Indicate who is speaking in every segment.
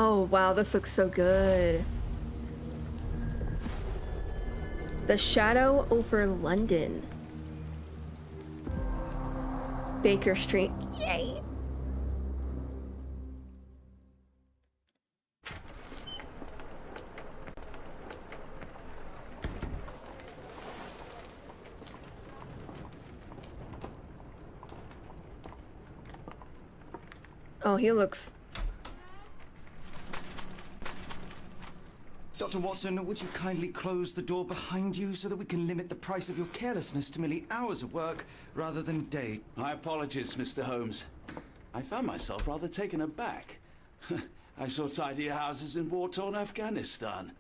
Speaker 1: Oh, wow, this looks so good. The Shadow over London. Baker Street. Yay! Oh, he looks...
Speaker 2: Dr. Watson, would you kindly close the door behind you so that we can limit the price of your carelessness to merely hours of work rather than day?
Speaker 3: My apologies, Mr. Holmes. I found myself rather taken aback. I saw tidier houses in war-torn Afghanistan.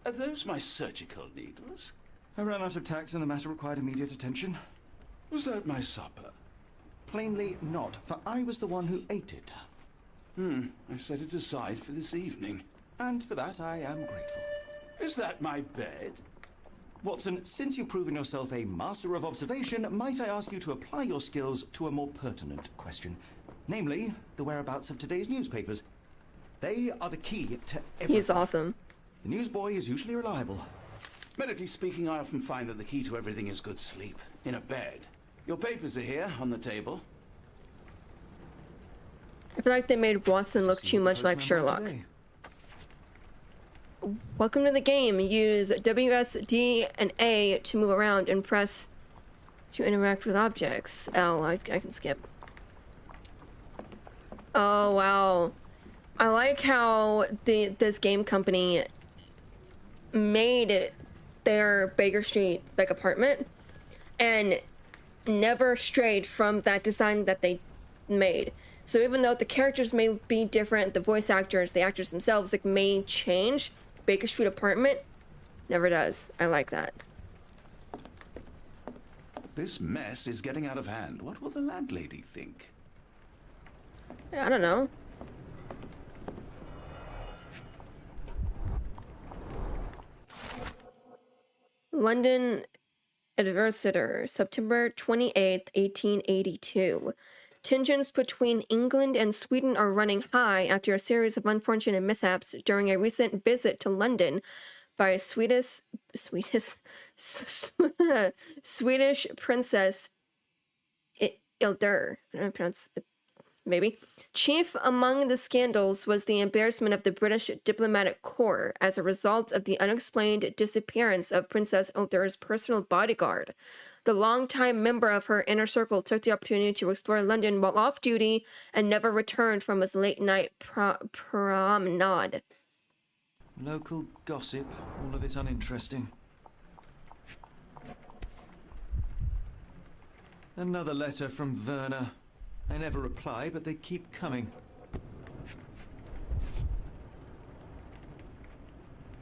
Speaker 3: Are those my surgical needles?
Speaker 2: I ran out of tacks and the matter required immediate attention.
Speaker 3: Was that my supper?
Speaker 2: Plainly not, for I was the one who ate it.
Speaker 3: I set it aside for this evening.
Speaker 2: And for that, I am grateful.
Speaker 3: Is that my bed?
Speaker 2: Watson, since you've proven yourself a master of observation, might I ask you to apply your skills to a more pertinent question? Namely, the whereabouts of today's newspapers. They are the key to everything.
Speaker 1: He's awesome.
Speaker 2: The newsboy is usually reliable.
Speaker 3: Medically speaking, I often find that the key to everything is good sleep. In a bed. Your papers are here, on the table.
Speaker 1: I feel like they made Watson look too much like Sherlock. Welcome to the game. Use WSD and A to move around and press to interact with objects. L, I can skip. Oh, wow. I like how this game company made their Baker Street like apartment and never strayed from that design that they made. So even though the characters may be different, the voice actors, the actors themselves, like, may change, Baker Street apartment never does. I like that.
Speaker 3: This mess is getting out of hand. What will the landlady think?
Speaker 1: I don't know. London Adversator, September 28th, 1882. Tensions between England and Sweden are running high after a series of unfortunate mishaps during a recent visit to London by Swedish Princess Ildur. I don't know how to pronounce it. Maybe. Chief among the scandals was the embarrassment of the British diplomatic corps as a result of the unexplained disappearance of Princess Ildur's personal bodyguard. The longtime member of her inner circle took the opportunity to explore London while off duty and never returned from his late-night promenade.
Speaker 2: Local gossip, all of it uninteresting. Another letter from Werner. I never reply, but they keep coming.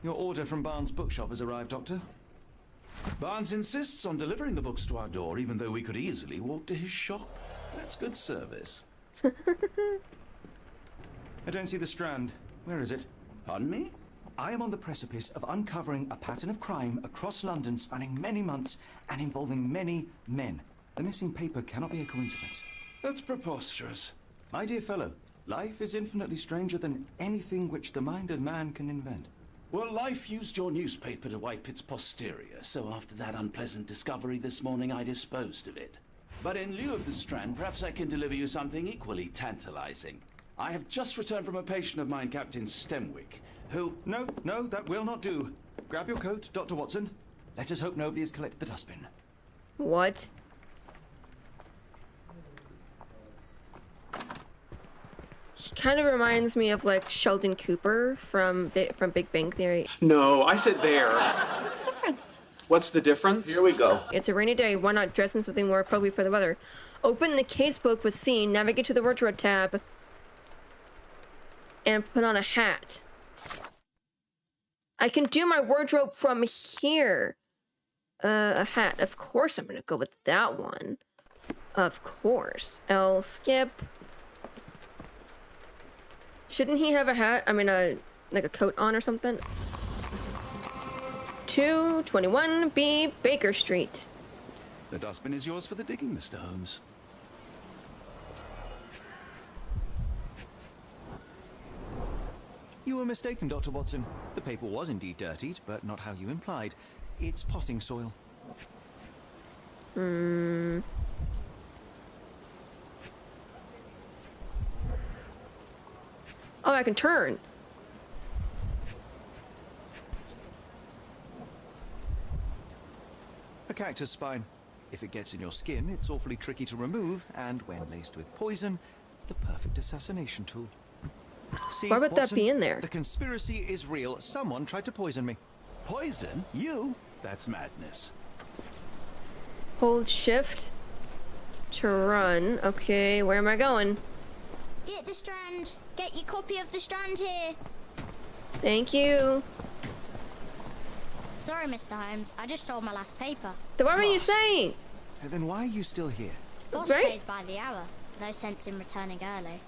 Speaker 2: Your order from Barnes' bookshop has arrived, Doctor.
Speaker 3: Barnes insists on delivering the books to our door, even though we could easily walk to his shop. That's good service.
Speaker 2: I don't see the Strand. Where is it?
Speaker 3: Pardon me?
Speaker 2: I am on the precipice of uncovering a pattern of crime across London spanning many months and involving many men. The missing paper cannot be a coincidence.
Speaker 3: That's preposterous.
Speaker 2: My dear fellow, life is infinitely stranger than anything which the mind of man can invent.
Speaker 3: Well, life used your newspaper to wipe its posterior, so after that unpleasant discovery this morning, I disposed of it. But in lieu of the Strand, perhaps I can deliver you something equally tantalizing. I have just returned from a patient of mine, Captain Stemwick, who...
Speaker 2: No, that will not do. Grab your coat, Dr. Watson. Let us hope nobody has collected the dustbin.
Speaker 1: What? He kind of reminds me of, like, Sheldon Cooper from Big Bang Theory.
Speaker 4: No, I said there.
Speaker 5: What's the difference?
Speaker 4: What's the difference?
Speaker 5: Here we go.
Speaker 1: It's a rainy day. Why not dress in something more appropriate for the weather? Open the casebook with scene, navigate to the wardrobe tab, and put on a hat. I can do my wardrobe from here. A hat. Of course I'm gonna go with that one. Of course. L, skip. Shouldn't he have a hat? I mean, like a coat on or something? 221B Baker Street.
Speaker 3: The dustbin is yours for the digging, Mr. Holmes.
Speaker 2: were mistaken, Dr. Watson. The paper was indeed dirtied, but not how you implied. It's potting soil.
Speaker 1: Oh, I can turn.
Speaker 2: A cactus spine. If it gets in your skin, it's awfully tricky to remove, and when laced with poison, the perfect assassination tool. See,
Speaker 1: Why would that
Speaker 2: Watson,
Speaker 1: be in there?
Speaker 2: The conspiracy is real. Someone tried to poison me.
Speaker 3: Poison? You? That's madness.
Speaker 1: Hold shift to run. Okay, where am I going?
Speaker 5: Get the Strand. Get your copy of the Strand here.
Speaker 1: Thank you.
Speaker 5: Sorry, Mr. Holmes. I just sold my last paper.
Speaker 1: Then what were you
Speaker 2: Boss.
Speaker 1: saying?
Speaker 2: Then why are you still here?
Speaker 5: Boss
Speaker 1: Right.
Speaker 5: pays by the hour. No sense in returning early.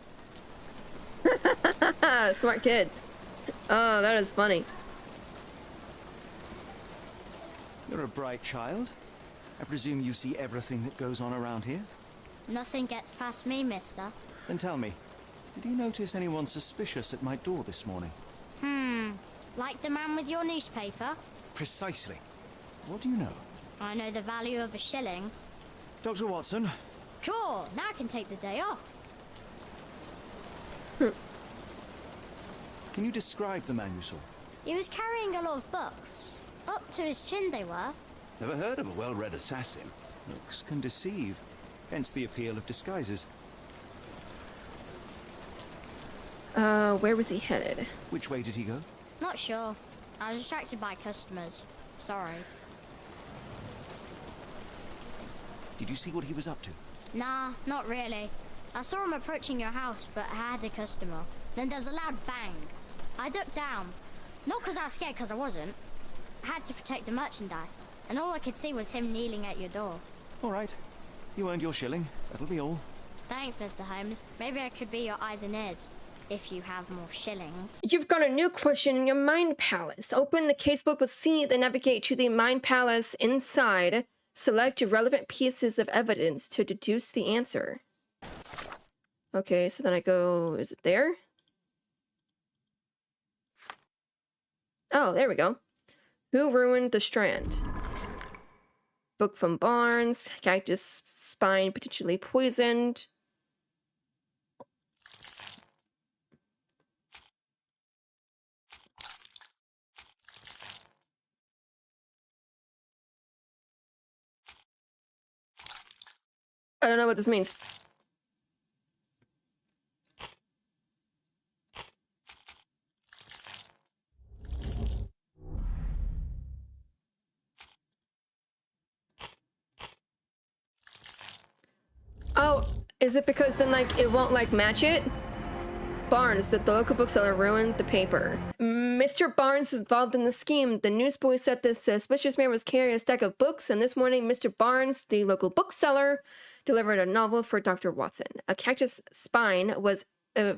Speaker 1: Ah, smart kid. Oh, that is funny.
Speaker 2: You're a bright child. I presume you see everything that goes on around here?
Speaker 5: Nothing gets past me, mister.
Speaker 2: Then tell me, did you notice anyone suspicious at my door this morning?
Speaker 5: Like the man with your newspaper?
Speaker 2: Precisely. What do you know?
Speaker 5: I know the value of a shilling.
Speaker 2: Dr. Watson,
Speaker 5: Cool, now I can take the day off.
Speaker 2: can you describe the man you saw?
Speaker 5: He was carrying a lot of books. Up to his chin they were.
Speaker 3: Never heard of a well-read assassin.
Speaker 2: Looks can deceive, hence the appeal of disguises.
Speaker 1: Where was he headed?
Speaker 2: Which way did he go?
Speaker 5: Not sure. I was distracted by customers. Sorry.
Speaker 2: Did you see what he was up to?
Speaker 5: Nah, not really. I saw him approaching your house, but I had a customer. Then there's a loud bang. I ducked down. Not because I was scared, because I wasn't. I had to protect the merchandise. And all I could see was him kneeling at your door.
Speaker 2: All right. You earned your shilling. That'll be all.
Speaker 5: Thanks, Mr. Holmes. Maybe I could be your eyes and ears. If you have more shillings.
Speaker 1: You've got a new question in your mind palace. Open the casebook with C, then navigate to the mind palace inside. Select relevant pieces of evidence to deduce the answer. Okay, so then I go, is it there? Oh, there we go. Who ruined the Strand? Book from Barnes. Cactus spine potentially poisoned. I don't know what this means. Oh, is it because then like it won't like match it? Barnes, the local bookseller, ruined the paper. Mr. Barnes is involved in the scheme. The newsboy said this suspicious man was carrying a stack of books, and this morning Mr. Barnes, the local bookseller, delivered a novel for Dr. Watson. A cactus spine was a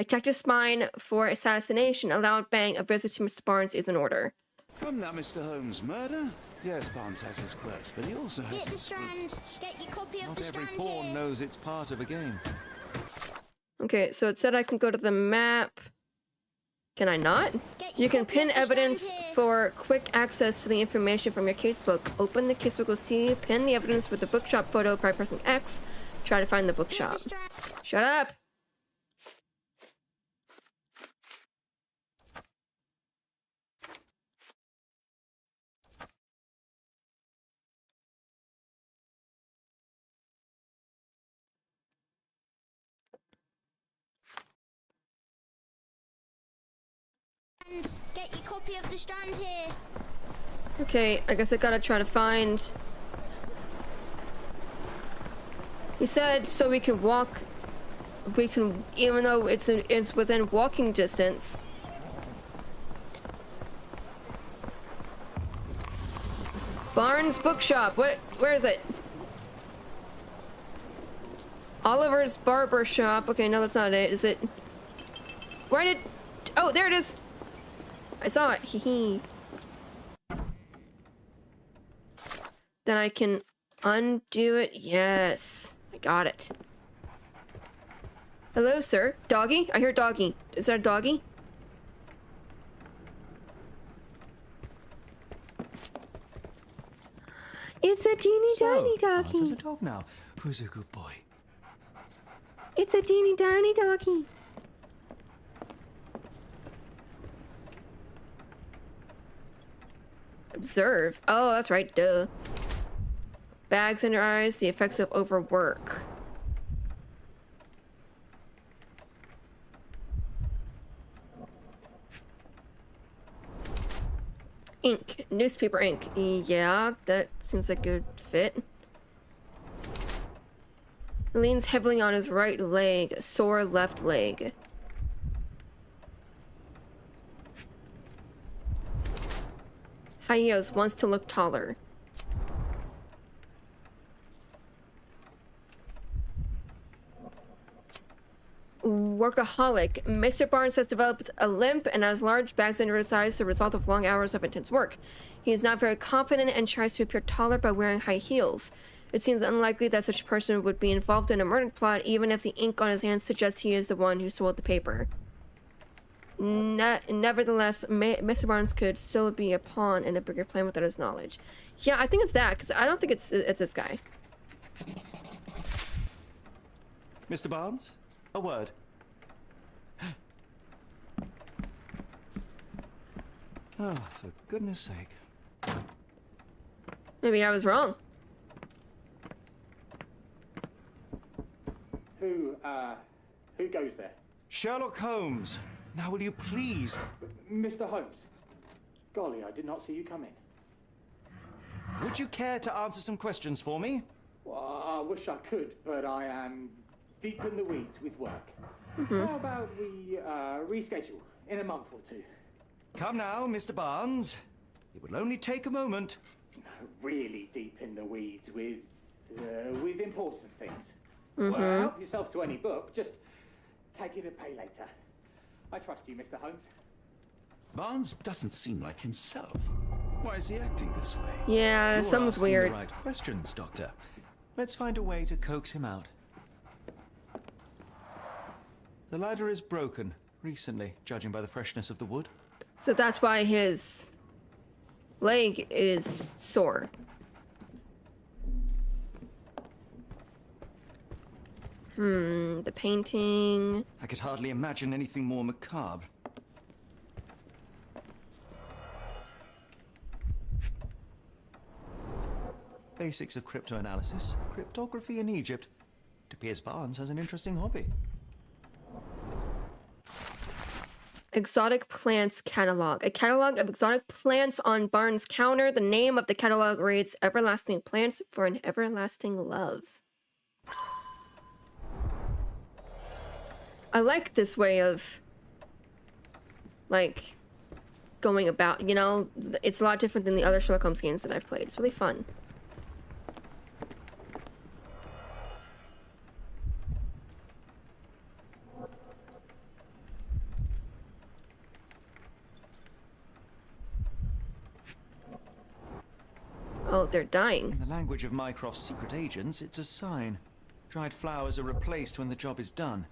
Speaker 1: cactus spine for assassination. A loud bang. A visit to Mr. Barnes is in order.
Speaker 3: Come now, Mr. Holmes. Murder? Yes, Barnes has his quirks, but he also has
Speaker 5: Get the
Speaker 3: his...
Speaker 5: Strand. Get your copy of
Speaker 2: Not
Speaker 5: the
Speaker 2: every
Speaker 5: Strand
Speaker 2: pawn
Speaker 5: here.
Speaker 2: knows it's part of a game.
Speaker 1: Okay, so it said I can go to the map. Can I not?
Speaker 5: Get your
Speaker 1: You can
Speaker 5: copy
Speaker 1: pin
Speaker 5: of the
Speaker 1: evidence
Speaker 5: Strand here.
Speaker 1: for quick access to the information from your casebook. Open the casebook with C, pin the evidence with the bookshop photo by pressing X. Try to find the
Speaker 5: Get the
Speaker 1: bookshop.
Speaker 5: Strand.
Speaker 1: Shut up!
Speaker 5: Get your copy of the Strand here.
Speaker 1: Okay, I guess I gotta try to find... He said so we can walk... We can, even though it's within walking distance. Barnes Bookshop. Where is it? Oliver's Barber Shop. Okay, no, that's not it. Is it? Where did? Oh, there it is. I saw it. Hee hee. Then I can undo it. Yes, I got it. Hello, sir. Doggy? I hear doggy. Is that a doggy? It's a teeny tiny
Speaker 2: Barnes has a
Speaker 1: doggy.
Speaker 2: dog now. Who's a good boy?
Speaker 1: It's a teeny tiny doggy. Observe. Oh, that's right. Duh. Bags under eyes. The effects of overwork. Ink. Newspaper ink. Yeah, that seems like a good fit. Leans heavily on his right leg. Sore left leg. Hyos wants to look taller. Workaholic. Mr. Barnes has developed a limp and has large bags under his eyes, the result of long hours of intense work. He is not very confident and tries to appear taller by wearing high heels. It seems unlikely that such a person would be involved in a murder plot, even if the ink on his hands suggests he is the one who sold the paper. Nevertheless, Mr. Barnes could still be a pawn in a bigger plan without his knowledge. Yeah, I think it's that, because I don't think it's this guy.
Speaker 2: Mr. Barnes? A word. Oh, for goodness sake.
Speaker 1: Maybe I was wrong.
Speaker 6: Who goes there?
Speaker 2: Sherlock Holmes. Now will you please?
Speaker 6: Mr. Holmes. Golly, I did not see you come in.
Speaker 2: Would you care to answer some questions for me?
Speaker 6: Well, I wish I could, but I am deep in the weeds with work. How about we reschedule in a month or two?
Speaker 2: Come now, Mr. Barnes. It will only take a moment.
Speaker 6: Really deep in the weeds with important things. Well, help yourself to any book. Just take it and pay later. I trust you, Mr. Holmes.
Speaker 3: Barnes doesn't seem like himself. Why is he acting this way?
Speaker 1: Yeah,
Speaker 2: You're
Speaker 1: something's
Speaker 2: asking
Speaker 1: weird.
Speaker 2: the right questions, Doctor. Let's find a way to coax him out. The ladder is broken recently, judging by the freshness of the wood.
Speaker 1: So that's why his leg is sore. The painting.
Speaker 2: I could hardly imagine anything more macabre. Basics of cryptoanalysis, cryptography in Egypt. It appears Barnes has an interesting hobby.
Speaker 1: Exotic plants catalog. A catalog of exotic plants on Barnes' counter. The name of the catalog reads Everlasting Plants for an Everlasting Love. I like this way of, like, going about, you know? It's a lot different than the other Sherlock Holmes games that I've played. It's really fun. Oh, they're dying.
Speaker 2: In the language of Mycroft's secret agents, it's a sign. Dried flowers are replaced when the job is done.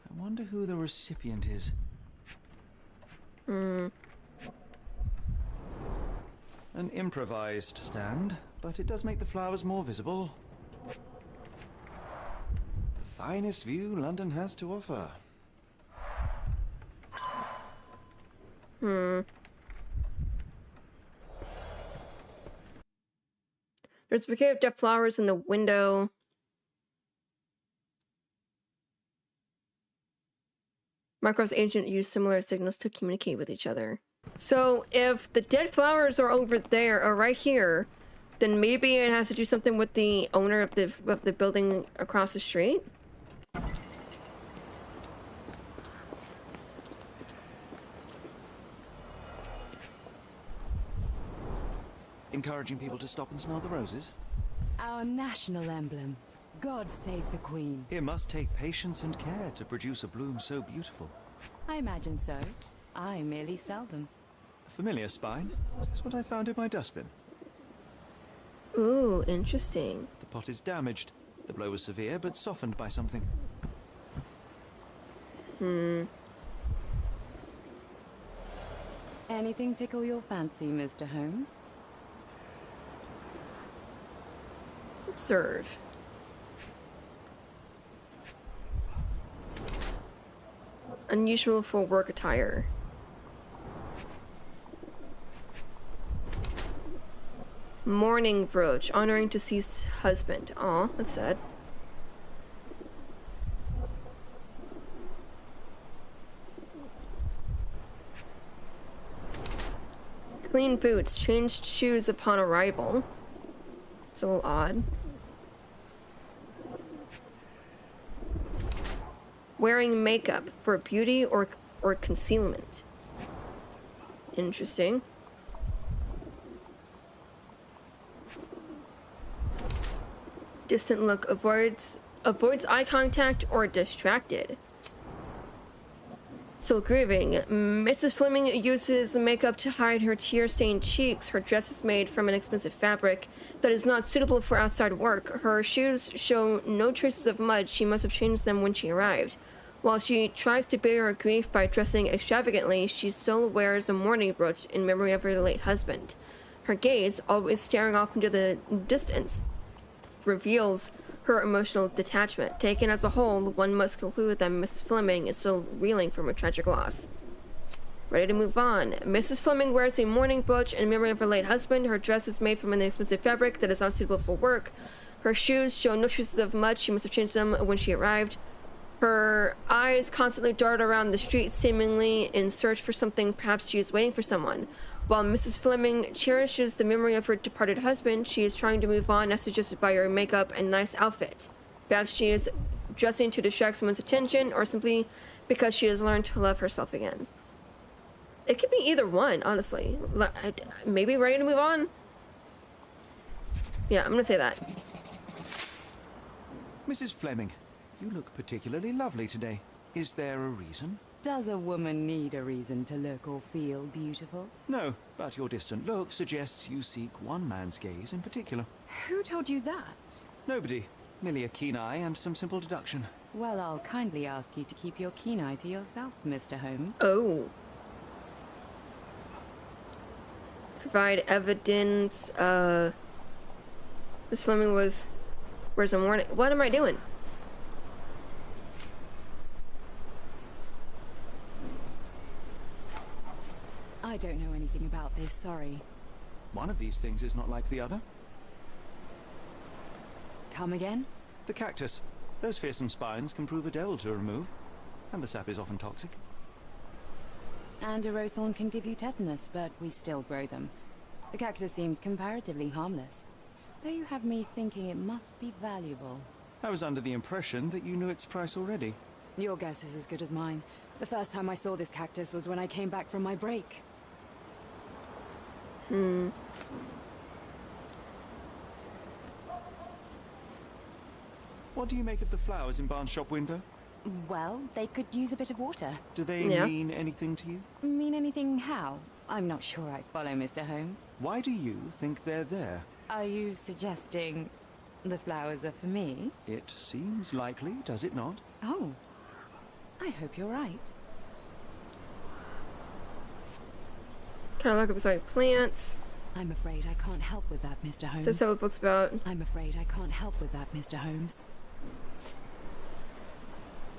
Speaker 2: I wonder who the recipient is. An improvised stand, but it does make the flowers more visible. The finest view London has to offer.
Speaker 1: There's a bouquet of dead flowers in the window. Mycroft's agent used similar signals to communicate with each other. So if the dead flowers are over there or right here, then maybe it has to do something with the owner of the building across the street.
Speaker 2: Encouraging people to stop and smell the roses.
Speaker 7: Our national emblem. God save the Queen.
Speaker 2: It must take patience and care to produce a bloom so beautiful.
Speaker 7: I imagine so. I merely sell them.
Speaker 2: A familiar spine. That's what I found in my dustbin.
Speaker 1: Ooh, interesting.
Speaker 2: The pot is damaged. The blow was severe, but softened by something.
Speaker 7: Anything tickle your fancy, Mr. Holmes?
Speaker 1: Observe. Unusual for work attire. Mourning brooch, honoring deceased husband. Aw, that's sad. Clean boots, changed shoes upon arrival. It's a little odd. Wearing makeup for beauty or concealment. Interesting. Distant look, avoids eye contact or distracted. Still grieving. Mrs. Fleming uses makeup to hide her tear-stained cheeks. Her dress is made from an expensive fabric that is not suitable for outside work. Her shoes show no traces of mud. She must have changed them when she arrived. While she tries to bear her grief by dressing extravagantly, she still wears a mourning brooch in memory of her late husband. Her gaze, always staring off into the distance, reveals her emotional detachment. Taken as a whole, one must conclude that Mrs. Fleming is still reeling from a tragic loss. Ready to move on. Mrs. Fleming wears a mourning brooch in memory of her late husband. Her dress is made from an expensive fabric that is not suitable for work. Her shoes show no traces of mud. She must have changed them when she arrived. Her eyes constantly dart around the street, seemingly in search for something. Perhaps she is waiting for someone. While Mrs. Fleming cherishes the memory of her departed husband, she is trying to move on as suggested by her makeup and nice outfit. Perhaps she is dressing to distract someone's attention, or simply because she has learned to love herself again. It could be either one, honestly. Maybe ready to move on? Yeah, I'm gonna say that.
Speaker 2: Mrs. Fleming, you look particularly lovely today. Is there a reason?
Speaker 7: Does a woman need a reason to look or feel beautiful?
Speaker 2: No, but your distant look suggests you seek one man's gaze in particular.
Speaker 7: Who told you that?
Speaker 2: Nobody. Merely a keen eye and some simple deduction.
Speaker 7: Well, I'll kindly ask you to keep your keen eye to yourself, Mr. Holmes.
Speaker 1: Oh. Provide evidence, Miss Fleming was... Where's the morning? What am I doing?
Speaker 7: I don't know anything about this, sorry.
Speaker 2: One of these things is not like the other.
Speaker 7: Come again?
Speaker 2: The cactus. Those fearsome spines can prove a devil to remove, and the sap is often toxic.
Speaker 7: And a rose thorn can give you tetanus, but we still grow them. The cactus seems comparatively harmless, though you have me thinking it must be valuable.
Speaker 2: I was under the impression that you knew its price already.
Speaker 7: Your guess is as good as mine. The first time I saw this cactus was when I came back from my break.
Speaker 2: What do you make of the flowers in Barnes' shop window?
Speaker 7: Well, they could use a bit of water.
Speaker 2: Do they
Speaker 1: Yeah.
Speaker 2: mean anything to you?
Speaker 7: Mean anything how? I'm not sure I follow, Mr. Holmes.
Speaker 2: Why do you think they're there?
Speaker 7: Are you suggesting the flowers are for me?
Speaker 2: It seems likely, does it not?
Speaker 7: Oh, I hope you're right.
Speaker 1: Kind of look up exotic plants.
Speaker 7: I'm afraid I can't help with that, Mr. Holmes.
Speaker 1: Says how the book's about.
Speaker 7: I'm afraid I can't help with that, Mr. Holmes.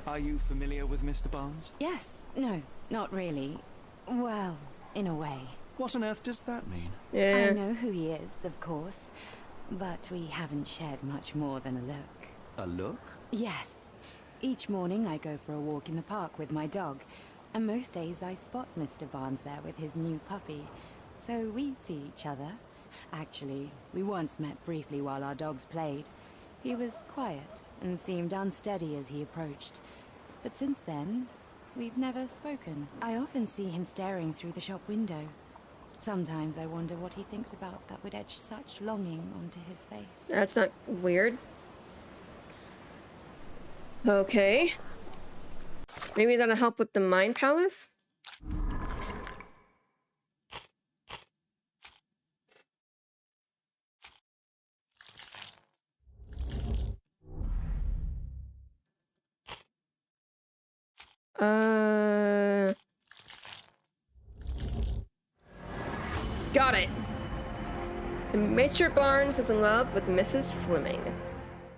Speaker 2: Are you familiar with Mr. Barnes?
Speaker 7: Yes, no, not really. Well, in a way.
Speaker 2: What on earth does that mean?
Speaker 1: Yeah.
Speaker 7: I know who he is, of course, but we haven't shared much more than a look.
Speaker 2: A look?
Speaker 7: Yes. Each morning I go for a walk in the park with my dog, and most days I spot Mr. Barnes there with his new puppy, so we see each other. Actually, we once met briefly while our dogs played. He was quiet and seemed unsteady as he approached, but since then, we've never spoken. I often see him staring through the shop window. Sometimes I wonder what he thinks about that would etch such longing onto his face.
Speaker 1: That's not weird. Okay. Maybe that'll help with the Mind Palace? Got it. The Mr. Barnes is in love with Mrs. Fleming.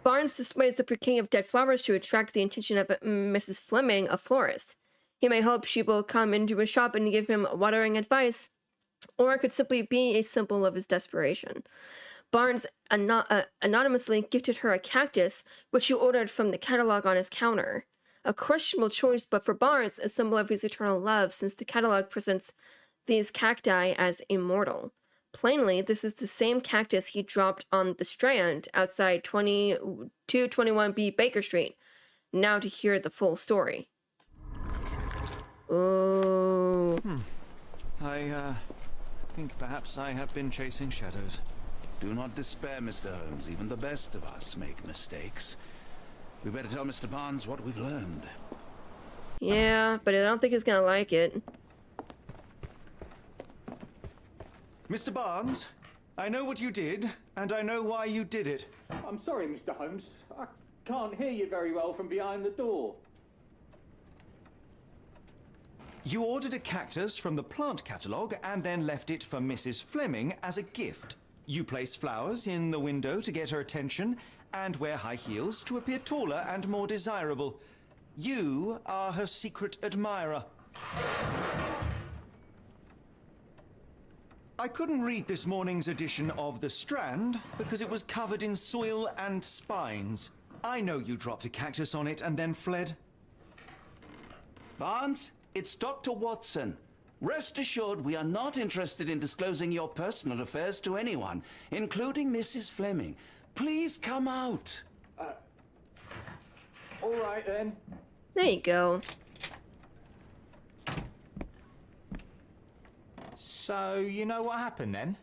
Speaker 1: Barnes displays the bouquet of dead flowers to attract the attention of Mrs. Fleming, a florist. He may hope she will come into his shop and give him watering advice, or it could simply be a symbol of his desperation. Barnes anonymously gifted her a cactus, which he ordered from the catalog on his counter. A questionable choice, but for Barnes, a symbol of his eternal love, since the catalog presents these cacti as immortal. Plainly, this is the same cactus he dropped on the Strand outside 221B Baker Street. Now to hear the full story. Oh.
Speaker 2: I think perhaps I have been chasing shadows.
Speaker 3: Do not despair, Mr. Holmes. Even the best of us make mistakes. We better tell Mr. Barnes what we've learned.
Speaker 1: Yeah, but I don't think he's gonna like it.
Speaker 2: Mr. Barnes, I know what you did, and I know why you did it.
Speaker 6: I'm sorry, Mr. Holmes. I can't hear you very well from behind the door.
Speaker 2: You ordered a cactus from the plant catalogue and then left it for Mrs. Fleming as a gift. You place flowers in the window to get her attention and wear high heels to appear taller and more desirable. You are her secret admirer. I couldn't read this morning's edition of The Strand because it was covered in soil and spines. I know you dropped a cactus on it and then fled.
Speaker 3: Barnes, it's Dr. Watson. Rest assured we are not interested in disclosing your personal affairs to anyone, including Mrs. Fleming. Please come out.
Speaker 6: All right, then.
Speaker 1: There you go.
Speaker 8: So, you know what happened then?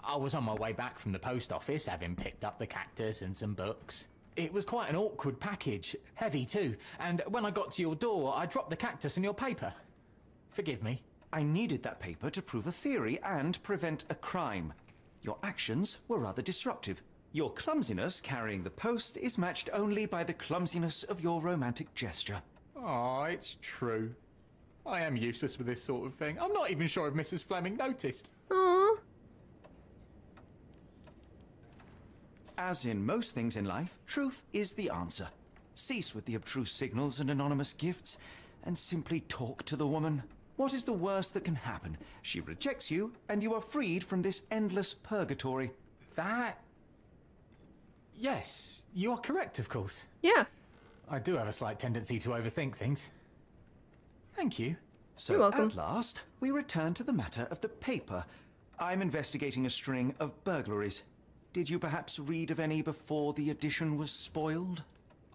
Speaker 8: I was on my way back from the post office, having picked up the cactus and some books. It was quite an awkward package, heavy too, and when I got to your door, I dropped the cactus in your paper. Forgive me.
Speaker 2: I needed that paper to prove a theory and prevent a crime. Your actions were rather disruptive. Your clumsiness carrying the post is matched only by the clumsiness of your romantic gesture.
Speaker 8: Oh, it's true. I am useless with this sort of thing. I'm not even sure if Mrs. Fleming noticed.
Speaker 1: Aww.
Speaker 2: As in most things in life, truth is the answer. Cease with the abstruse signals and anonymous gifts, and simply talk to the woman. What is the worst that can happen? She rejects you, and you are freed from this endless purgatory.
Speaker 8: That... Yes, you are correct, of course.
Speaker 1: Yeah.
Speaker 8: I do have a slight tendency to overthink things. Thank you.
Speaker 2: So
Speaker 1: You're welcome.
Speaker 2: at last, we return to the matter of the paper. I'm investigating a string of burglaries. Did you perhaps read of any before the edition was spoiled?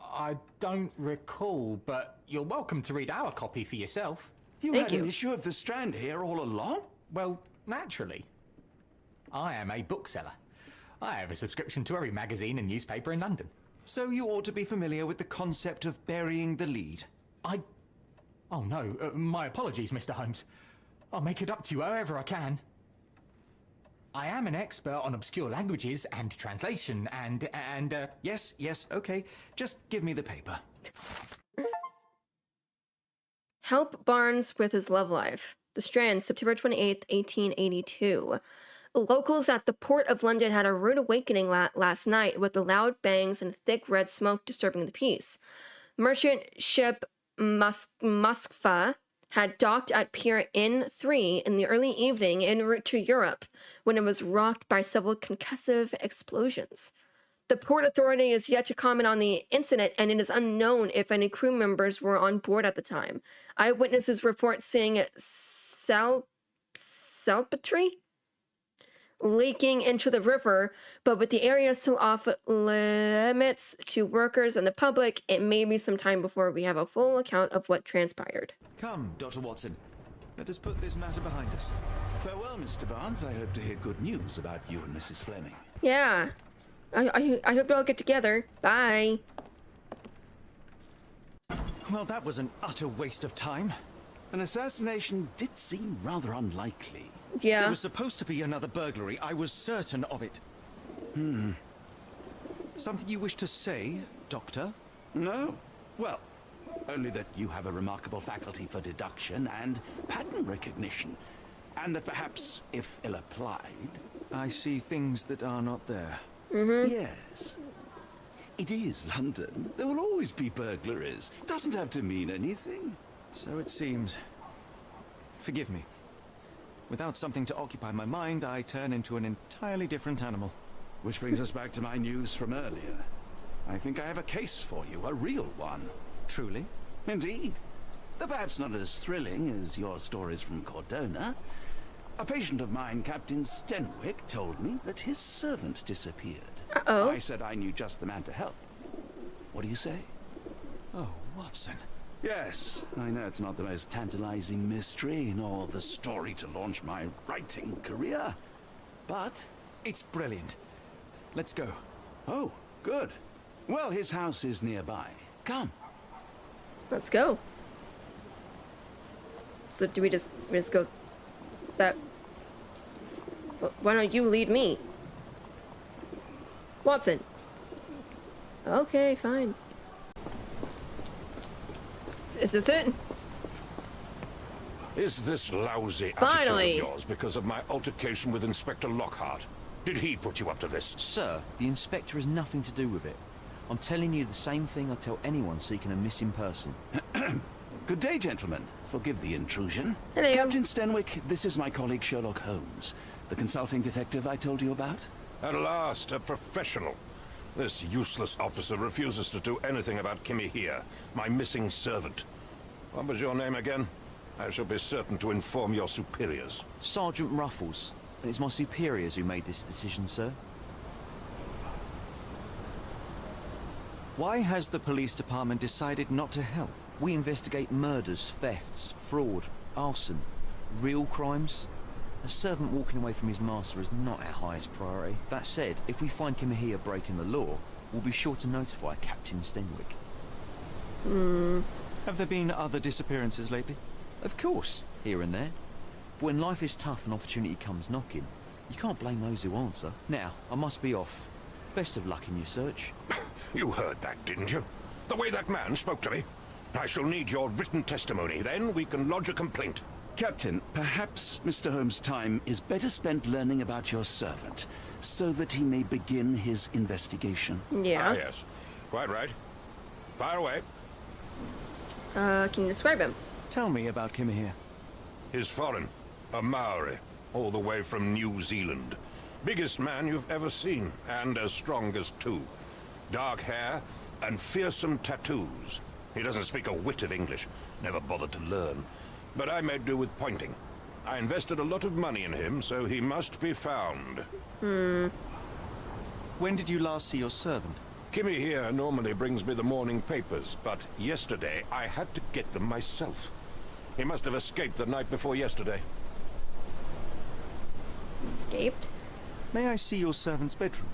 Speaker 8: I don't recall, but you're welcome to read our copy for yourself.
Speaker 3: You
Speaker 1: Thank
Speaker 3: had
Speaker 1: you.
Speaker 3: an issue of The Strand here all along?
Speaker 8: Well, naturally. I am a bookseller. I have a subscription to every magazine and newspaper in London.
Speaker 2: So you ought to be familiar with the concept of burying the lead.
Speaker 8: Oh no, my apologies, Mr. Holmes. I'll make it up to you however I can. I am an expert on obscure languages and translation and
Speaker 2: Yes, okay. Just give me the paper.
Speaker 1: Help Barnes with his love life. The Strand, September 28th, 1882. Locals at the Port of London had a rude awakening last night with the loud bangs and thick red smoke disturbing the peace. Merchant ship Moskva had docked at Pier N3 in the early evening en route to Europe when it was rocked by several concussive explosions. The port authority is yet to comment on the incident, and it is unknown if any crew members were on board at the time. Eyewitnesses report seeing salpetry leaking into the river, but with the area still off limits to workers and the public, it may be some time before we have a full account of what transpired.
Speaker 2: Come, Dr. Watson. Let us put this matter behind us.
Speaker 3: Farewell, Mr. Barnes. I hope to hear good news about you and Mrs. Fleming.
Speaker 1: Yeah. I hope y'all get together. Bye.
Speaker 2: Well, that was an utter waste of time.
Speaker 3: An assassination did seem rather unlikely.
Speaker 1: Yeah.
Speaker 2: There was supposed to be another burglary. I was certain of it. Something you wish to say, Doctor?
Speaker 3: No? Well, only that you have a remarkable faculty for deduction and pattern recognition. And that perhaps, if ill-applied,
Speaker 2: I see things that are not there.
Speaker 3: Yes. It is London. There will always be burglaries. Doesn't have to mean anything.
Speaker 2: So it seems. Forgive me. Without something to occupy my mind, I turn into an entirely different animal.
Speaker 3: Which brings us back to my news from earlier. I think I have a case for you, a real one.
Speaker 2: Truly?
Speaker 3: Indeed. Though perhaps not as thrilling as your stories from Cordona. A patient of mine, Captain Stenwick, told me that his servant disappeared.
Speaker 1: Uh-oh.
Speaker 3: I said I knew just the man to help. What do you say?
Speaker 2: Oh, Watson.
Speaker 3: Yes, I know it's not the most tantalizing mystery, nor the story to launch my writing career. But...
Speaker 2: It's brilliant. Let's go.
Speaker 3: Oh, good. Well, his house is nearby. Come.
Speaker 1: Let's go. So do we just go that... Well, why don't you lead me? Watson. Okay, fine. Is this it?
Speaker 9: Is this lousy
Speaker 1: Finally.
Speaker 9: attitude of yours because of my altercation with Inspector Lockhart? Did he put you up to this?
Speaker 10: Sir, the inspector has nothing to do with it. I'm telling you the same thing I tell anyone seeking a missing person.
Speaker 3: Good day, gentlemen. Forgive the intrusion.
Speaker 1: Hello.
Speaker 3: Captain Stenwick, this is my colleague Sherlock Holmes, the consulting detective I told you about.
Speaker 9: At last, a professional. This useless officer refuses to do anything about Kimmy here, my missing servant. What was your name again? I shall be certain to inform your superiors.
Speaker 10: Sergeant Ruffles. And it's my superiors who made this decision, sir.
Speaker 2: Why has the police department decided not to help?
Speaker 10: We investigate murders, thefts, fraud, arson, real crimes. A servant walking away from his master is not our highest priority. That said, if we find Kimahia breaking the law, we'll be sure to notify Captain Stenwick.
Speaker 2: Have there been other disappearances lately?
Speaker 10: Of course, here and there. But when life is tough and opportunity comes knocking, you can't blame those who answer. Now, I must be off. Best of luck in your search.
Speaker 9: You heard that, didn't you? The way that man spoke to me. I shall need your written testimony. Then we can lodge a complaint.
Speaker 3: Captain, perhaps Mr. Holmes' time is better spent learning about your servant, so that he may begin his investigation.
Speaker 1: Yeah.
Speaker 9: Ah, yes. Quite right. Fire away.
Speaker 1: Can you describe him?
Speaker 2: Tell me about Kimahir.
Speaker 9: He's foreign. A Maori. All the way from New Zealand. Biggest man you've ever seen, and as strong as two. Dark hair and fearsome tattoos. He doesn't speak a whit of English. Never bothered to learn. But I made do with pointing. I invested a lot of money in him, so he must be found.
Speaker 2: When did you last see your servant?
Speaker 9: Kimmy here normally brings me the morning papers, but yesterday I had to get them myself. He must have escaped the night before yesterday.
Speaker 1: Escaped?
Speaker 2: May I see your servant's bedroom?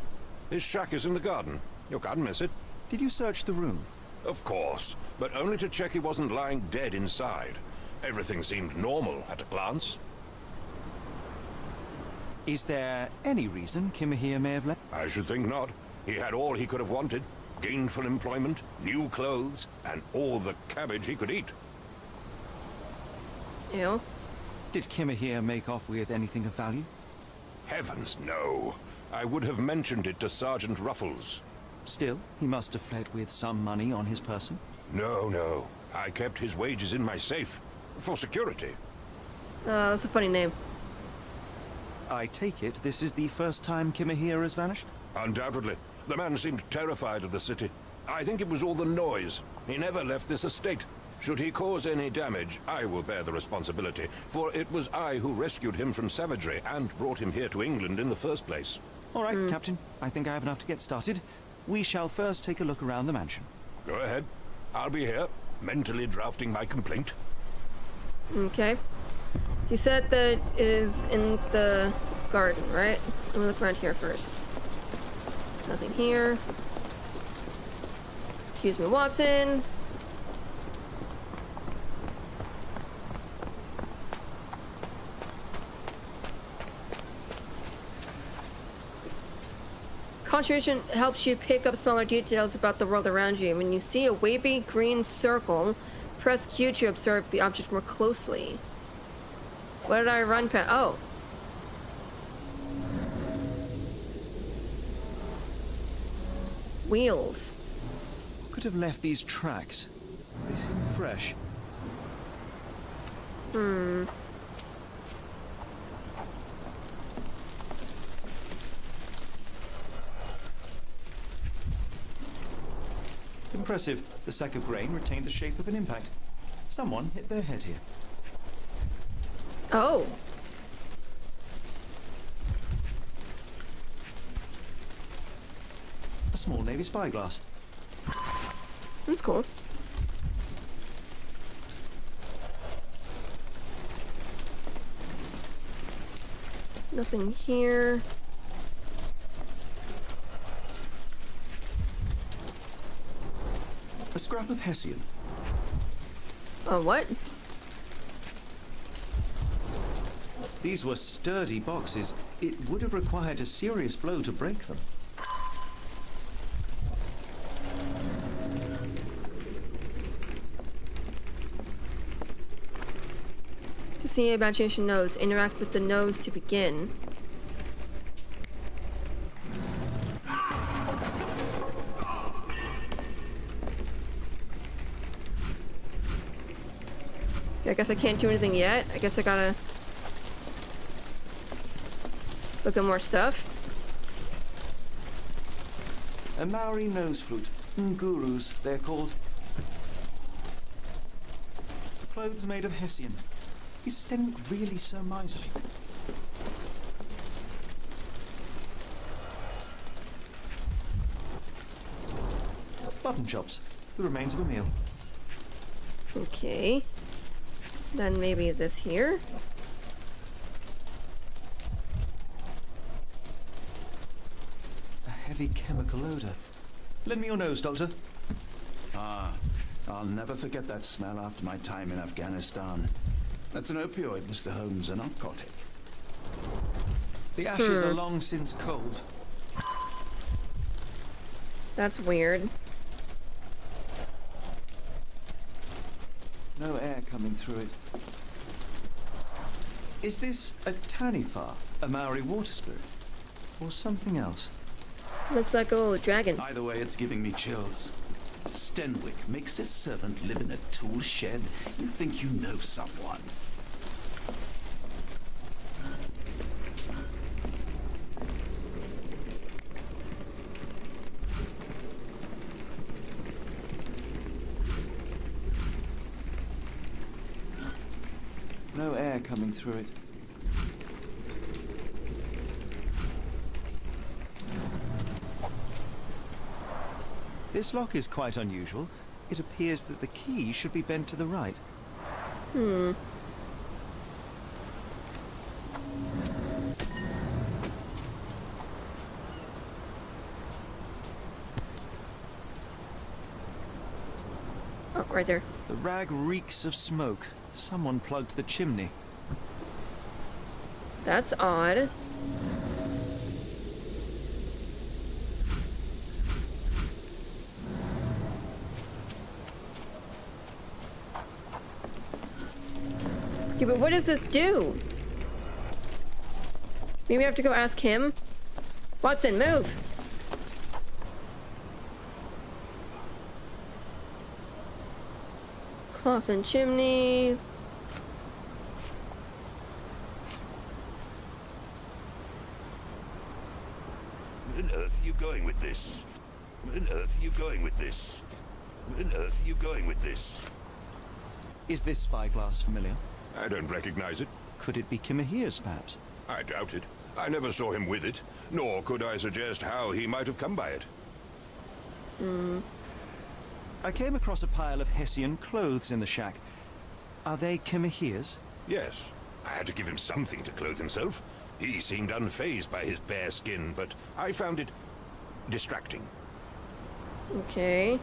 Speaker 9: His shack is in the garden. You can't miss it.
Speaker 2: Did you search the room?
Speaker 9: Of course, but only to check he wasn't lying dead inside. Everything seemed normal at a glance.
Speaker 2: Is there any reason Kimahir may have left?
Speaker 9: I should think not. He had all he could have wanted. Gainful employment, new clothes, and all the cabbage he could eat.
Speaker 1: Ew.
Speaker 2: Did Kimahir make off with anything of value?
Speaker 9: Heavens, no. I would have mentioned it to Sergeant Ruffles.
Speaker 2: Still, he must have fled with some money on his person.
Speaker 9: No. I kept his wages in my safe. For security.
Speaker 1: That's a funny name.
Speaker 2: I take it this is the first time Kimahir has vanished?
Speaker 9: Undoubtedly. The man seemed terrified of the city. I think it was all the noise. He never left this estate. Should he cause any damage, I will bear the responsibility, for it was I who rescued him from savagery and brought him here to England in the first place.
Speaker 2: All right, Captain. I think I have enough to get started. We shall first take a look around the mansion.
Speaker 9: Go ahead. I'll be here, mentally drafting my complaint.
Speaker 1: Okay. He said that is in the garden, right? I'm gonna look around here first. Nothing here. Excuse me, Watson. Concentration helps you pick up smaller details about the world around you. When you see a wavy green circle, press Q to observe the object more closely. What did I run past? Oh. wheels.
Speaker 2: What could have left these tracks? They seem fresh. Impressive. The sack of grain retained the shape of an impact. Someone hit their head here.
Speaker 1: Oh.
Speaker 2: A small navy spyglass.
Speaker 1: That's cool. Nothing here.
Speaker 2: A scrap of Hessian.
Speaker 1: Oh, what?
Speaker 2: These were sturdy boxes. It would have required a serious blow to break them.
Speaker 1: To see imagination nose, interact with the nose to begin. Yeah, I guess I can't do anything yet. I guess I gotta look at more stuff.
Speaker 2: A Maori nose flute. Ngurus, they're called. Clothes made of Hessian. Is Stenwick really so miserly? Button chops. The remains of a meal.
Speaker 1: Okay. Then maybe this here.
Speaker 2: A heavy chemical odor. Lend me your nose, Doctor.
Speaker 3: Ah, I'll never forget that smell after my time in Afghanistan. That's an opioid, Mr. Holmes, a narcotic.
Speaker 2: The ashes are long since cold.
Speaker 1: That's weird.
Speaker 2: No air coming through it. Is this a Tanifar, a Maori water spirit? Or something else?
Speaker 1: Looks like a little dragon.
Speaker 3: Either way, it's giving me chills. Stenwick makes his servant live in a tool shed. You think you know someone.
Speaker 2: No air coming through it. This lock is quite unusual. It appears that the key should be bent to the right.
Speaker 1: Oh, right there.
Speaker 2: The rag reeks of smoke. Someone plugged the chimney.
Speaker 1: That's odd. Yeah, but what does this do? Maybe I have to go ask him. Watson, move! Cloth and chimney.
Speaker 9: Where on earth are you going with this? Where on earth are you going with this? Where on earth are you going with this?
Speaker 2: Is this spyglass familiar?
Speaker 9: I don't recognize it.
Speaker 2: Could it be Kimahir's, perhaps?
Speaker 9: I doubt it. I never saw him with it, nor could I suggest how he might have come by it.
Speaker 2: I came across a pile of Hessian clothes in the shack. Are they Kimahir's?
Speaker 9: Yes. I had to give him something to clothe himself. He seemed unfazed by his bare skin, but I found it distracting.
Speaker 1: Okay.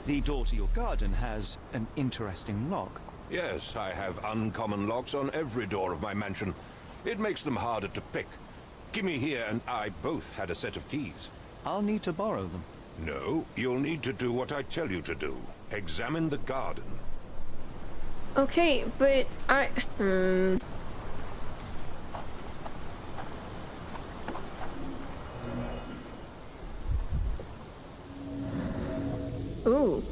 Speaker 2: The door to your garden has an interesting lock.
Speaker 9: Yes, I have uncommon locks on every door of my mansion. It makes them harder to pick. Gimme here and I both had a set of keys.
Speaker 2: I'll need to borrow them.
Speaker 9: No, you'll need to do what I tell you to do. Examine the garden.
Speaker 1: Okay, but I... Ooh.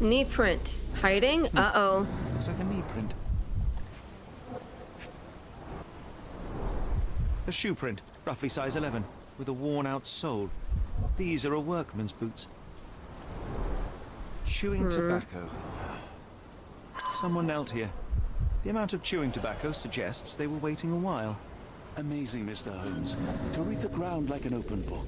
Speaker 1: Knee print. Hiding? Uh-oh.
Speaker 2: Looks like a knee print. A shoe print, roughly size 11, with a worn-out sole. These are a workman's boots. Chewing tobacco. Someone knelt here. The amount of chewing tobacco suggests they were waiting a while.
Speaker 3: Amazing, Mr. Holmes. To read the ground like an open book.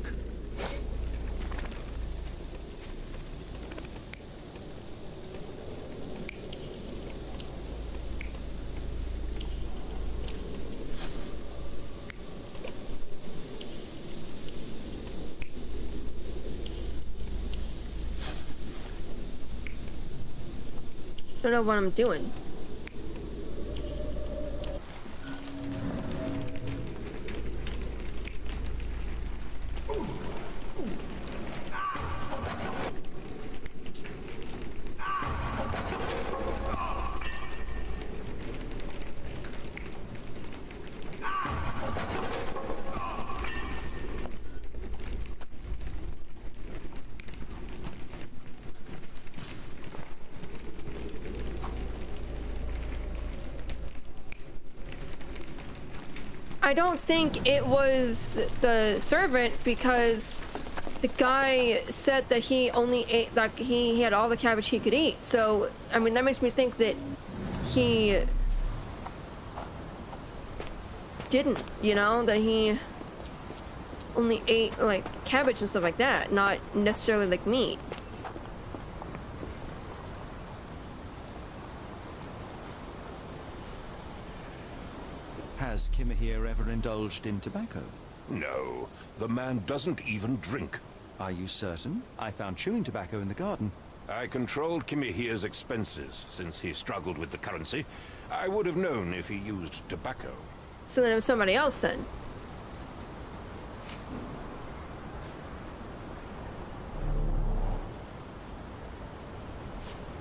Speaker 1: I don't know what I'm doing. I don't think it was the servant because the guy said that he only ate, like he had all the cabbage he could eat. So, I mean, that makes me think that he didn't, you know, that he only ate like cabbage and stuff like that, not necessarily like meat.
Speaker 2: Has Kimahir ever indulged in tobacco?
Speaker 9: No, the man doesn't even drink.
Speaker 2: Are you certain? I found chewing tobacco in the garden.
Speaker 9: I controlled Kimahir's expenses since he struggled with the currency. I would have known if he used tobacco.
Speaker 1: So then it was somebody else then.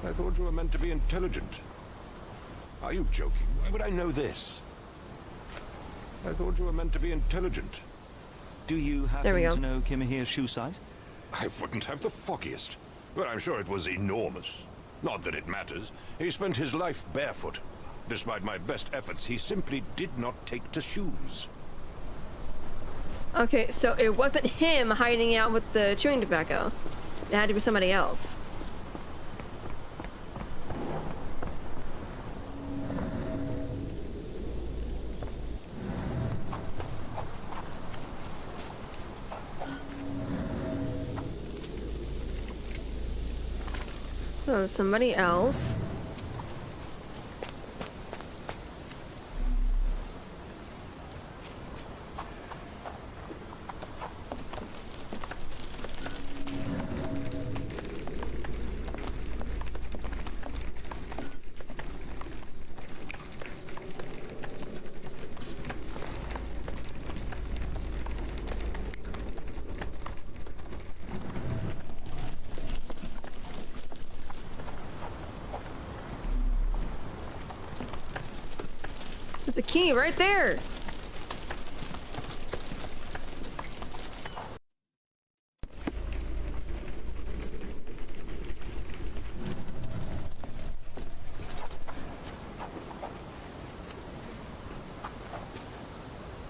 Speaker 9: I thought you were meant to be intelligent. Are you joking? Why would I know this? I thought you were meant to be intelligent.
Speaker 2: Do you happen to know Kimahir's shoe size?
Speaker 9: I wouldn't have the foggiest. But I'm sure it was enormous. Not that it matters. He spent his life barefoot. Despite my best efforts, he simply did not take to shoes.
Speaker 1: Okay, so it wasn't him hiding out with the chewing tobacco. It had to be somebody else. So somebody else. There's a key right there.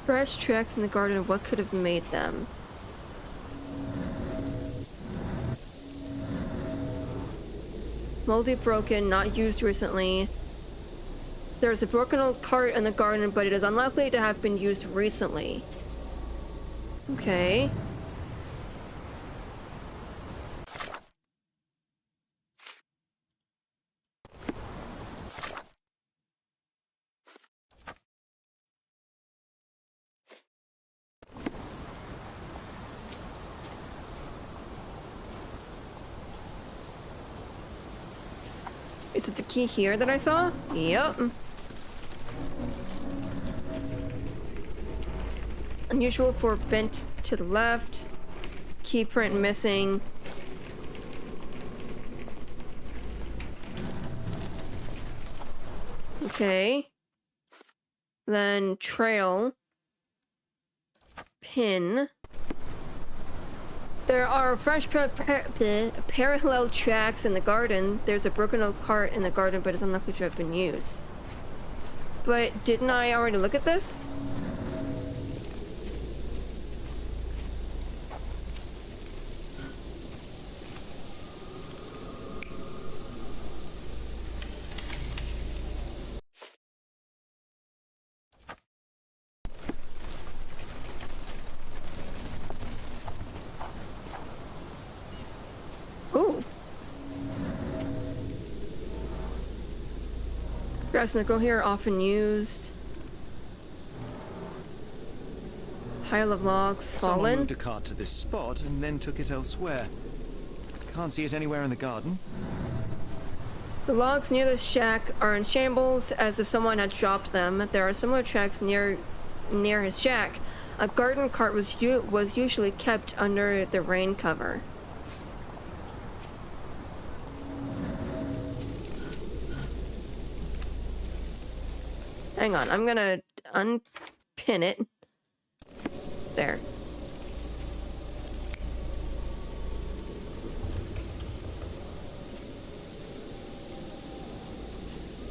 Speaker 1: Fresh tracks in the garden. What could have made them? Moldy, broken, not used recently. There's a broken old cart in the garden, but it is unlikely to have been used recently. Okay. Is it the key here that I saw? Yep. Unusual for bent to the left. Key print missing. Okay. Then trail. Pin. There are fresh parallel tracks in the garden. There's a broken old cart in the garden, but it's unlikely to have been used. But didn't I already look at this? Ooh. Grass and the grow here are often used. Pile of logs
Speaker 2: Someone
Speaker 1: fallen.
Speaker 2: moved a cart to this spot and then took it elsewhere. Can't see it anywhere in the garden.
Speaker 1: The logs near the shack are in shambles, as if someone had dropped them. There are similar tracks near his shack. A garden cart was usually kept under the rain cover. Hang on, I'm gonna unpin it. There.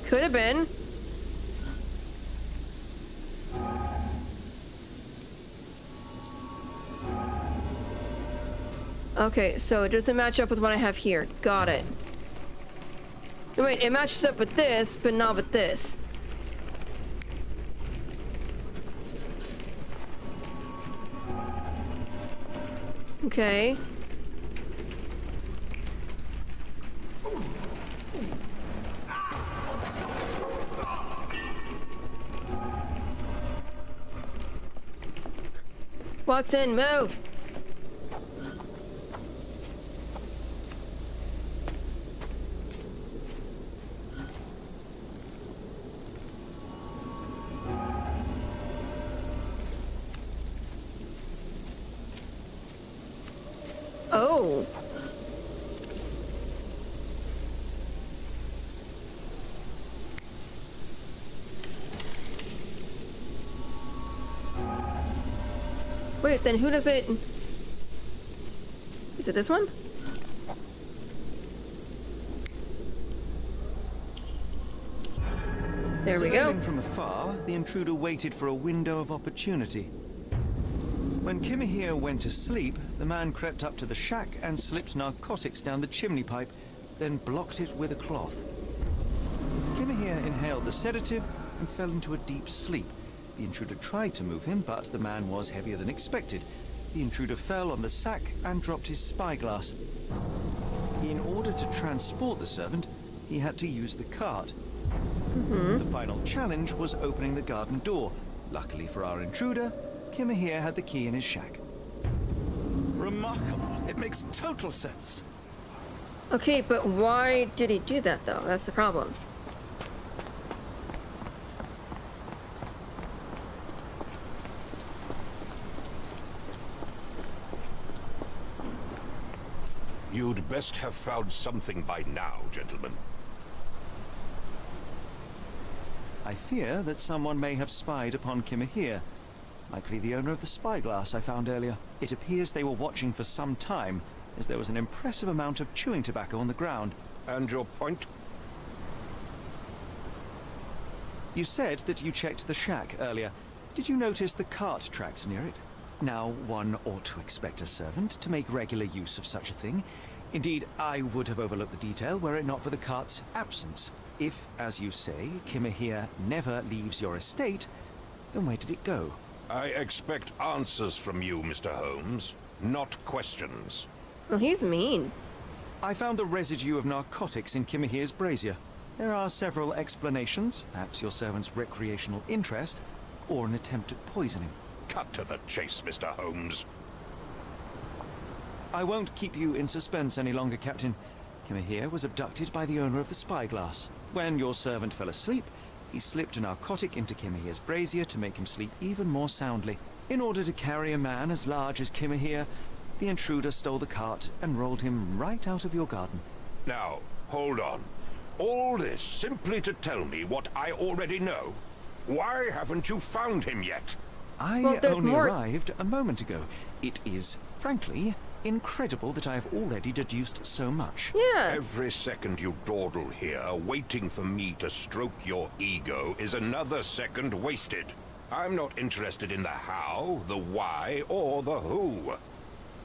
Speaker 1: Could have been. Okay, so it doesn't match up with what I have here. Got it. Wait, it matches up with this, but not with this. Okay. Watson, move! Oh. Wait, then who does it... Is it this one? There we go.
Speaker 2: Surveying from afar, the intruder waited for a window of opportunity. When Kimahir went to sleep, the man crept up to the shack and slipped narcotics down the chimney pipe, then blocked it with a cloth. Kimahir inhaled the sedative and fell into a deep sleep. The intruder tried to move him, but the man was heavier than expected. The intruder fell on the sack and dropped his spyglass. In order to transport the servant, he had to use the cart. The final challenge was opening the garden door. Luckily for our intruder, Kimahir had the key in his shack.
Speaker 3: Remarkable. It makes total sense.
Speaker 1: Okay, but why did he do that, though? That's the problem.
Speaker 9: You'd best have found something by now, gentlemen.
Speaker 2: I fear that someone may have spied upon Kimahir. Likely the owner of the spyglass I found earlier. It appears they were watching for some time, as there was an impressive amount of chewing tobacco on the ground.
Speaker 9: And your point?
Speaker 2: You said that you checked the shack earlier. Did you notice the cart tracks near it? Now, one ought to expect a servant to make regular use of such a thing. Indeed, I would have overlooked the detail were it not for the cart's absence. If, as you say, Kimahir never leaves your estate, then where did it go?
Speaker 9: I expect answers from you, Mr. Holmes, not questions.
Speaker 1: Well, he's mean.
Speaker 2: I found the residue of narcotics in Kimahir's brazier. There are several explanations, perhaps your servant's recreational interest, or an attempt at poisoning.
Speaker 9: Cut to the chase, Mr. Holmes.
Speaker 2: I won't keep you in suspense any longer, Captain. Kimahir was abducted by the owner of the spyglass. When your servant fell asleep, he slipped a narcotic into Kimahir's brazier to make him sleep even more soundly. In order to carry a man as large as Kimahir, the intruder stole the cart and rolled him right out of your garden.
Speaker 9: Now, hold on. All this simply to tell me what I already know? Why haven't you found him yet?
Speaker 2: I
Speaker 1: Well, there's
Speaker 2: only
Speaker 1: more-
Speaker 2: arrived a moment ago. It is, frankly,
Speaker 11: Incredible that I have already deduced so much.
Speaker 1: Yeah.
Speaker 9: Every second you dawdle here, waiting for me to stroke your ego, is another second wasted. I'm not interested in the how, the why, or the who.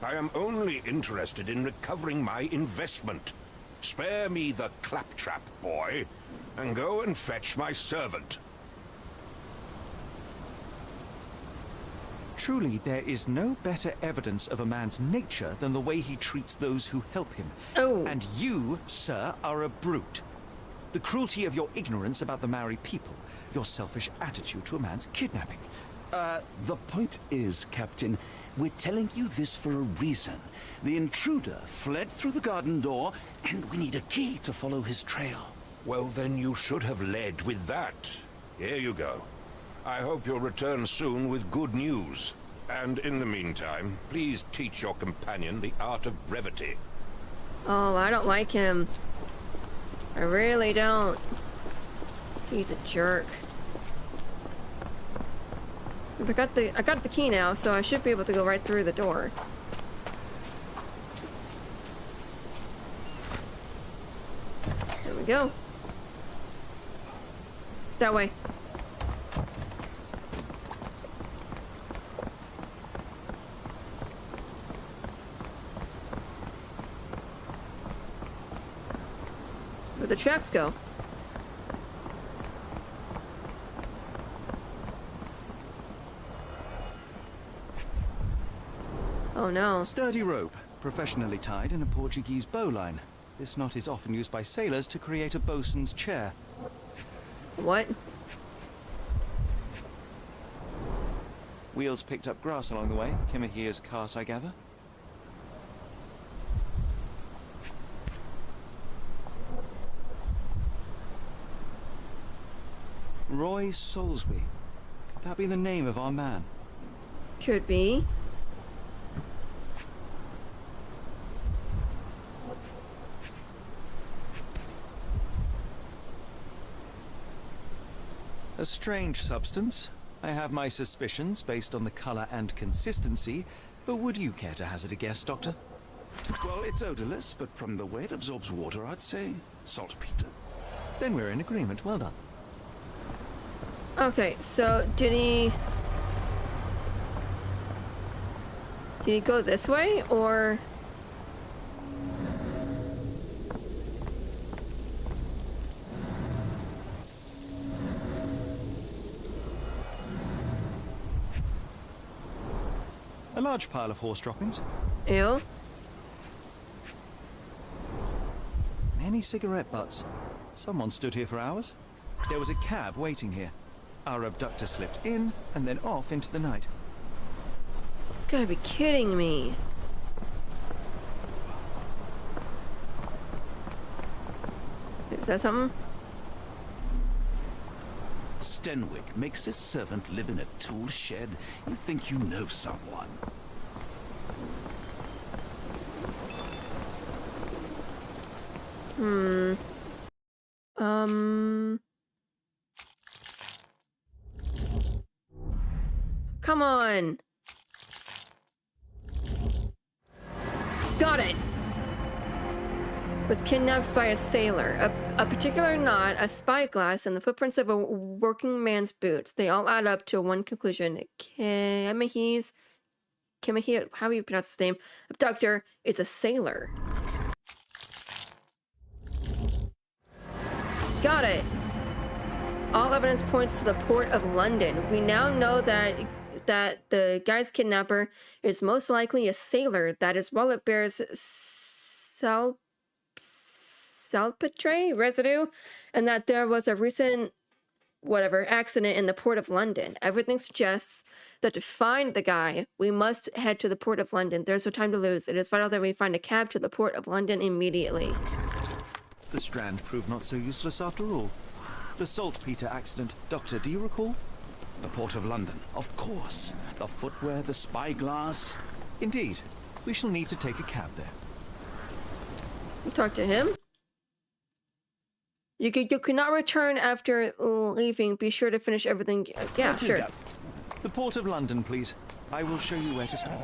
Speaker 9: I am only interested in recovering my investment. Spare me the claptrap, boy, and go and fetch my servant.
Speaker 11: Truly, there is no better evidence of a man's nature than the way he treats those who help him.
Speaker 1: Oh.
Speaker 11: And you, sir, are a brute. The cruelty of your ignorance about the Maori people, your selfish attitude to a man's kidnapping.
Speaker 3: The point is, Captain, we're telling you this for a reason. The intruder fled through the garden door, and we need a key to follow his trail.
Speaker 9: Well, then you should have led with that. Here you go. I hope you'll return soon with good news. And in the meantime, please teach your companion the art of brevity.
Speaker 1: Oh, I don't like him. I really don't. He's a jerk. I got the key now, so I should be able to go right through the door. There we go. That way. Where'd the tracks go? Oh no.
Speaker 11: Sturdy rope, professionally tied in a Portuguese bowline. This knot is often used by sailors to create a bosun's chair.
Speaker 1: What?
Speaker 11: Wheels picked up grass along the way. Kimahia's cart, I gather. Roy Soulsby. Could that be the name of our man?
Speaker 1: Could be.
Speaker 11: A strange substance. I have my suspicions based on the color and consistency, but would you care to hazard a guess, Doctor?
Speaker 3: Well, it's odorless, but from the way it absorbs water, I'd say saltpeter.
Speaker 11: Then we're in agreement. Well done.
Speaker 1: Okay, so did he go this way, or?
Speaker 11: A large pile of horse droppings.
Speaker 1: Ew.
Speaker 11: Many cigarette butts. Someone stood here for hours. There was a cab waiting here. Our abductor slipped in and then off into the night.
Speaker 1: You gotta be kidding me. Is that something?
Speaker 3: Stenwick makes his servant live in a tool shed. You think you know someone.
Speaker 1: Come on. Got it. Was kidnapped by a sailor. A particular knot, a spyglass, and the footprints of a working man's boots. They all add up to one conclusion. Kimahia, how do you pronounce his name? Abductor is a sailor. Got it. All evidence points to the port of London. We now know that the guy's kidnapper is most likely a sailor. That his wallet bears saltpetre residue, and that there was a recent accident in the port of London. Everything suggests that to find the guy, we must head to the port of London. There's no time to lose. It is vital that we find a cab to the port of London immediately.
Speaker 11: The Strand proved not so useless after all. The saltpeter accident. Doctor, do you recall?
Speaker 3: The port of London, of course. The footwear, the spyglass.
Speaker 11: Indeed. We shall need to take a cab there.
Speaker 1: You talk to him? You cannot return after leaving. Be sure to finish everything. Yeah, sure.
Speaker 11: The port of London, please. I will show you where to stop.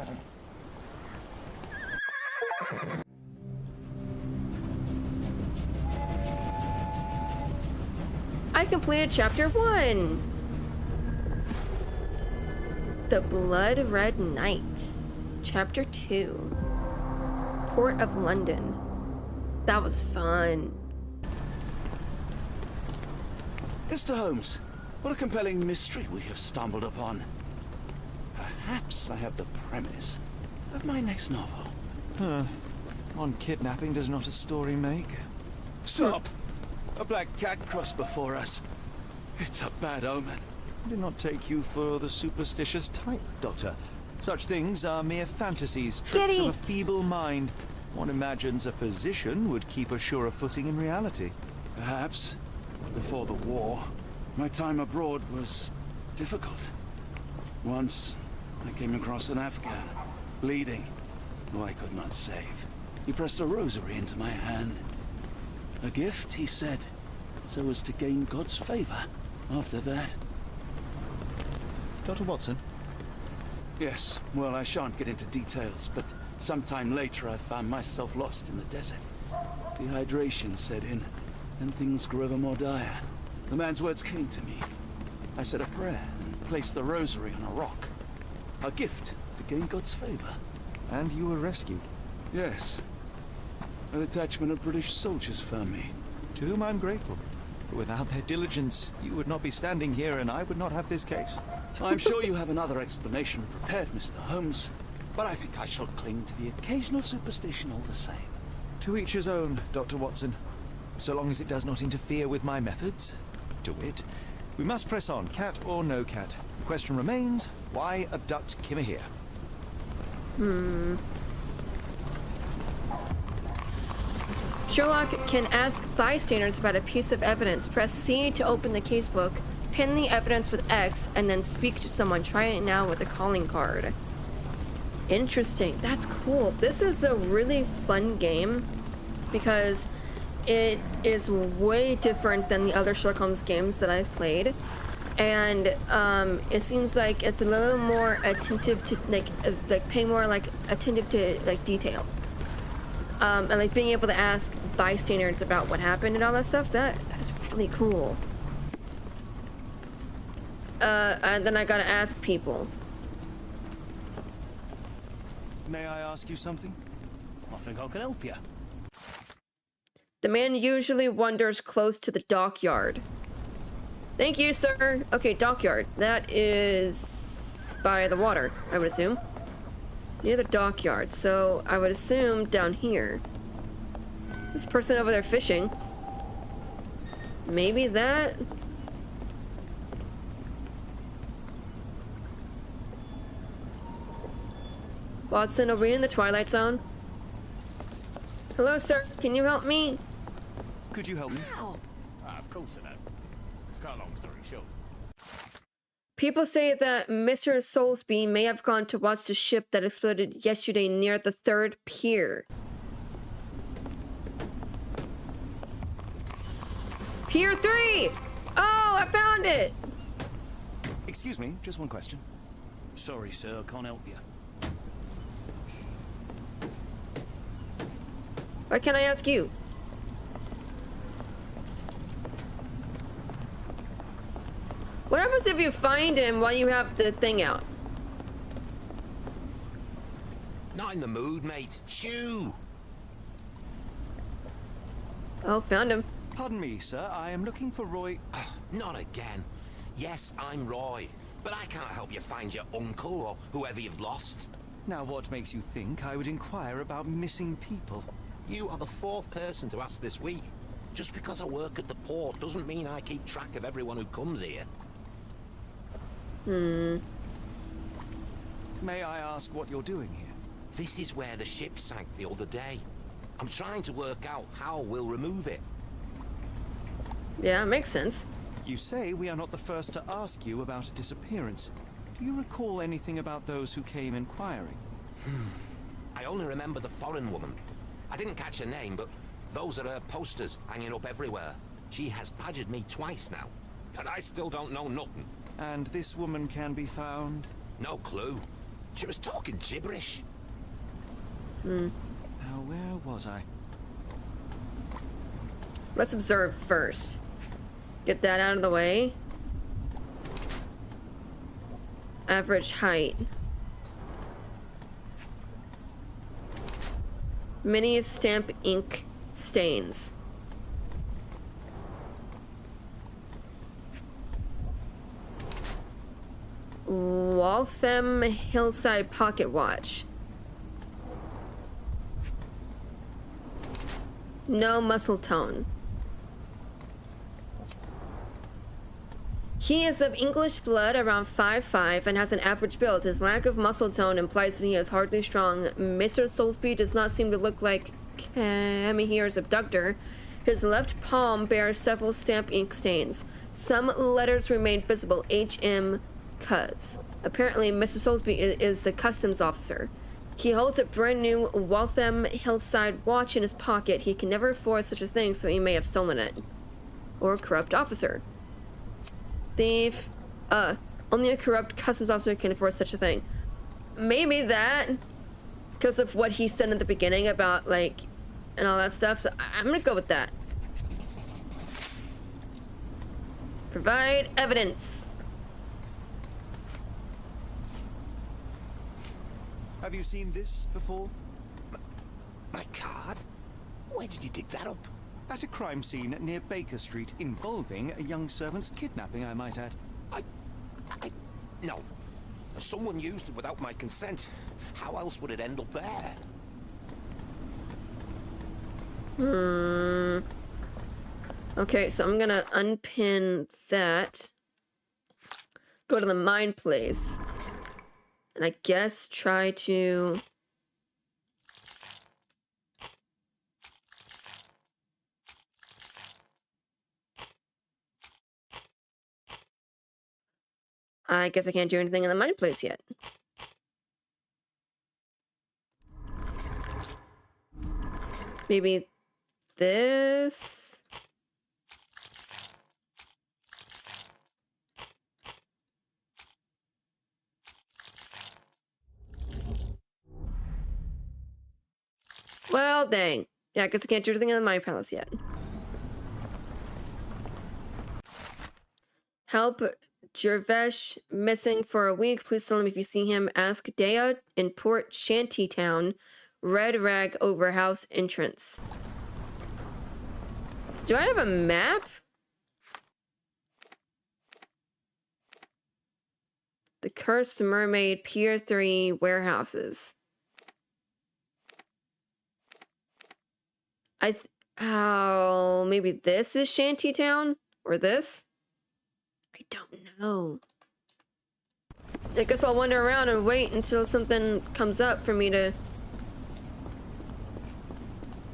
Speaker 1: I completed chapter 1. The Blood Red Knight. Chapter 2. Port of London. That was fun.
Speaker 3: Mr. Holmes, what a compelling mystery we have stumbled upon. Perhaps I have the premise of my next novel.
Speaker 11: One kidnapping does not a story make.
Speaker 3: Stop! A black cat crossed before us. It's a bad omen.
Speaker 11: I did not take you for the superstitious type, Doctor. Such things are mere fantasies, tricks
Speaker 1: Kitty.
Speaker 11: of a feeble mind. One imagines a physician would keep a surer footing in reality.
Speaker 3: Perhaps. Before the war, my time abroad was difficult. Once, I came across an Afghan, bleeding, who I could not save. He pressed a rosary into my hand. A gift, he said, so as to gain God's favor. After that...
Speaker 11: Dr. Watson?
Speaker 3: Yes, well, I shan't get into details, but sometime later I found myself lost in the desert. Dehydration set in, and things grew ever more dire. The man's words came to me. I said a prayer and placed the rosary on a rock. A gift to gain God's favor.
Speaker 11: And you were rescued.
Speaker 3: Yes. A detachment of British soldiers found me.
Speaker 11: To whom I'm grateful. But without their diligence, you would not be standing here and I would not have this case.
Speaker 3: I'm sure you have another explanation prepared, Mr. Holmes, but I think I shall cling to the occasional superstition all the same.
Speaker 11: To each his own, Dr. Watson. So long as it does not interfere with my methods. To wit, we must press on, cat or no cat. The question remains, why abduct Kimmer here?
Speaker 1: Sherlock can ask bystanders about a piece of evidence. Press C to open the casebook, pin the evidence with X, and then speak to someone. Try it now with a calling card. Interesting. That's cool. This is a really fun game because it is way different than the other Sherlock Holmes games that I've played. And it seems like it's a little more attentive to like paying more like attentive to like detail. And like being able to ask bystanders about what happened and all that stuff, that's really cool. And then I gotta ask people.
Speaker 11: May I ask you something?
Speaker 12: I think I can help you.
Speaker 1: The man usually wanders close to the dockyard. Thank you, sir. Okay, dockyard. That is by the water, I would assume. Near the dockyard, so I would assume down here. This person over there fishing. Maybe that? Watson, are we in the Twilight Zone? Hello, sir. Can you help me?
Speaker 11: Could you help me?
Speaker 8: Of course I know. To cut a long story short.
Speaker 1: People say that Mr. Soulsby may have gone to watch the ship that exploded yesterday near the 3rd pier. Pier 3! Oh, I found it!
Speaker 11: Excuse me, just one question.
Speaker 12: Sorry, sir, I can't help you.
Speaker 1: Why can't I ask you? What happens if you find him while you have the thing out?
Speaker 13: Not in the mood, mate. Shoo!
Speaker 1: Oh, found him.
Speaker 11: Pardon me, sir. I am looking for Roy...
Speaker 13: Not again. Yes, I'm Roy, but I can't help you find your uncle or whoever you've lost.
Speaker 11: Now, what makes you think I would inquire about missing people?
Speaker 13: You are the 4th person to ask this week. Just because I work at the port doesn't mean I keep track of everyone who comes here.
Speaker 11: May I ask what you're doing here?
Speaker 13: This is where the ship sank the other day. I'm trying to work out how we'll remove it.
Speaker 1: Yeah, makes sense.
Speaker 11: You say we are not the first to ask you about a disappearance. Do you recall anything about those who came inquiring?
Speaker 13: I only remember the foreign woman. I didn't catch her name, but those are her posters hanging up everywhere. She has badgered me twice now, but I still don't know nothing.
Speaker 11: And this woman can be found?
Speaker 13: No clue. She was talking gibberish.
Speaker 11: Now, where was I?
Speaker 1: Let's observe first. Get that out of the way. Average height. Mini stamp ink stains. Waltham Hillside Pocket Watch. No muscle tone. He is of English blood, around 5'5", and has an average build. His lack of muscle tone implies that he is hardly strong. Mr. Soulsby does not seem to look like Kamihire's abductor. His left palm bears several stamp ink stains. Some letters remain visible. HM Cuz. Apparently, Mr. Soulsby is the customs officer. He holds a brand new Waltham Hillside watch in his pocket. He can never afford such a thing, so he may have stolen it. Or a corrupt officer. Thief. Only a corrupt customs officer can afford such a thing. Maybe that, because of what he said at the beginning about, like, and all that stuff, so I'm gonna go with that. Provide evidence.
Speaker 11: Have you seen this before?
Speaker 13: My card? Where did you dig that up?
Speaker 11: At a crime scene near Baker Street involving a young servant's kidnapping, I might add.
Speaker 13: No. Someone used it without my consent. How else would it end up there?
Speaker 1: Okay, so I'm gonna unpin that. Go to the mine place. And I guess try to... I guess I can't do anything in the mine place yet. Maybe this? Well, dang. Yeah, I guess I can't do anything in the mine palace yet. Help Jervesh missing for a week. Please tell him if you see him. Ask Dea in Port Shantytown. Red rag over house entrance. Do I have a map? The Cursed Mermaid Pier 3 warehouses. Oh, maybe this is Shantytown? Or this? I don't know. I guess I'll wander around and wait until something comes up for me to...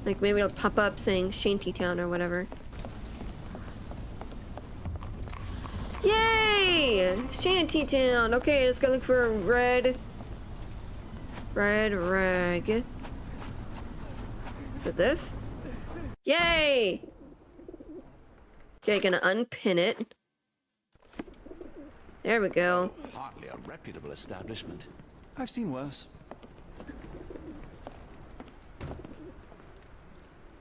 Speaker 1: Like, maybe it'll pop up saying Shantytown or whatever. Yay! Shantytown! Okay, let's go look for a red rag. Is it this? Yay! Okay, gonna unpin it. There we go.
Speaker 3: Hardly a reputable establishment.
Speaker 11: I've seen worse.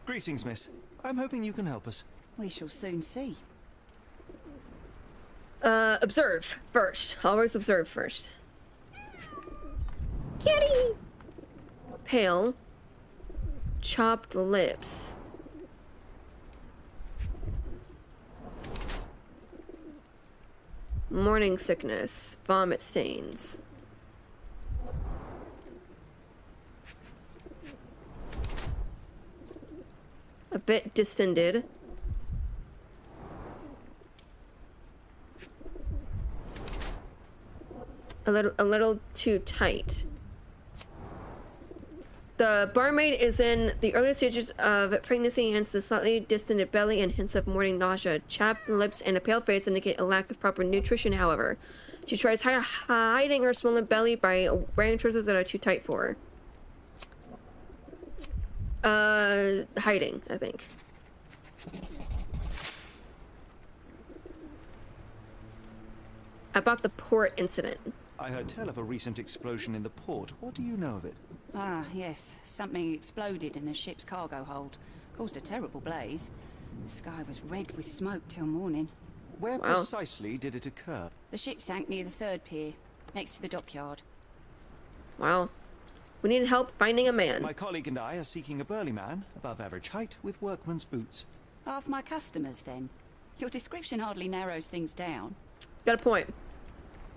Speaker 11: Greetings, miss. I'm hoping you can help us.
Speaker 7: We shall soon see.
Speaker 1: Observe first. Always observe first. Kitty! Pale. Chopped lips. Morning sickness. Vomit stains. A bit distended. A little too tight. The barmaid is in the early stages of pregnancy, hence the slightly distended belly and hints of morning nausea. Chapped lips and a pale face indicate a lack of proper nutrition, however. She tries hiding her swollen belly by wearing trousers that are too tight for her. Hiding, I think. About the port incident.
Speaker 11: I heard tell of a recent explosion in the port. What do you know of it?
Speaker 14: Ah, yes. Something exploded in a ship's cargo hold. Caused a terrible blaze. The sky was red with smoke till morning.
Speaker 11: Where precisely did it occur?
Speaker 14: The ship sank near the third pier, next to the dockyard.
Speaker 1: Wow. We need help finding a man.
Speaker 11: My colleague and I are seeking a burly man, above average height, with workman's boots.
Speaker 14: Half my customers, then. Your description hardly narrows things down.
Speaker 1: Got a point.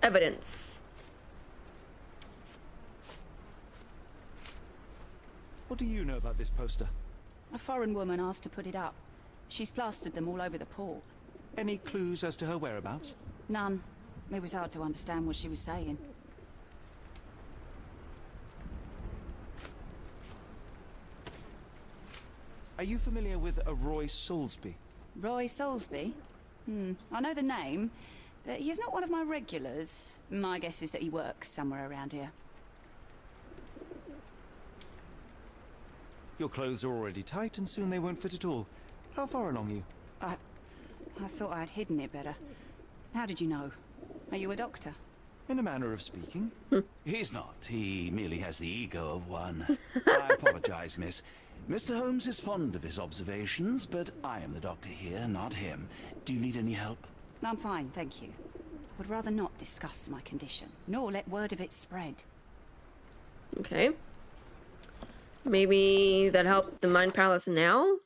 Speaker 1: Evidence.
Speaker 11: What do you know about this poster?
Speaker 14: A foreign woman asked to put it up. She's plastered them all over the port.
Speaker 11: Any clues as to her whereabouts?
Speaker 14: None. It was hard to understand what she was saying.
Speaker 11: Are you familiar with a Roy Soulsby?
Speaker 14: Roy Soulsby? I know the name, but he's not one of my regulars. My guess is that he works somewhere around here.
Speaker 11: Your clothes are already tight and soon they won't fit at all. How far along are you?
Speaker 14: I thought I'd hidden it better. How did you know? Are you a doctor?
Speaker 11: In a manner of speaking.
Speaker 3: He's not. He merely has the ego of one. I apologize, miss. Mr. Holmes is fond of his observations, but I am the doctor here, not him. Do you need any help?
Speaker 14: I'm fine, thank you. I would rather not discuss my condition, nor let word of it spread.
Speaker 1: Okay. Maybe that helped the Mind Palace now?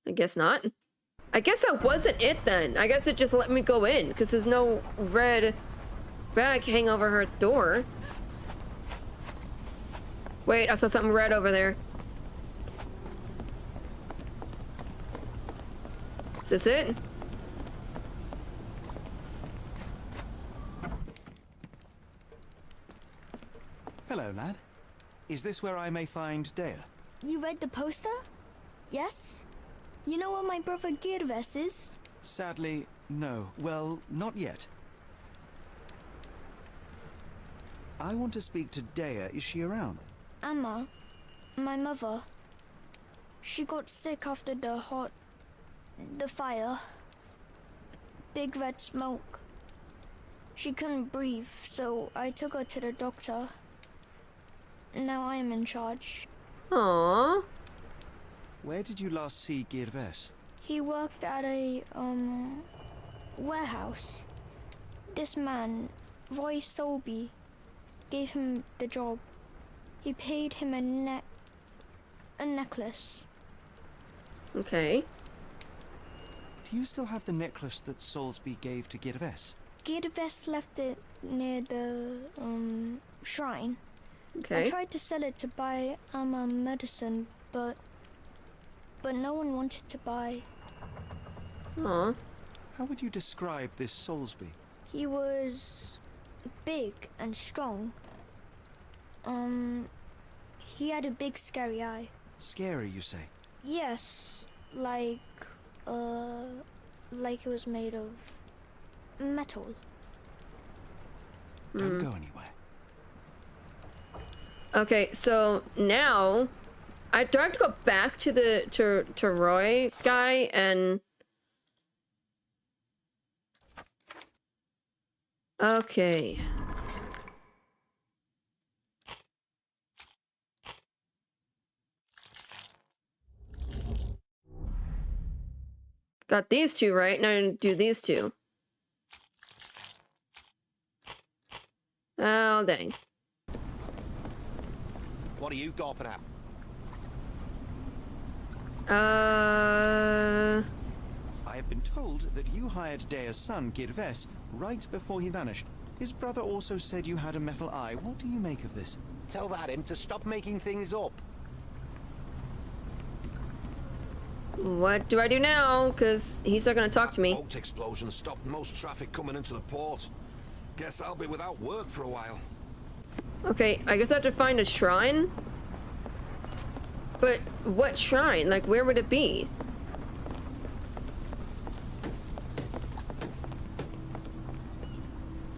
Speaker 1: I guess not. I guess that wasn't it then. I guess it just let me go in, because there's no red bag hanging over her door. Wait, I saw something red over there. Is this it?
Speaker 11: Hello, lad. Is this where I may find Dea?
Speaker 15: You read the poster? Yes? You know where my brother Girves is?
Speaker 11: Sadly, no. Well, not yet. I want to speak to Dea. Is she around?
Speaker 15: Amma, my mother. She got sick after the fire. Big red smoke. She couldn't breathe, so I took her to the doctor. Now I am in charge.
Speaker 1: Aww.
Speaker 11: Where did you last see Girves?
Speaker 15: He worked at a, warehouse. This man, Roy Soulsby, gave him the job. He paid him a necklace.
Speaker 1: Okay.
Speaker 11: Do you still have the necklace that Soulsby gave to Girves?
Speaker 15: Girves left it near the, shrine.
Speaker 1: Okay.
Speaker 15: I tried to sell it to buy medicine, but no one wanted to buy.
Speaker 1: Aw.
Speaker 11: How would you describe this Soulsby?
Speaker 15: He was big and strong. He had a big scary eye.
Speaker 11: Scary, you say?
Speaker 15: Yes, like it was made of metal.
Speaker 11: Don't go anywhere.
Speaker 1: Okay, so now do I have to go back to the to Roy guy and okay. Got these two right. Now I'm gonna do these two. Oh dang.
Speaker 13: What are you gawping at?
Speaker 11: I have been told that you hired Dea's son, Girves, right before he vanished. His brother also said you had a metal eye. What do you make of this?
Speaker 13: Tell that him to stop making things up.
Speaker 1: What do I do now? Because he's not gonna talk to me.
Speaker 13: Boat explosion stopped most traffic coming into the port. Guess I'll be without work for a while.
Speaker 1: Okay, I guess I have to find a shrine. But what shrine? Like, where would it be?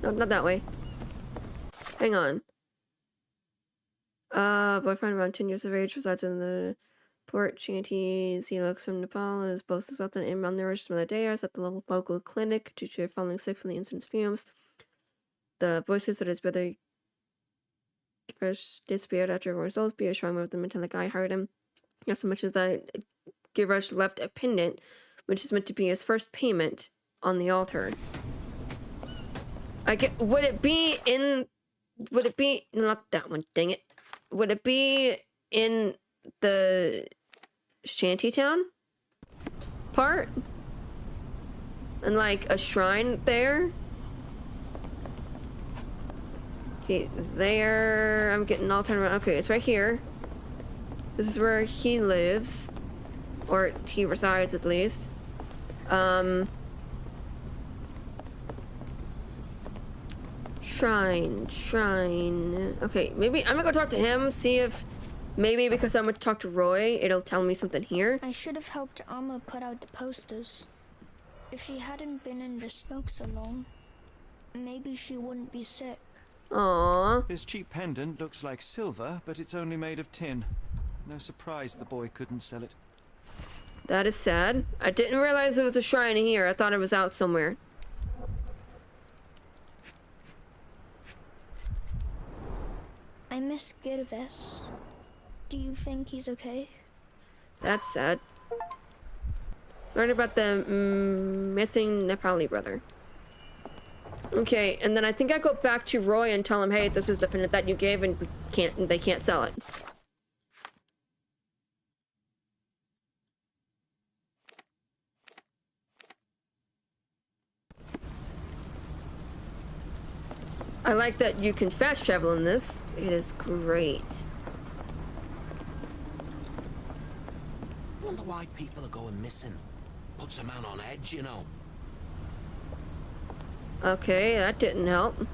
Speaker 1: No, not that way. Hang on. Boyfriend around 10 years of age resides in the Port shanties. He looks from Nepal. His boss is often in malnourished from the day. I was at the local clinic due to falling sick from the incident's fumes. The boy says that his brother disappeared after results. Be a strong with the metallic eye hired him. Not so much as that Girish left a pendant, which is meant to be his first payment on the altar. Would it be not that one, dang it. Would it be in the shantytown part? And like a shrine there? Okay, there. I'm getting all turned around. Okay, it's right here. This is where he lives. Or he resides, at least. Shrine. Okay, maybe I'm gonna go talk to him, see if maybe because I'm gonna talk to Roy, it'll tell me something here.
Speaker 15: I should have helped Amma put out the posters. If she hadn't been in the smoke so long, maybe she wouldn't be sick.
Speaker 1: Aww.
Speaker 11: This cheap pendant looks like silver, but it's only made of tin. No surprise the boy couldn't sell it.
Speaker 1: That is sad. I didn't realize there was a shrine here. I thought it was out somewhere.
Speaker 15: I miss Girves. Do you think he's okay?
Speaker 1: That's sad. Learn about the missing Nepali brother. Okay, and then I think I go back to Roy and tell him, hey, this is the pendant that you gave and they can't sell it. I like that you can fast travel in this. It is great.
Speaker 13: Wonder why people are going missing. Puts a man on edge, you know.
Speaker 1: Okay, that didn't help.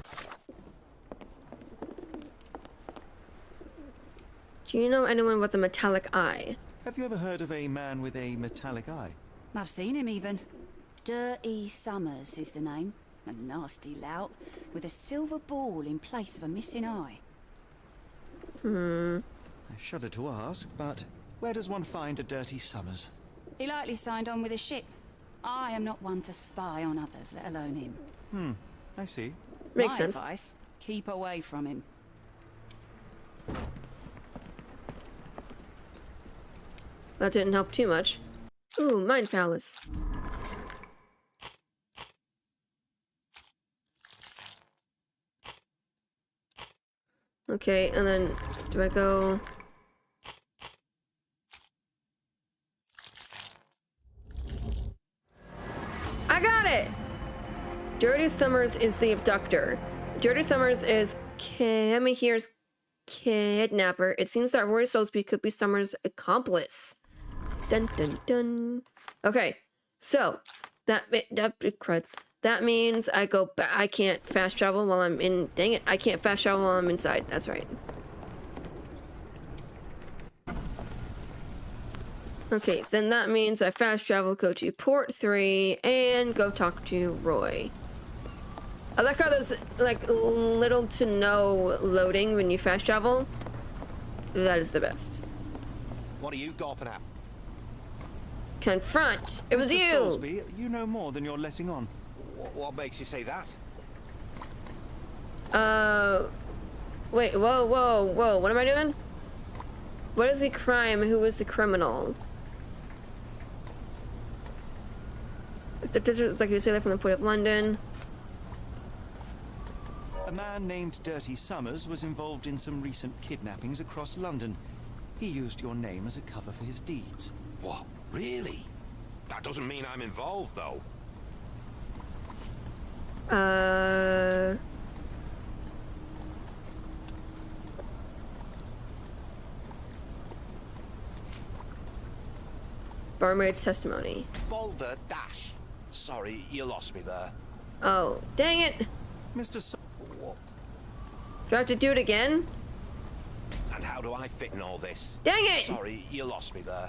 Speaker 1: Do you know anyone with a metallic eye?
Speaker 11: Have you ever heard of a man with a metallic eye?
Speaker 14: I've seen him even. Dirty Summers is the name. A nasty lout with a silver ball in place of a missing eye.
Speaker 11: I shudder to ask, but where does one find a Dirty Summers?
Speaker 14: He likely signed on with a ship. I am not one to spy on others, let alone him.
Speaker 11: I see.
Speaker 1: Makes
Speaker 14: My
Speaker 1: sense.
Speaker 14: advice, keep away from him.
Speaker 1: That didn't help too much. Ooh, Mind Palace. Okay, and then do I go... I got it! Dirty Summers is the abductor. Dirty Summers is Cammy here's kidnapper. It seems that Roy Soulsby could be Summers' accomplice. Dun dun dun. Okay, so that means I go back. I can't fast travel while I'm in. Dang it! I can't fast travel while I'm inside. That's right. Okay, then that means I fast travel, go to port 3, and go talk to Roy. I like how there's like little to no loading when you fast travel. That is the best.
Speaker 13: What are you gawping at?
Speaker 1: Confront. It was
Speaker 11: Mr.
Speaker 1: you.
Speaker 11: Soulsby, you know more than you're letting on.
Speaker 13: What makes you say that?
Speaker 1: Wait, whoa. What am I doing? What is the crime? Who is the criminal? It's like you say that from the Port of London.
Speaker 11: A man named Dirty Summers was involved in some recent kidnappings across London. He used your name as a cover for his deeds.
Speaker 13: What? Really? That doesn't mean I'm involved, though.
Speaker 1: Barmaid's testimony.
Speaker 13: Boulder Dash. Sorry, you lost me there.
Speaker 1: Oh, dang it.
Speaker 11: Mr. So
Speaker 1: Do I have to do it again?
Speaker 13: And how do I fit in all this?
Speaker 1: Dang it!
Speaker 13: Sorry, you lost me there.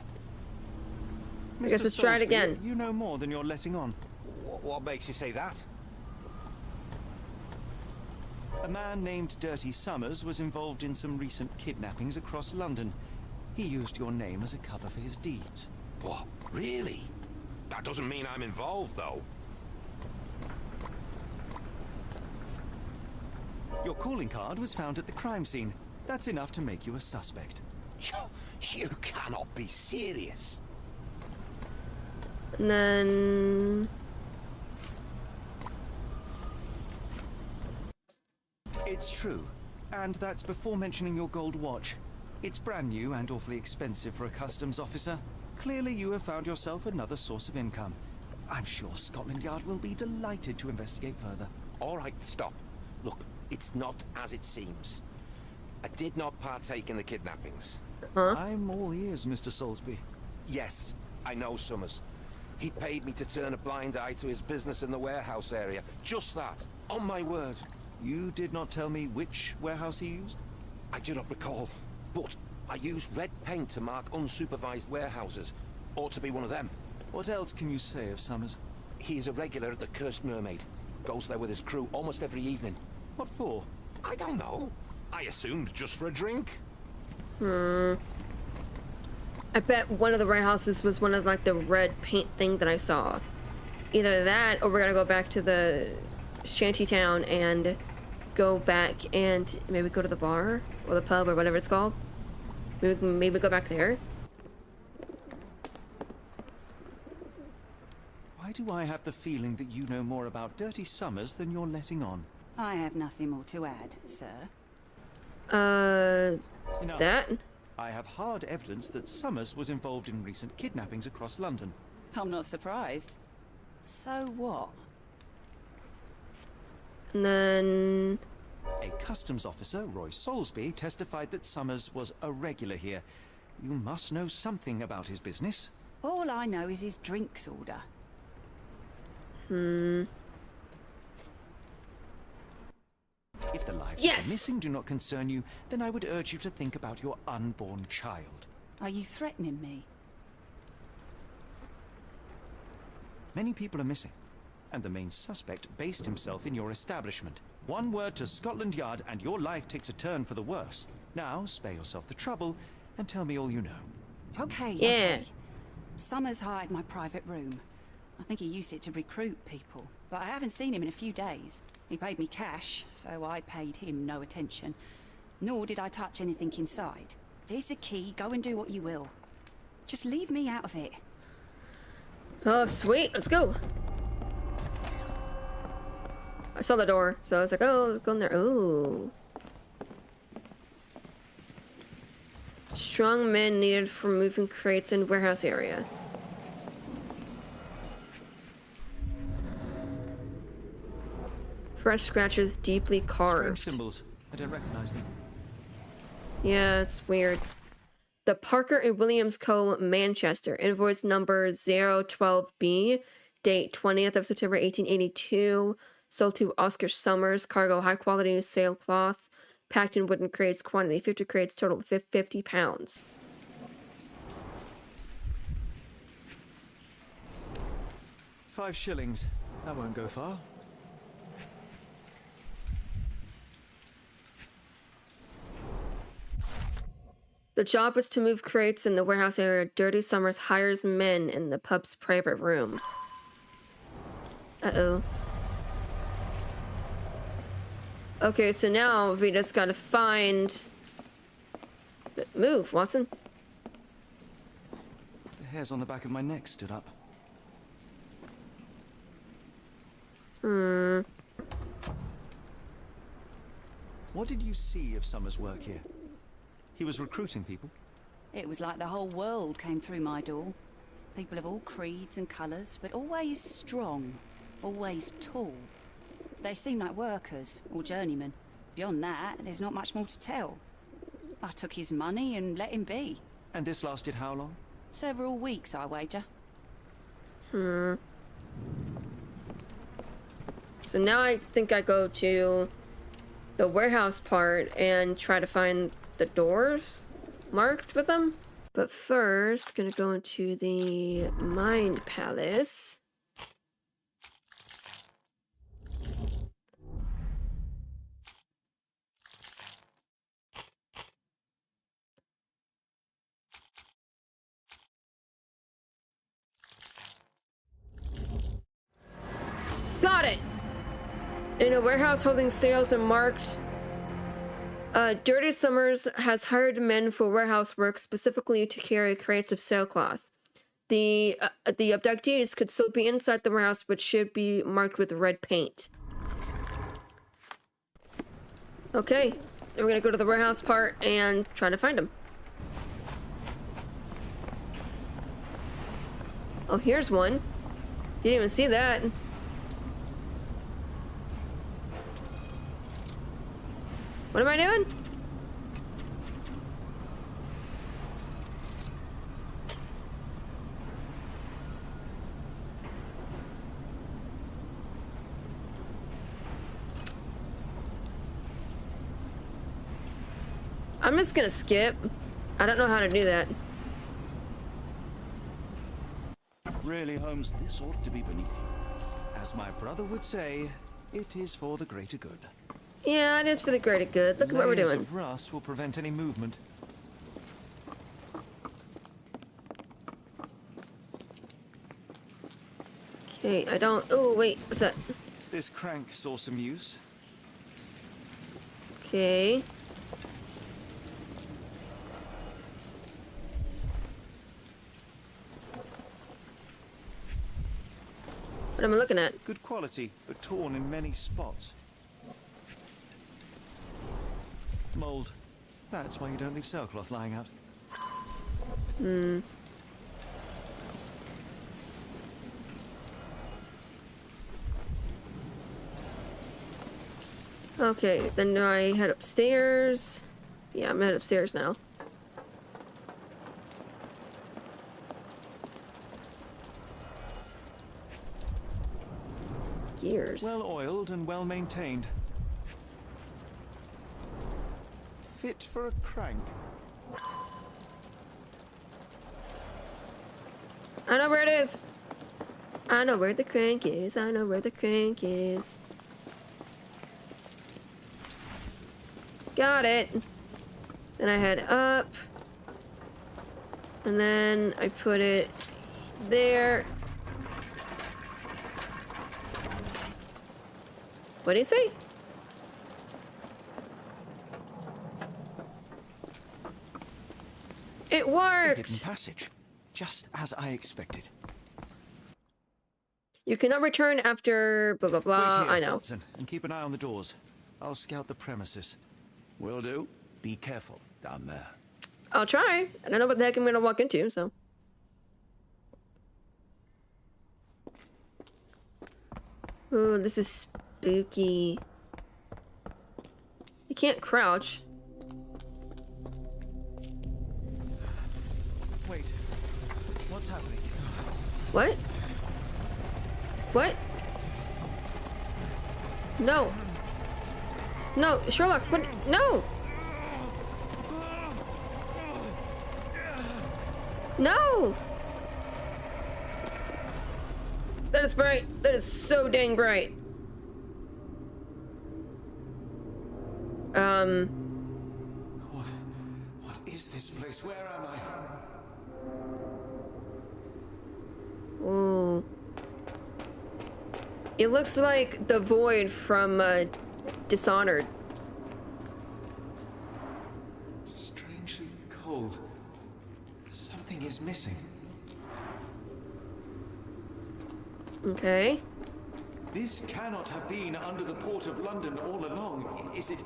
Speaker 1: I guess let's try it
Speaker 11: Soulsby,
Speaker 1: again.
Speaker 11: You know more than you're letting on.
Speaker 13: What makes you say that?
Speaker 11: A man named Dirty Summers was involved in some recent kidnappings across London. He used your name as a cover for his deeds.
Speaker 13: What? Really? That doesn't mean I'm involved, though.
Speaker 11: Your calling card was found at the crime scene. That's enough to make you a suspect.
Speaker 13: You cannot be serious.
Speaker 1: And then...
Speaker 11: It's true. And that's before mentioning your gold watch. It's brand new and awfully expensive for a customs officer. Clearly you have found yourself another source of income. I'm sure Scotland Yard will be delighted to investigate further.
Speaker 13: All right, stop. Look, it's not as it seems. I did not partake in the kidnappings.
Speaker 1: Huh?
Speaker 11: I'm all ears, Mr. Soulsby.
Speaker 13: Yes, I know Summers. He paid me to turn a blind eye to his business in the warehouse area. Just that. On my word.
Speaker 11: You did not tell me which warehouse he used?
Speaker 13: I do not recall. But I used red paint to mark unsupervised warehouses. Ought to be one of them.
Speaker 11: What else can you say of Summers?
Speaker 13: He is a regular at the Cursed Mermaid. Goes there with his crew almost every evening.
Speaker 11: What for?
Speaker 13: I don't know. I assumed just for a drink.
Speaker 1: I bet one of the warehouses was one of like the red paint thing that I saw. Either that, or we're gonna go back to the shanty town and go back and maybe go to the bar or the pub or whatever it's called. Maybe go back there.
Speaker 11: Why do I have the feeling that you know more about Dirty Summers than you're letting on?
Speaker 14: I have nothing more to add, sir.
Speaker 11: Enough.
Speaker 1: That?
Speaker 11: I have hard evidence that Summers was involved in recent kidnappings across London.
Speaker 14: I'm not surprised. So what?
Speaker 1: And then...
Speaker 11: A customs officer, Roy Soulsby, testified that Summers was a regular here. You must know something about his business.
Speaker 14: All I know is his drinks order.
Speaker 11: If the lives
Speaker 1: Yes!
Speaker 11: of the missing do not concern you, then I would urge you to think about your unborn child.
Speaker 14: Are you threatening me?
Speaker 11: Many people are missing, and the main suspect based himself in your establishment. One word to Scotland Yard and your life takes a turn for the worse. Now, spare yourself the trouble and tell me all you know.
Speaker 14: Okay,
Speaker 1: Yeah.
Speaker 14: okay. Summers hired my private room. I think he used it to recruit people, but I haven't seen him in a few days. He paid me cash, so I paid him no attention. Nor did I touch anything inside. Here's the key, go and do what you will. Just leave me out of it.
Speaker 1: Oh, sweet. Let's go. I saw the door, so I was like, oh, let's go in there. Ooh. Strong men needed for moving crates in warehouse area. Fresh scratches, deeply carved.
Speaker 11: Strange symbols. I don't recognize them.
Speaker 1: Yeah, it's weird. The Parker and Williams Co. Manchester, invoice number 012B, date 20th of September 1882, sold to Oscar Summers, cargo high quality sailcloth, packed in wooden crates, quantity 50 crates, total 50 pounds.
Speaker 11: £5. That won't go far.
Speaker 1: The job is to move crates in the warehouse area. Dirty Summers hires men in the pub's private room. Uh-oh. Okay, so now we just gotta find... Move, Watson.
Speaker 11: The hairs on the back of my neck stood up. What did you see of Summers' work here? He was recruiting people?
Speaker 14: It was like the whole world came through my door. People of all creeds and colours, but always strong, always tall. They seem like workers or journeymen. Beyond that, there's not much more to tell. I took his money and let him be.
Speaker 11: And this lasted how long?
Speaker 14: Several weeks, I wager.
Speaker 1: So now I think I go to the warehouse part and try to find the doors marked with them. But first, gonna go into the Mind Palace. In a warehouse holding sales and marked, Dirty Summers has hired men for warehouse work, specifically to carry crates of sailcloth. The abductees could still be inside the warehouse, but should be marked with red paint. Okay, then we're gonna go to the warehouse part and try to find them. Oh, here's one. Didn't even see that. What am I doing? I'm just gonna skip. I don't know how to do that.
Speaker 11: Really, Holmes, this ought to be beneath you. As my brother would say, it is for the greater good.
Speaker 1: Yeah, it is for the greater good. Look at what we're
Speaker 11: Layers
Speaker 1: doing.
Speaker 11: of rust will prevent any movement.
Speaker 1: Okay, I don't... Oh, wait. What's that?
Speaker 11: This crank saw some use.
Speaker 1: Okay. What am I looking at?
Speaker 11: Good quality, but torn in many spots. Mold. That's why you don't leave sailcloth lying out.
Speaker 1: Hmm. Okay, then do I head upstairs? Yeah, I'm head upstairs now. Gears.
Speaker 11: Well oiled and well maintained. Fit for a crank.
Speaker 1: I know where it is. I know where the crank is. I know where the crank is. Got it. Then I head up. And then I put it there. What did he say? It worked!
Speaker 11: Hidden passage. Just as I expected.
Speaker 1: You cannot return after blah blah blah.
Speaker 11: Wait here,
Speaker 1: I know.
Speaker 11: Watson, and keep an eye on the doors. I'll scout the premises.
Speaker 3: Will do. Be careful down there.
Speaker 1: I'll try. I don't know what the heck I'm gonna walk into, so. Ooh, this is spooky. You can't crouch.
Speaker 11: Wait. What's happening?
Speaker 1: What? What? No. No, Sherlock, what? No! No! That is bright. That is so dang bright.
Speaker 11: What is this place? Where am I?
Speaker 1: Ooh. It looks like the void from Dishonored.
Speaker 11: Strangely cold. Something is missing.
Speaker 1: Okay.
Speaker 11: This cannot have been under the port of London all along. Is it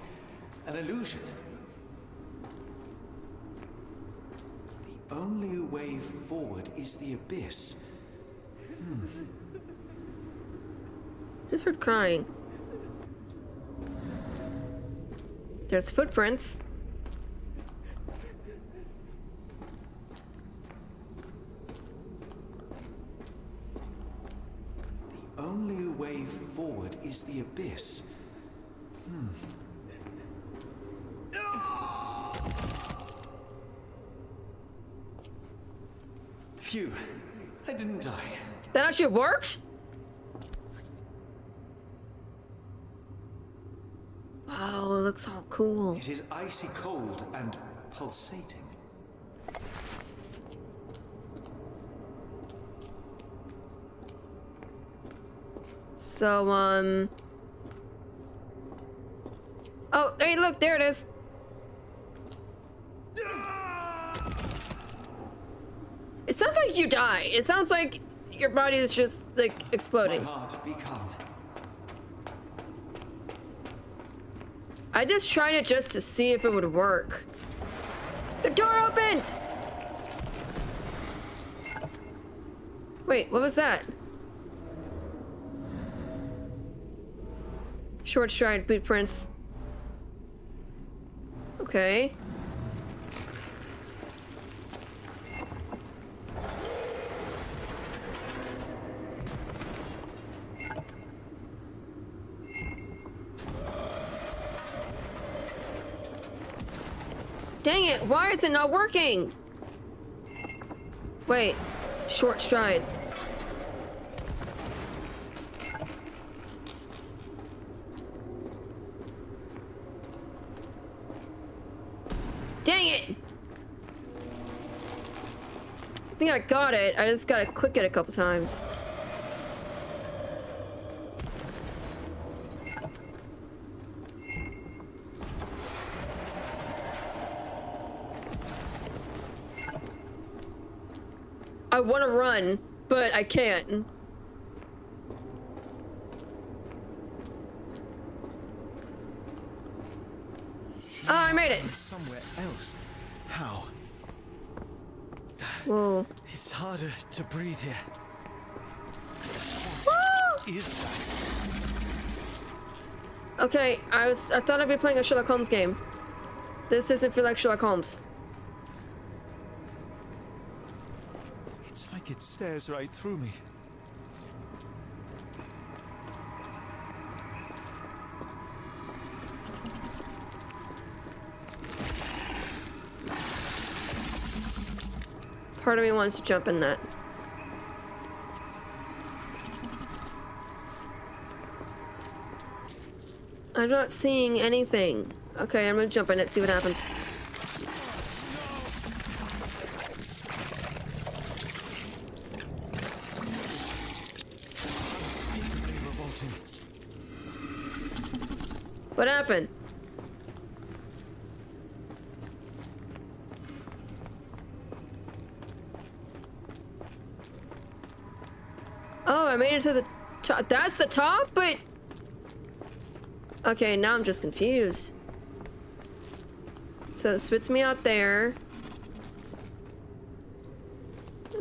Speaker 11: an illusion? The only way forward is the abyss.
Speaker 1: Just heard crying. There's footprints.
Speaker 11: The only way forward is the abyss. Phew, I didn't die.
Speaker 1: That actually worked? Wow, it looks all cool.
Speaker 11: It is icy cold and pulsating.
Speaker 1: So, there it is. It sounds like you die. It sounds like your body is just like exploding.
Speaker 11: My heart, be calm.
Speaker 1: I just tried it just to see if it would work. The door opened! Wait, what was that? Short stride, boot prints. Okay. Dang it, why is it not working? Wait, short stride. Dang it! I think I got it. I just gotta click it a couple times. I want to run, but I can't. Ah, I made it.
Speaker 11: Somewhere else. How?
Speaker 1: Whoa.
Speaker 11: It's harder to breathe here. What is that?
Speaker 1: Okay, I thought I'd be playing a Sherlock Holmes game. This doesn't feel like Sherlock Holmes.
Speaker 11: It's like it stares right through me.
Speaker 1: Part of me wants to jump in that. I'm not seeing anything. Okay, I'm gonna jump in it, see what happens. What happened? Oh, I made it to the top. That's the top, but... Okay, now I'm just confused. So it spits me out there.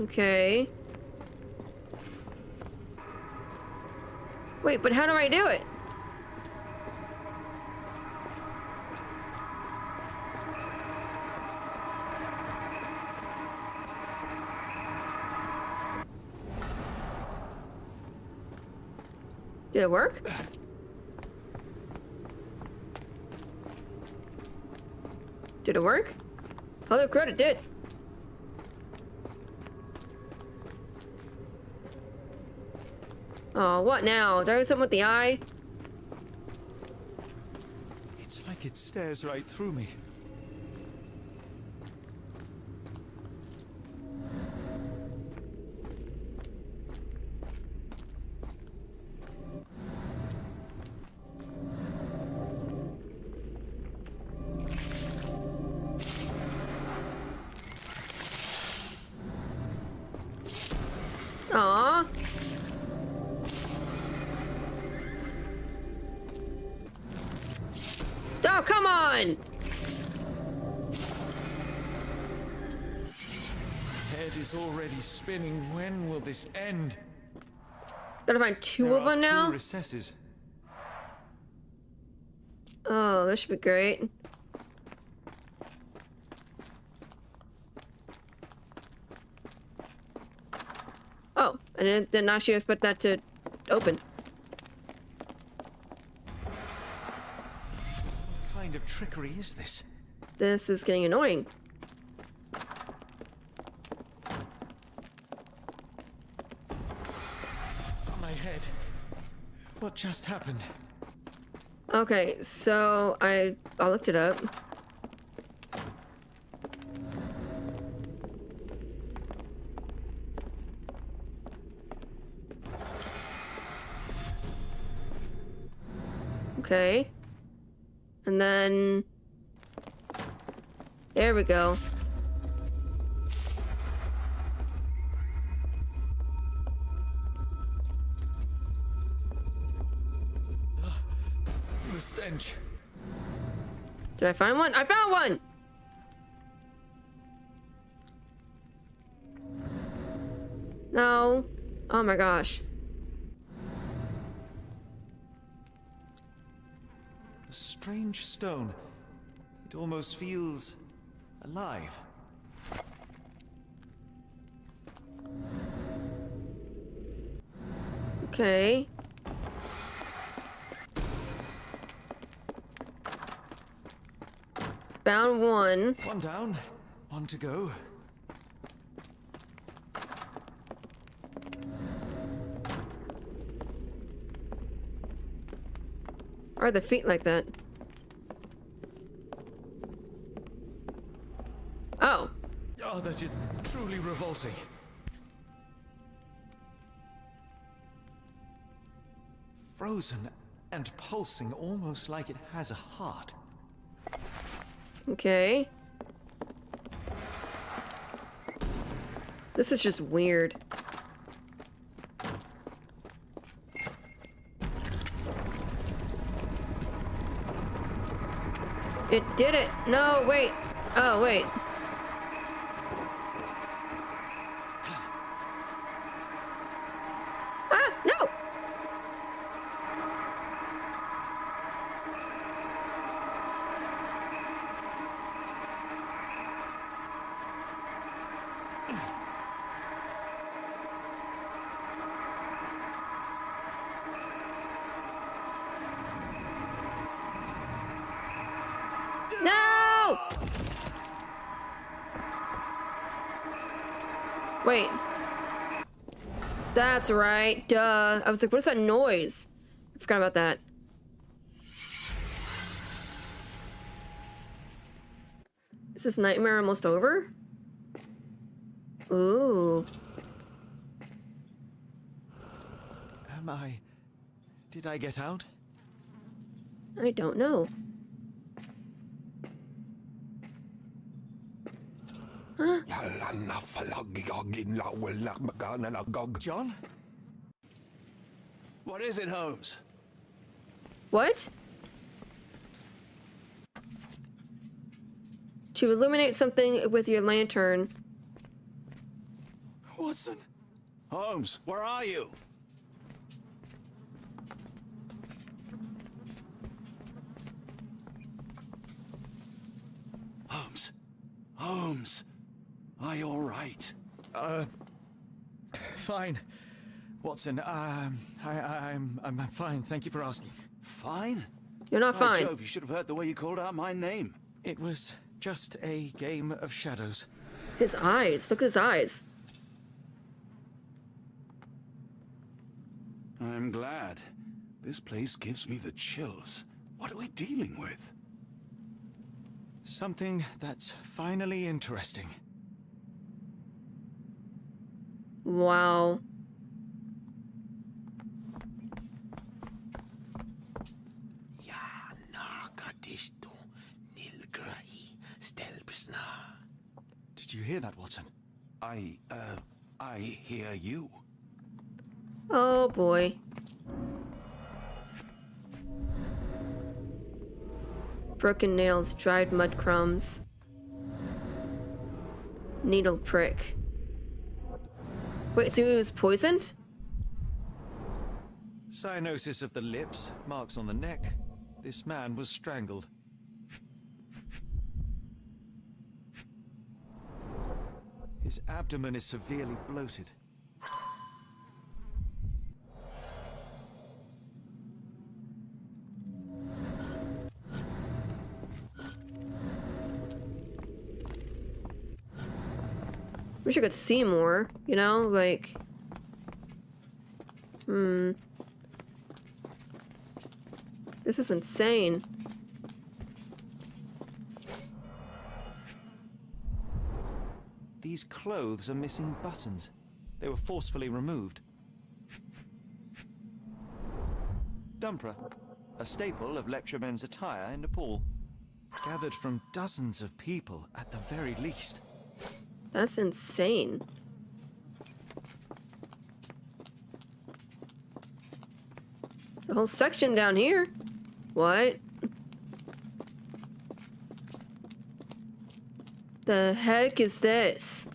Speaker 1: Okay. Wait, but how do I do it? Did it work? Did it work? Holy crap, it did. Oh, what now? Did I do something with the eye?
Speaker 11: It's like it stares right through me.
Speaker 1: Aww. Oh, come on!
Speaker 11: Head is already spinning. When will this end?
Speaker 1: Gotta find two of them now?
Speaker 11: Two recesses.
Speaker 1: Oh, this should be great. Oh, I didn't actually expect that to open.
Speaker 11: What kind of trickery is this?
Speaker 1: This is getting annoying.
Speaker 11: My head. What just happened?
Speaker 1: Okay, so I looked it up. Okay. And then... There we go.
Speaker 11: The stench.
Speaker 1: Did I find one? I found one! No. Oh my gosh.
Speaker 11: A strange stone. It almost feels alive.
Speaker 1: Okay. Found one.
Speaker 11: One down, one to go.
Speaker 1: Why are the feet like that? Oh.
Speaker 11: Oh, that is truly revolting. Frozen and pulsing almost like it has a heart.
Speaker 1: Okay. This is just weird. It did it! No, wait! Oh, wait. Ah, no! No! Wait. That's right. Duh. I was like, what is that noise? I forgot about that. Is this nightmare almost over? Ooh.
Speaker 11: Did I get out?
Speaker 1: I don't know. Huh?
Speaker 11: John?
Speaker 3: What is it, Holmes?
Speaker 1: What? To illuminate something with your lantern.
Speaker 3: Watson? Holmes, where are you? Holmes? Holmes? Are you all right?
Speaker 11: Fine. Watson, I'm fine. Thank you for asking.
Speaker 3: Fine?
Speaker 1: You're not
Speaker 3: By
Speaker 1: fine.
Speaker 3: Jove, you should have heard the way you called out my name.
Speaker 11: It was just a game of shadows.
Speaker 1: His eyes. Look at his eyes.
Speaker 3: I'm glad. This place gives me the chills. What are we dealing with?
Speaker 11: Something that's finally interesting.
Speaker 1: Wow.
Speaker 11: Did you hear that, Watson?
Speaker 3: I hear you.
Speaker 1: Oh boy. Broken nails, dried mud crumbs. Needle prick. Wait, so he was poisoned?
Speaker 11: Cyanosis of the lips, marks on the neck. This man was strangled. His abdomen is severely bloated.
Speaker 1: Wish I could see more, you know, like... This is insane.
Speaker 11: These clothes are missing buttons. They were forcefully removed. Dumpra, a staple of lecturemen's attire in Nepal. Gathered from dozens of people, at the very least.
Speaker 1: That's insane. The whole section down here. What? The heck is this?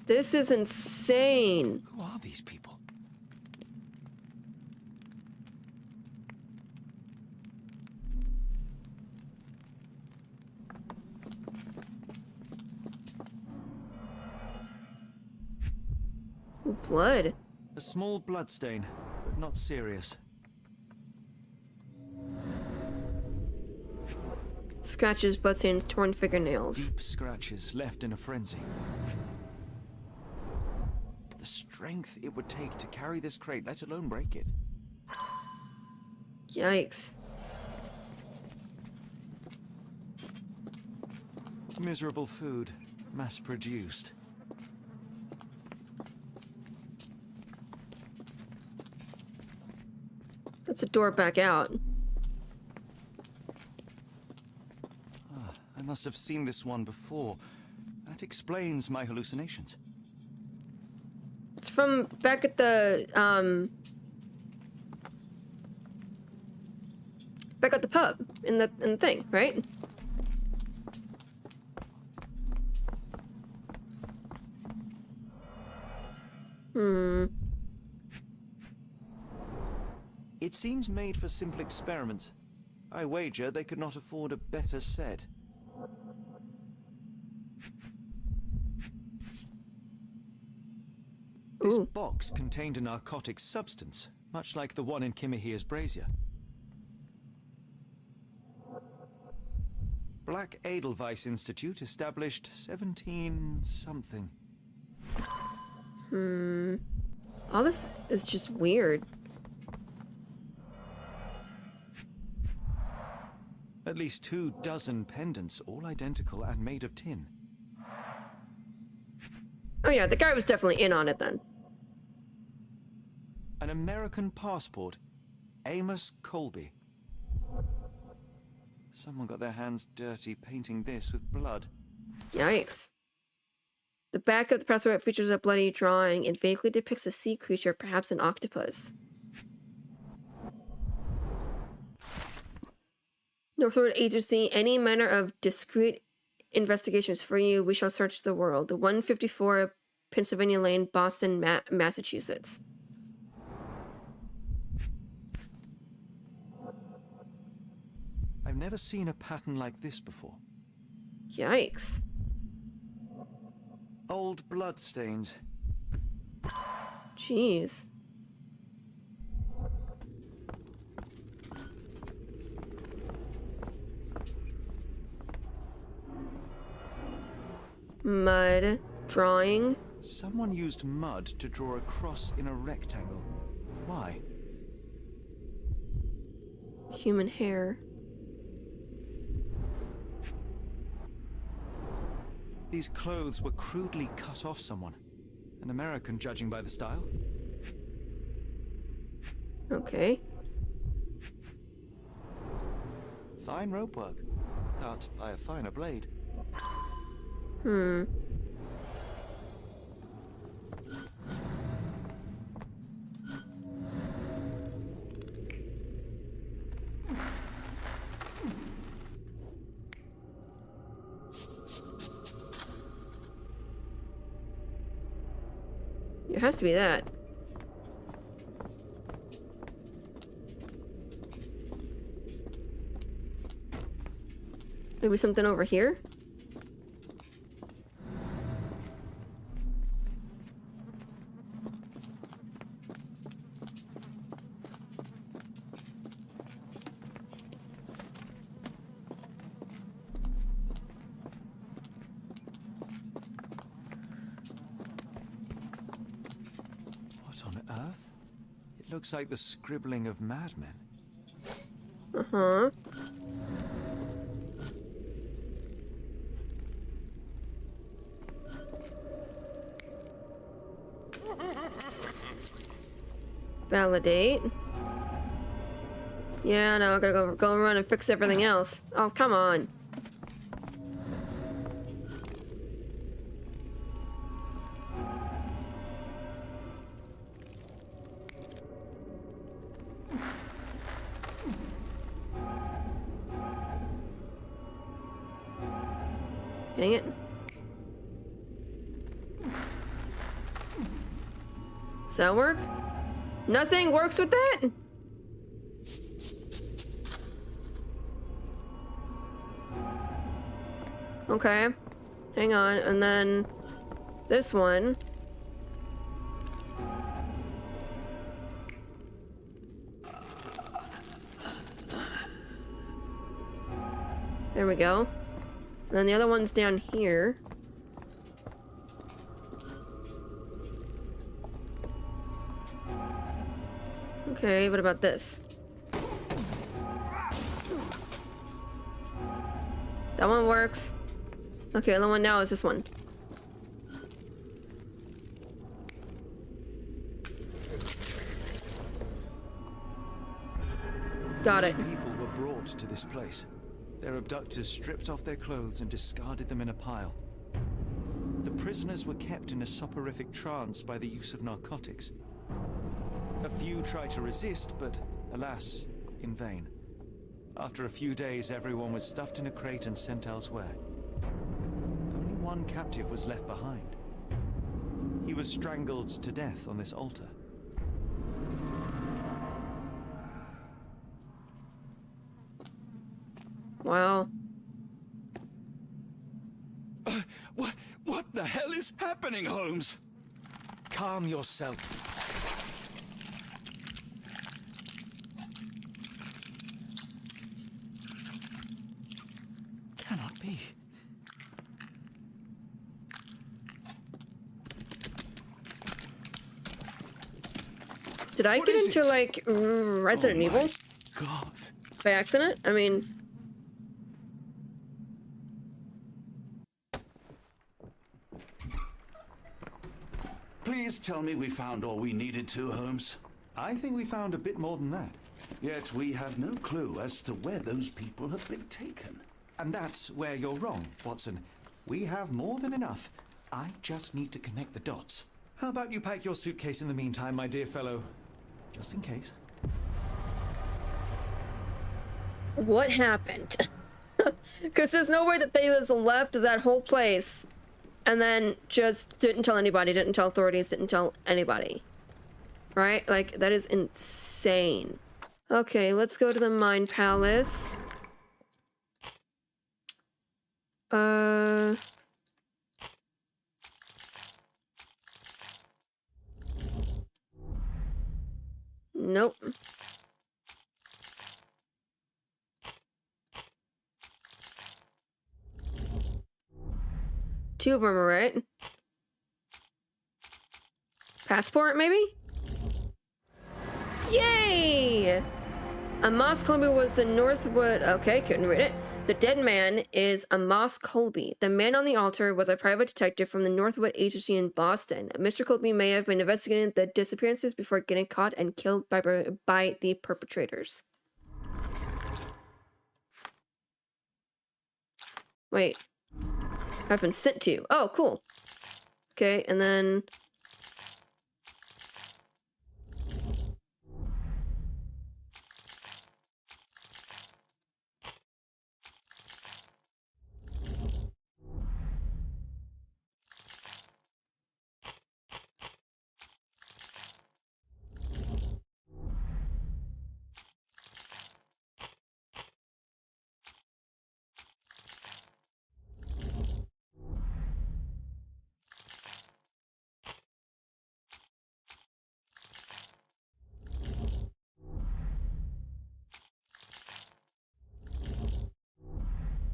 Speaker 1: This is insane.
Speaker 11: Who are these people?
Speaker 1: Ooh, blood.
Speaker 11: A small bloodstain, but not serious.
Speaker 1: Scratches, bloodstains, torn fingernails.
Speaker 11: Deep scratches left in a frenzy. The strength it would take to carry this crate, let alone break it.
Speaker 1: Yikes.
Speaker 11: Miserable food, mass-produced.
Speaker 1: That's a door back out.
Speaker 11: I must have seen this one before. That explains my hallucinations.
Speaker 1: It's from back at the, back at the pub, in the thing, right?
Speaker 11: It seems made for simple experiments. I wager they could not afford a better set. This box contained a narcotic substance, much like the one in Kimihia's brazier. Black Edelweiss Institute, established 17-something.
Speaker 1: All this is just weird.
Speaker 11: At least 24 pendants, all identical and made of tin.
Speaker 1: Oh yeah, the guy was definitely in on it then.
Speaker 11: An American passport. Amos Colby. Someone got their hands dirty painting this with blood.
Speaker 1: Yikes. The back of the passport features a bloody drawing. It vaguely depicts a sea creature, perhaps an octopus. Northward Agency, any manner of discreet investigations for you. We shall search the world. 154 Pennsylvania Lane, Boston, Massachusetts.
Speaker 11: I've never seen a pattern like this before.
Speaker 1: Yikes.
Speaker 11: Old blood stains.
Speaker 1: Jeez. Mud. Drawing.
Speaker 11: Someone used mud to draw a cross in a rectangle. Why?
Speaker 1: Human hair.
Speaker 11: These clothes were crudely cut off someone. An American, judging by the style.
Speaker 1: Okay.
Speaker 11: Fine rope work. Cut by a finer blade.
Speaker 1: It has to be that. Maybe something over here?
Speaker 11: What on earth? It looks like the scribbling of madmen.
Speaker 1: Uh-huh. Validate. Yeah, no, I gotta go run and fix everything else. Oh, come on. Dang it. Does that work? Nothing works with that? Okay. Hang on, and then this one. There we go. And then the other one's down here. Okay, what about this? That one works. Okay, the one now is this one. Got it.
Speaker 11: People were brought to this place. Their abductors stripped off their clothes and discarded them in a pile. The prisoners were kept in a soporific trance by the use of narcotics. A few tried to resist, but alas, in vain. After a few days, everyone was stuffed in a crate and sent elsewhere. Only one captive was left behind. He was strangled to death on this altar.
Speaker 1: Wow.
Speaker 16: What the hell is happening, Holmes?
Speaker 11: Calm yourself.
Speaker 16: Cannot be.
Speaker 1: Did I get into, like, Resident Evil?
Speaker 16: God.
Speaker 1: By accident? I mean...
Speaker 3: Please tell me we found all we needed to, Holmes.
Speaker 11: I think we found a bit more than that.
Speaker 3: Yet we have no clue as to where those people have been taken.
Speaker 11: And that's where you're wrong, Watson. We have more than enough. I just need to connect the dots. How about you pack your suitcase in the meantime, my dear fellow? Just in case.
Speaker 1: What happened? Because there's no way that they just left that whole place and then just didn't tell anybody, didn't tell authorities, didn't tell anybody. Right? Like, that is insane. Okay, let's go to the Mind Palace. Nope. Two of them are right. Passport, maybe? Yay! Amos Colby was the Northwood... Okay, couldn't read it. The dead man is Amos Colby. The man on the altar was a private detective from the Northwood Agency in Boston. Mr. Colby may have been investigating the disappearances before getting caught and killed by the perpetrators. Wait. I've been sent to. Oh, cool. Okay, and then...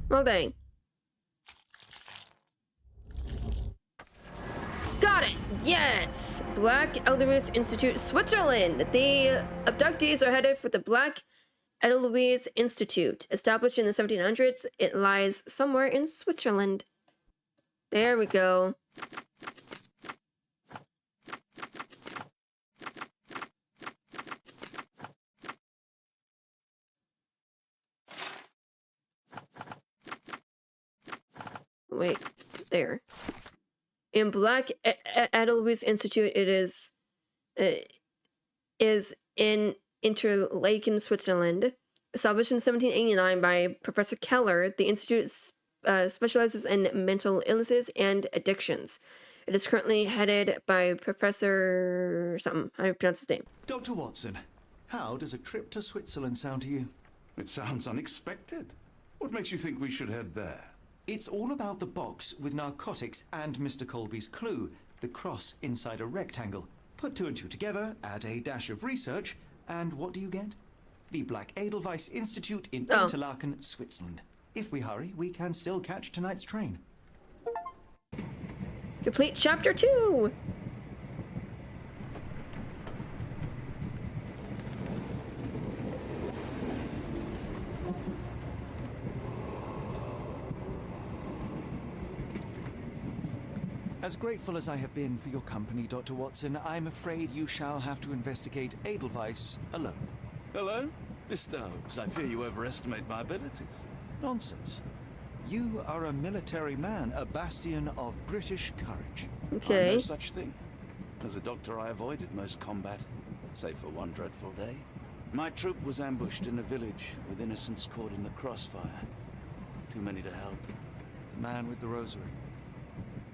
Speaker 1: Well, dang. Got it! Yes! Black Edelweiss Institute, Switzerland! The abductees are headed for the Black Edelweiss Institute. Established in the 1700s, it lies somewhere in Switzerland. There we go. Wait, there. In Black Edelweiss Institute, it is in Interlaken, Switzerland. Established in 1789 by Professor Keller, the institute specializes in mental illnesses and addictions. It is currently headed by Professor something. How do you pronounce his name?
Speaker 11: Dr. Watson, how does a trip to Switzerland sound to you?
Speaker 3: It sounds unexpected. What makes you think we should head there?
Speaker 11: It's all about the box with narcotics and Mr. Colby's clue, the cross inside a rectangle. Put two and two together, add a dash of research, and what do you get? The Black Edelweiss Institute in Interlaken, Switzerland. If we hurry, we can still catch tonight's train.
Speaker 1: Complete chapter 2!
Speaker 11: As grateful as I have been for your company, Dr. Watson, I'm afraid you shall have to investigate Edelweiss alone.
Speaker 3: Alone? Mr. Holmes, I fear you overestimate my abilities.
Speaker 11: Nonsense. You are a military man, a bastion of British courage.
Speaker 1: Okay.
Speaker 3: No such thing. As a doctor, I avoided most combat, save for one dreadful day. My troop was ambushed in a village with innocents caught in the crossfire. Too many to help.
Speaker 11: The man with the rosary.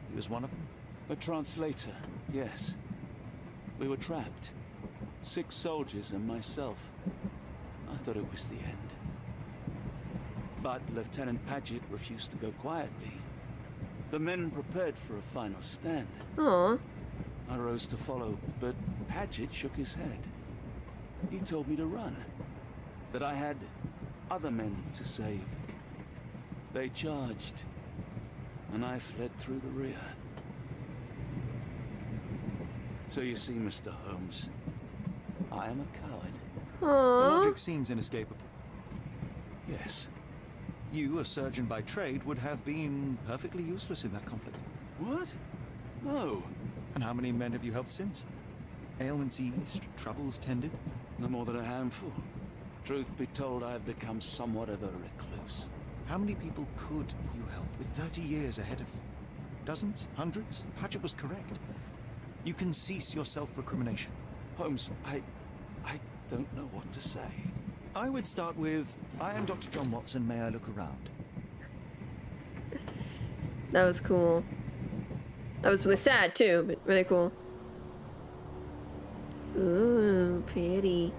Speaker 11: He was one of them?
Speaker 3: A translator, yes. We were trapped. 6 soldiers and myself. I thought it was the end. But Lieutenant Paget refused to go quietly. The men prepared for a final stand.
Speaker 1: Aww.
Speaker 3: I rose to follow, but Paget shook his head. He told me to run. That I had other men to save. They charged, and I fled through the rear. So you see, Mr. Holmes, I am a coward.
Speaker 11: The
Speaker 1: Aww.
Speaker 11: logic seems inescapable.
Speaker 3: Yes.
Speaker 11: You, a surgeon by trade, would have been perfectly useless in that conflict.
Speaker 3: What? No.
Speaker 11: And how many men have you helped since? Ailments eased, troubles tended?
Speaker 3: No more than a handful. Truth be told, I have become somewhat of a recluse.
Speaker 11: How many people could you help with 30 years ahead of you? Dozens? Hundreds? Paget was correct. You can cease your self-recrimination.
Speaker 3: Holmes, I don't know what to say.
Speaker 11: I would start with, I am Dr. John Watson, may I look around?
Speaker 1: That was cool. That was really sad too, but really cool. Ooh, pretty.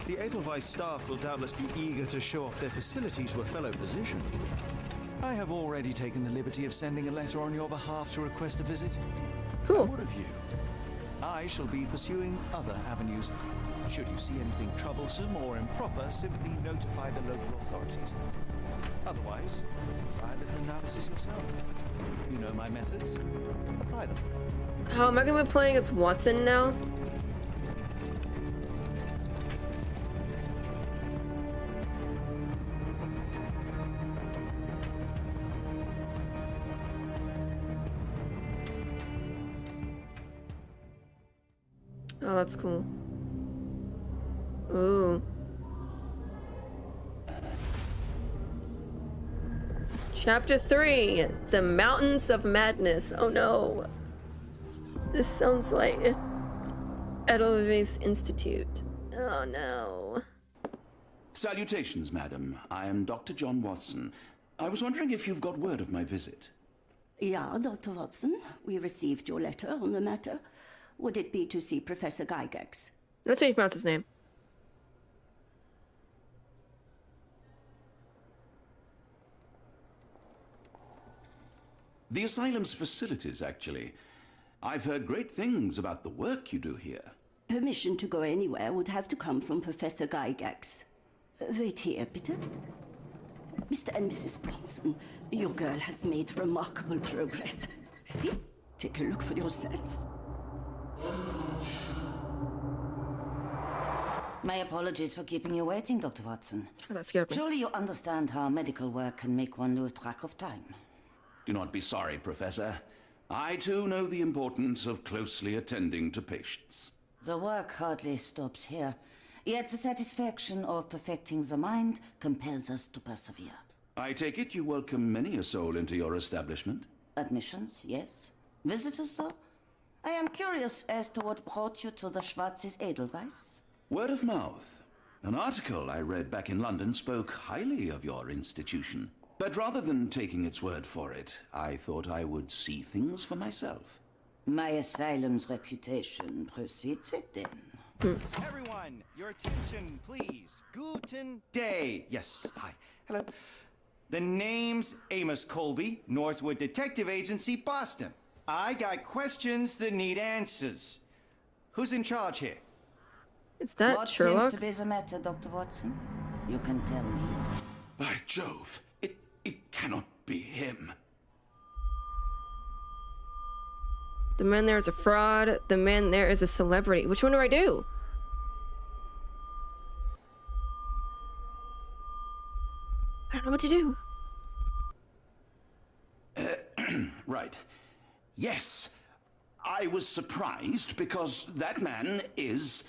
Speaker 11: The Edelweiss staff will doubtless be eager to show off their facilities to a fellow physician. I have already taken the liberty of sending a letter on your behalf to request a visit.
Speaker 1: Cool.
Speaker 11: What of you? I shall be pursuing other avenues. Should you see anything troublesome or improper, simply notify the local authorities. Otherwise, try a little analysis yourself. You know my methods. Apply them.
Speaker 1: How am I gonna be playing as Watson now? Oh, that's cool. Ooh. Chapter 3, The Mountains of Madness. Oh no. This sounds like Edelweiss Institute. Oh no.
Speaker 3: Salutations, madam. I am Dr. John Watson. I was wondering if you've got word of my visit.
Speaker 17: Yeah, Dr. Watson. We received your letter on the matter. Would it be to see Professor Gygax?
Speaker 1: That's how you pronounce his name.
Speaker 3: The asylum's facilities, actually. I've heard great things about the work you do here.
Speaker 17: Permission to go anywhere would have to come from Professor Gygax. Wait here, bitte. Mr. and Mrs. Bronson, your girl has made remarkable progress. See? Take a look for yourself.
Speaker 18: My apologies for keeping you waiting, Dr. Watson.
Speaker 1: Oh, that scared me.
Speaker 18: Surely you understand how medical work can make one lose track of time.
Speaker 3: Do not be sorry, Professor. I too know the importance of closely attending to patients.
Speaker 18: The work hardly stops here, yet the satisfaction of perfecting the mind compels us to persevere.
Speaker 3: I take it you welcome many a soul into your establishment?
Speaker 18: Admissions, yes. Visitors, though? I am curious as to what brought you to the Schwarzes Edelweiss.
Speaker 3: Word of mouth. An article I read back in London spoke highly of your institution. But rather than taking its word for it, I thought I would see things for myself.
Speaker 18: My asylum's reputation precedes it, then.
Speaker 11: Everyone, your attention, please. Guten Day. Yes, hi. Hello. The name's Amos Colby, Northwood Detective Agency, Boston. I got questions that need answers. Who's in charge here?
Speaker 1: Is that
Speaker 18: what
Speaker 1: Sherlock?
Speaker 18: What seems to be the matter, Dr. Watson? You can tell me.
Speaker 3: By Jove, it cannot be him.
Speaker 1: The man there is a fraud. The man there is a celebrity. Which one do I do? I don't know what to do.
Speaker 3: Right. Yes. I was surprised because that man is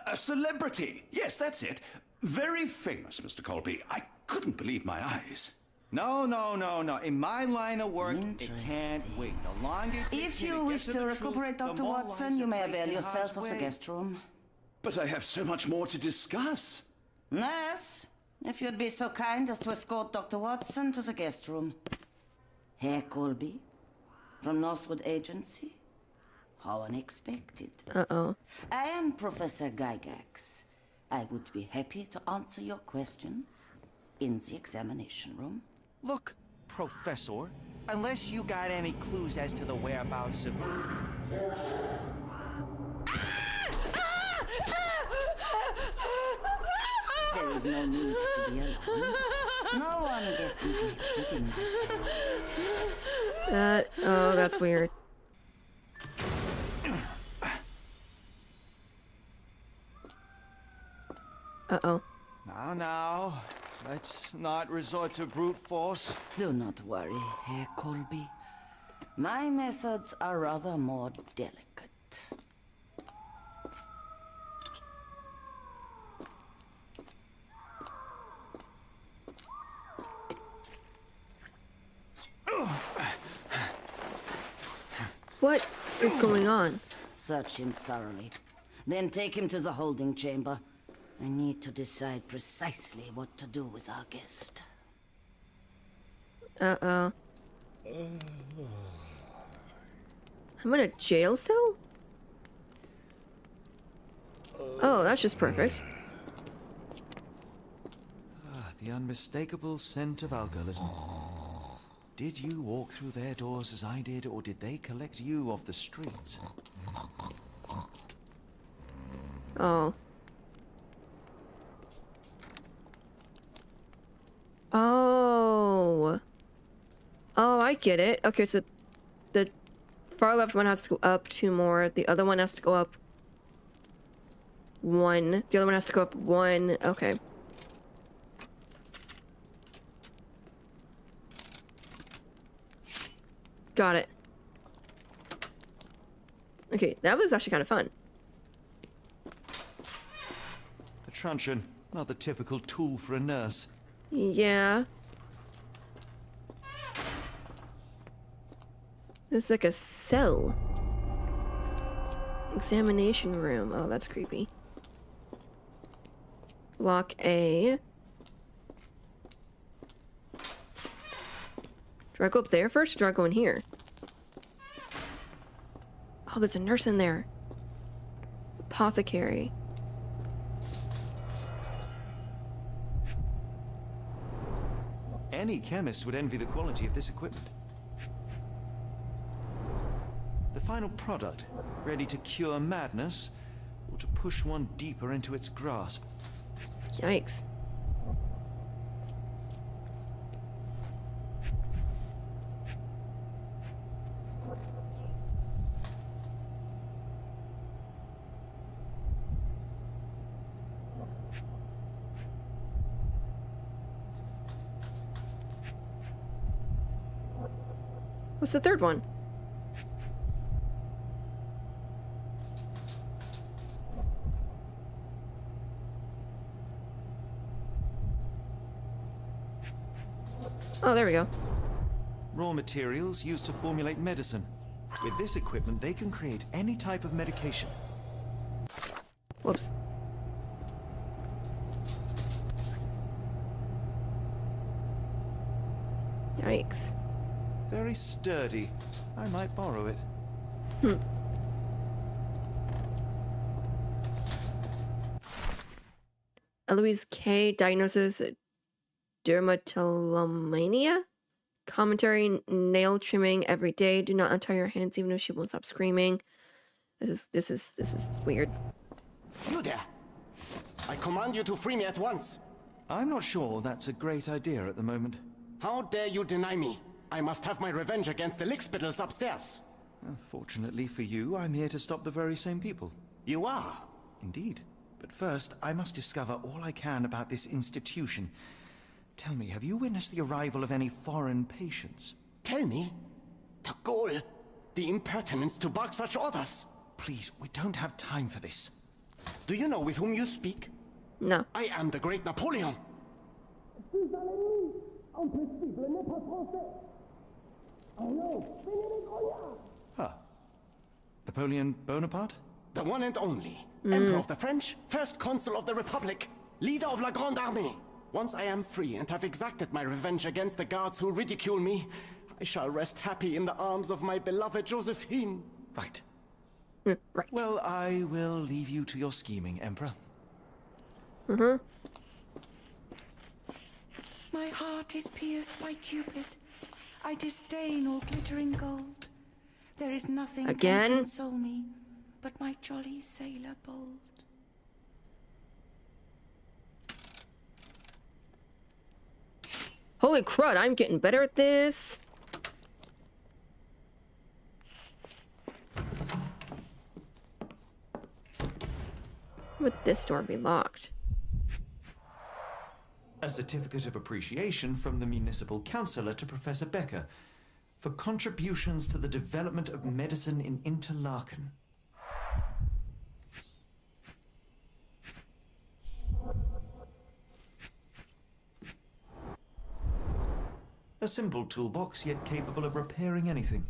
Speaker 3: a celebrity. Yes, that's it. Very famous, Mr. Colby. I couldn't believe my eyes.
Speaker 11: No. In my line of work, it can't wait. The longer it takes
Speaker 18: If
Speaker 11: me
Speaker 18: you wish
Speaker 11: get
Speaker 18: to
Speaker 11: the
Speaker 18: recuperate,
Speaker 11: truth, the
Speaker 18: Dr.
Speaker 11: more
Speaker 18: Watson,
Speaker 11: lives
Speaker 18: you
Speaker 11: are
Speaker 18: may
Speaker 11: placed
Speaker 18: avail
Speaker 11: in
Speaker 18: yourself
Speaker 11: harm's
Speaker 18: of the
Speaker 11: way.
Speaker 18: guest room.
Speaker 3: But I have so much more to discuss.
Speaker 18: Nurse, if you'd be so kind as to escort Dr. Watson to the guest room. Herr Colby, from Northwood Agency. How unexpected.
Speaker 1: Uh-oh.
Speaker 18: I am Professor Gygax. I would be happy to answer your questions in the examination room.
Speaker 11: Look, Professor, unless you got any clues as to the whereabouts of...
Speaker 18: There is no need to be alarmed. No one gets neglected in my care.
Speaker 1: Oh, that's weird. Uh-oh.
Speaker 11: Now, let's not resort to brute force.
Speaker 18: Do not worry, Herr Colby. My methods are rather more delicate.
Speaker 1: What is going on?
Speaker 18: Search him thoroughly. Then take him to the holding chamber. I need to decide precisely what to do with our guest.
Speaker 1: Uh-oh. I'm in a jail cell? Oh, that's just perfect.
Speaker 11: The unmistakable scent of alcoholism. Did you walk through their doors as I did, or did they collect you off the streets?
Speaker 1: Oh. Oh. Oh, I get it. Okay, so the far left one has to go up 2 more. The other one has to go up 1. The other one has to go up 1. Okay. Got it. Okay, that was actually kind of fun.
Speaker 11: A truncheon, not the typical tool for a nurse.
Speaker 1: Yeah. It's like a cell. Examination room. Oh, that's creepy. Block A. Do I go up there first or do I go in here? Oh, there's a nurse in there. Apothecary.
Speaker 11: Any chemist would envy the quality of this equipment. The final product, ready to cure madness, or to push one deeper into its grasp.
Speaker 1: Yikes. What's the third one? Oh, there we go.
Speaker 11: Raw materials used to formulate medicine. With this equipment, they can create any type of medication.
Speaker 1: Whoops. Yikes.
Speaker 11: Very sturdy. I might borrow it.
Speaker 1: Eloise K. diagnoses dermatillomania. Commentary: nail trimming every day. Do not untie your hands even if she won't stop screaming. This is weird.
Speaker 19: You there! I command you to free me at once.
Speaker 11: I'm not sure that's a great idea at the moment.
Speaker 19: How dare you deny me? I must have my revenge against the lickspittles upstairs.
Speaker 11: Fortunately for you, I'm here to stop the very same people.
Speaker 19: You are?
Speaker 11: Indeed. But first, I must discover all I can about this institution. Tell me, have you witnessed the arrival of any foreign patients?
Speaker 19: Tell me? The gall, the impertinence to bark such orders.
Speaker 11: Please, we don't have time for this.
Speaker 19: Do you know with whom you speak?
Speaker 1: No.
Speaker 19: I am the great Napoleon.
Speaker 11: Ah. Napoleon Bonaparte?
Speaker 19: The one and only. Emperor of the French, first consul of the Republic, leader of La Grande Armée. Once I am free and have exacted my revenge against the guards who ridicule me, I shall rest happy in the arms of my beloved Josephine.
Speaker 11: Right.
Speaker 1: Right.
Speaker 11: Well, I will leave you to your scheming, Emperor.
Speaker 20: My heart is pierced by Cupid. I disdain all glittering gold. There is nothing
Speaker 1: Again?
Speaker 20: can console me but my jolly sailor bold.
Speaker 1: Holy crud, I'm getting better at this. Would this door be locked?
Speaker 11: A certificate of appreciation from the municipal councillor to Professor Becker for contributions to the development of medicine in Interlaken. A simple toolbox, yet capable of repairing anything.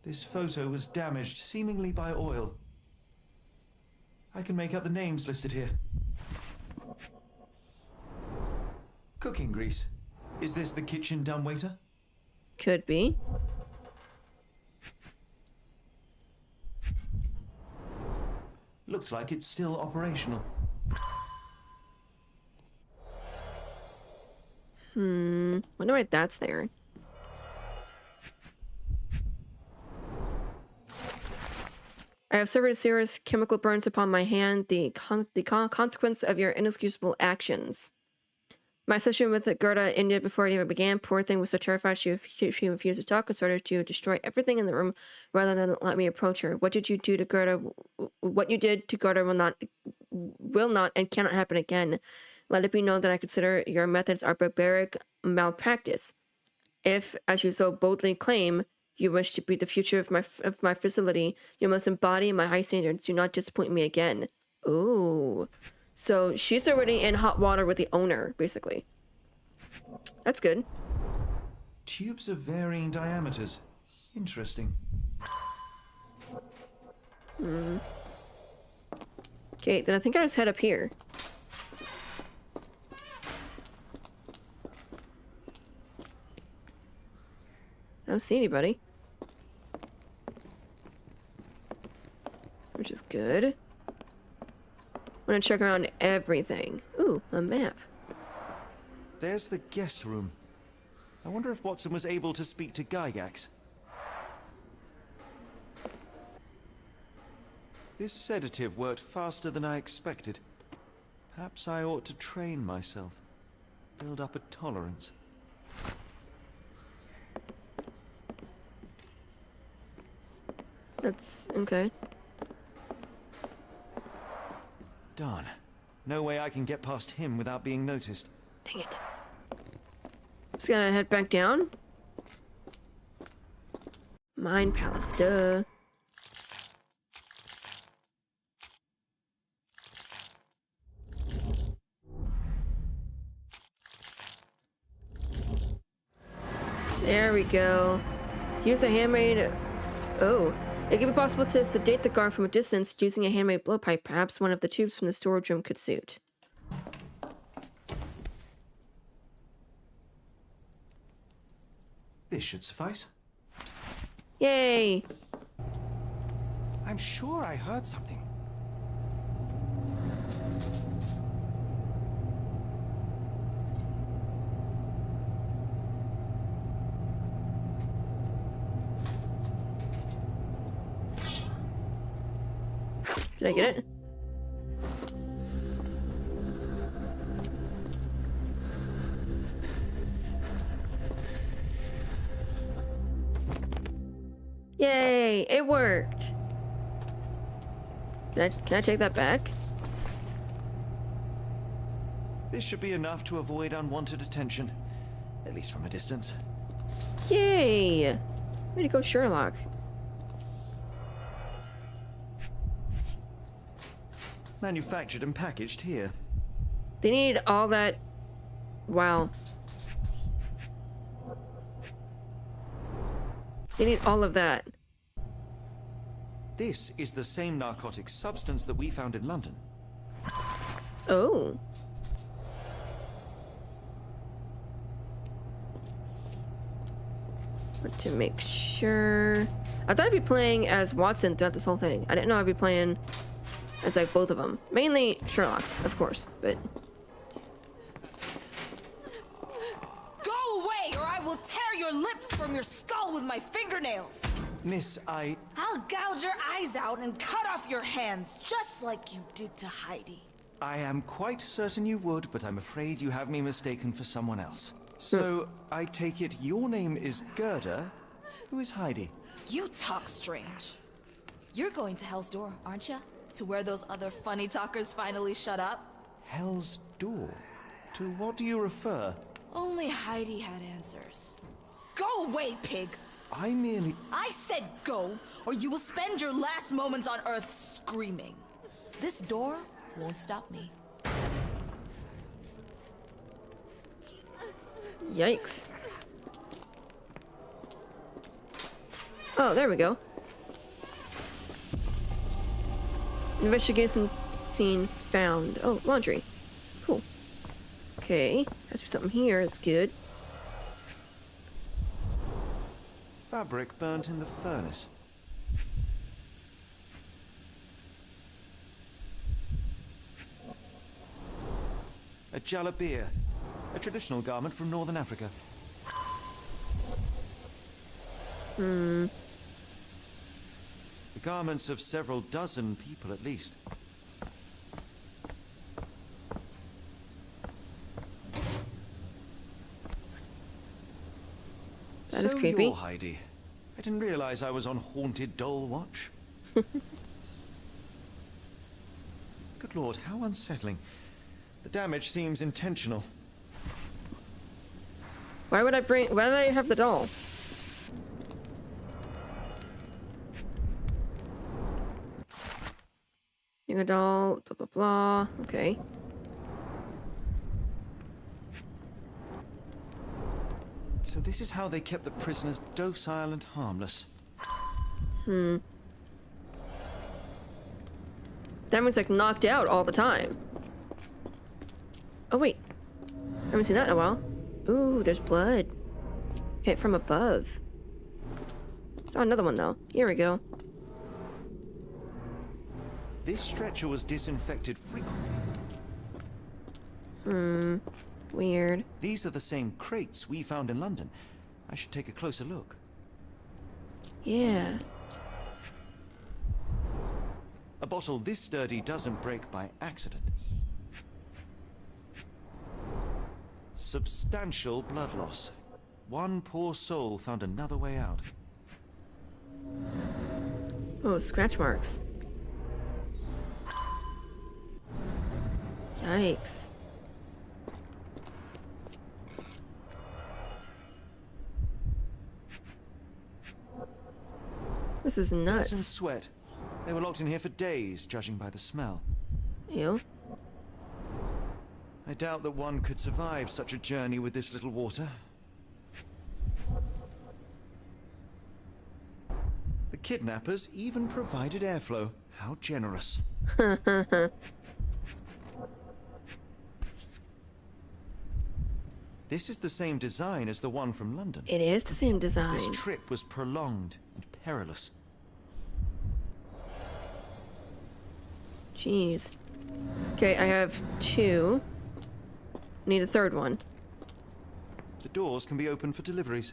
Speaker 11: This photo was damaged, seemingly by oil. I can make out the names listed here. Cooking grease. Is this the kitchen dumbwaiter?
Speaker 1: Could be.
Speaker 11: Looks like it's still operational.
Speaker 1: Wonder why that's there. I have suffered serious chemical burns upon my hand, the consequence of your inexcusable actions. My session with Gerda ended before it even began. Poor thing was so terrified she refused to talk and started to destroy everything in the room rather than let me approach her. What did you do to Gerda? What you did to Gerda will not and cannot happen again. Let it be known that I consider your methods are barbaric malpractice. If, as you so boldly claim, you wish to be the future of my facility, you must embody my high standards. Do not disappoint me again. Ooh. So she's already in hot water with the owner, basically. That's good.
Speaker 11: Tubes of varying diameters. Interesting.
Speaker 1: Okay, then I think I just head up here. I don't see anybody. Which is good. I'm gonna check around everything. Ooh, a map.
Speaker 11: There's the guest room. I wonder if Watson was able to speak to Gygax. This sedative worked faster than I expected. Perhaps I ought to train myself. Build up a tolerance.
Speaker 1: That's okay.
Speaker 11: Darn. No way I can get past him without being noticed.
Speaker 1: Dang it. Just gotta head back down. Mind Palace, duh. There we go. Use a handmade... Oh. It could be possible to sedate the guard from a distance using a handmade blowpipe. Perhaps one of the tubes from the storage room could suit.
Speaker 11: This should suffice.
Speaker 1: Yay!
Speaker 11: I'm sure I heard something.
Speaker 1: Did I get it? Yay! It worked! Can I take that back?
Speaker 11: This should be enough to avoid unwanted attention, at least from a distance.
Speaker 1: Yay! Way to go, Sherlock.
Speaker 11: Manufactured and packaged here.
Speaker 1: They need all that... Wow. They need all of that.
Speaker 11: This is the same narcotic substance that we found in London.
Speaker 1: Oh. Want to make sure... I thought I'd be playing as Watson throughout this whole thing. I didn't know I'd be playing as like both of them. Mainly Sherlock, of course, but...
Speaker 21: Go away or I will tear your lips from your skull with my fingernails!
Speaker 11: Miss,
Speaker 21: I'll gouge your eyes out and cut off your hands, just like you did to Heidi.
Speaker 11: I am quite certain you would, but I'm afraid you have me mistaken for someone else. So, I take it your name is Gerda? Who is Heidi?
Speaker 21: You talk strange. You're going to Hell's Door, aren't you? To where those other funny talkers finally shut up?
Speaker 11: Hell's Door? To what do you refer?
Speaker 21: Only Heidi had answers. Go away, pig!
Speaker 11: I merely...
Speaker 21: I said go, or you will spend your last moments on Earth screaming. This door won't stop me.
Speaker 1: Yikes. Oh, there we go. Investigation scene found. Oh, laundry. Cool. Okay. Has to be something here. That's good.
Speaker 11: Fabric burnt in the furnace. A jalabia, a traditional garment from northern Africa.
Speaker 1: Hmm.
Speaker 11: The garments of several dozen people at least.
Speaker 1: That is creepy.
Speaker 11: You're Heidi. I didn't realize I was on haunted doll watch. Good lord, how unsettling. The damage seems intentional.
Speaker 1: Why did I have the doll? A doll, blah blah blah. Okay.
Speaker 11: So this is how they kept the prisoners docile and harmless.
Speaker 1: Hmm. That means like knocked out all the time. Oh wait. I haven't seen that in a while. Ooh, there's blood. Hit from above. Saw another one though. Here we go.
Speaker 11: This stretcher was disinfected frequently.
Speaker 1: Hmm. Weird.
Speaker 11: These are the same crates we found in London. I should take a closer look.
Speaker 1: Yeah.
Speaker 11: A bottle this sturdy doesn't break by accident. Substantial blood loss. One poor soul found another way out.
Speaker 1: Oh, scratch marks. Yikes. This is
Speaker 11: Dirt and
Speaker 1: nuts.
Speaker 11: sweat. They were locked in here for days, judging by the smell.
Speaker 1: Ew.
Speaker 11: I doubt that one could survive such a journey with this little water. The kidnappers even provided airflow. How generous. This is the same design as the one from London.
Speaker 1: It is the same design.
Speaker 11: This trip was prolonged and perilous.
Speaker 1: Jeez. Okay, I have 2. Need a third one.
Speaker 11: The doors can be opened for deliveries.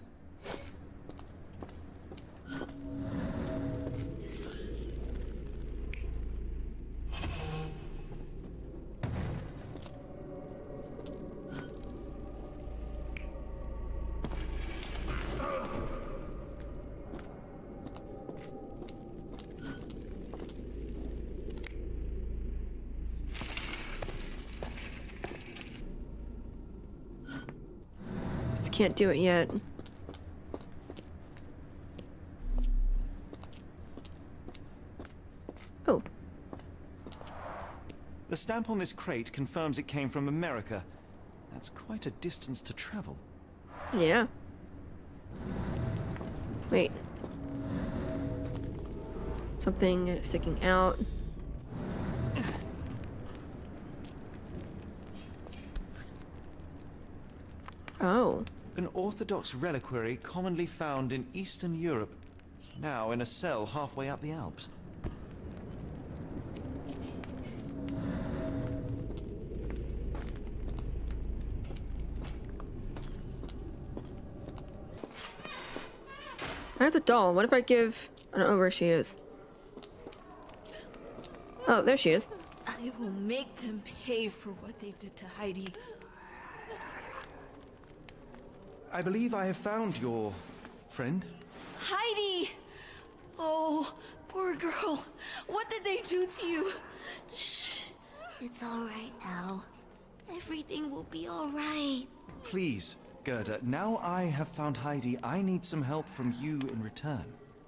Speaker 1: Can't do it yet. Oh.
Speaker 11: The stamp on this crate confirms it came from America. That's quite a distance to travel.
Speaker 1: Yeah. Wait. Something sticking out. Oh.
Speaker 11: An Orthodox reliquary commonly found in Eastern Europe, now in a cell halfway up the Alps.
Speaker 1: I have the doll. What if I give... I don't know where she is. Oh, there she is.
Speaker 21: I will make them pay for what they did to Heidi.
Speaker 11: I believe I have found your friend.
Speaker 21: Heidi! Oh, poor girl. What did they do to you?
Speaker 4: Shh. It's all right now. Everything will be all right.
Speaker 11: Please, Gerda, now I have found Heidi. I need some help from you in return.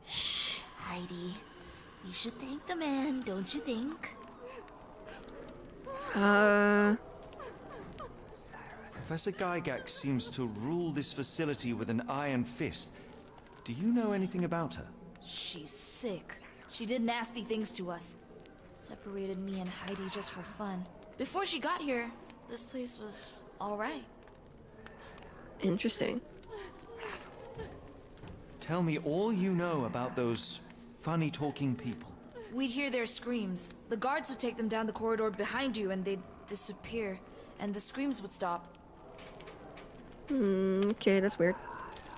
Speaker 4: Shh, Heidi. We should thank the man, don't you think?
Speaker 11: Professor Gygax seems to rule this facility with an iron fist. Do you know anything about her?
Speaker 21: She's sick. She did nasty things to us. Separated me and Heidi just for fun. Before she got here, this place was all right.
Speaker 1: Interesting.
Speaker 11: Tell me all you know about those funny-talking people.
Speaker 21: We'd hear their screams. The guards would take them down the corridor behind you and they'd disappear. And the screams would stop.
Speaker 1: Okay, that's weird.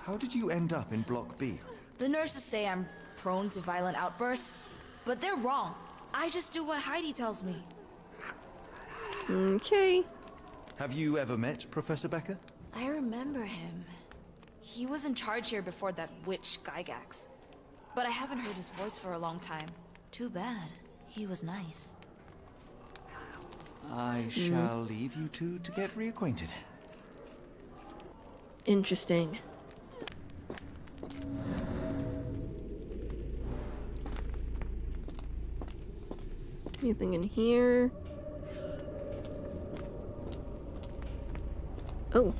Speaker 11: How did you end up in Block B?
Speaker 21: The nurses say I'm prone to violent outbursts, but they're wrong. I just do what Heidi tells me.
Speaker 1: Okay.
Speaker 11: Have you ever met Professor Becker?
Speaker 21: I remember him. He was in charge here before that witch Gygax. But I haven't heard his voice for a long time. Too bad. He was nice.
Speaker 11: I shall leave you two to get reacquainted.
Speaker 1: Interesting. Anything in here? Oh.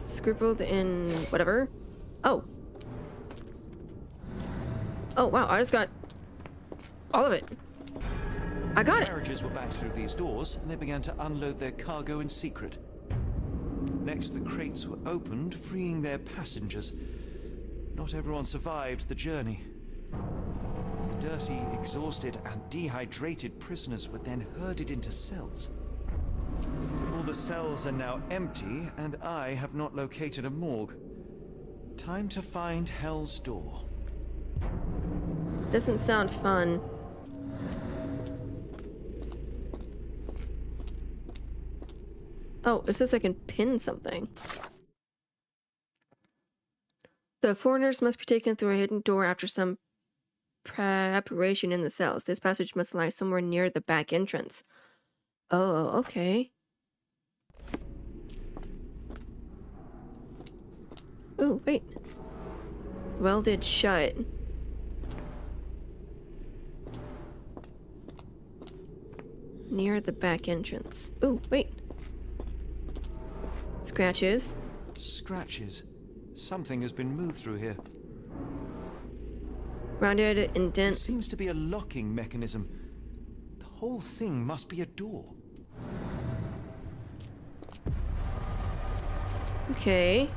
Speaker 1: Scribbled in whatever. Oh. Oh, wow, I just got all of it. I got it.
Speaker 11: Carriages were backed through these doors, and they began to unload their cargo in secret. Next, the crates were opened, freeing their passengers. Not everyone survived the journey. The dirty, exhausted, and dehydrated prisoners were then herded into cells. All the cells are now empty, and I have not located a morgue. Time to find Hell's Door.
Speaker 1: Doesn't sound fun. Oh, it says I can pin something. The foreigners must be taken through a hidden door after some preparation in the cells. This passage must lie somewhere near the back entrance. Oh, okay. Oh, wait. Welded shut. Near the back entrance. Oh, wait. Scratches.
Speaker 11: Scratches. Something has been moved through here.
Speaker 1: Rounded indent.
Speaker 11: There seems to be a locking mechanism. The whole thing must be a door.
Speaker 1: Okay.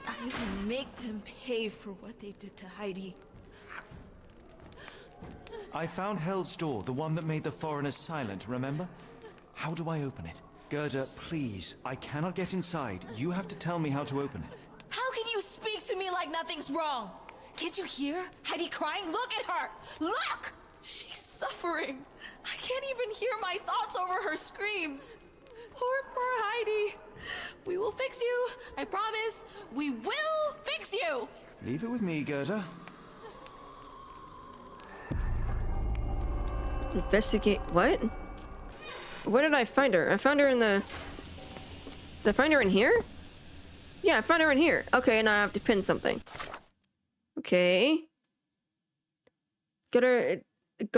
Speaker 21: I will make them pay for what they did to Heidi.
Speaker 11: I found Hell's Door, the one that made the foreigners silent, remember? How do I open it? Gerda, please. I cannot get inside. You have to tell me how to open it.
Speaker 21: How can you speak to me like nothing's wrong? Can't you hear Heidi crying? Look at her! Look! She's suffering. I can't even hear my thoughts over her screams. Poor Heidi. We will fix you. I promise. We will fix you.
Speaker 11: Leave it with me, Gerda.
Speaker 1: Investigate. What? Where did I find her? I found her in the... Did I find her in here? Yeah, I found her in here. Okay, now I have to pin something. Okay. Got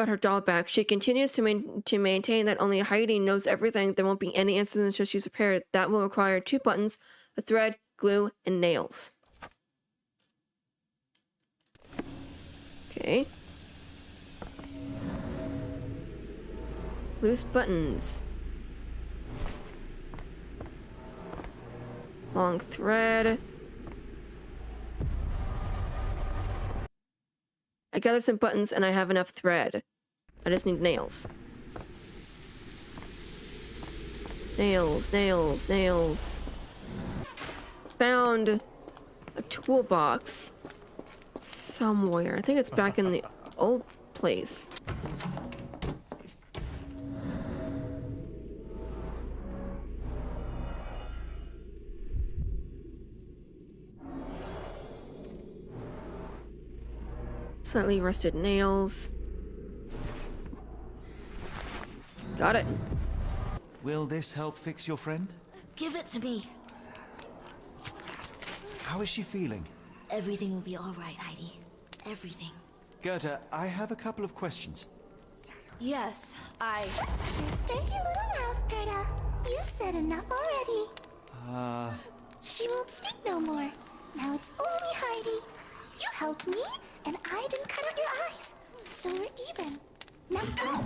Speaker 1: her doll back. She continues to maintain that only Heidi knows everything. There won't be any incidents until she's repaired. That will require 2 buttons, a thread, glue, and nails. Okay. Loose buttons. Long thread. I gathered some buttons and I have enough thread. I just need nails. Nails, nails, nails. Found a toolbox somewhere. I think it's back in the old place. Slightly rusted nails. Got it.
Speaker 11: Will this help fix your friend?
Speaker 4: Give it to me.
Speaker 11: How is she feeling?
Speaker 4: Everything will be all right, Heidi. Everything.
Speaker 11: Gerda, I have a couple of questions.
Speaker 21: Yes,
Speaker 4: Dirty little mouth, Gerda. You've said enough already. She won't speak no more. Now it's only Heidi. You helped me, and I didn't cut out your eyes. So we're even. Now go.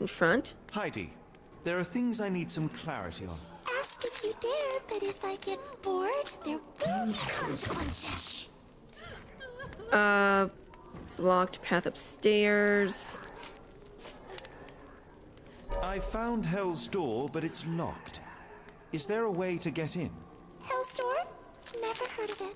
Speaker 1: In front?
Speaker 11: Heidi, there are things I need some clarity on.
Speaker 4: Ask if you dare, but if I get bored, there will be consequences.
Speaker 1: Blocked path upstairs.
Speaker 11: I found Hell's Door, but it's locked. Is there a way to get in?
Speaker 4: Hell's Door? Never heard of it.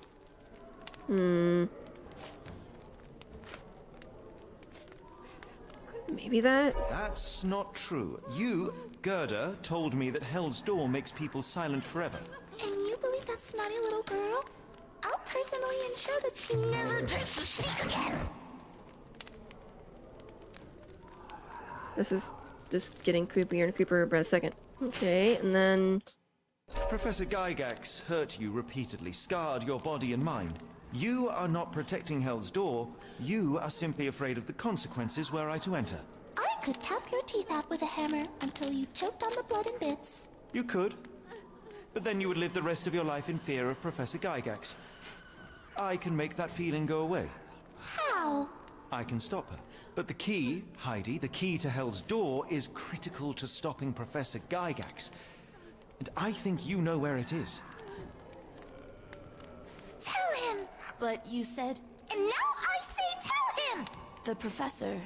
Speaker 1: Maybe that?
Speaker 11: That's not true. You, Gerda, told me that Hell's Door makes people silent forever.
Speaker 4: And you believe that snotty little girl? I'll personally ensure that she never dares to speak again.
Speaker 1: This is just getting creepier and creepier by the second. Okay, and then...
Speaker 11: Professor Gygax hurt you repeatedly, scarred your body and mind. You are not protecting Hell's Door. You are simply afraid of the consequences were I to enter.
Speaker 4: I could tap your teeth out with a hammer until you choked on the blood in bits.
Speaker 11: You could. But then you would live the rest of your life in fear of Professor Gygax. I can make that feeling go away.
Speaker 4: How?
Speaker 11: I can stop her. But the key, Heidi, the key to Hell's Door is critical to stopping Professor Gygax. And I think you know where it is.
Speaker 4: Tell him!
Speaker 21: but you said...
Speaker 4: And now I say tell him!
Speaker 21: The professor.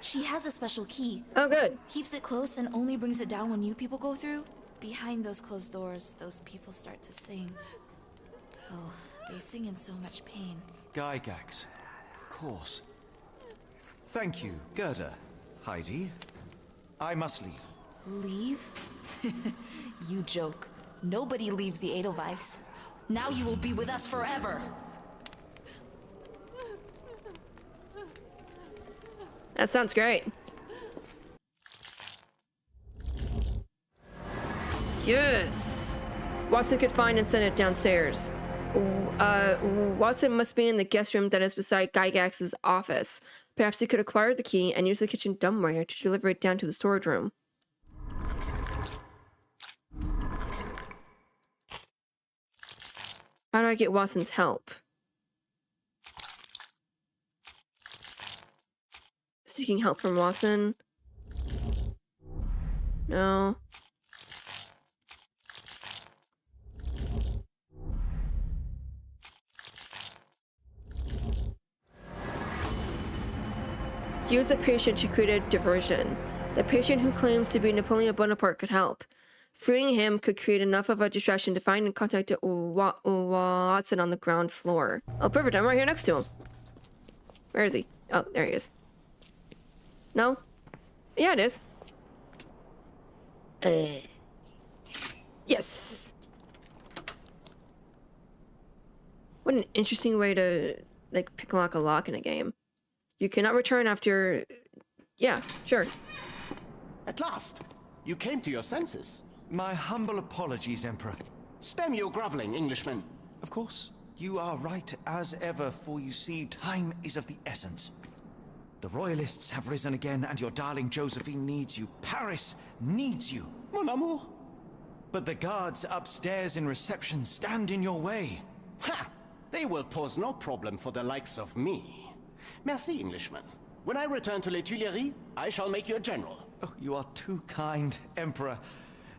Speaker 21: She has a special key.
Speaker 1: Oh, good.
Speaker 21: Keeps it close and only brings it down when new people go through. Behind those closed doors, those people start to sing. Oh, they sing in so much pain.
Speaker 11: Gygax. Of course. Thank you, Gerda. Heidi. I must leave.
Speaker 21: Leave? You joke. Nobody leaves the Edelweiss. Now you will be with us forever.
Speaker 1: That sounds great. Yes! Watson could find and send it downstairs. Watson must be in the guest room that is beside Gygax's office. Perhaps he could acquire the key and use the kitchen dumbwaiter to deliver it down to the storage room. How do I get Watson's help? Seeking help from Watson? No. Use a patient to create a diversion. The patient who claims to be Napoleon Bonaparte could help. Freeing him could create enough of a distraction to find and contact Watson on the ground floor. Oh, perfect. I'm right here next to him. Where is he? Oh, there he is. No? Yeah, it is. Yes! What an interesting way to, like, pick lock a lock in a game. You cannot return after... Yeah, sure.
Speaker 19: At last, you came to your senses.
Speaker 11: My humble apologies, Emperor.
Speaker 19: Spare me your groveling, Englishman.
Speaker 11: Of course, you are right as ever, for you see, time is of the essence. The royalists have risen again, and your darling Josephine needs you. Paris needs you.
Speaker 19: Mon amour.
Speaker 11: But the guards upstairs in reception stand in your way.
Speaker 19: Ha! They will pose no problem for the likes of me. Merci, Englishman. When I return to Les Tuileries, I shall make you a general.
Speaker 11: Oh, you are too kind, Emperor.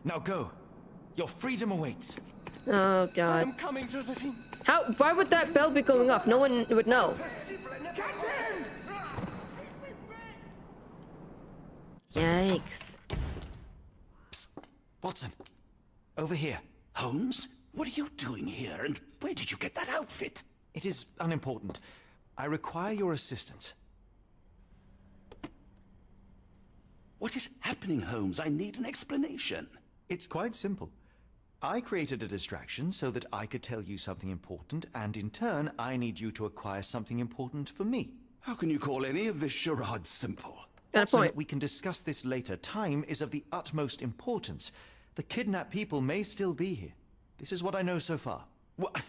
Speaker 11: Now go. Your freedom awaits.
Speaker 1: Oh, God.
Speaker 19: I'm coming, Josephine.
Speaker 1: Why would that bell be going off? No one would know. Yikes.
Speaker 11: Psst. Watson. Over here.
Speaker 3: Holmes? What are you doing here, and where did you get that outfit?
Speaker 11: It is unimportant. I require your assistance.
Speaker 3: What is happening, Holmes? I need an explanation.
Speaker 11: It's quite simple. I created a distraction so that I could tell you something important, and in turn, I need you to acquire something important for me.
Speaker 3: How can you call any of this charade simple?
Speaker 1: Got a point.
Speaker 11: We can discuss this later. Time is of the utmost importance. The kidnapped people may still be here. This is what I know so far.
Speaker 3: What?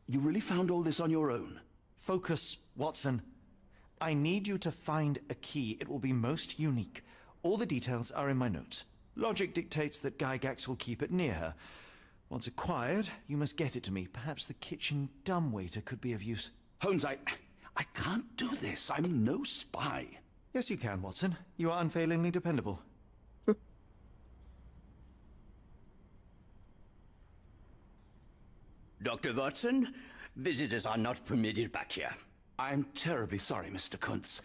Speaker 3: You really found all this on your own?
Speaker 11: Focus, Watson. I need you to find a key. It will be most unique. All the details are in my notes. Logic dictates that Gygax will keep it near her. Once acquired, you must get it to me. Perhaps the kitchen dumbwaiter could be of use.
Speaker 3: Holmes, I can't do this. I'm no spy.
Speaker 11: Yes, you can, Watson. You are unfailingly dependable.
Speaker 5: Dr. Watson, visitors are not permitted back here.
Speaker 3: I'm terribly sorry, Mr. Kuntz.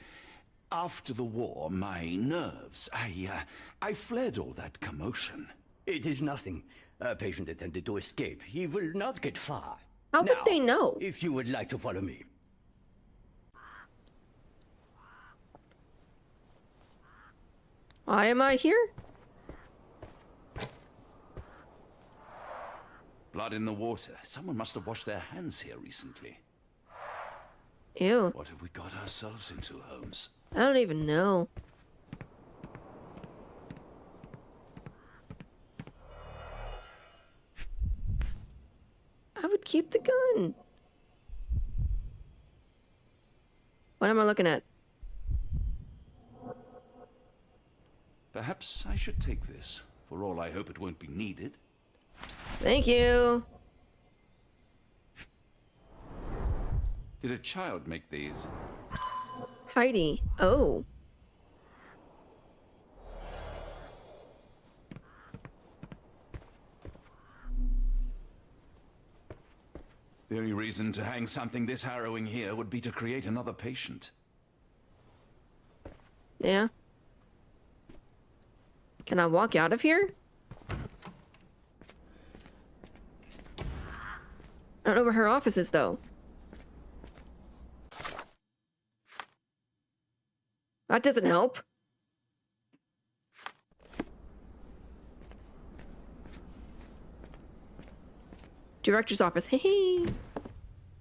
Speaker 3: After the war, my nerves, I fled all that commotion.
Speaker 5: It is nothing. A patient attempted to escape. He will not get far.
Speaker 1: How would they know?
Speaker 5: If you would like to follow me.
Speaker 1: Why am I here?
Speaker 3: Blood in the water. Someone must have washed their hands here recently.
Speaker 1: Ew.
Speaker 3: What have we got ourselves into, Holmes?
Speaker 1: I don't even know. I would keep the gun. What am I looking at?
Speaker 3: Perhaps I should take this. For all I hope it won't be needed.
Speaker 1: Thank you.
Speaker 3: Did a child make these?
Speaker 1: Heidi. Oh.
Speaker 3: The only reason to hang something this harrowing here would be to create another patient.
Speaker 1: Yeah. Can I walk out of here? I don't know where her office is, though. That doesn't help. Director's office. Hey.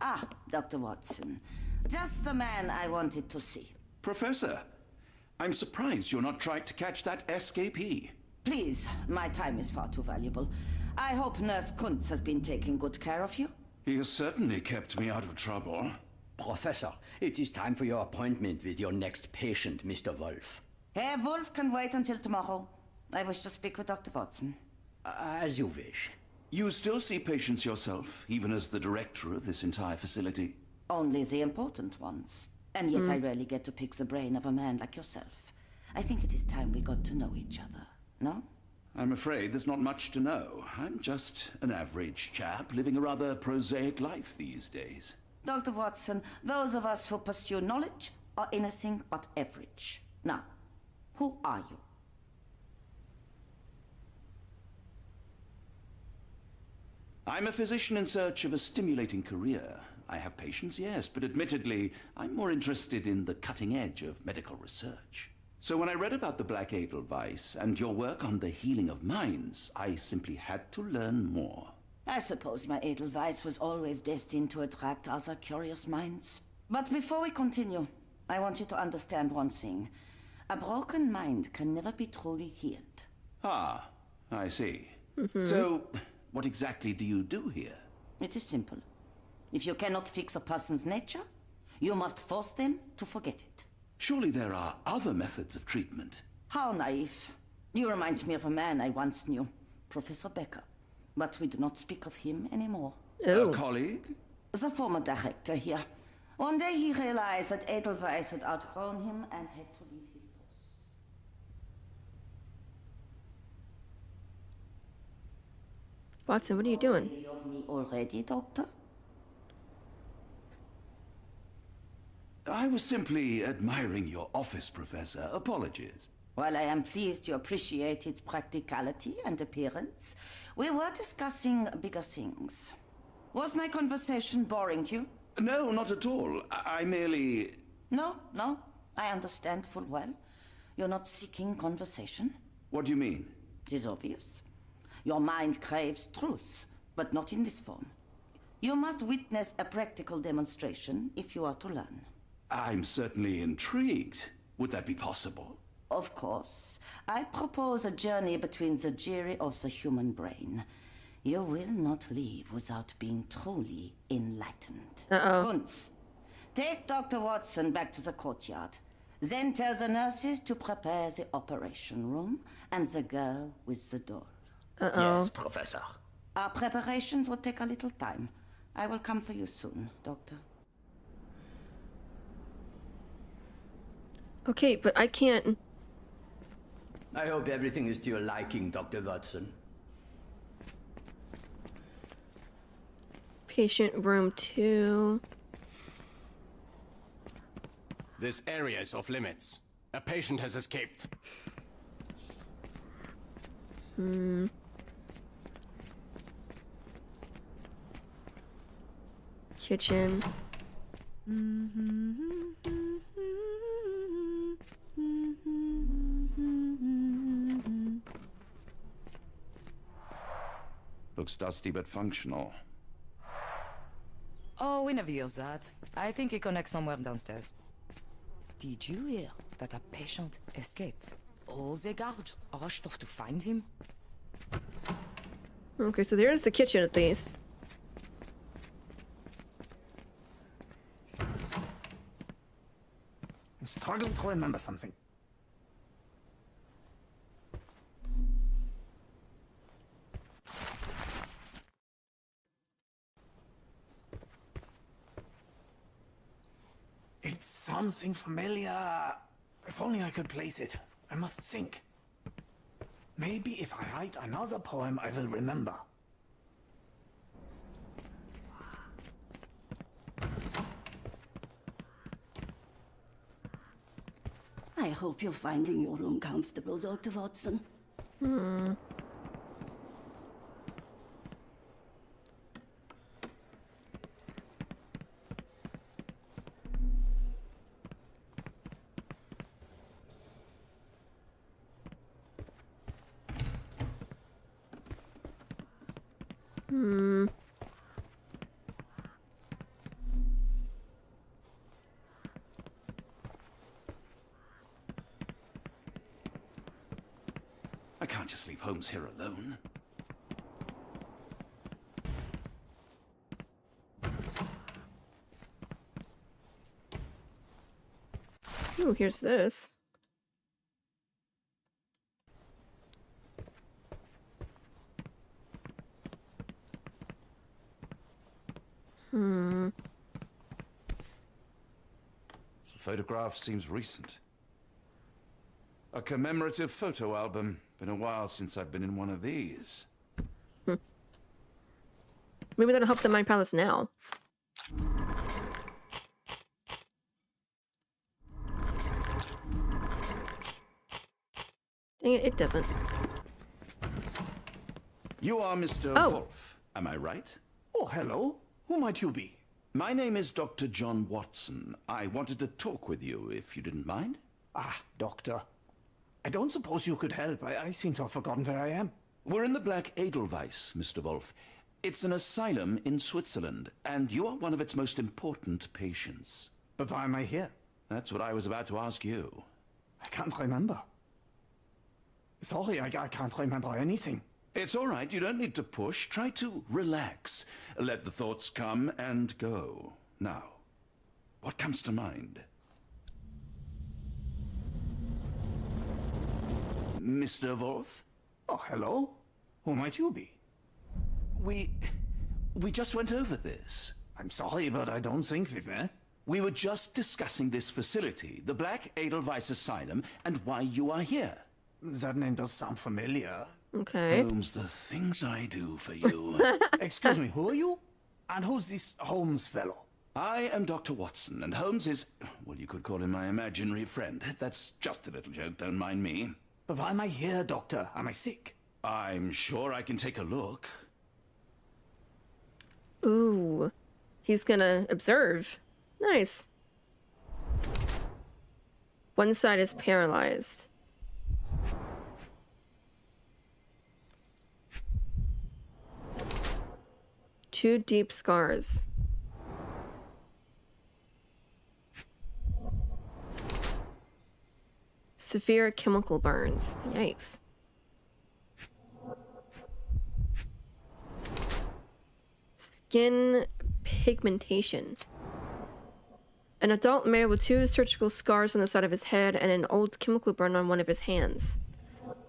Speaker 18: Ah, Dr. Watson. Just the man I wanted to see.
Speaker 3: Professor, I'm surprised you're not trying to catch that escapee.
Speaker 18: Please, my time is far too valuable. I hope Nurse Kuntz has been taking good care of you.
Speaker 3: He has certainly kept me out of trouble.
Speaker 5: Professor, it is time for your appointment with your next patient, Mr. Wolf.
Speaker 18: Herr Wolf can wait until tomorrow. I wish to speak with Dr. Watson.
Speaker 5: As you wish.
Speaker 3: You still see patients yourself, even as the director of this entire facility?
Speaker 18: Only the important ones. And yet I rarely get to pick the brain of a man like yourself. I think it is time we got to know each other, no?
Speaker 3: I'm afraid there's not much to know. I'm just an average chap living a rather prosaic life these days.
Speaker 18: Dr. Watson, those of us who pursue knowledge are anything but average. Now, who are you?
Speaker 3: I'm a physician in search of a stimulating career. I have patients, yes, but admittedly, I'm more interested in the cutting edge of medical research. So when I read about the Black Edelweiss and your work on the healing of minds, I simply had to learn more.
Speaker 18: I suppose my Edelweiss was always destined to attract other curious minds. But before we continue, I want you to understand one thing. A broken mind can never be truly healed.
Speaker 3: Ah, I see. So, what exactly do you do here?
Speaker 18: It is simple. If you cannot fix a person's nature, you must force them to forget it.
Speaker 3: Surely there are other methods of treatment.
Speaker 18: How naive. You remind me of a man I once knew, Professor Becker. But we do not speak of him anymore.
Speaker 3: A colleague?
Speaker 18: The former director here. One day he realized that Edelweiss had outgrown him and had to leave his post.
Speaker 1: Watson, what are you doing?
Speaker 18: Are you of me already, Doctor?
Speaker 3: I was simply admiring your office, Professor. Apologies.
Speaker 18: While I am pleased you appreciate its practicality and appearance, we were discussing bigger things. Was my conversation boring you?
Speaker 3: No, not at all. I merely...
Speaker 18: No, I understand full well. You're not seeking conversation.
Speaker 3: What do you mean?
Speaker 18: It is obvious. Your mind craves truth, but not in this form. You must witness a practical demonstration if you are to learn.
Speaker 3: I'm certainly intrigued. Would that be possible?
Speaker 18: Of course. I propose a journey between the Jayrey of the human brain. You will not leave without being truly enlightened. Kuntz, take Dr. Watson back to the courtyard. Then tell the nurses to prepare the operation room and the girl with the doll.
Speaker 5: Yes, Professor.
Speaker 18: Our preparations will take a little time. I will come for you soon, Doctor.
Speaker 1: Okay, but I can't...
Speaker 5: I hope everything is to your liking, Dr. Watson.
Speaker 1: Patient room 2.
Speaker 6: This area is off limits. A patient has escaped.
Speaker 1: Kitchen.
Speaker 3: Looks dusty but functional.
Speaker 22: Oh, we never use that. I think it connects somewhere downstairs. Did you hear that a patient escaped? All the guards rushed off to find him.
Speaker 1: Okay, so there's the kitchen at least.
Speaker 23: I'm struggling to remember something. It's something familiar. If only I could place it. I must think. Maybe if I write another poem, I will remember.
Speaker 17: I hope you're finding your room comfortable, Dr. Watson.
Speaker 3: can't just leave Holmes here alone.
Speaker 1: Ooh, here's this.
Speaker 3: The photograph seems recent. A commemorative photo album. Been a while since I've been in one of these.
Speaker 1: Maybe that'll help the Mind Palace now. Dang it, it doesn't.
Speaker 3: You are Mr. Wolf, am I right?
Speaker 23: Oh, hello. Who might you be?
Speaker 3: My name is Dr. John Watson. I wanted to talk with you, if you didn't mind.
Speaker 23: Ah, Doctor. I don't suppose you could help. I seem to have forgotten where I am.
Speaker 3: We're in the Black Edelweiss, Mr. Wolf. It's an asylum in Switzerland, and you are one of its most important patients.
Speaker 23: But why am I here?
Speaker 3: That's what I was about to ask you.
Speaker 23: I can't remember. Sorry, I can't remember anything.
Speaker 3: It's all right. You don't need to push. Try to relax. Let the thoughts come and go. Now, what comes to mind? Mr. Wolf?
Speaker 23: Oh, hello. Who might you be?
Speaker 3: We just went over this.
Speaker 23: I'm sorry, but I don't think we've met.
Speaker 3: We were just discussing this facility, the Black Edelweiss Asylum, and why you are here.
Speaker 23: That name does sound familiar.
Speaker 1: Okay.
Speaker 3: Holmes, the things I do for you.
Speaker 23: Excuse me, who are you? And who's this Holmes fellow?
Speaker 3: I am Dr. Watson, and Holmes is, well, you could call him my imaginary friend. That's just a little joke, don't mind me.
Speaker 23: But why am I here, Doctor? Am I sick?
Speaker 3: I'm sure I can take a look.
Speaker 1: Ooh. He's gonna observe. Nice. One side is paralyzed. Two deep scars. Severe chemical burns. Yikes. Skin pigmentation. An adult male with two surgical scars on the side of his head and an old chemical burn on one of his hands.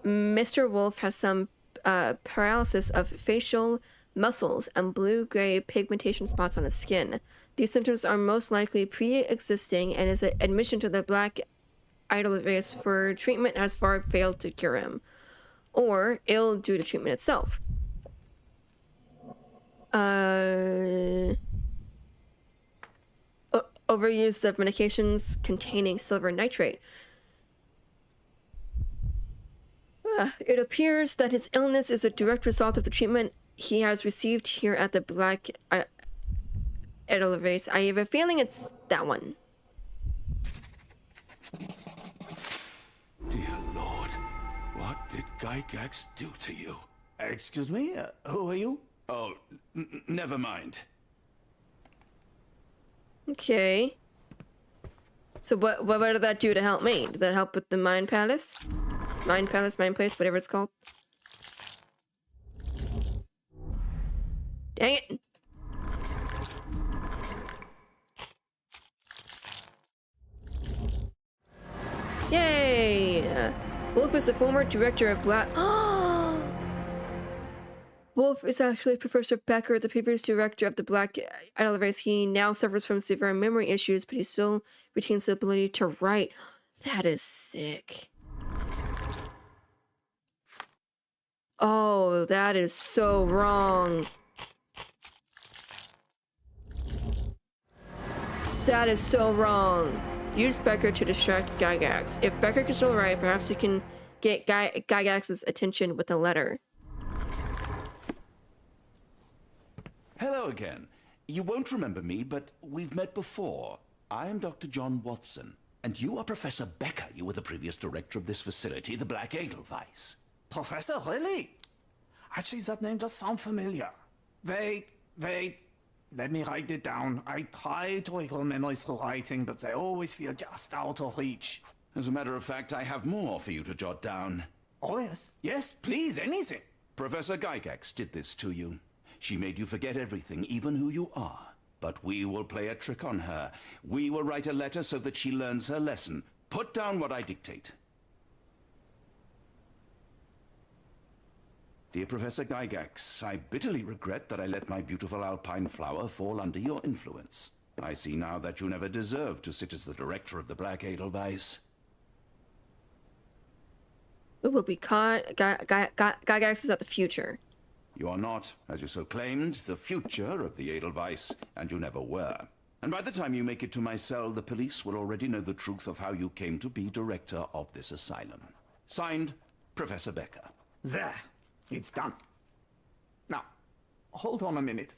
Speaker 1: Mr. Wolf has some paralysis of facial muscles and blue-gray pigmentation spots on his skin. These symptoms are most likely pre-existing, and his admission to the Black Edelweiss for treatment has far failed to cure him, or ill due to treatment itself. Overuse of medications containing silver nitrate. It appears that his illness is a direct result of the treatment he has received here at the Black Edelweiss. I have a feeling it's that one.
Speaker 3: Dear Lord, what did Gygax do to you?
Speaker 23: Excuse me? Who are you?
Speaker 3: Oh, never mind.
Speaker 1: Okay. So what did that do to help me? Did that help with the Mind Palace? Mind Palace, Mind Place, whatever it's called. Dang it! Yay! Wolf is the former director of Black... Wolf is actually Professor Becker, the previous director of the Black Edelweiss. He now suffers from severe memory issues, but he still retains the ability to write. That is sick. Oh, that is so wrong. That is so wrong. Use Becker to distract Gygax. If Becker can still write, perhaps you can get Gygax's attention with a letter.
Speaker 3: Hello again. You won't remember me, but we've met before. I am Dr. John Watson, and you are Professor Becker. You were the previous director of this facility, the Black Edelweiss.
Speaker 23: Professor, really? Actually, that name does sound familiar. Wait. Let me write it down. I try to recall memories through writing, but they always feel just out of reach.
Speaker 3: As a matter of fact, I have more for you to jot down.
Speaker 23: Oh, yes. Yes, please, anything.
Speaker 3: Professor Gygax did this to you. She made you forget everything, even who you are. But we will play a trick on her. We will write a letter so that she learns her lesson. Put down what I dictate. Dear Professor Gygax, I bitterly regret that I let my beautiful alpine flower fall under your influence. I see now that you never deserved to sit as the director of the Black Edelweiss.
Speaker 1: It will be Gygax is at the future.
Speaker 3: You are not, as you so claimed, the future of the Edelweiss, and you never were. And by the time you make it to my cell, the police will already know the truth of how you came to be director of this asylum. Signed, Professor Becker.
Speaker 23: There. It's done. Now, hold on a minute.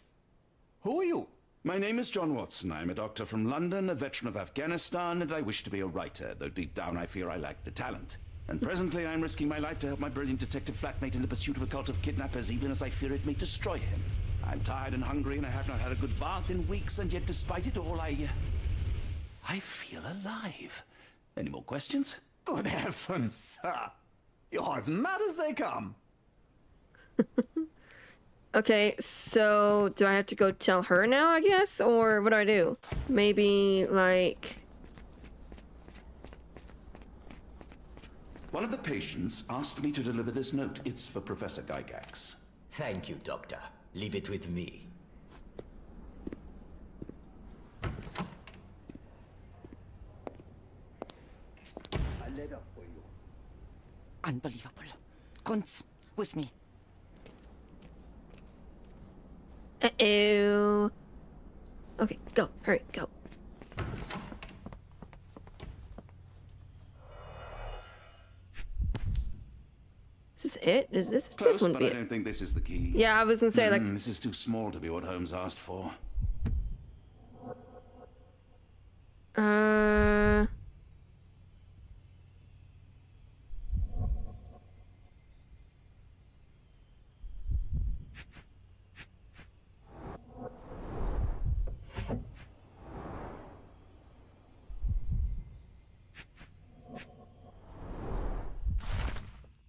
Speaker 23: Who are you?
Speaker 3: My name is John Watson. I'm a doctor from London, a veteran of Afghanistan, and I wish to be a writer, though deep down I fear I lack the talent. And presently I'm risking my life to help my brilliant detective flatmate in the pursuit of a cult of kidnappers, even as I fear it may destroy him. I'm tired and hungry, and I have not had a good bath in weeks, and yet despite it all, I feel alive. Any more questions?
Speaker 23: Good heavens, sir. You're as mad as they come.
Speaker 1: Okay, so do I have to go tell her now, I guess? Or what do I do? Maybe, like...
Speaker 3: One of the patients asked me to deliver this note. It's for Professor Gygax.
Speaker 5: Thank you, Doctor. Leave it with me.
Speaker 18: A letter for you. Unbelievable. Kunz, with me.
Speaker 1: Uh-oh. Okay, go. Hurry, go. Is this it? Is this
Speaker 3: Close,
Speaker 1: wouldn't
Speaker 3: but
Speaker 1: be
Speaker 3: I
Speaker 1: it.
Speaker 3: don't think this is the key.
Speaker 1: Yeah, I was gonna say, like...
Speaker 3: This is too small to be what Holmes asked for.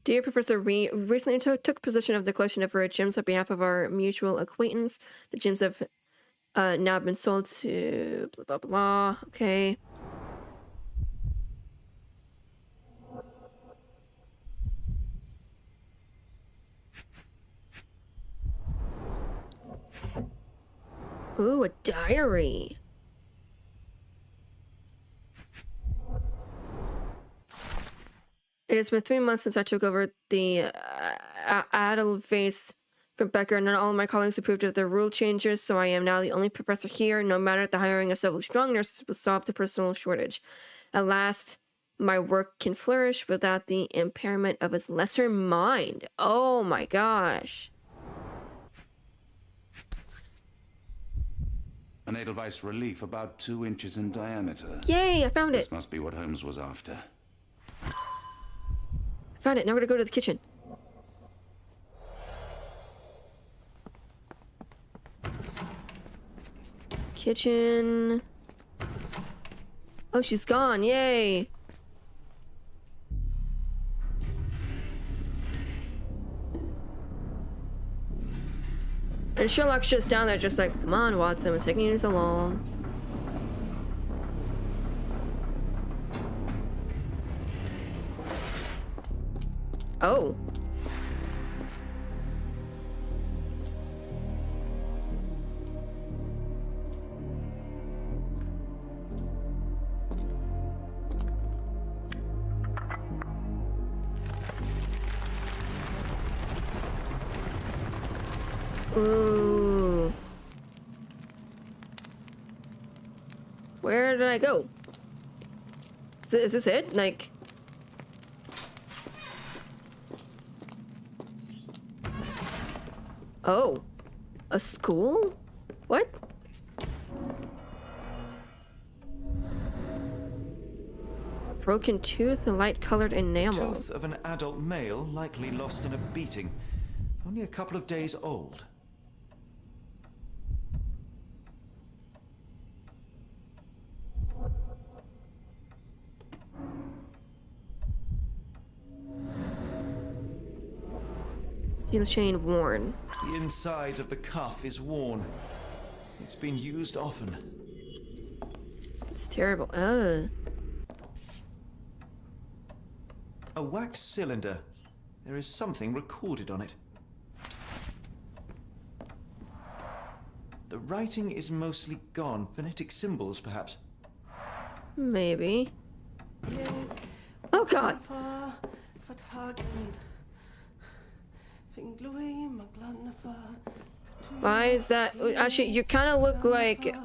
Speaker 1: Dear Professor, we recently took possession of the collection of rare gems on behalf of our mutual acquaintance. The gems have now been sold to blah blah blah. Okay. Ooh, a diary. It has been 3 months since I took over the Edelweiss from Becker. Not all of my colleagues approved of the rule changes, so I am now the only professor here. No matter the hiring of several strong nurses will solve the personal shortage. At last, my work can flourish without the impairment of its lesser mind. Oh my gosh.
Speaker 3: An Edelweiss relief about 2 inches in diameter.
Speaker 1: Yay, I found it.
Speaker 3: This must be what Holmes was after.
Speaker 1: Found it. Now we're gonna go to the kitchen. Kitchen. Oh, she's gone. Yay. And Sherlock's just down there just like, come on, Watson, what's taking you so long? Oh. Ooh. Where did I go? Is this it? Like... Oh, a school? What? Broken tooth and light-colored enamel.
Speaker 11: Tooth of an adult male, likely lost in a beating. Only a couple of days old.
Speaker 1: Steel chain worn.
Speaker 11: The inside of the cuff is worn. It's been used often.
Speaker 1: It's terrible.
Speaker 11: A wax cylinder. There is something recorded on it. The writing is mostly gone. Phonetic symbols, perhaps.
Speaker 1: Maybe. Oh god! Why is that? Actually, you kind of look like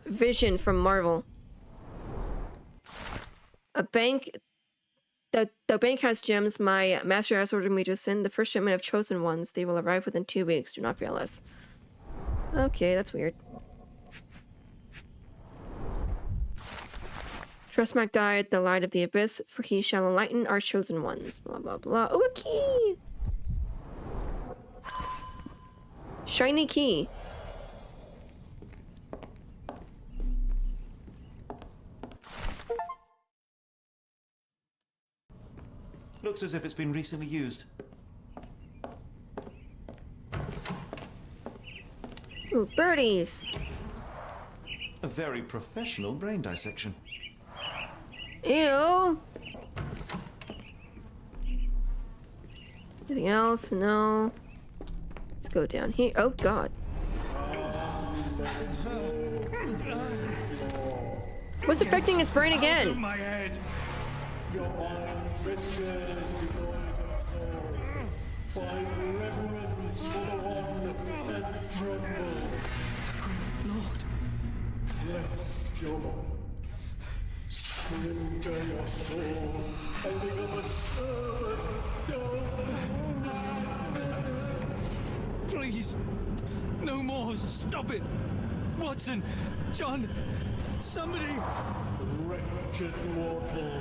Speaker 1: Vision from Marvel. A bank. The bank has gems. My master has ordered me to send the first shipment of chosen ones. They will arrive within 2 weeks. Do not fail us. Okay, that's weird. Trustmark died, the light of the abyss, for he shall enlighten our chosen ones. Blah blah blah. Oh, a key! Shiny key.
Speaker 11: Looks as if it's been recently used.
Speaker 1: Ooh, birdies!
Speaker 11: A very professional brain dissection.
Speaker 1: Ew! Anything else? No. Let's go down here. Oh god. What's affecting his brain again?
Speaker 16: Out of my head. Your iron fist is devoid of soul. Find reverence for the one and tremble.
Speaker 11: Lord.
Speaker 16: Lift your body. Splinter your soul and become a servant of...
Speaker 2: Please. No more. Stop it. Watson. John. Somebody.
Speaker 16: Wretched mortal.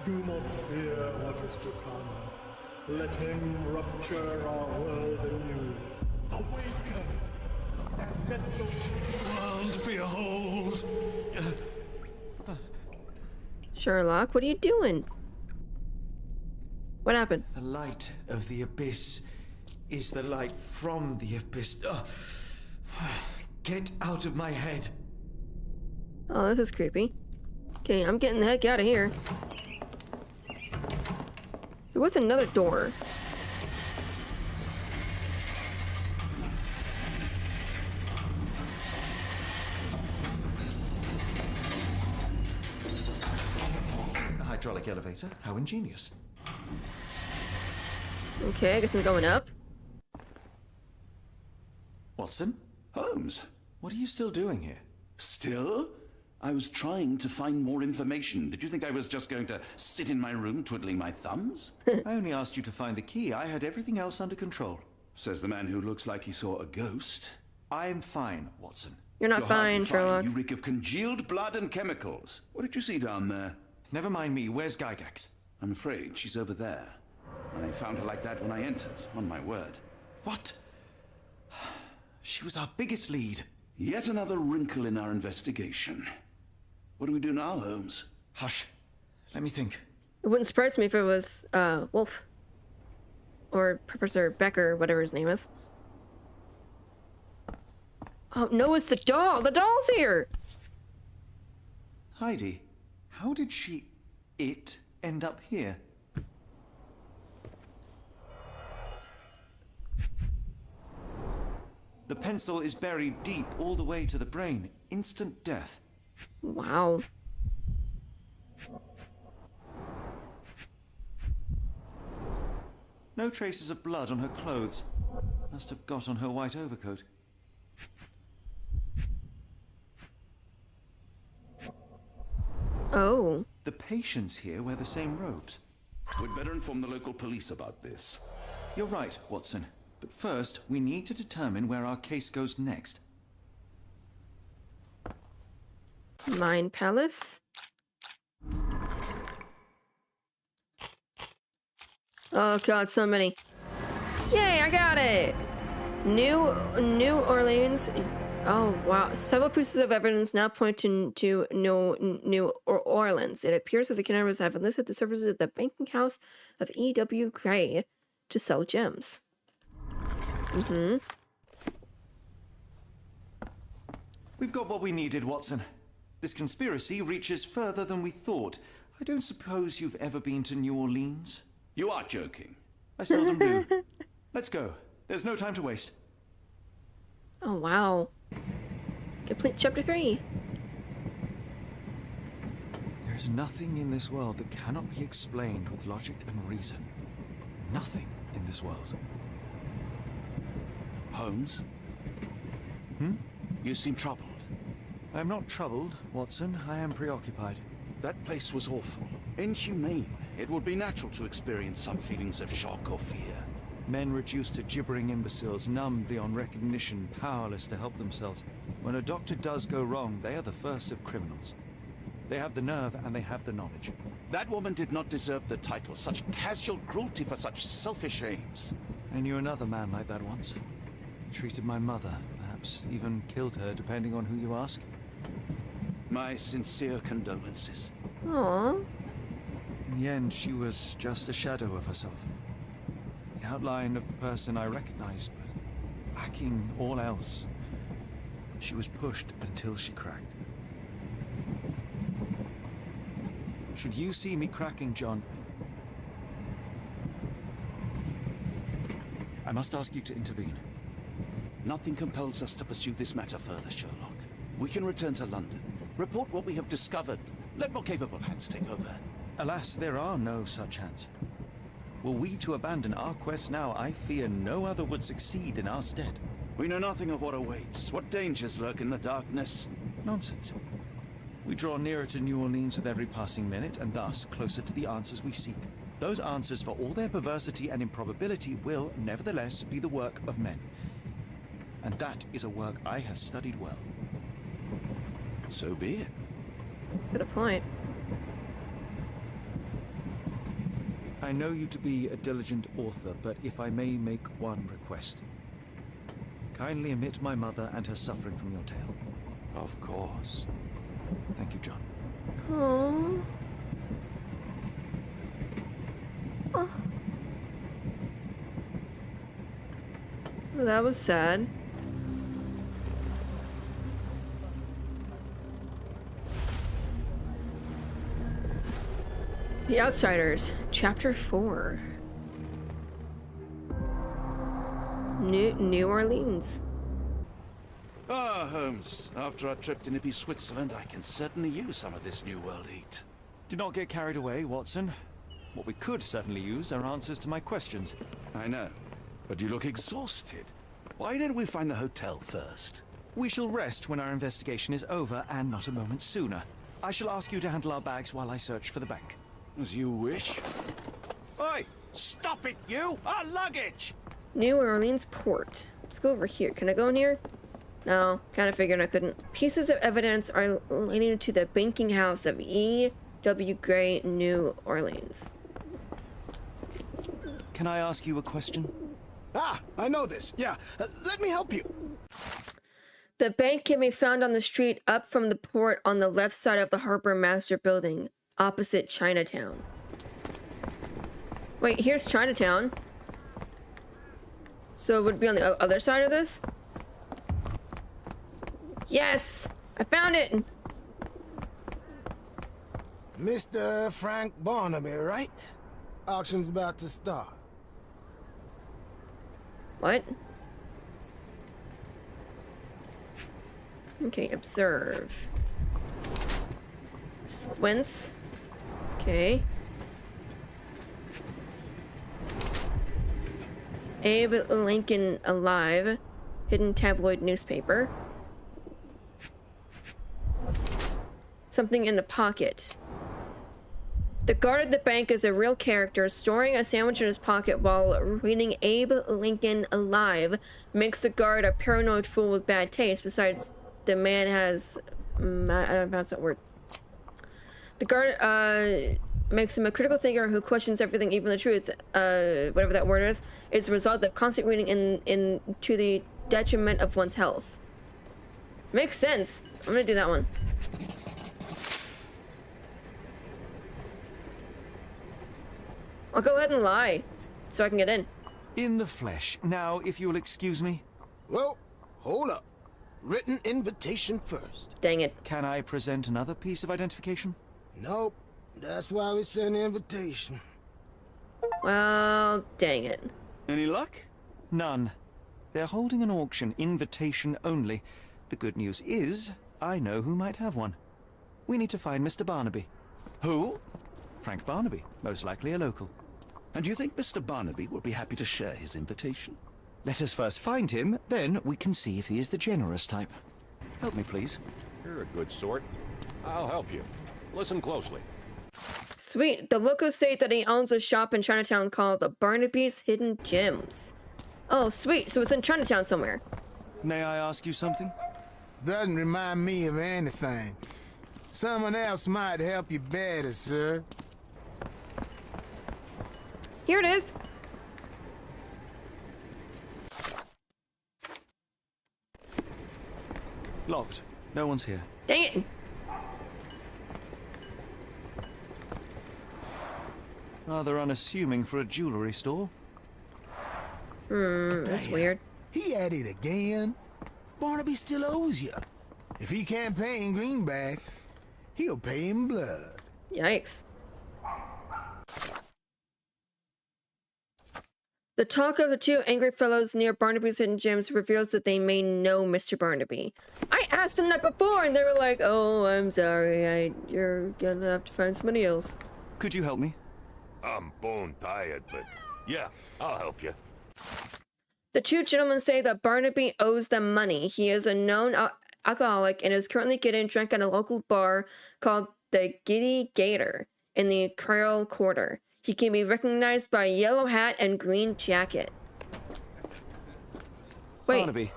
Speaker 16: Do not fear what is to come. Let him rupture our world anew. Awaken, and let the
Speaker 2: world behold.
Speaker 1: Sherlock, what are you doing? What happened?
Speaker 11: The light of the abyss is the light from the abyss. Get out of my head.
Speaker 1: Oh, this is creepy. Okay, I'm getting the heck out of here. There was another door.
Speaker 11: A hydraulic elevator? How ingenious.
Speaker 1: Okay, I guess I'm going up.
Speaker 11: Watson?
Speaker 3: Holmes?
Speaker 11: What are you still doing here?
Speaker 3: Still? I was trying to find more information. Did you think I was just going to sit in my room twiddling my thumbs?
Speaker 11: I only asked you to find the key. I had everything else under control.
Speaker 3: Says the man who looks like he saw a ghost.
Speaker 11: I'm fine, Watson.
Speaker 1: You're not fine, Sherlock.
Speaker 3: You reek of congealed blood and chemicals. What did you see down there?
Speaker 11: Never mind me. Where's Gygax?
Speaker 3: I'm afraid she's over there. I found her like that when I entered, on my word.
Speaker 11: What? She was our biggest lead.
Speaker 3: Yet another wrinkle in our investigation. What do we do now, Holmes?
Speaker 11: Hush. Let me think.
Speaker 1: It wouldn't surprise me if it was, Wolf. Or Professor Becker, whatever his name is. Oh, no, it's the doll! The doll's here!
Speaker 11: Heidi, how did it end up here? The pencil is buried deep all the way to the brain. Instant death.
Speaker 1: Wow.
Speaker 11: No traces of blood on her clothes. Must have got on her white overcoat.
Speaker 1: Oh.
Speaker 11: The patients here wear the same robes.
Speaker 3: We'd better inform the local police about this.
Speaker 11: You're right, Watson. But first, we need to determine where our case goes next.
Speaker 1: Mind Palace. Oh god, so many. Yay, I got it! New Orleans Oh, wow. Several pieces of evidence now point to New Orleans. It appears that the kidnappers have enlisted the services of the banking house of E.W. Gray to sell gems.
Speaker 11: We've got what we needed, Watson. This conspiracy reaches further than we thought. I don't suppose you've ever been to New Orleans?
Speaker 3: You are joking.
Speaker 11: I seldom do. Let's go. There's no time to waste.
Speaker 1: Oh, wow. Complete chapter 3.
Speaker 11: There's nothing in this world that cannot be explained with logic and reason. Nothing in this world.
Speaker 3: Holmes?
Speaker 11: Hmm?
Speaker 3: You seem troubled.
Speaker 11: I am not troubled, Watson. I am preoccupied.
Speaker 3: That place was awful. Inhumane. It would be natural to experience some feelings of shock or fear.
Speaker 11: Men reduced to gibbering imbeciles, numb beyond recognition, powerless to help themselves. When a doctor does go wrong, they are the first of criminals. They have the nerve and they have the knowledge.
Speaker 3: That woman did not deserve the title. Such casual cruelty for such selfish aims.
Speaker 11: I knew another man like that once. He treated my mother, perhaps even killed her, depending on who you ask.
Speaker 3: My sincere condolences.
Speaker 1: Aww.
Speaker 11: In the end, she was just a shadow of herself. The outline of the person I recognized, but lacking all else. She was pushed until she cracked. Should you see me cracking, John, I must ask you to intervene.
Speaker 3: Nothing compels us to pursue this matter further, Sherlock. We can return to London, report what we have discovered. Let more capable hands take over.
Speaker 11: Alas, there are no such hands. Were we to abandon our quest now, I fear no other would succeed in our stead.
Speaker 3: We know nothing of what awaits. What dangers lurk in the darkness?
Speaker 11: Nonsense. We draw nearer to New Orleans with every passing minute, and thus closer to the answers we seek. Those answers, for all their perversity and improbability, will, nevertheless, be the work of men. And that is a work I have studied well.
Speaker 3: So be it.
Speaker 1: Good a point.
Speaker 11: I know you to be a diligent author, but if I may make one request. Kindly omit my mother and her suffering from your tale.
Speaker 3: Of course.
Speaker 11: Thank you, John.
Speaker 1: Aww. Oh. Well, that was sad. The Outsiders, Chapter 4. New Orleans.
Speaker 3: Ah, Holmes. After our trip to nippy Switzerland, I can certainly use some of this New World heat.
Speaker 11: Do not get carried away, Watson. What we could certainly use are answers to my questions.
Speaker 3: I know, but you look exhausted. Why didn't we find the hotel first?
Speaker 11: We shall rest when our investigation is over, and not a moment sooner. I shall ask you to handle our bags while I search for the bank.
Speaker 3: As you wish. Oi! Stop it, you! Our luggage!
Speaker 1: New Orleans Port. Let's go over here. Can I go in here? No, kind of figured I couldn't. Pieces of evidence are leading to the banking house of E.W. Gray, New Orleans.
Speaker 11: Can I ask you a question?
Speaker 16: Ah, I know this. Yeah, let me help you.
Speaker 1: The bank can be found on the street up from the port on the left side of the Harbor Master building, opposite Chinatown. Wait, here's Chinatown. So it would be on the other side of this? Yes! I found it!
Speaker 16: Mr. Frank Barnaby, right? Auction's about to start.
Speaker 1: What? Okay, observe. Squints. Okay. Abe Lincoln alive. Hidden tabloid newspaper. Something in the pocket. The guard at the bank is a real character. Storing a sandwich in his pocket while reading Abe Lincoln alive makes the guard a paranoid fool with bad taste. Besides, the man has... I don't know if that's that word. The guard makes him a critical thinker who questions everything, even the truth. Whatever that word is. It's a result of constant reading to the detriment of one's health. Makes sense. I'm gonna do that one. I'll go ahead and lie so I can get in.
Speaker 11: In the flesh. Now, if you'll excuse me.
Speaker 8: Well, hold up. Written invitation first.
Speaker 1: Dang it.
Speaker 11: Can I present another piece of identification?
Speaker 8: Nope. That's why we sent the invitation.
Speaker 1: Well, dang it.
Speaker 11: Any luck? None. They're holding an auction, invitation only. The good news is, I know who might have one. We need to find Mr. Barnaby.
Speaker 3: Who?
Speaker 11: Frank Barnaby, most likely a local.
Speaker 3: And do you think Mr. Barnaby will be happy to share his invitation?
Speaker 11: Let us first find him, then we can see if he is the generous type. Help me, please.
Speaker 9: You're a good sort. I'll help you. Listen closely.
Speaker 1: Sweet. The locals say that he owns a shop in Chinatown called the Barnaby's Hidden Gems. Oh, sweet. So it's in Chinatown somewhere.
Speaker 11: May I ask you something?
Speaker 8: Doesn't remind me of anything. Someone else might help you better, sir.
Speaker 1: Here it is.
Speaker 11: Locked. No one's here.
Speaker 1: Dang it.
Speaker 11: Rather unassuming for a jewelry store.
Speaker 1: That's weird.
Speaker 8: He at it again. Barnaby still owes you. If he can't pay in greenbacks, he'll pay in blood.
Speaker 1: Yikes. The talk of the two angry fellows near Barnaby's Hidden Gems reveals that they may know Mr. Barnaby. I asked them that before, and they were like, "Oh, I'm sorry. You're gonna have to find somebody else."
Speaker 11: Could you help me?
Speaker 9: I'm bone tired, but yeah, I'll help you.
Speaker 1: The two gentlemen say that Barnaby owes them money. He is a known alcoholic and is currently getting drunk at a local bar called the Giddy Gator in the Creole Quarter. He can be recognized by a yellow hat and green jacket. Wait.
Speaker 11: Barnaby,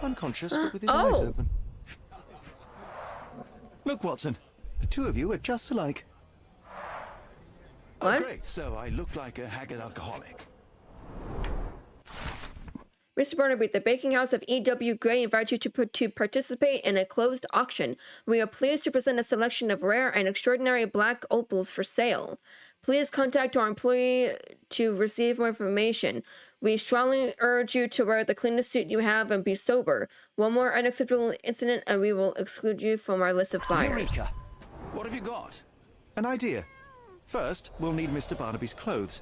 Speaker 11: unconscious but with his eyes open. Look, Watson, the two of you are just alike.
Speaker 1: What?
Speaker 3: Oh, great. So I look like a haggard alcoholic.
Speaker 1: Mr. Barnaby, the baking house of E.W. Gray invites you to participate in a closed auction. We are pleased to present a selection of rare and extraordinary black opals for sale. Please contact our employee to receive more information. We strongly urge you to wear the cleanest suit you have and be sober. One more unacceptable incident and we will exclude you from our list of buyers.
Speaker 11: Eureka!
Speaker 3: What have you got?
Speaker 11: An idea. First, we'll need Mr. Barnaby's clothes.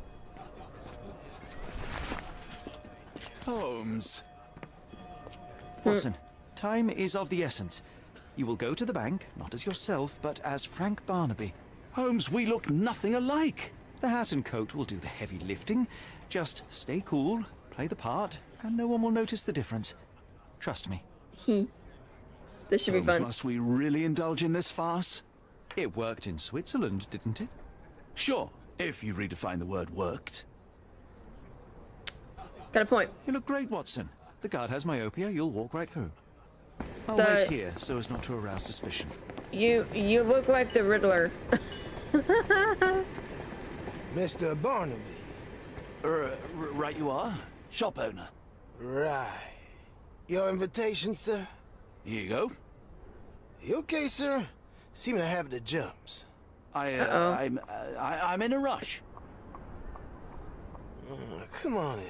Speaker 3: Holmes.
Speaker 11: Watson, time is of the essence. You will go to the bank, not as yourself, but as Frank Barnaby.
Speaker 3: Holmes, we look nothing alike.
Speaker 11: The hat and coat will do the heavy lifting. Just stay cool, play the part, and no one will notice the difference. Trust me.
Speaker 1: This should be fun.
Speaker 3: Must we really indulge in this farce?
Speaker 11: It worked in Switzerland, didn't it?
Speaker 3: Sure, if you redefine the word worked.
Speaker 1: Got a point.
Speaker 11: You look great, Watson. The guard has myopia, you'll walk right through. I'll
Speaker 1: The-
Speaker 11: wait here so as not to arouse suspicion.
Speaker 1: You look like the Riddler.
Speaker 8: Mr. Barnaby.
Speaker 3: Right you are. Shop owner.
Speaker 8: Right. Your invitation, sir?
Speaker 3: Here you go.
Speaker 8: You okay, sir? Seem to have the jumps.
Speaker 3: I'm in a rush.
Speaker 8: Come on in.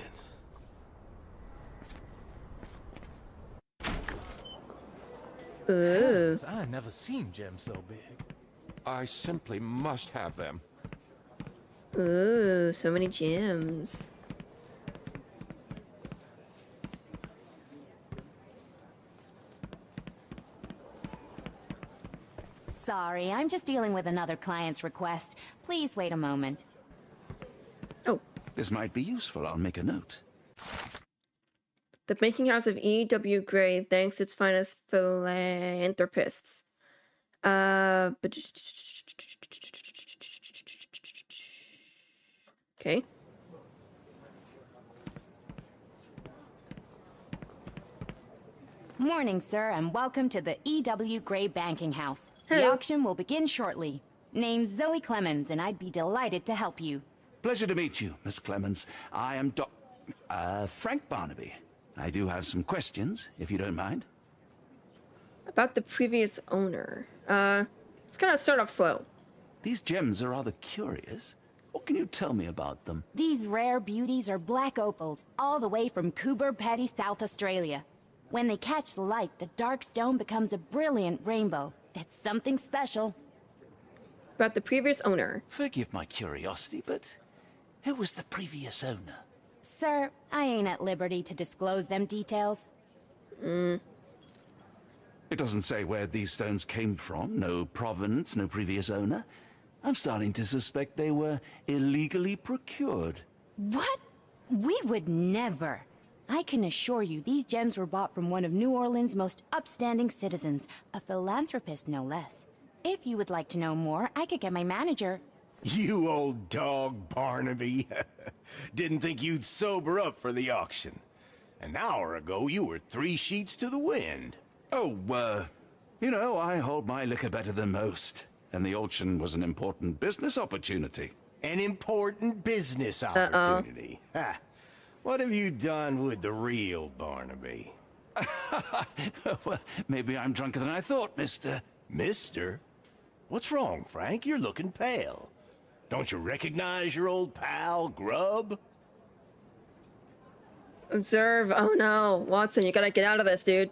Speaker 1: Ooh.
Speaker 2: I never seen gems so big.
Speaker 9: I simply must have them.
Speaker 1: Ooh, so many gems.
Speaker 7: Sorry, I'm just dealing with another client's request. Please wait a moment.
Speaker 1: Oh.
Speaker 3: This might be useful. I'll make a note.
Speaker 1: The banking house of E.W. Gray thanks its finest philanthropists. Okay.
Speaker 7: Morning, sir, and welcome to the E.W. Gray Banking House.
Speaker 1: Hello.
Speaker 7: The auction will begin shortly. Name's Zoe Clemens, and I'd be delighted to help you.
Speaker 3: Pleasure to meet you, Miss Clemens. I am Frank Barnaby. I do have some questions, if you don't mind.
Speaker 1: About the previous owner. Let's kind of start off slow.
Speaker 3: These gems are rather curious. What can you tell me about them?
Speaker 7: These rare beauties are black opals, all the way from Coober Pedy, South Australia. When they catch the light, the dark stone becomes a brilliant rainbow. It's something special.
Speaker 1: About the previous owner.
Speaker 3: Forgive my curiosity, but who was the previous owner?
Speaker 7: Sir, I ain't at liberty to disclose them details.
Speaker 3: It doesn't say where these stones came from. No provenance, no previous owner. I'm starting to suspect they were illegally procured.
Speaker 7: What? We would never. I can assure you these gems were bought from one of New Orleans' most upstanding citizens, a philanthropist no less. If you would like to know more, I could get my manager.
Speaker 10: You old dog, Barnaby. Didn't think you'd sober up for the auction. An hour ago, you were 3 sheets to the wind.
Speaker 3: Oh, you know, I hold my liquor better than most. And the auction was an important business opportunity.
Speaker 10: An important business opportunity? Ha! What have you done with the real Barnaby?
Speaker 3: Well, maybe I'm drunker than I thought, mister.
Speaker 10: Mister? What's wrong, Frank? You're looking pale. Don't you recognize your old pal, Grub?
Speaker 1: Observe. Oh no. Watson, you gotta get out of this, dude.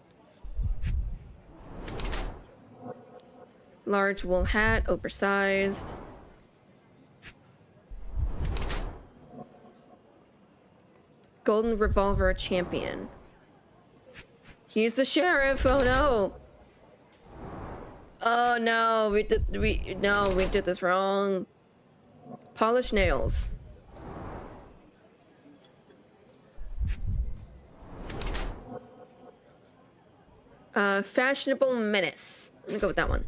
Speaker 1: Large wool hat, oversized. Golden revolver champion. He's the sheriff. Oh no. Oh no, we did this wrong. Polished nails. Fashionable menace. Let me go with that one.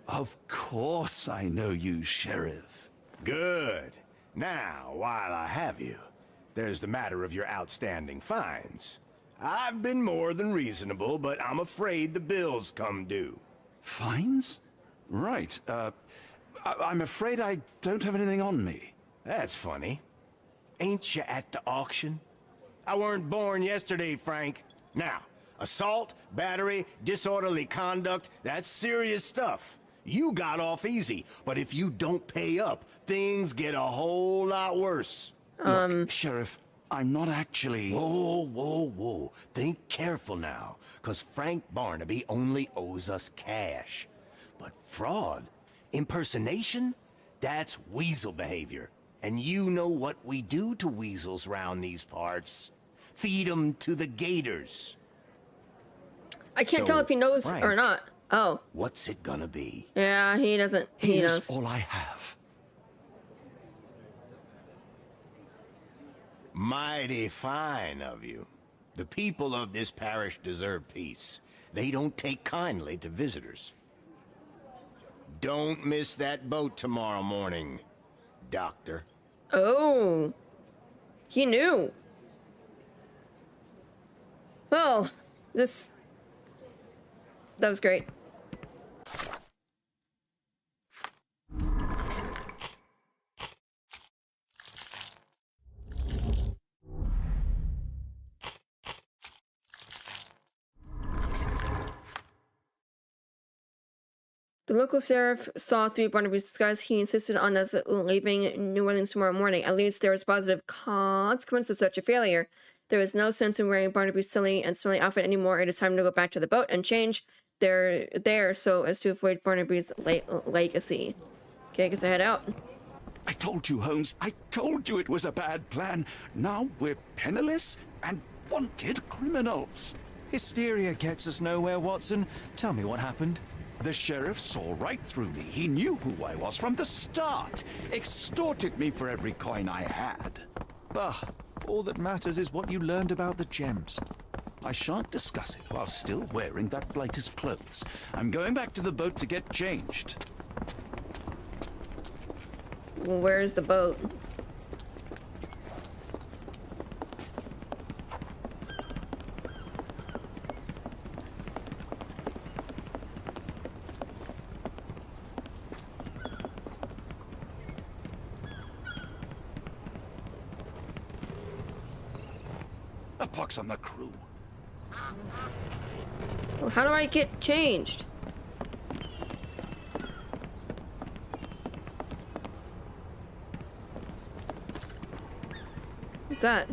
Speaker 3: Of course I know you, Sheriff.
Speaker 10: Good. Now, while I have you, there's the matter of your outstanding fines. I've been more than reasonable, but I'm afraid the bills come due.
Speaker 3: Fines? Right. I'm afraid I don't have anything on me.
Speaker 10: That's funny. Ain't you at the auction? I weren't born yesterday, Frank. Now, assault, battery, disorderly conduct, that's serious stuff. You got off easy, but if you don't pay up, things get a whole lot worse.
Speaker 3: Look, Sheriff, I'm not actually...
Speaker 10: Whoa, whoa, whoa. Think careful now, because Frank Barnaby only owes us cash. But fraud, impersonation, that's weasel behavior. And you know what we do to weasels round these parts. Feed them to the gators.
Speaker 1: I can't tell if he knows
Speaker 10: Frank,
Speaker 1: or not. Oh.
Speaker 10: What's it gonna be?
Speaker 1: Yeah, he doesn't. He
Speaker 3: Here's
Speaker 1: knows.
Speaker 3: all I have.
Speaker 10: Mighty fine of you. The people of this parish deserve peace. They don't take kindly to visitors. Don't miss that boat tomorrow morning, Doctor.
Speaker 1: Oh. He knew. Well, that was great. The local sheriff saw through Barnaby's disguise. He insisted on us leaving New Orleans tomorrow morning. At least there was positive consequence of such a failure. There is no sense in wearing Barnaby's silly and smelly outfit anymore. It is time to go back to the boat and change there so as to avoid Barnaby's legacy. Okay, I guess I head out.
Speaker 3: I told you, Holmes. I told you it was a bad plan. Now we're penniless and wanted criminals.
Speaker 11: Hysteria gets us nowhere, Watson. Tell me what happened.
Speaker 3: The sheriff saw right through me. He knew who I was from the start. Extorted me for every coin I had.
Speaker 11: Bah, all that matters is what you learned about the gems.
Speaker 3: I shan't discuss it while still wearing that blighter's clothes. I'm going back to the boat to get changed.
Speaker 1: Well, where's the boat?
Speaker 3: A pox on the crew.
Speaker 1: Well, how do I get changed? What's that?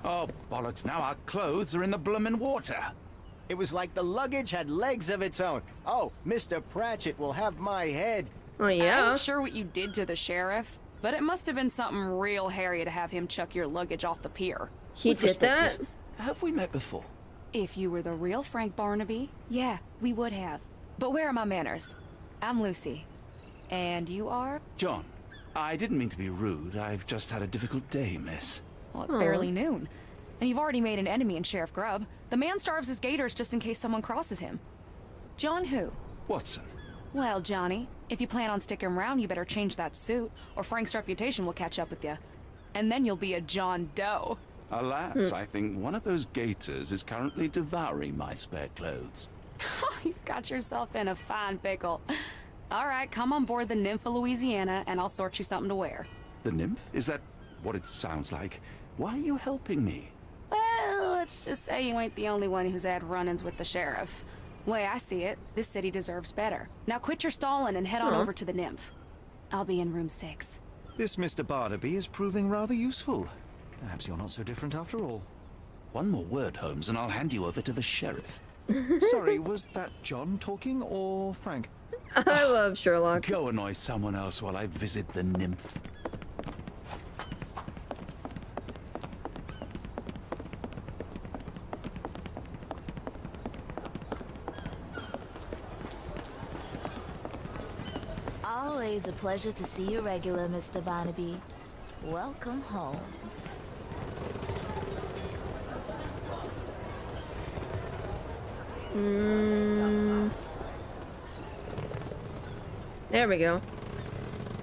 Speaker 3: Oh, bollocks, now our clothes are in the bloomin' water.
Speaker 19: It was like the luggage had legs of its own. Oh, Mr. Pratchett will have my head.
Speaker 1: Oh, yeah?
Speaker 12: I'm not sure what you did to the sheriff, but it must have been something real hairy to have him chuck your luggage off the pier.
Speaker 1: He did that?
Speaker 3: Have we met before?
Speaker 12: If you were the real Frank Barnaby, yeah, we would have. But where are my manners? I'm Lucy. And you are?
Speaker 3: John. I didn't mean to be rude. I've just had a difficult day, miss.
Speaker 12: Well, it's barely noon. And you've already made an enemy in Sheriff Grubb. The man starves his gators just in case someone crosses him. John who?
Speaker 3: Watson.
Speaker 12: Well, Johnny, if you plan on sticking around, you better change that suit, or Frank's reputation will catch up with you. And then you'll be a John Doe.
Speaker 3: Alas, I think one of those gators is currently devouring my spare clothes.
Speaker 12: You've got yourself in a fine pickle. All right, come on board the Nymph of Louisiana, and I'll sort you something to wear.
Speaker 3: The nymph? Is that what it sounds like? Why are you helping me?
Speaker 12: Well, let's just say you ain't the only one who's had run-ins with the sheriff. Way I see it, this city deserves better. Now quit your stalling and head on over to the Nymph. I'll be in room 6.
Speaker 11: This Mr. Barnaby is proving rather useful. Perhaps you're not so different after all.
Speaker 3: One more word, Holmes, and I'll hand you over to the sheriff.
Speaker 11: Sorry, was that John talking or Frank?
Speaker 1: I love Sherlock.
Speaker 3: Go annoy someone else while I visit the nymph.
Speaker 21: Always a pleasure to see you regular, Mr. Barnaby. Welcome home.
Speaker 1: There we go.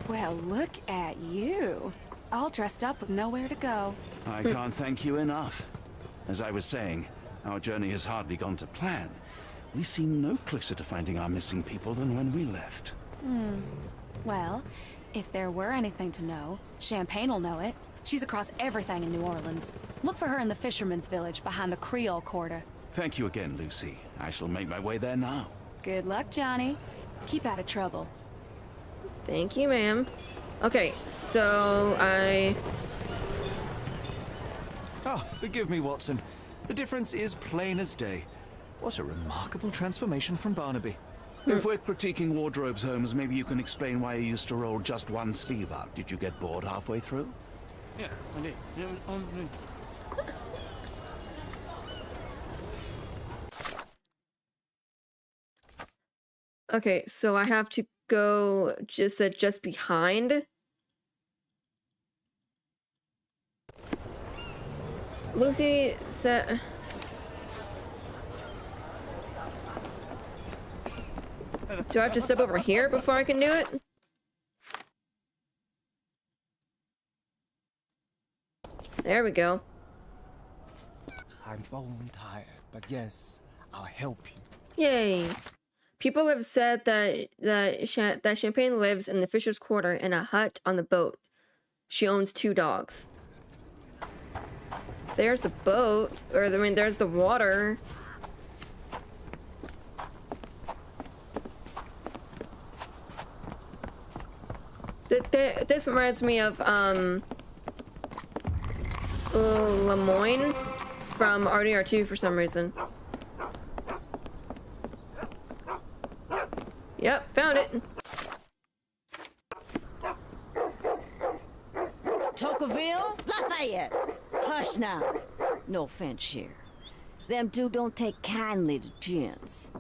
Speaker 12: Well, look at you. All dressed up with nowhere to go.
Speaker 3: I can't thank you enough. As I was saying, our journey has hardly gone to plan. We seem no closer to finding our missing people than when we left.
Speaker 12: Well, if there were anything to know, Champagne'll know it. She's across everything in New Orleans. Look for her in the fisherman's village behind the Creole Quarter.
Speaker 3: Thank you again, Lucy. I shall make my way there now.
Speaker 12: Good luck, Johnny. Keep out of trouble.
Speaker 1: Thank you, ma'am. Okay, so
Speaker 11: Ah, forgive me, Watson. The difference is plain as day. What a remarkable transformation from Barnaby.
Speaker 3: If we're critiquing wardrobes, Holmes, maybe you can explain why you used to roll just one sleeve up. Did you get bored halfway through?
Speaker 2: Yeah, I did.
Speaker 1: Okay, so I have to go just behind. Lucy said. Do I have to step over here before I can do it? There we go.
Speaker 19: I'm bone tired, but yes, I'll help you.
Speaker 1: Yay. People have said that Champagne lives in the Fisher's Quarter in a hut on the boat. She owns 2 dogs. There's the boat, or I mean, there's the water. This reminds me of Lemoyne from RDR2 for some reason. Yep, found it.
Speaker 13: Tocqueville? Lafayette! Hush now. No offense, Cher. Them two don't take kindly to gents.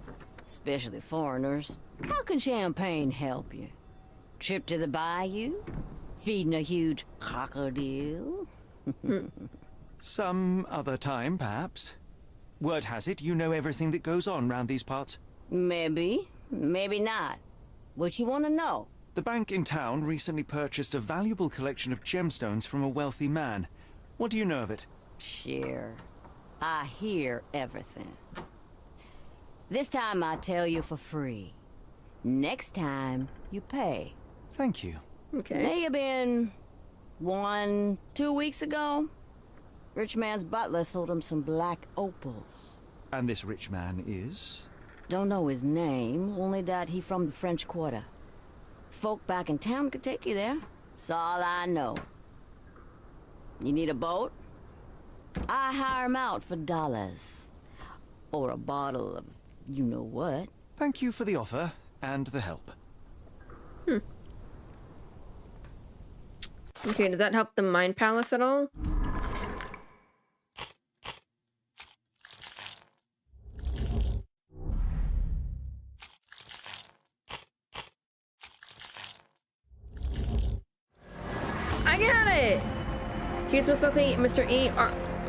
Speaker 13: Especially foreigners. How can Champagne help you? Trip to the bayou? Feeding a huge crocodile?
Speaker 11: Some other time, perhaps. Word has it, you know everything that goes on round these parts.
Speaker 13: Maybe. Maybe not. What you want to know?
Speaker 11: The bank in town recently purchased a valuable collection of gemstones from a wealthy man. What do you know of it?
Speaker 13: Sure. I hear everything. This time I tell you for free. Next time, you pay.
Speaker 11: Thank you.
Speaker 1: Okay.
Speaker 13: May have been 1-2 weeks ago. Rich man's butler sold him some black opals.
Speaker 11: And this rich man is?
Speaker 13: Don't know his name, only that he from the French Quarter. Folk back in town could take you there. That's all I know. You need a boat? I hire him out for dollars. Or a bottle of you-know-what.
Speaker 11: Thank you for the offer and the help.
Speaker 1: Okay, did that help the Mind Palace at all? I got it! Here's most likely Mr. E.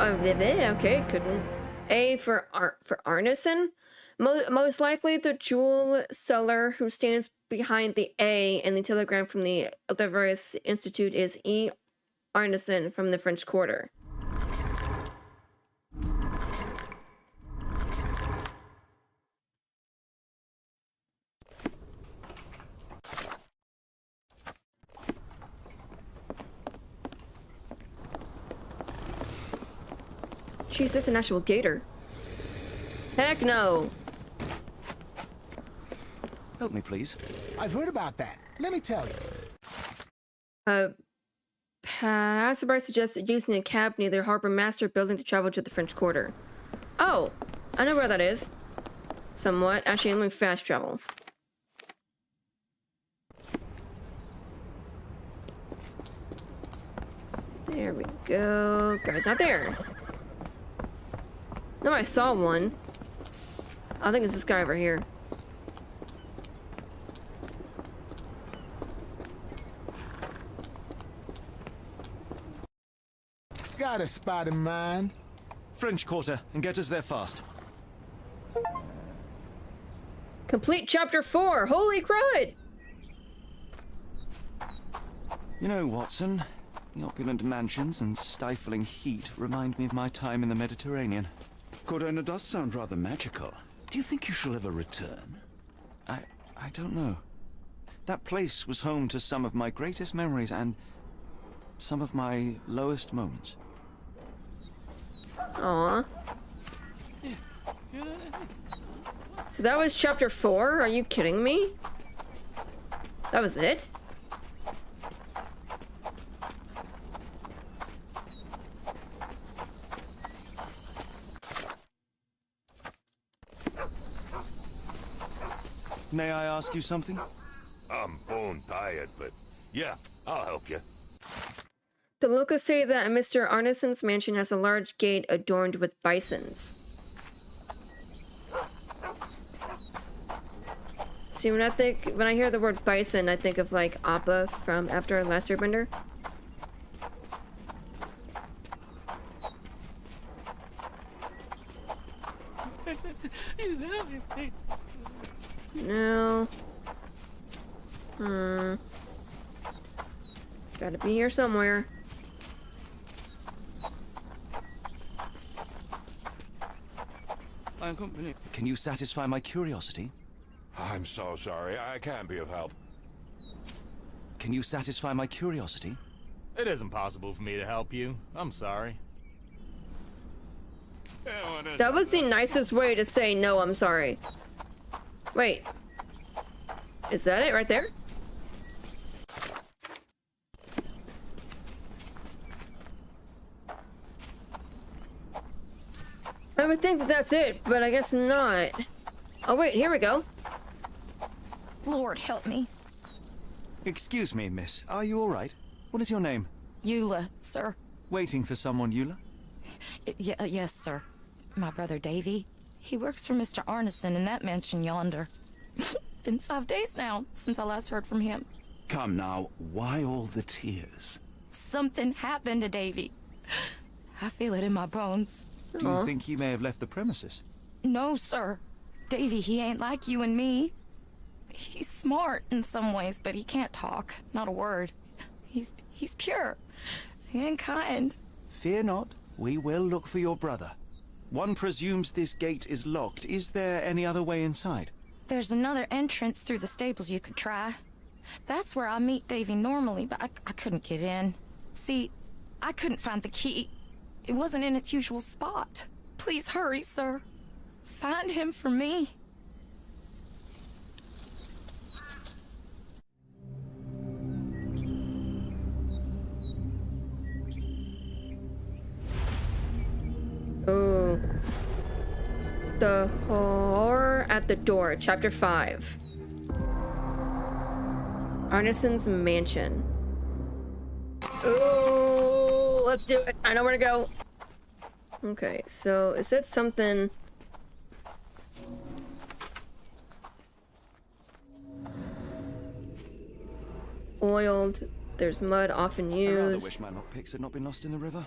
Speaker 1: Okay, couldn't. A for Arneson? Most likely the jewel seller who stands behind the A in the telegram from the Aldevarez Institute is E. Arneson from the French Quarter. Jeez, that's an actual gator. Heck no.
Speaker 11: Help me, please.
Speaker 8: I've heard about that. Let me tell you.
Speaker 1: Passerby suggested using a cab near the Harbor Master building to travel to the French Quarter. Oh, I know where that is. Somewhat. Actually, only fast travel. There we go. Guy's not there. No, I saw one. I think it's this guy over here.
Speaker 8: Got a spot in mind.
Speaker 11: French Quarter, and get us there fast.
Speaker 1: Complete chapter 4. Holy crud!
Speaker 11: You know, Watson, the opulent mansions and stifling heat remind me of my time in the Mediterranean.
Speaker 3: Corona does sound rather magical. Do you think you shall ever return?
Speaker 11: I don't know. That place was home to some of my greatest memories and some of my lowest moments.
Speaker 1: Aww. So that was chapter 4? Are you kidding me? That was it?
Speaker 11: May I ask you something?
Speaker 9: I'm bone tired, but yeah, I'll help you.
Speaker 1: The locals say that Mr. Arneson's mansion has a large gate adorned with bisons. See, when I hear the word bison, I think of like Appa from After Last Airbender. No. Gotta be here somewhere.
Speaker 11: Can you satisfy my curiosity?
Speaker 9: I'm so sorry, I can't be of help.
Speaker 11: Can you satisfy my curiosity?
Speaker 2: It isn't possible for me to help you. I'm sorry.
Speaker 1: That was the nicest way to say no, I'm sorry. Wait. Is that it right there? I would think that that's it, but I guess not. Oh wait, here we go.
Speaker 12: Lord help me.
Speaker 11: Excuse me, miss. Are you all right? What is your name?
Speaker 12: Eula, sir.
Speaker 11: Waiting for someone, Eula?
Speaker 12: Yes, sir. My brother Davy. He works for Mr. Arneson in that mansion yonder. Been 5 days now since I last heard from him.
Speaker 3: Come now, why all the tears?
Speaker 12: Something happened to Davy. I feel it in my bones.
Speaker 11: Do you think he may have left the premises?
Speaker 12: No, sir. Davy, he ain't like you and me. He's smart in some ways, but he can't talk. Not a word. He's pure and kind.
Speaker 11: Fear not. We will look for your brother. One presumes this gate is locked. Is there any other way inside?
Speaker 12: There's another entrance through the stables you could try. That's where I meet Davy normally, but I couldn't get in. See, I couldn't find the key. It wasn't in its usual spot. Please hurry, sir.
Speaker 22: find him for me.
Speaker 1: Oh. The Horror at the Door, Chapter 5. Arneson's Mansion. Oh, let's do it. I know where to go. Okay, so is it something... Oiled. There's mud often used.
Speaker 11: I rather wish my lockpicks had not been lost in the river.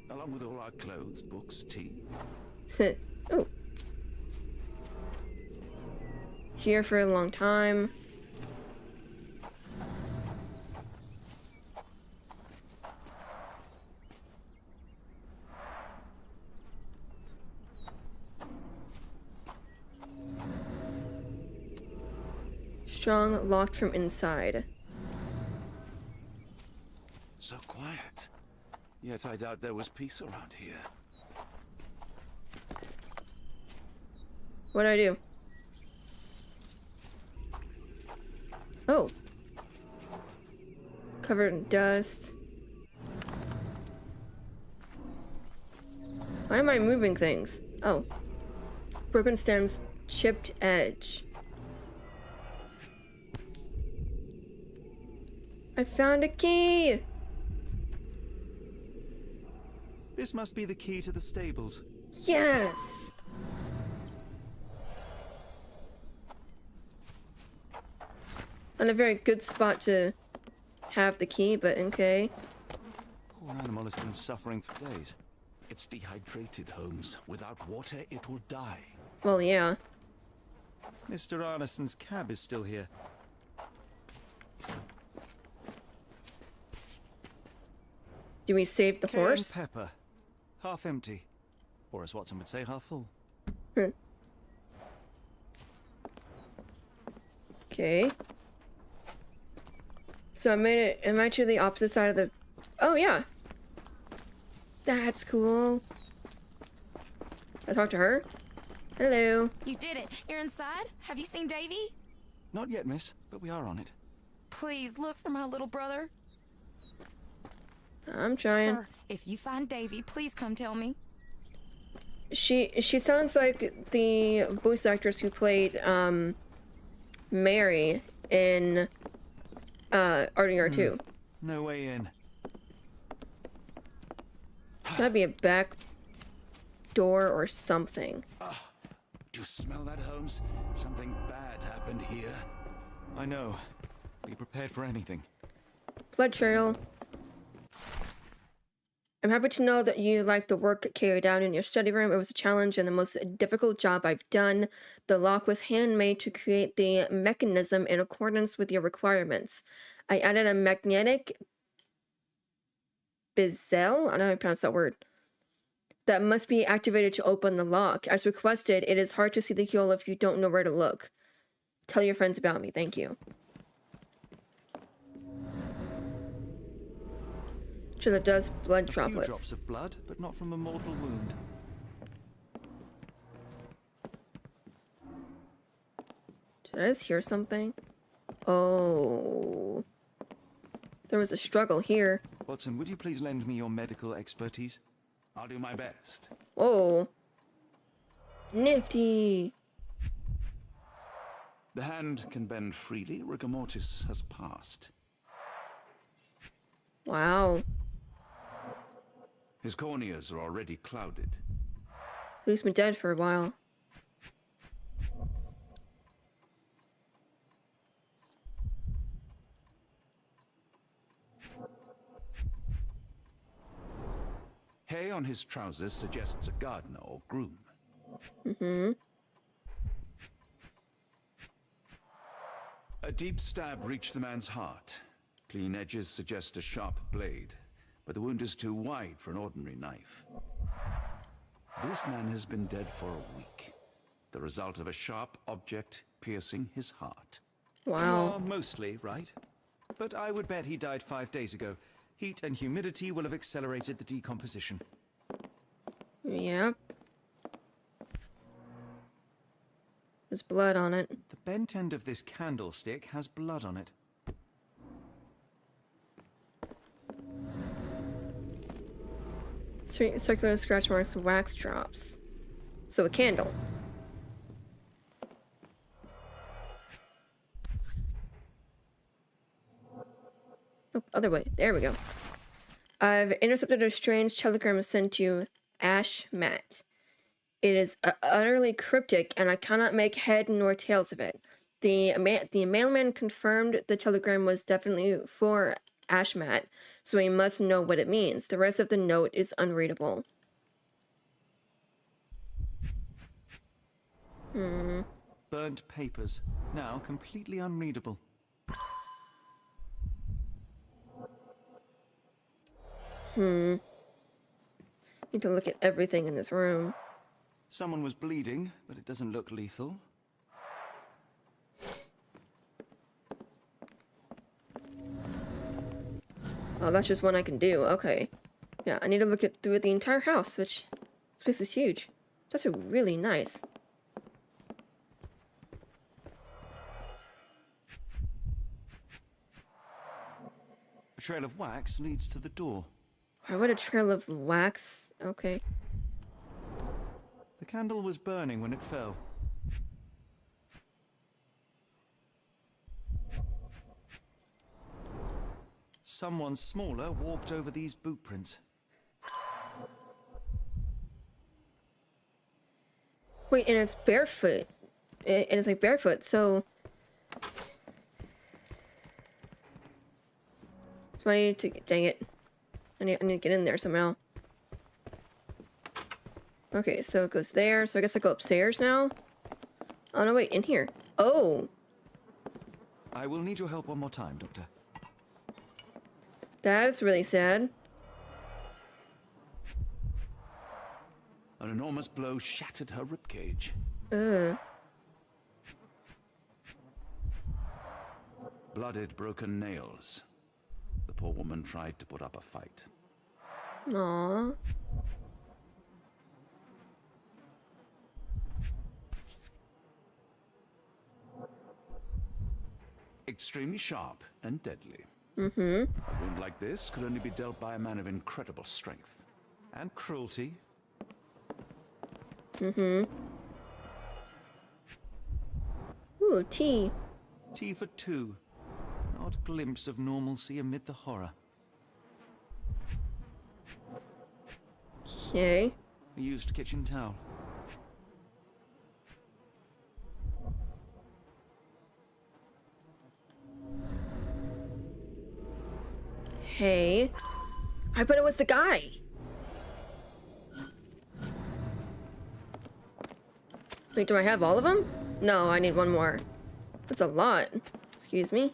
Speaker 3: Along with all our clothes, books, tea.
Speaker 1: Sit. Oh. Here for a long time. Strong, locked from inside.
Speaker 3: So quiet. Yet I doubt there was peace around here.
Speaker 1: What'd I do? Oh. Covered in dust. Why am I moving things? Oh. Broken stems, chipped edge. I found a key!
Speaker 11: This must be the key to the stables.
Speaker 1: Yes! Not a very good spot to have the key, but okay.
Speaker 11: Poor animal has been suffering for days.
Speaker 3: It's dehydrated, Holmes. Without water, it will die.
Speaker 1: Well, yeah.
Speaker 11: Mr. Arneson's cab is still here.
Speaker 1: Do we save the horse?
Speaker 11: Pepper. Half empty. Or as Watson would say, half full.
Speaker 1: Okay. So I made it. Am I to the opposite side of the... Oh, yeah. That's cool. I talk to her. Hello.
Speaker 22: You did it. You're inside? Have you seen Davy?
Speaker 11: Not yet, miss, but we are on it.
Speaker 22: Please look for my little brother.
Speaker 1: I'm trying.
Speaker 22: Sir, if you find Davy, please come tell me.
Speaker 1: She sounds like the voice actress who played Mary in RDR2.
Speaker 11: No way in.
Speaker 1: Gotta be a back door or something.
Speaker 3: Do you smell that, Holmes? Something bad happened here.
Speaker 11: I know. Be prepared for anything.
Speaker 1: Blood trail. I'm happy to know that you like the work carried out in your study room. It was a challenge and the most difficult job I've done. The lock was handmade to create the mechanism in accordance with your requirements. I added a magnetic bezel, I don't know how to pronounce that word, that must be activated to open the lock. As requested, it is hard to see the keyhole if you don't know where to look. Tell your friends about me. Thank you. So that does blood droplets.
Speaker 11: A few drops of blood, but not from a mortal wound.
Speaker 1: Did I just hear something? Oh. There was a struggle here.
Speaker 11: Watson, would you please lend me your medical expertise?
Speaker 3: I'll do my best.
Speaker 1: Oh. Nifty.
Speaker 3: The hand can bend freely. Rigor mortis has passed.
Speaker 1: Wow.
Speaker 3: His corneas are already clouded.
Speaker 1: So he's been dead for a while.
Speaker 3: Hay on his trousers suggests a gardener or groom.
Speaker 1: Mm-hmm.
Speaker 3: A deep stab reached the man's heart. Clean edges suggest a sharp blade, but the wound is too wide for an ordinary knife. This man has been dead for a week. The result of a sharp object piercing his heart.
Speaker 1: Wow.
Speaker 11: You are mostly right. But I would bet he died 5 days ago. Heat and humidity will have accelerated the decomposition.
Speaker 1: Yeah. There's blood on it.
Speaker 11: The bent end of this candlestick has blood on it.
Speaker 1: Circular scratch marks, wax drops. So a candle. Oh, other way. There we go. I've intercepted a strange telegram sent to Ash Matt. It is utterly cryptic, and I cannot make head nor tails of it. The mailman confirmed the telegram was definitely for Ash Matt, so he must know what it means. The rest of the note is unreadable.
Speaker 11: Burnt papers, now completely unreadable.
Speaker 1: Need to look at everything in this room.
Speaker 11: Someone was bleeding, but it doesn't look lethal.
Speaker 1: Oh, that's just one I can do. Okay. Yeah, I need to look at through the entire house, which this place is huge. That's really nice.
Speaker 11: A trail of wax leads to the door.
Speaker 1: Why would a trail of wax? Okay.
Speaker 11: The candle was burning when it fell. Someone smaller walked over these boot prints.
Speaker 1: Wait, and it's barefoot. And it's like barefoot, so... So I need to... Dang it. I need to get in there somehow. Okay, so it goes there. So I guess I go upstairs now? Oh, no, wait, in here. Oh!
Speaker 11: I will need your help one more time, Doctor.
Speaker 1: That's really sad.
Speaker 3: An enormous blow shattered her ribcage. Blooded, broken nails. The poor woman tried to put up a fight.
Speaker 1: Aww.
Speaker 3: Extremely sharp and deadly.
Speaker 1: A
Speaker 3: wound like this could only be dealt by a man of incredible strength.
Speaker 11: And cruelty.
Speaker 1: Ooh, tea.
Speaker 11: Tea for two. An odd glimpse of normalcy amid the horror.
Speaker 1: Okay.
Speaker 11: A used kitchen towel.
Speaker 1: Hey. I bet it was the guy. Wait, do I have all of them? No, I need one more. That's a lot. Excuse me.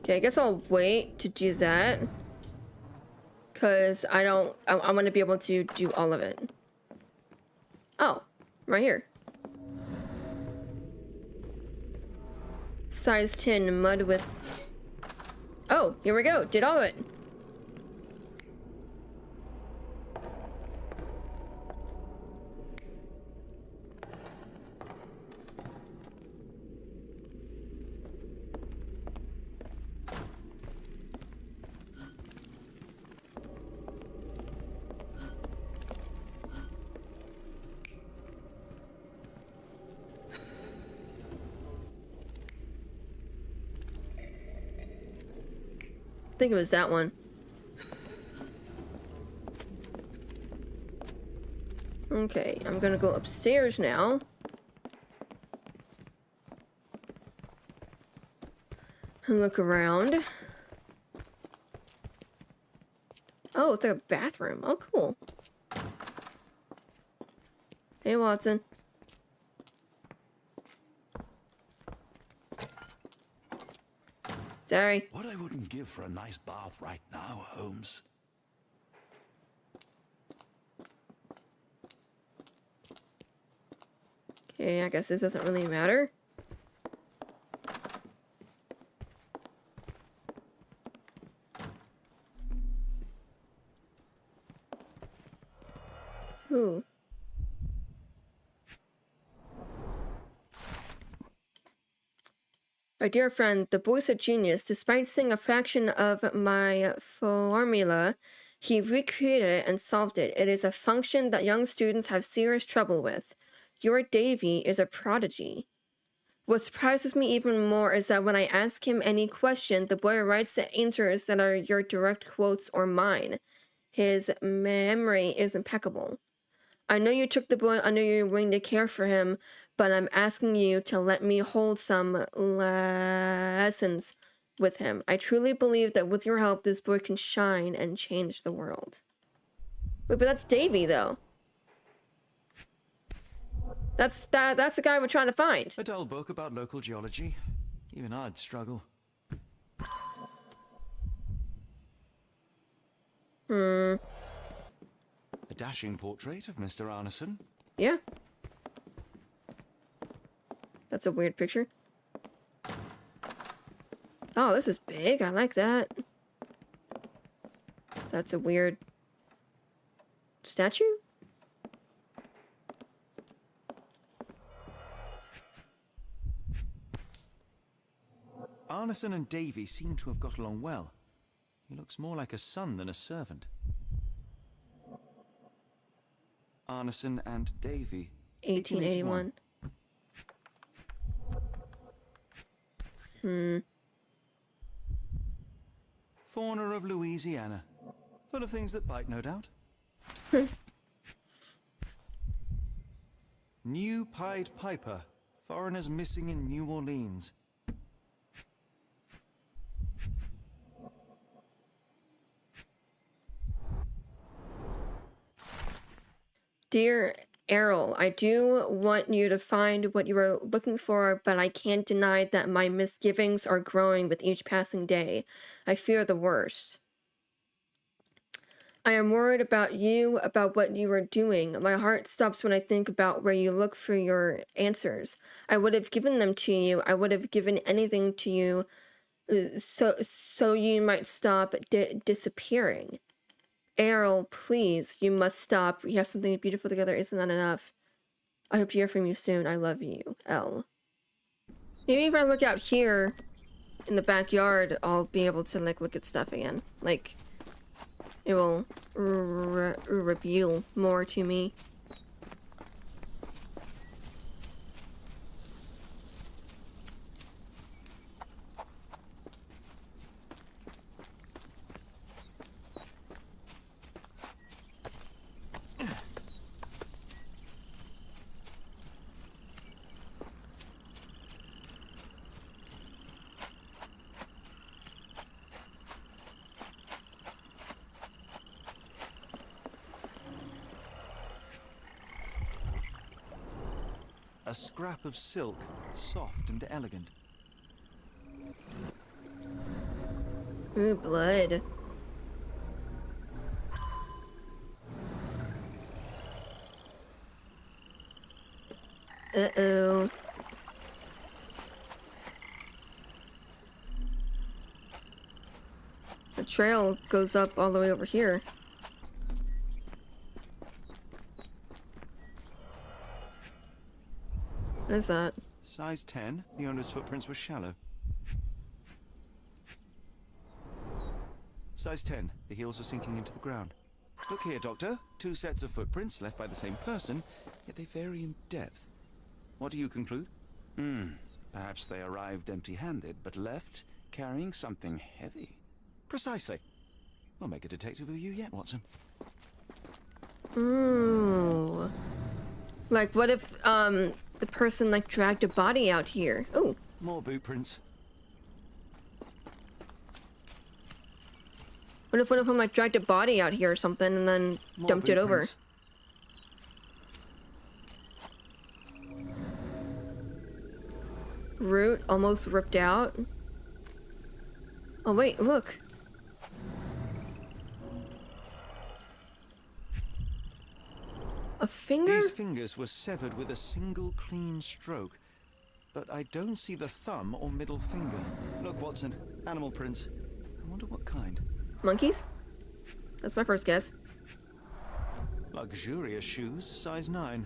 Speaker 1: Okay, I guess I'll wait to do that. Because I'm going to be able to do all of it. Oh, right here. Size 10 mud with... Oh, here we go. Did all of it. I think it was that one. Okay, I'm gonna go upstairs now. And look around. Oh, it's like a bathroom. Oh, cool. Hey, Watson. Sorry.
Speaker 3: What I wouldn't give for a nice bath right now, Holmes.
Speaker 1: Okay, I guess this doesn't really matter. Ooh. My dear friend, the boy's a genius. Despite seeing a fraction of my formula, he recreated it and solved it. It is a function that young students have serious trouble with. Your Davy is a prodigy. What surprises me even more is that when I ask him any question, the boy writes the answers that are your direct quotes or mine. His memory is impeccable. I know you took the boy under your wing to care for him, but I'm asking you to let me hold some lessons with him. I truly believe that with your help, this boy can shine and change the world. Wait, but that's Davy, though. That's the guy we're trying to find.
Speaker 11: A dull book about local geology. Even I'd struggle.
Speaker 1: Hmm.
Speaker 11: A dashing portrait of Mr. Arneson.
Speaker 1: Yeah. That's a weird picture. Oh, this is big. I like that. That's a weird statue?
Speaker 11: Arneson and Davy seem to have got along well. He looks more like a son than a servant. Arneson and Davy.
Speaker 1: 1881.
Speaker 11: Fauna of Louisiana. Full of things that bite, no doubt. New Pied Piper. Foreigners missing in New Orleans.
Speaker 1: Dear Errol, I do want you to find what you are looking for, but I can't deny that my misgivings are growing with each passing day. I fear the worst. I am worried about you, about what you are doing. My heart stops when I think about where you look for your answers. I would have given them to you. I would have given anything to you so you might stop disappearing. Errol, please, you must stop. We have something beautiful together. Isn't that enough? I hope to hear from you soon. I love you, L. Maybe if I look out here in the backyard, I'll be able to like look at stuff again. Like, it will reveal more to me.
Speaker 11: A scrap of silk, soft and elegant.
Speaker 1: Ooh, blood. Uh-oh. The trail goes up all the way over here. What is that?
Speaker 11: Size 10. The owner's footprints were shallow. Size 10. The heels are sinking into the ground. Look here, Doctor. 2 sets of footprints left by the same person, yet they vary in depth. What do you conclude?
Speaker 3: Perhaps they arrived empty-handed, but left carrying something heavy.
Speaker 11: Precisely. We'll make a detective of you yet, Watson.
Speaker 1: Ooh. Like, what if, the person, like, dragged a body out here? Oh.
Speaker 11: More boot prints.
Speaker 1: What if one of them, like, dragged a body out here or something and then dumped it over? Root almost ripped out. Oh, wait, look. A finger?
Speaker 11: These fingers were severed with a single clean stroke, but I don't see the thumb or middle finger. Look, Watson, animal prints. I wonder what kind.
Speaker 1: Monkeys? That's my first guess.
Speaker 11: Luxurious shoes, size 9.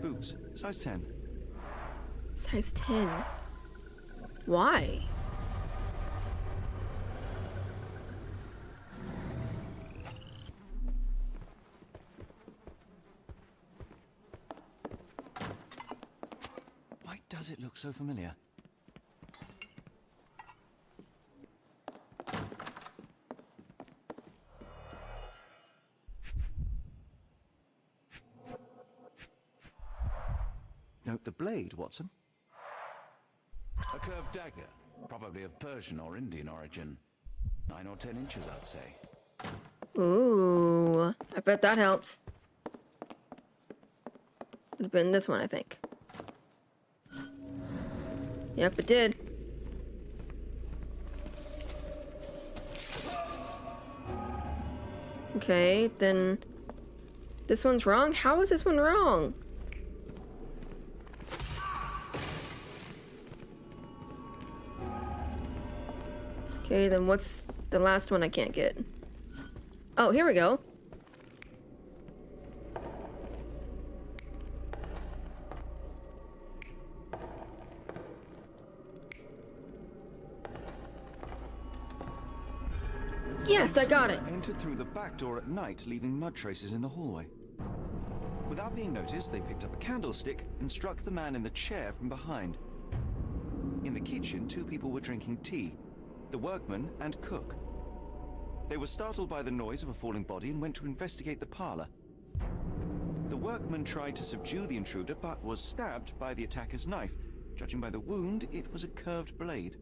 Speaker 11: Boots, size 10.
Speaker 1: Size 10. Why?
Speaker 11: Why does it look so familiar? Note the blade, Watson.
Speaker 3: A curved dagger, probably of Persian or Indian origin. 9 or 10 inches, I'd say.
Speaker 1: Ooh, I bet that helped. Would have been this one, I think. Yep, it did. Okay, then this one's wrong? How is this one wrong? Okay, then what's the last one I can't get? Oh, here we go. Yes, I got it.
Speaker 11: Entered through the back door at night, leaving mud traces in the hallway. Without being noticed, they picked up a candlestick and struck the man in the chair from behind. In the kitchen, 2 people were drinking tea, the workman and cook. They were startled by the noise of a falling body and went to investigate the parlor. The workman tried to subdue the intruder, but was stabbed by the attacker's knife. Judging by the wound, it was a curved blade.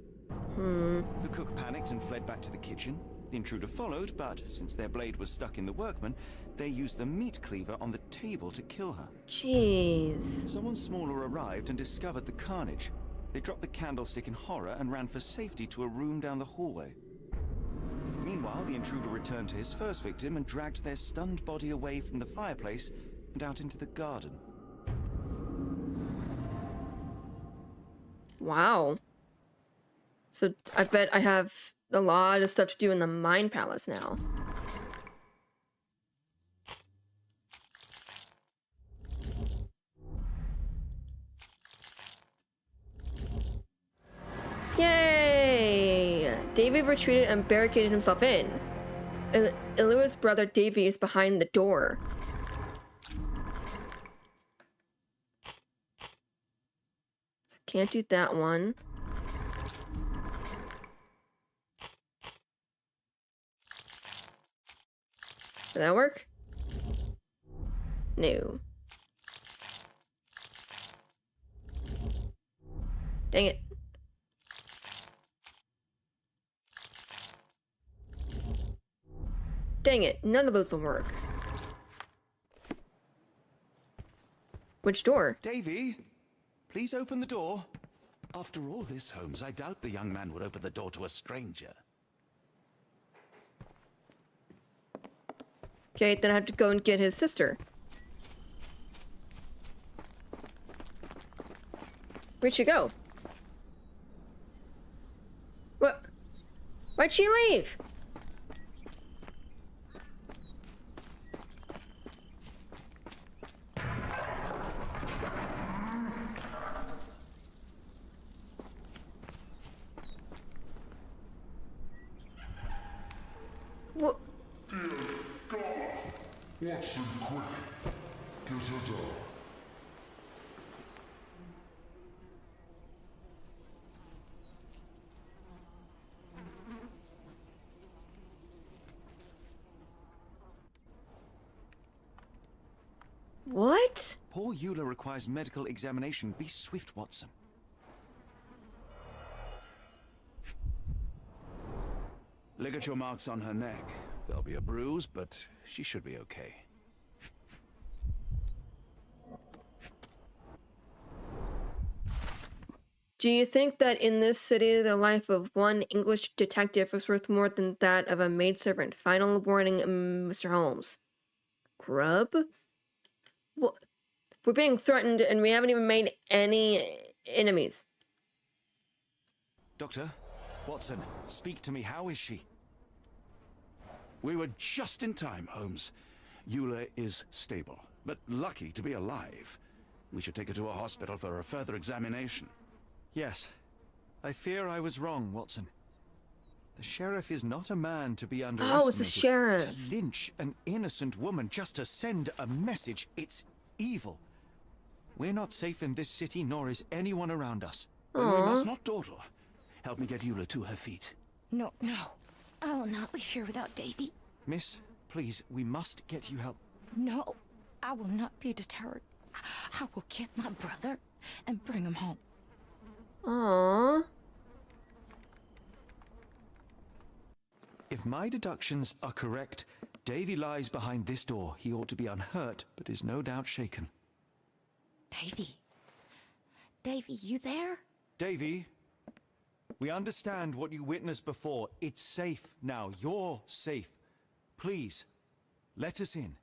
Speaker 11: The cook panicked and fled back to the kitchen. The intruder followed, but since their blade was stuck in the workman, they used the meat cleaver on the table to kill her.
Speaker 1: Jeez.
Speaker 11: Someone smaller arrived and discovered the carnage. They dropped the candlestick in horror and ran for safety to a room down the hallway. Meanwhile, the intruder returned to his first victim and dragged their stunned body away from the fireplace and out into the garden.
Speaker 1: Wow. So I bet I have a lot of stuff to do in the Mind Palace now. Yay! David retreated and barricaded himself in. Ilua's brother Davy is behind the door. So can't do that one. Did that work? No. Dang it. Dang it, none of those will work. Which door?
Speaker 11: Davy, please open the door.
Speaker 3: After all this, Holmes, I doubt the young man would open the door to a stranger.
Speaker 1: Okay, then I have to go and get his sister. Where'd she go? What? Why'd she leave? What?
Speaker 16: Watson, quick. Get her down.
Speaker 1: What?
Speaker 11: Poor Eula requires medical examination. Be swift, Watson.
Speaker 3: Ligature marks on her neck. There'll be a bruise, but she should be okay.
Speaker 1: Do you think that in this city, the life of one English detective is worth more than that of a maidservant? Final warning, Mr. Holmes. Grub? What? We're being threatened and we haven't even made any enemies.
Speaker 11: Doctor, Watson, speak to me. How is she?
Speaker 3: We were just in time, Holmes. Eula is stable, but lucky to be alive. We should take her to a hospital for a further examination.
Speaker 11: Yes. I fear I was wrong, Watson. The sheriff is not a man to be underestimated.
Speaker 1: Oh, it's the sheriff.
Speaker 11: To lynch an innocent woman just to send a message, it's evil. We're not safe in this city, nor is anyone around us.
Speaker 3: Then we must not dawdle. Help me get Eula to her feet.
Speaker 13: No, no. I will not leave here without Davy.
Speaker 11: Miss, please, we must get you help.
Speaker 13: No, I will not be deterred. I will get my brother and bring him home.
Speaker 1: Aww.
Speaker 11: If my deductions are correct, Davy lies behind this door. He ought to be unhurt, but is no doubt shaken.
Speaker 13: Davy. Davy, you there?
Speaker 11: Davy, we understand what you witnessed before. It's safe now. You're safe. Please, let us in.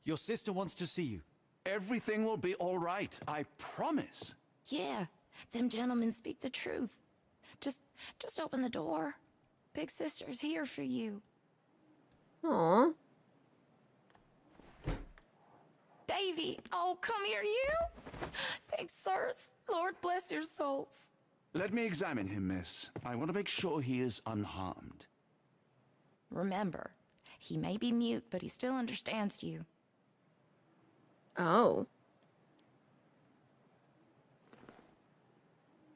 Speaker 11: Your sister wants to see you.
Speaker 3: Everything will be all right, I promise.
Speaker 13: Yeah, them gentlemen speak the truth. Just open the door. Big sister's here for you.
Speaker 1: Aww.
Speaker 13: Davy, oh, come here, you. Thanks, sirs. Lord bless your souls.
Speaker 3: Let me examine him, miss. I want to make sure he is unharmed.
Speaker 13: Remember, he may be mute, but he still understands you.
Speaker 1: Oh.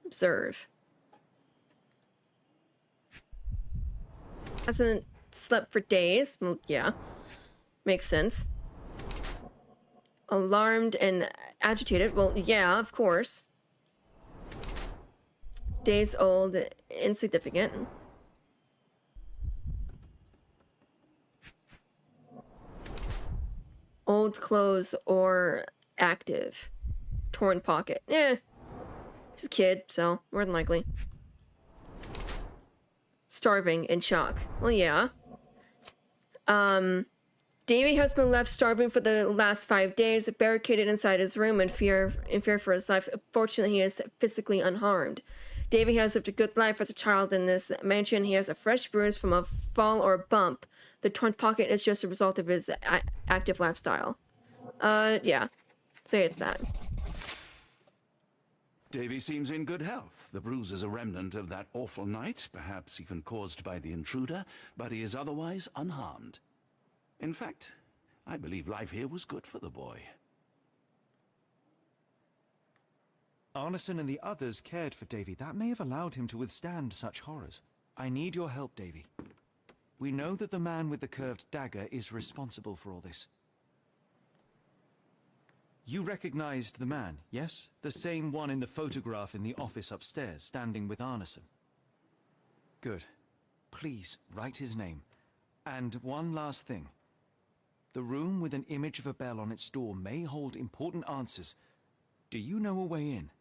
Speaker 1: Observe. Hasn't slept for days. Well, yeah. Makes sense. Alarmed and agitated. Well, yeah, of course. Days old, insignificant. Old clothes or active. Torn pocket. He's a kid, so more than likely. Starving, in shock. Well, yeah. Davy has been left starving for the last 5 days, barricaded inside his room in fear for his life. Fortunately, he is physically unharmed. Davy has lived a good life as a child in this mansion. He has a fresh bruise from a fall or bump. The torn pocket is just a result of his active lifestyle. Yeah. Say it's that.
Speaker 3: Davy seems in good health. The bruise is a remnant of that awful night, perhaps even caused by the intruder, but he is otherwise unharmed. In fact, I believe life here was good for the boy.
Speaker 11: Arneson and the others cared for Davy. That may have allowed him to withstand such horrors. I need your help, Davy. We know that the man with the curved dagger is responsible for all this. You recognized the man, yes? The same one in the photograph in the office upstairs, standing with Arneson. Good. Please, write his name. And one last thing. The room with an image of a bell on its door may hold important answers. Do you know a way in?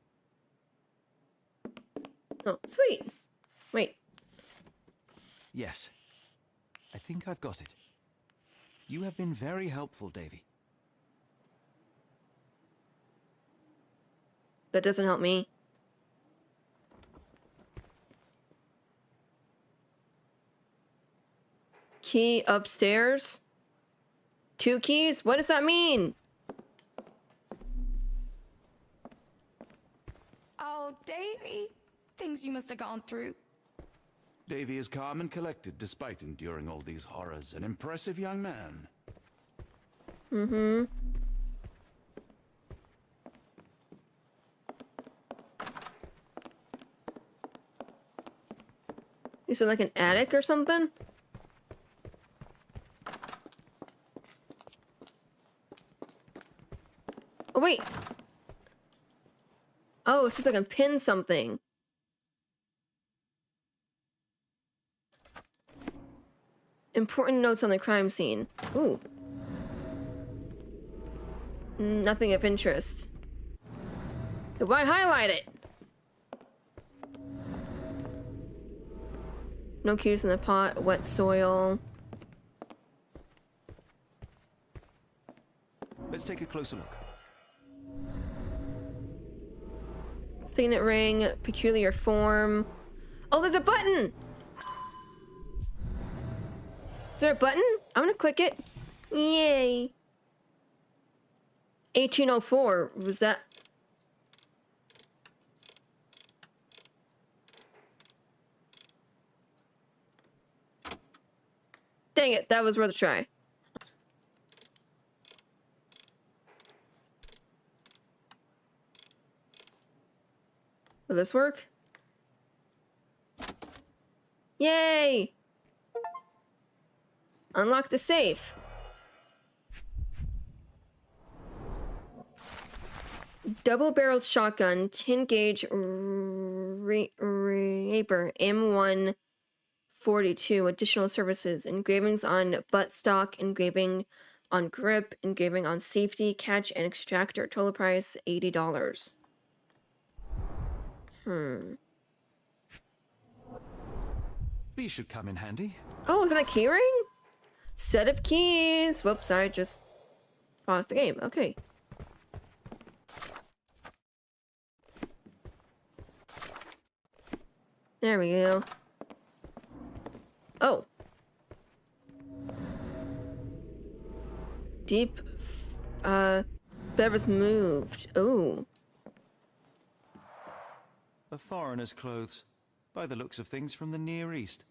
Speaker 1: Oh, sweet. Wait.
Speaker 11: Yes. I think I've got it. You have been very helpful, Davy.
Speaker 1: That doesn't help me. Key upstairs? 2 keys? What does that mean?
Speaker 12: Oh, Davy. Things you must have gone through.
Speaker 3: Davy is calm and collected despite enduring all these horrors. An impressive young man.
Speaker 1: Mm-hmm. Is it like an attic or something? Oh, wait. Oh, it says I can pin something. Important notes on the crime scene. Ooh. Nothing of interest. Then why highlight it? No cues in the pot, wet soil.
Speaker 11: Let's take a closer look.
Speaker 1: Signet ring, peculiar form. Oh, there's a button! Is there a button? I'm gonna click it. Yay. 1804, was that? Dang it, that was worth a try. Will this work? Yay! Unlock the safe. Double-barreled shotgun, 10-gauge Raper M142. Additional services: engravings on buttstock, engraving on grip, engraving on safety, catch, and extractor. Total price $80.
Speaker 11: These should come in handy.
Speaker 1: Oh, is that a keyring? Set of keys. Whoops, I just paused the game. Okay. There we go. Oh. Deep, Bevis moved. Oh.
Speaker 11: A foreigner's clothes, by the looks of things from the Near East.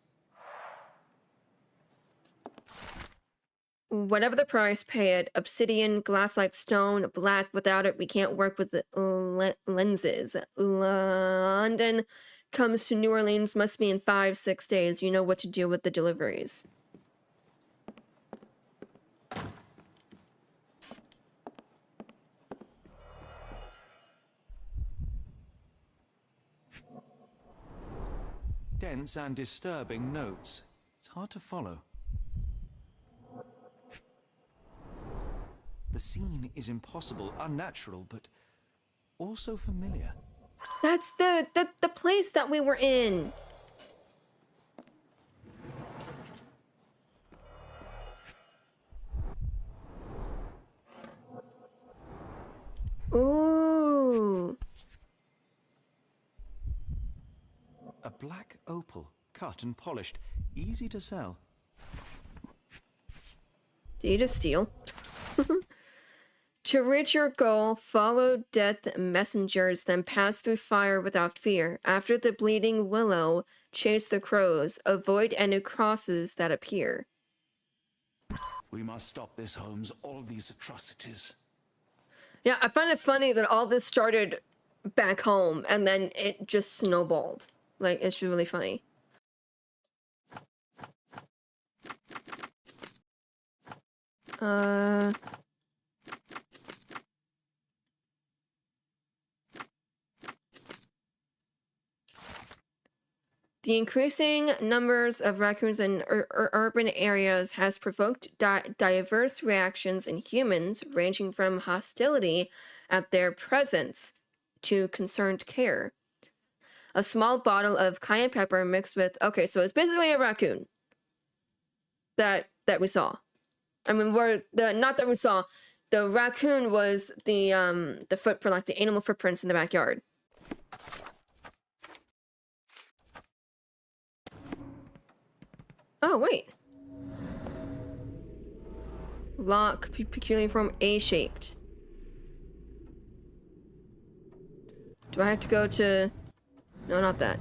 Speaker 1: Whatever the price, pay it. Obsidian, glass-like stone, black. Without it, we can't work with the lenses. London comes to New Orleans, must be in 5-6 days. You know what to do with the deliveries.
Speaker 11: Dense and disturbing notes. It's hard to follow. The scene is impossible, unnatural, but also familiar.
Speaker 1: That's the place that we were in. Ooh.
Speaker 11: A black opal, cut and polished, easy to sell.
Speaker 1: Did you just steal? To reach your goal, follow death messengers, then pass through fire without fear. After the bleeding willow, chase the crows. Avoid any crosses that appear.
Speaker 3: We must stop this, Holmes. All these atrocities.
Speaker 1: Yeah, I find it funny that all this started back home and then it just snowballed. Like, it's really funny. The increasing numbers of raccoons in urban areas has provoked diverse reactions in humans, ranging from hostility at their presence to concerned care. A small bottle of cayenne pepper mixed with... Okay, so it's basically a raccoon that we saw. I mean, not that we saw. The raccoon was the footprint, like the animal footprints in the backyard. Oh, wait. Lock, peculiar form, A-shaped. Do I have to go to... No, not that.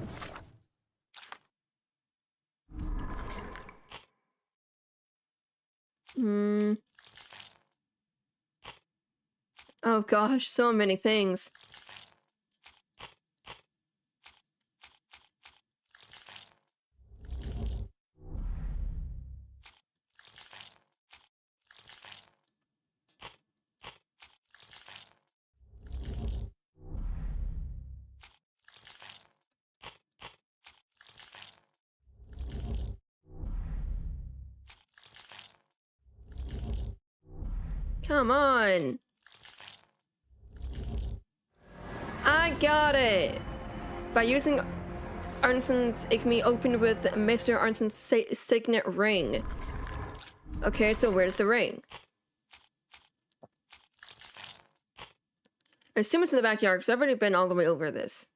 Speaker 1: Oh gosh, so many things. Come on. I got it. By using Arneson's, it can be opened with Mr. Arneson's signet ring. Okay, so where's the ring? I assume it's in the backyard, because I've already been all the way over this.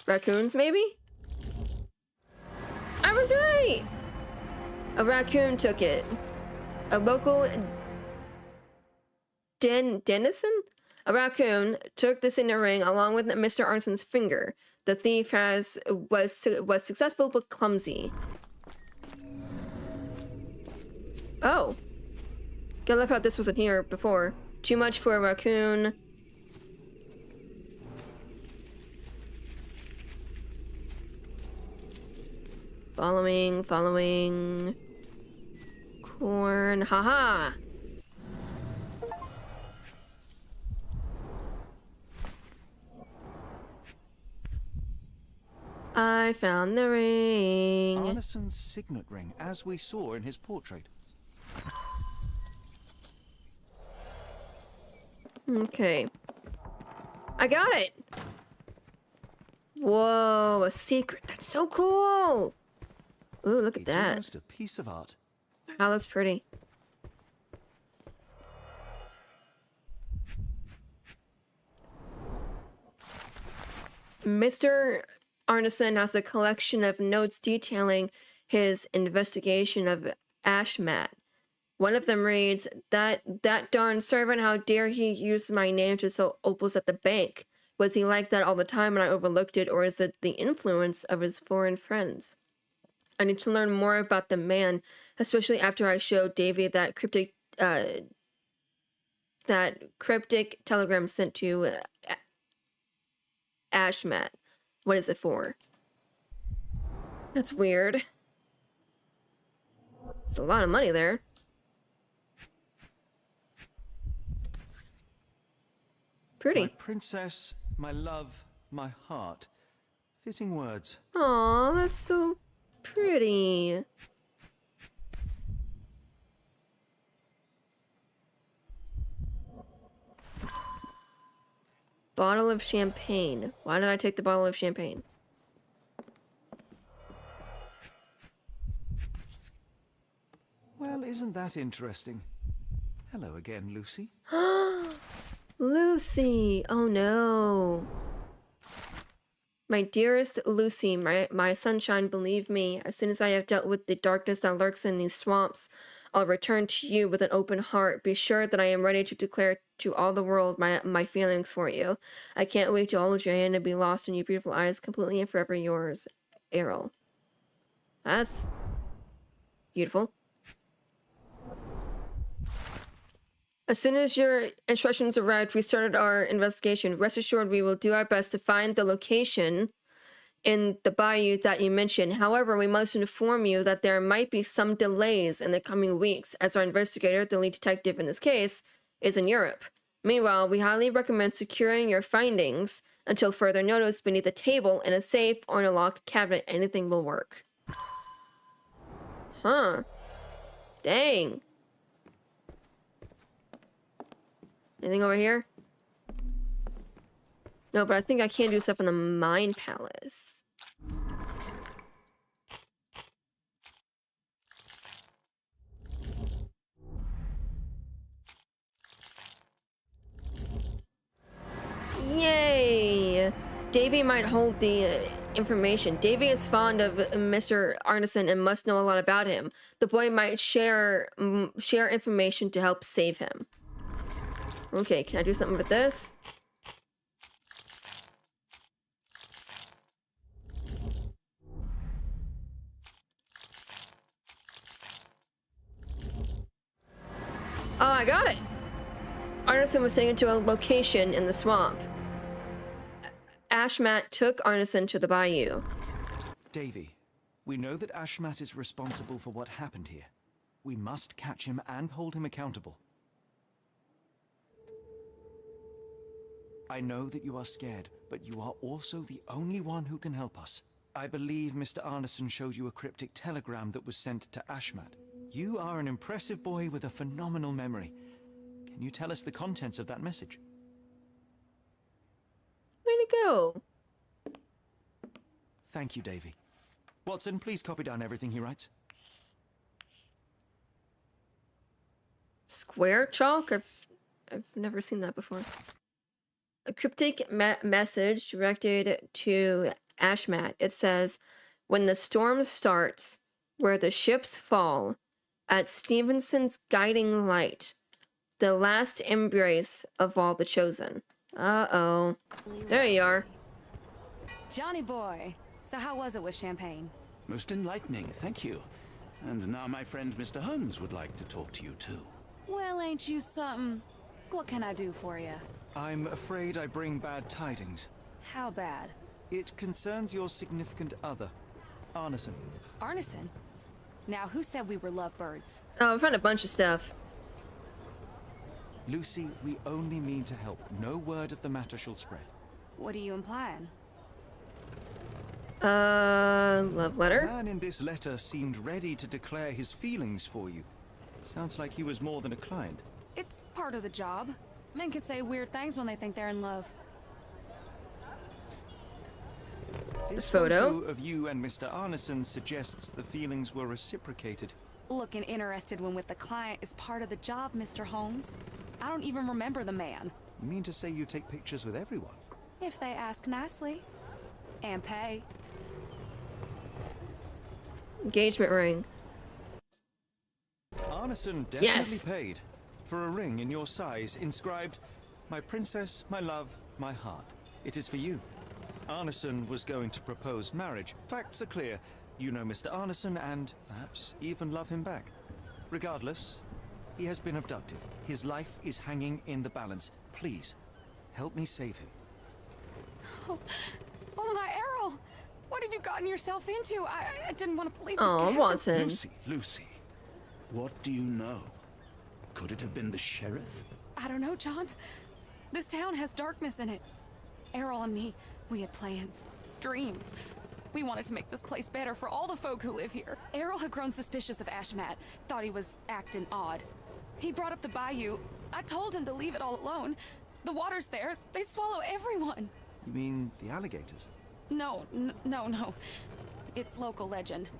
Speaker 1: Raccoons, maybe? I was right! A raccoon took it. A local denizen? A raccoon took the signet ring along with Mr. Arneson's finger. The thief was successful but clumsy. Oh. I love how this wasn't here before. Too much for a raccoon. Following. Corn, haha. I found the ring.
Speaker 11: Arneson's signet ring, as we saw in his portrait.
Speaker 1: Okay. I got it! Whoa, a secret. That's so cool! Ooh, look at that.
Speaker 11: It's almost a piece of art.
Speaker 1: Wow, that's pretty. Mr. Arneson has a collection of notes detailing his investigation of Ashmat. One of them reads, that darn servant, how dare he use my name to sell opals at the bank? Was he like that all the time and I overlooked it, or is it the influence of his foreign friends? I need to learn more about the man, especially after I showed Davy that cryptic telegram sent to Ashmat. What is it for? That's weird. It's a lot of money there. Pretty.
Speaker 11: My princess, my love, my heart. Fitting words.
Speaker 1: Aw, that's so pretty. Bottle of champagne. Why did I take the bottle of champagne?
Speaker 11: Well, isn't that interesting? Hello again, Lucy.
Speaker 1: Lucy! Oh no. My dearest Lucy, my sunshine, believe me, as soon as I have dealt with the darkness that lurks in these swamps, I'll return to you with an open heart. Be sure that I am ready to declare to all the world my feelings for you. I can't wait to hold your hand and be lost in your beautiful eyes, completely and forever yours, Errol. That's beautiful. As soon as your instructions arrived, we started our investigation. Rest assured, we will do our best to find the location in the bayou that you mentioned. However, we must inform you that there might be some delays in the coming weeks, as our investigator, the lead detective in this case, is in Europe. Meanwhile, we highly recommend securing your findings until further notice beneath a table, in a safe, or in a locked cabinet. Anything will work. Huh. Dang. Anything over here? No, but I think I can do stuff in the Mine Palace. Yay! Davy might hold the information. Davy is fond of Mr. Arneson and must know a lot about him. The boy might share information to help save him. Okay, can I do something with this? Oh, I got it! Arneson was taken to a location in the swamp. Ashmat took Arneson to the bayou.
Speaker 11: Davy, we know that Ashmat is responsible for what happened here. We must catch him and hold him accountable. I know that you are scared, but you are also the only one who can help us. I believe Mr. Arneson showed you a cryptic telegram that was sent to Ashmat. You are an impressive boy with a phenomenal memory. Can you tell us the contents of that message?
Speaker 1: Way to go.
Speaker 11: Thank you, Davy. Watson, please copy down everything he writes.
Speaker 1: Square chalk? I've never seen that before. A cryptic message directed to Ashmat. It says, when the storm starts, where the ships fall, at Stevenson's guiding light, the last embrace of all the chosen. Uh-oh. There you are.
Speaker 12: Johnny boy. So how was it with Champagne?
Speaker 3: Most enlightening, thank you. And now my friend Mr. Holmes would like to talk to you too.
Speaker 12: Well, ain't you something? What can I do for you?
Speaker 11: I'm afraid I bring bad tidings.
Speaker 12: How bad?
Speaker 11: It concerns your significant other, Arneson.
Speaker 12: Arneson? Now, who said we were lovebirds?
Speaker 1: Oh, I found a bunch of stuff.
Speaker 11: Lucy, we only mean to help. No word of the matter shall spread.
Speaker 12: What are you implying?
Speaker 1: Love letter?
Speaker 11: The man in this letter seemed ready to declare his feelings for you. Sounds like he was more than a client.
Speaker 12: It's part of the job. Men can say weird things when they think they're in love.
Speaker 11: This
Speaker 1: photo
Speaker 11: of you and Mr. Arneson suggests the feelings were reciprocated.
Speaker 12: Looking interested when with the client is part of the job, Mr. Holmes. I don't even remember the man.
Speaker 11: You mean to say you take pictures with everyone?
Speaker 12: If they ask nicely. And pay.
Speaker 1: Engagement ring.
Speaker 11: Arneson definitely paid for a ring in your size inscribed, "My princess, my love, my heart." It is for you. Arneson was going to propose marriage. Facts are clear. You know Mr. Arneson and perhaps even love him back. Regardless, he has been abducted. His life is hanging in the balance. Please, help me save him.
Speaker 12: Oh my Errol! What have you gotten yourself into? I didn't want to believe this.
Speaker 1: Oh, Watson.
Speaker 3: Lucy, what do you know? Could it have been the sheriff?
Speaker 12: I don't know, John. This town has darkness in it. Errol and me, we had plans, dreams. We wanted to make this place better for all the folk who live here. Errol had grown suspicious of Ashmat, thought he was acting odd. He brought up the bayou. I told him to leave it all alone. The water's there. They swallow everyone.
Speaker 11: You mean the alligators?
Speaker 12: No. It's local legend.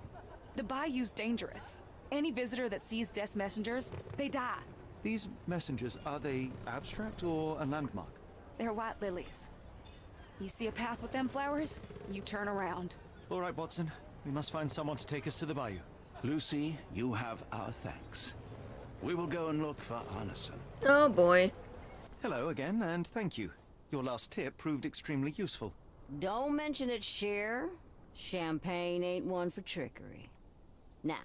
Speaker 12: The bayou's dangerous. Any visitor that sees death's messengers, they die.
Speaker 11: These messengers, are they abstract or a landmark?
Speaker 12: They're white lilies. You see a path with them flowers, you turn around.
Speaker 11: All right, Watson. We must find someone to take us to the bayou.
Speaker 3: Lucy, you have our thanks. We will go and look for Arneson.
Speaker 1: Oh boy.
Speaker 11: Hello again, and thank you. Your last tip proved extremely useful.
Speaker 13: Don't mention it, Cher. Champagne ain't one for trickery. Now,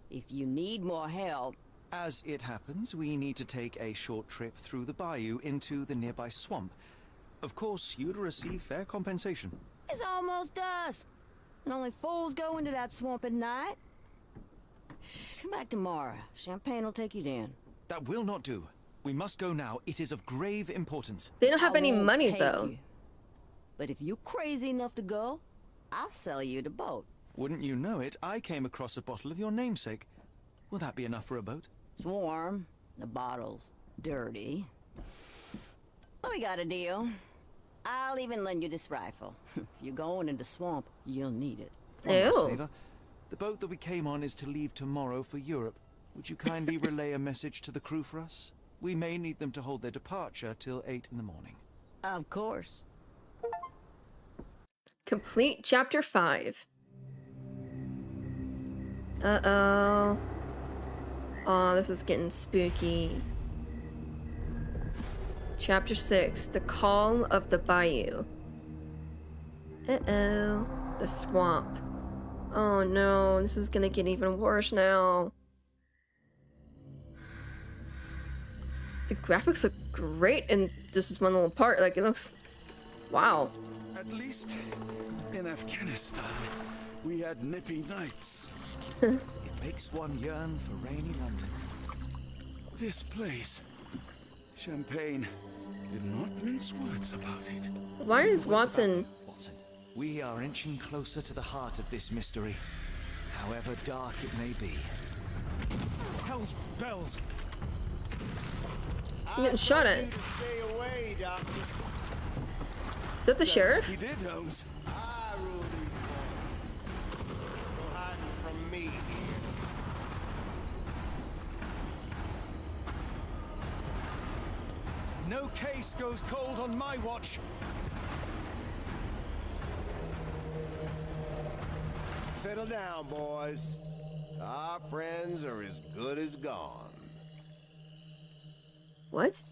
Speaker 13: if you need more help...
Speaker 11: As it happens, we need to take a short trip through the bayou into the nearby swamp. Of course, you'd receive fair compensation.
Speaker 13: It's almost dusk, and only fools go into that swamp at night. Come back tomorrow. Champagne will take you then.
Speaker 11: That will not do. We must go now. It is of grave importance.
Speaker 1: They don't have any
Speaker 13: won't
Speaker 1: money,
Speaker 13: take
Speaker 1: though.
Speaker 13: you. But if you're crazy enough to go, I'll sell you the boat.
Speaker 11: Wouldn't you know it, I came across a bottle of your namesake. Will that be enough for a boat?
Speaker 13: It's warm. The bottle's dirty. But we got a deal. I'll even lend you this rifle. If you're going into swamp, you'll need it.
Speaker 11: One last favor. The boat that we came on is to leave tomorrow for Europe. Would you kindly relay a message to the crew for us? We may need them to hold their departure till 8 in the morning.
Speaker 13: Of course.
Speaker 1: Complete Chapter 5. Uh-oh. Oh, this is getting spooky. Chapter 6. The Call of the Bayou. Uh-oh. The swamp. Oh no, this is gonna get even worse now. The graphics look great in just this one little part. Like, it looks... Wow.
Speaker 3: At least in Afghanistan, we had nippy nights.
Speaker 11: It makes one yearn for rainy London.
Speaker 3: This place, Champagne, did not mince words about it.
Speaker 1: Why is Watson...
Speaker 11: Watson, we are inching closer to the heart of this mystery, however dark it may be. Hell's bells.
Speaker 1: I'm getting shot at. Is that the sheriff?
Speaker 10: You did, Holmes. I rule these boys. No hiding from me here.
Speaker 11: No case goes cold on my watch.
Speaker 9: Settle down, boys. Our friends are as good as gone.
Speaker 1: What?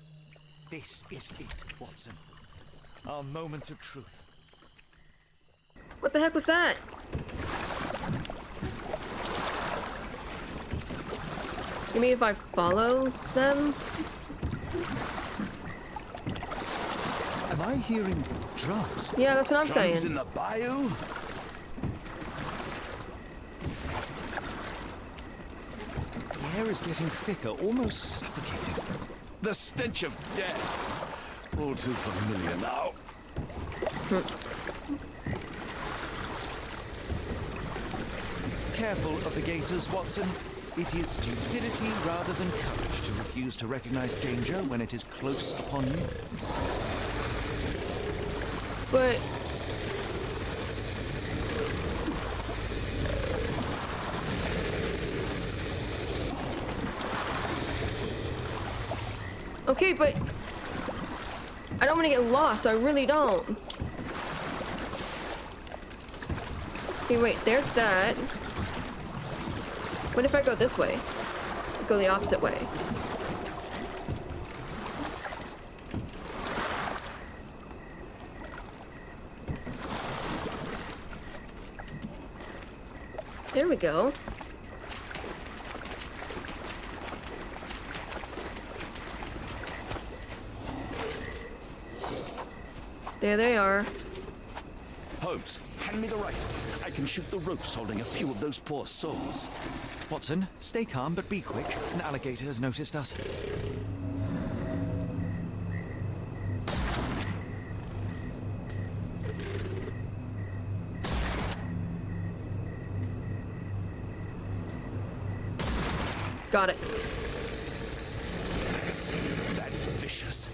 Speaker 11: This is it, Watson. Our moment of truth.
Speaker 1: What the heck was that? You mean if I follow them?
Speaker 11: Am I hearing drums?
Speaker 1: Yeah, that's what I'm saying.
Speaker 3: Drums in the bayou?
Speaker 11: The air is getting thicker, almost suffocating.
Speaker 3: The stench of death. All too familiar now.
Speaker 11: Careful of the gators, Watson. It is stupidity rather than courage to refuse to recognize danger when it is close upon you.
Speaker 1: But... okay, but... I don't want to get lost, I really don't. Okay, wait, there's that. What if I go this way? Go the opposite way. There we go. There they are.
Speaker 3: Holmes, hand me the rifle. I can shoot the ropes holding a few of those poor souls.
Speaker 11: Watson, stay calm, but be quick. An alligator has noticed us.
Speaker 1: Got it.
Speaker 3: That's vicious.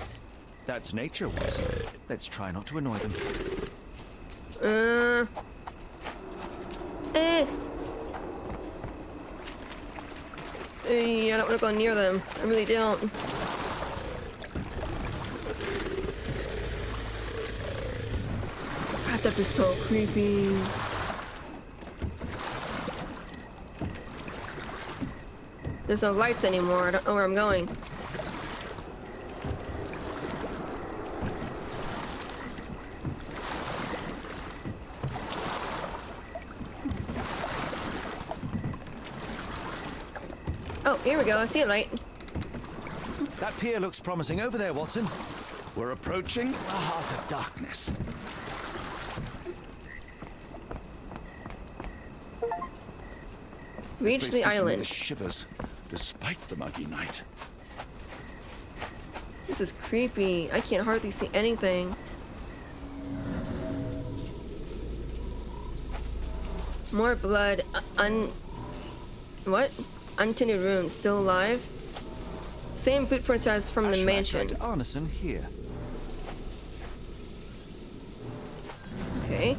Speaker 11: That's nature, Watson. Let's try not to annoy them.
Speaker 1: I don't want to go near them. I really don't. God, that'd be so creepy. There's no lights anymore. I don't know where I'm going. Oh, here we go. I see a light.
Speaker 11: That pier looks promising over there, Watson.
Speaker 3: We're approaching the heart of darkness.
Speaker 1: Reach the island.
Speaker 3: The shivers, despite the muggy night.
Speaker 1: This is creepy. I can't hardly see anything. More blood. What? Untinted room. Still alive? Same boot prints as from the mansion.
Speaker 11: Arneson here.
Speaker 1: Okay.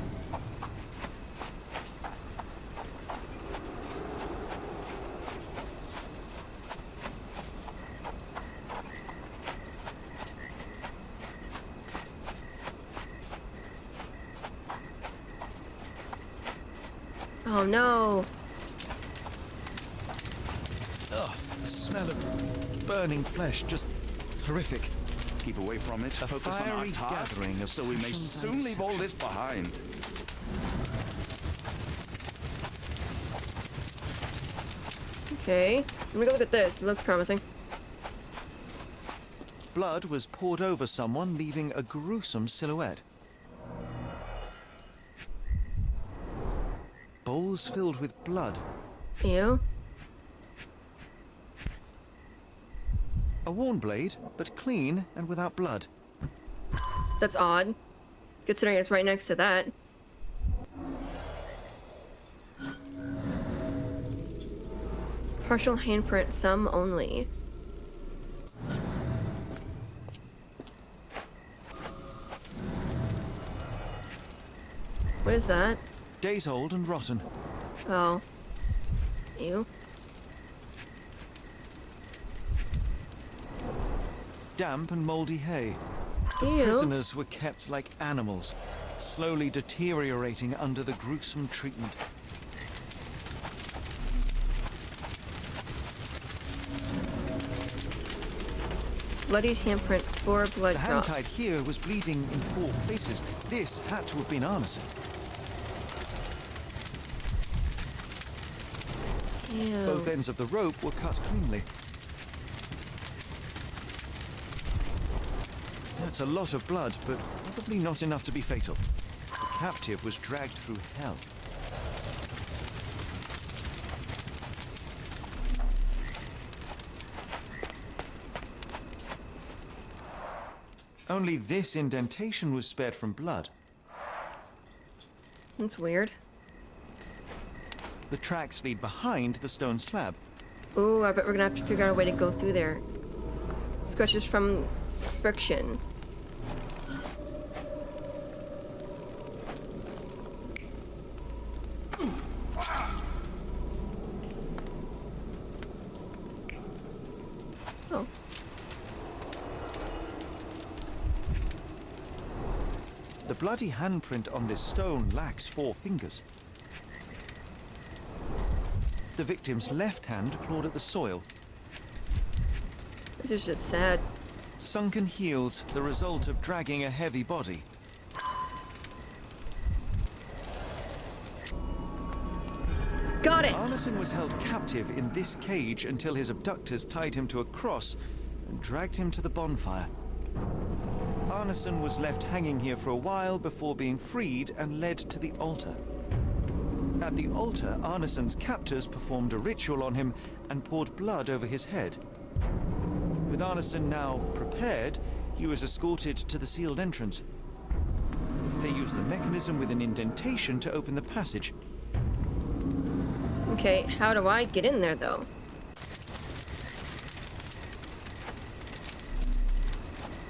Speaker 1: Oh no.
Speaker 11: Ugh, the smell of burning flesh, just horrific.
Speaker 3: Keep away from it. Focus on our task, so we may soon leave all this behind.
Speaker 1: Okay, let me go look at this. It looks promising.
Speaker 11: Blood was poured over someone, leaving a gruesome silhouette. Bowls filled with blood.
Speaker 1: Ew.
Speaker 11: A worn blade, but clean and without blood.
Speaker 1: That's odd, considering it's right next to that. Partial handprint, thumb only. What is that?
Speaker 11: Days old and rotten.
Speaker 1: Oh. Ew.
Speaker 11: Damp and moldy hay. The
Speaker 1: Ew.
Speaker 11: prisoners were kept like animals, slowly deteriorating under the gruesome treatment.
Speaker 1: Bloodied handprint, 4 blood
Speaker 11: The hand
Speaker 1: drops.
Speaker 11: tied here was bleeding in 4 places. This had to have been Arneson.
Speaker 1: Ew.
Speaker 11: Both ends of the rope were cut cleanly. That's a lot of blood, but probably not enough to be fatal. The captive was dragged through hell. Only this indentation was spared from blood.
Speaker 1: That's weird.
Speaker 11: The tracks lead behind the stone slab.
Speaker 1: Ooh, I bet we're gonna have to figure out a way to go through there. Scratches from friction. Oh.
Speaker 11: The bloody handprint on this stone lacks 4 fingers. The victim's left hand clawed at the soil.
Speaker 1: This is just sad.
Speaker 11: Sunken heels, the result of dragging a heavy body.
Speaker 1: Got it!
Speaker 11: Arneson was held captive in this cage until his abductors tied him to a cross and dragged him to the bonfire. Arneson was left hanging here for a while before being freed and led to the altar. At the altar, Arneson's captors performed a ritual on him and poured blood over his head. With Arneson now prepared, he was escorted to the sealed entrance. They used the mechanism with an indentation to open the passage.
Speaker 1: Okay, how do I get in there, though?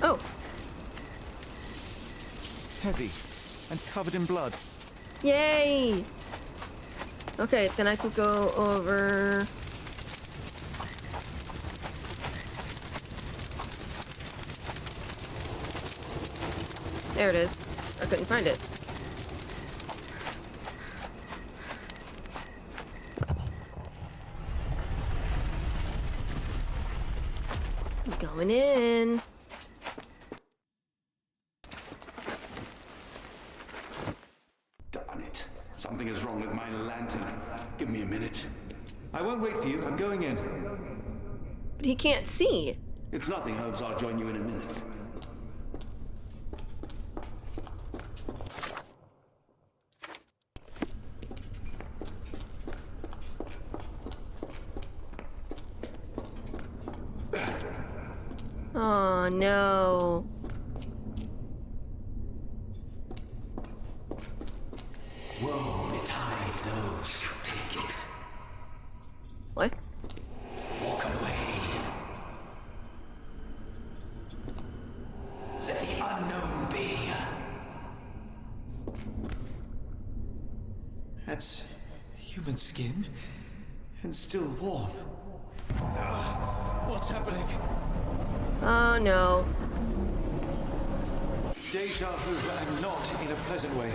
Speaker 1: Oh.
Speaker 11: Heavy and covered in blood.
Speaker 1: Yay! Okay, then I can go over... There it is. I couldn't find it. I'm going in.
Speaker 3: Darn it. Something is wrong with my lantern. Give me a minute.
Speaker 11: I won't wait for you. I'm going in.
Speaker 1: But he can't see.
Speaker 3: It's nothing, Holmes. I'll join you in a minute.
Speaker 1: Oh, no.
Speaker 3: Woe betide those who take it.
Speaker 1: What?
Speaker 3: Walk away. Let the unknown be.
Speaker 11: That's human skin and still warm. What's happening?
Speaker 1: Oh, no.
Speaker 11: Deja vu, and not in a pleasant way.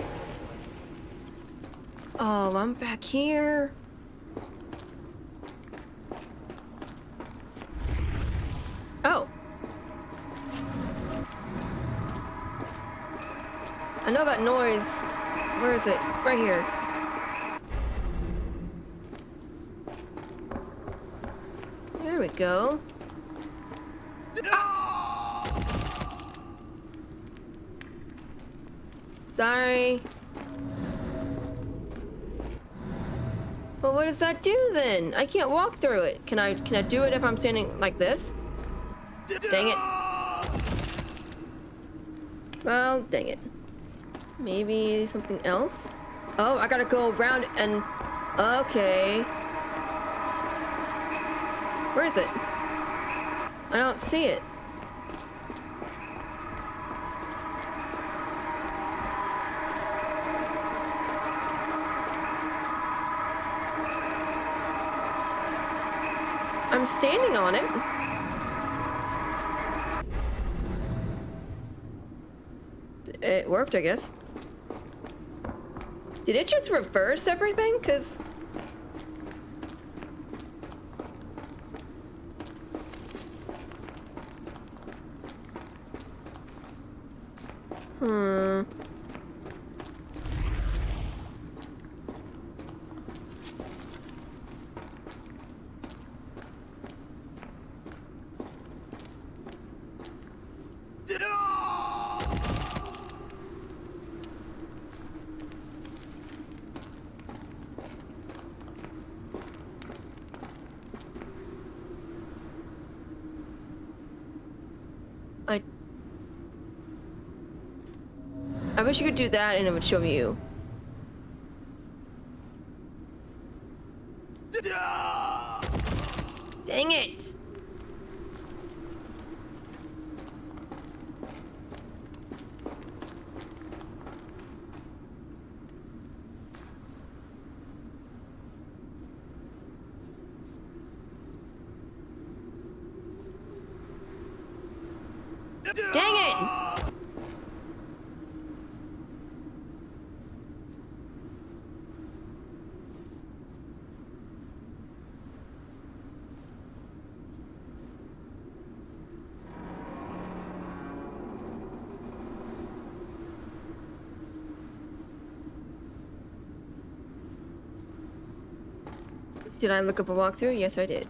Speaker 1: Oh, I'm back here. Oh. I know that noise. Where is it? Right here. There we go. Sorry. Well, what does that do then? I can't walk through it. Can I do it if I'm standing like this? Dang it. Well, dang it. Maybe something else? Oh, I gotta go around and... Okay. Where is it? I don't see it. I'm standing on it. It worked, I guess. Did it just reverse everything? 'Cause... I wish you could do that and it would show you. Dang it! Dang it! Did I look up a walkthrough? Yes, I did.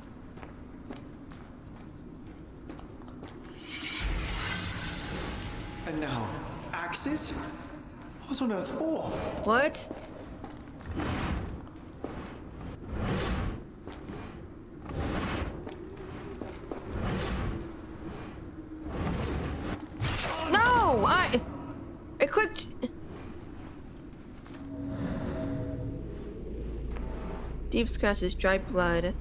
Speaker 11: And now, axes? What on earth for?
Speaker 1: What? No! I clicked... Deep scratches, dry blood.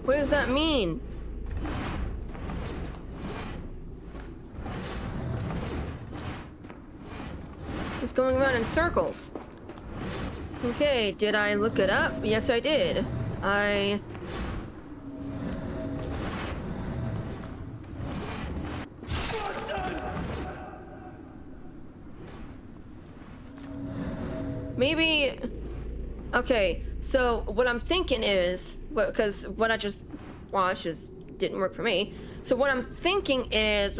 Speaker 1: What does that mean? It's going around in circles. Okay, did I look it up? Yes, I did. Maybe... Okay, so what I'm thinking is... Because what I just watched didn't work for me. So what I'm thinking is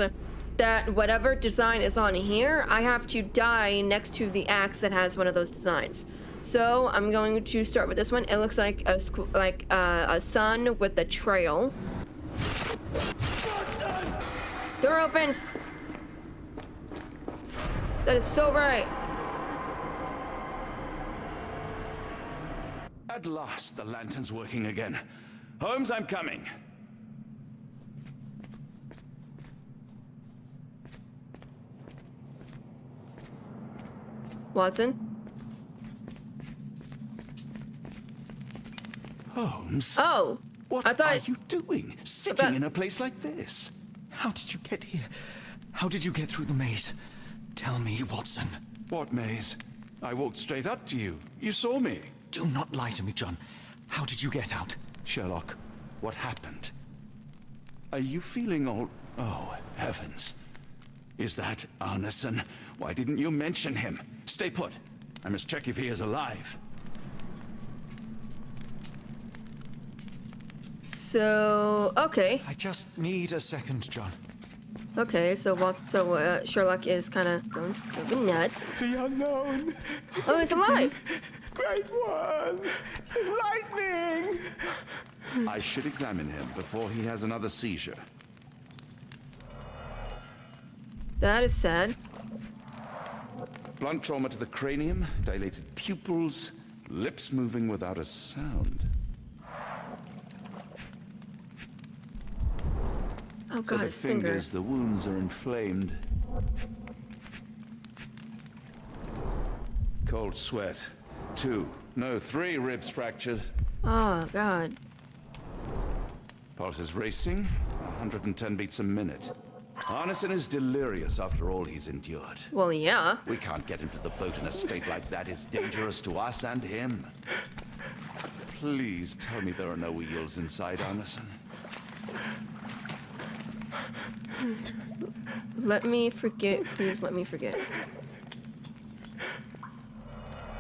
Speaker 1: that whatever design is on here, I have to die next to the axe that has one of those designs. So I'm going to start with this one. It looks like a sun with a trail. Door opened! That is so bright.
Speaker 3: At last, the lantern's working again. Holmes, I'm coming.
Speaker 1: Watson?
Speaker 3: Holmes?
Speaker 1: Oh!
Speaker 3: What are you doing? Sitting in a place like this?
Speaker 11: How did you get here? How did you get through the maze? Tell me, Watson.
Speaker 3: What maze? I walked straight up to you. You saw me.
Speaker 11: Do not lie to me, John. How did you get out?
Speaker 3: Sherlock, what happened? Are you feeling all... Oh, heavens. Is that Arneson? Why didn't you mention him? Stay put. I must check if he is alive.
Speaker 1: So, okay.
Speaker 11: I just need a second, John.
Speaker 1: Okay, so Sherlock is kind of going nuts.
Speaker 8: The unknown.
Speaker 1: Oh, he's alive.
Speaker 8: Great one. Lightning.
Speaker 3: I should examine him before he has another seizure.
Speaker 1: That is sad.
Speaker 3: Blunt trauma to the cranium, dilated pupils, lips moving without a sound.
Speaker 1: Oh God, his fingers.
Speaker 3: The wounds are inflamed. Cold sweat. 2, no, 3 ribs fractured.
Speaker 1: Oh, God.
Speaker 3: Pulse is racing, 110 beats a minute. Arneson is delirious after all he's endured.
Speaker 1: Well, yeah.
Speaker 3: We can't get him to the boat in a state like that. It's dangerous to us and him. Please tell me there are no eels inside, Arneson.
Speaker 1: Let me forget. Please let me forget.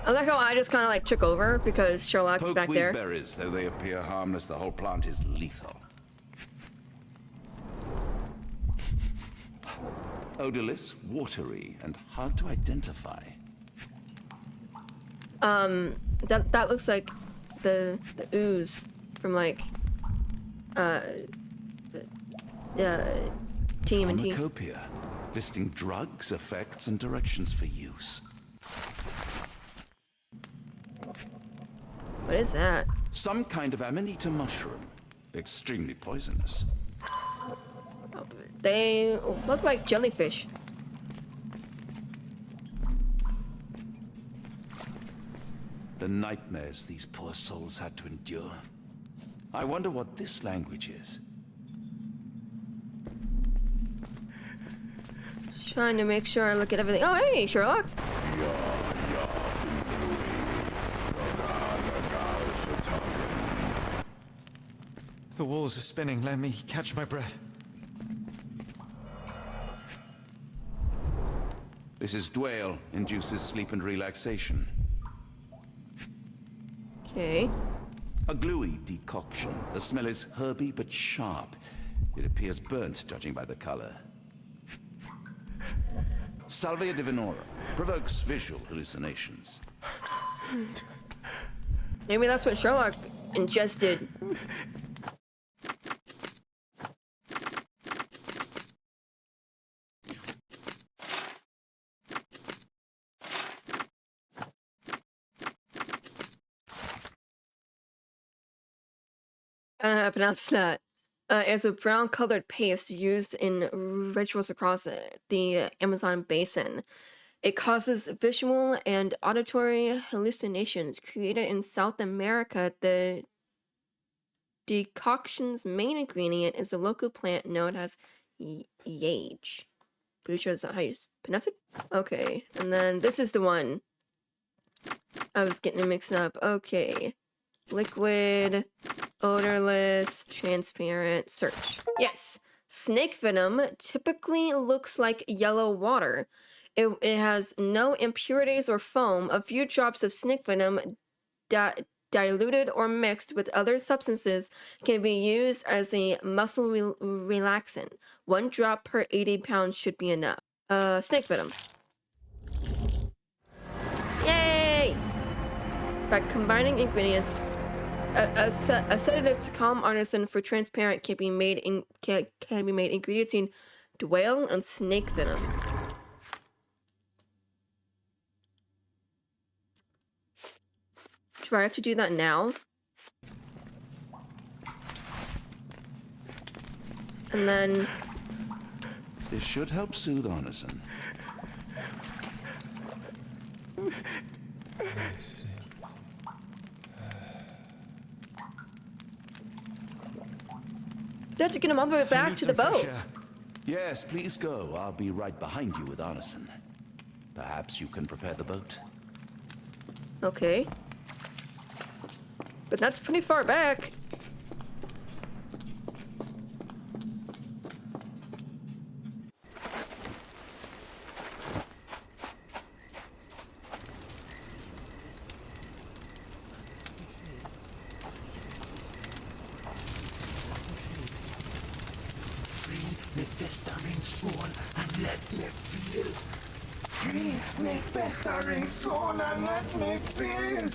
Speaker 1: I like how I just kind of like took over because Sherlock's back there.
Speaker 3: Berries, though they appear harmless, the whole plant is lethal. Odorless, watery, and hard to identify.
Speaker 1: That looks like the ooze from like TMNT.
Speaker 3: Pharmacopoeia, listing drugs, effects, and directions for use.
Speaker 1: What is that?
Speaker 3: Some kind of amanita mushroom. Extremely poisonous.
Speaker 1: They look like jellyfish.
Speaker 3: The nightmares these poor souls had to endure. I wonder what this language is.
Speaker 1: Just trying to make sure I look at everything. Oh, hey, Sherlock.
Speaker 11: The walls are spinning. Let me catch my breath.
Speaker 3: This is Dwale, induces sleep and relaxation.
Speaker 1: Okay.
Speaker 3: A gluey decoction. The smell is herby but sharp. It appears burnt, judging by the color. Salvia divinorum provokes visual hallucinations.
Speaker 1: Maybe that's what Sherlock ingested. I don't know how to pronounce that. It's a brown-colored paste used in rituals across the Amazon basin. It causes visual and auditory hallucinations. Created in South America, the decoction's main ingredient is a local plant known as yage. Pretty sure that's not how you pronounce it. Okay, and then this is the one. I was getting it mixed up. Okay. Liquid, odorless, transparent, search. Yes, snake venom typically looks like yellow water. It has no impurities or foam. A few drops of snake venom diluted or mixed with other substances can be used as a muscle relaxant. 1 drop per 80 pounds should be enough. Snake venom. Yay! By combining ingredients, a sedative to calm Arneson for transparent can be made ingredients in Dwale and snake venom. Do I have to do that now? And then
Speaker 3: This should help soothe Arneson.
Speaker 1: they have to get him all the way back to the boat.
Speaker 3: Yes, please go. I'll be right behind you with Arneson. Perhaps you can prepare the boat.
Speaker 1: Okay. But that's pretty far back.
Speaker 8: Me festering soul and let me feel. Free me festering soul and let me feel.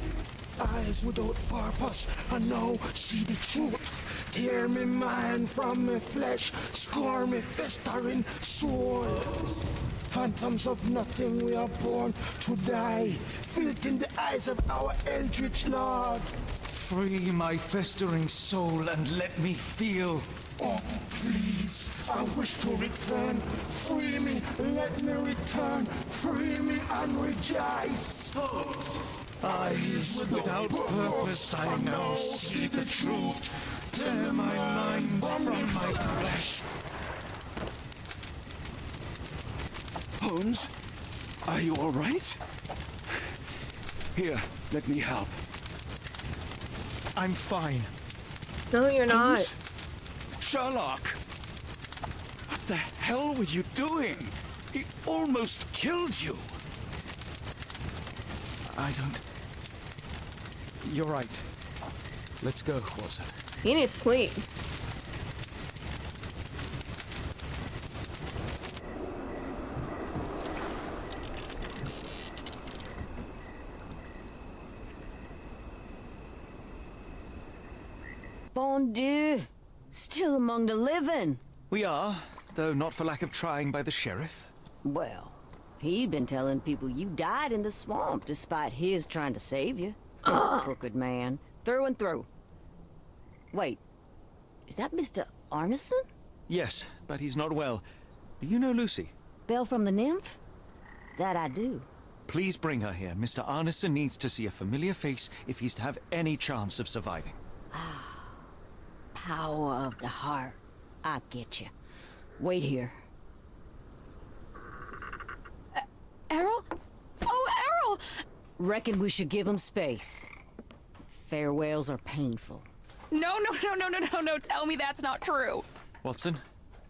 Speaker 8: Eyes without purpose and now see the truth. Tear me mind from me flesh, score me festering soul. Phantoms of nothing, we are born to die. Filth in the eyes of our eldritch lord.
Speaker 11: Free my festering soul and let me feel.
Speaker 8: Oh, please, I wish to return. Free me, let me return. Free me and rejoice. Eyes without purpose, I now see the truth. Tear my mind from my flesh.
Speaker 3: Holmes, are you all right? Here, let me help.
Speaker 11: I'm fine.
Speaker 1: No, you're not.
Speaker 3: Holmes? Sherlock! What the hell were you doing? He almost killed you.
Speaker 11: I don't... You're right. Let's go, Watson.
Speaker 1: You need sleep.
Speaker 13: Bon Dieu! Still among the living.
Speaker 11: We are, though not for lack of trying by the sheriff.
Speaker 13: Well, he'd been telling people you died in the swamp despite his trying to save you. Crooked man. Through and through. Wait, is that Mr. Arneson?
Speaker 11: Yes, but he's not well. Do you know Lucy?
Speaker 13: Belle from the Nymph? That I do.
Speaker 11: Please bring her here. Mr. Arneson needs to see a familiar face if he's to have any chance of surviving.
Speaker 13: Power of the heart. I get you. Wait here.
Speaker 12: Errol? Oh, Errol!
Speaker 13: Reckon we should give him space. Farewells are painful.
Speaker 12: No, tell me that's not true.
Speaker 11: Watson?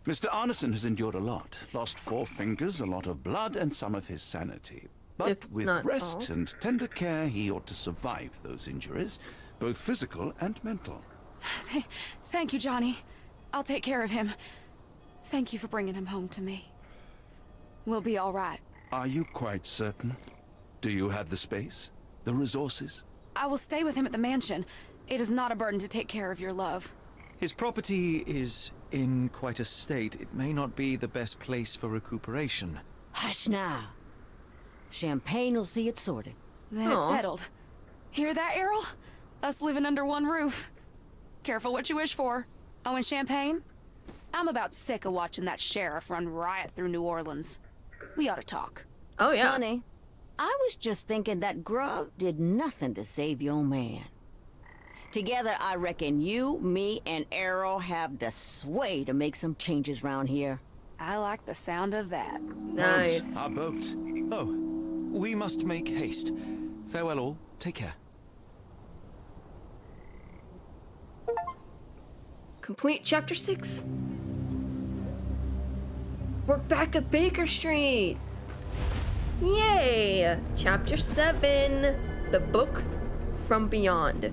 Speaker 3: Mr. Arneson has endured a lot. Lost 4 fingers, a lot of blood, and some of his sanity. But
Speaker 1: If
Speaker 3: with
Speaker 1: not
Speaker 3: rest
Speaker 1: all.
Speaker 3: and tender care, he ought to survive those injuries, both physical and mental.
Speaker 12: Thank you, Johnny. I'll take care of him. Thank you for bringing him home to me. We'll be all right.
Speaker 3: Are you quite certain? Do you have the space? The resources?
Speaker 12: I will stay with him at the mansion. It is not a burden to take care of your love.
Speaker 11: His property is in quite a state. It may not be the best place for recuperation.
Speaker 13: Hush now. Champagne will see it sorted.
Speaker 12: Then it's settled. Hear that, Errol? Us living under one roof. Careful what you wish for. Oh, and champagne? I'm about sick of watching that sheriff run riot through New Orleans. We ought to talk.
Speaker 1: Oh, yeah.
Speaker 13: Honey, I was just thinking that grub did nothing to save your man. Together, I reckon you, me, and Errol have the sway to make some changes round here.
Speaker 12: I like the sound of that.
Speaker 1: Nice.
Speaker 11: Holmes, our boat. Oh, we must make haste. Farewell all. Take care.
Speaker 1: Complete chapter 6. We're back at Baker Street. Yay! Chapter 7. The Book from Beyond.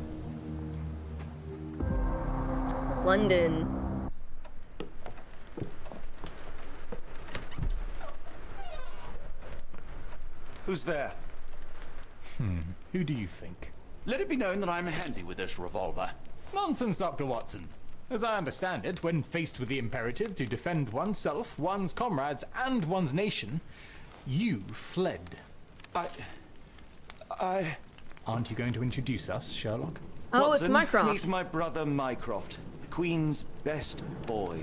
Speaker 1: London.
Speaker 11: Who's there?
Speaker 2: Who do you think?
Speaker 3: Let it be known that I'm handy with this revolver.
Speaker 2: Nonsense, Dr. Watson. As I understand it, when faced with the imperative to defend oneself, one's comrades, and one's nation, you fled.
Speaker 11: I...
Speaker 2: Aren't you going to introduce us, Sherlock?
Speaker 1: Oh,
Speaker 11: Watson,
Speaker 1: it's Mycroft.
Speaker 11: Meet my brother Mycroft, the Queen's best boy.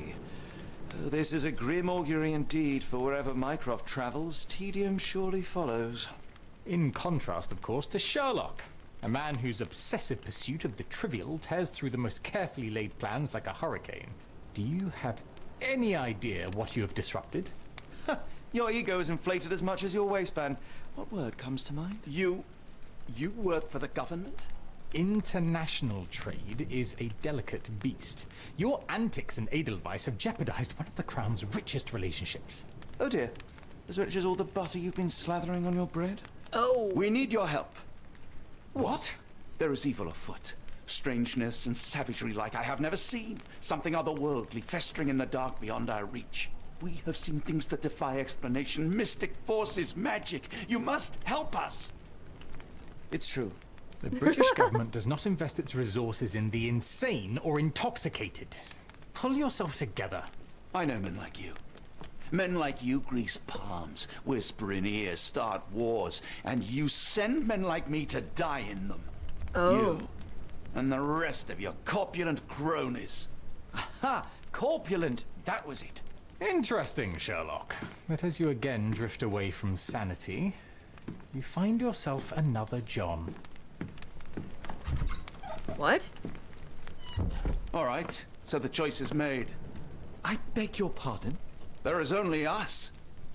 Speaker 11: This is a grim augury indeed, for wherever Mycroft travels, tedium surely follows.
Speaker 2: In contrast, of course, to Sherlock, a man whose obsessive pursuit of the trivial tears through the most carefully laid plans like a hurricane. Do you have any idea what you have disrupted?
Speaker 11: Your ego is inflated as much as your waistband. What word comes to mind?
Speaker 3: You work for the government?
Speaker 2: International trade is a delicate beast. Your antics and Edelweiss have jeopardized one of the Crown's richest relationships.
Speaker 11: Oh dear. As rich as all the butter you've been slathering on your bread?
Speaker 1: Oh.
Speaker 3: We need your help.
Speaker 2: What?
Speaker 3: There is evil afoot. Strangeness and savagery like I have never seen. Something otherworldly festering in the dark beyond our reach. We have seen things that defy explanation. Mystic forces, magic. You must help us.
Speaker 11: It's true.
Speaker 2: The British government does not invest its resources in the insane or intoxicated. Pull yourself together.
Speaker 3: I know men like you. Men like you grease palms, whisper in ears, start wars, and you send men like me to die in them.
Speaker 1: Oh.
Speaker 3: You and the rest of your corpulent cronies.
Speaker 11: Ha! Corpulent, that was it.
Speaker 2: Interesting, Sherlock. But as you again drift away from sanity, you find yourself another John.
Speaker 1: What?
Speaker 3: All right, so the choice is made.
Speaker 14: I beg your pardon?
Speaker 3: There is only us.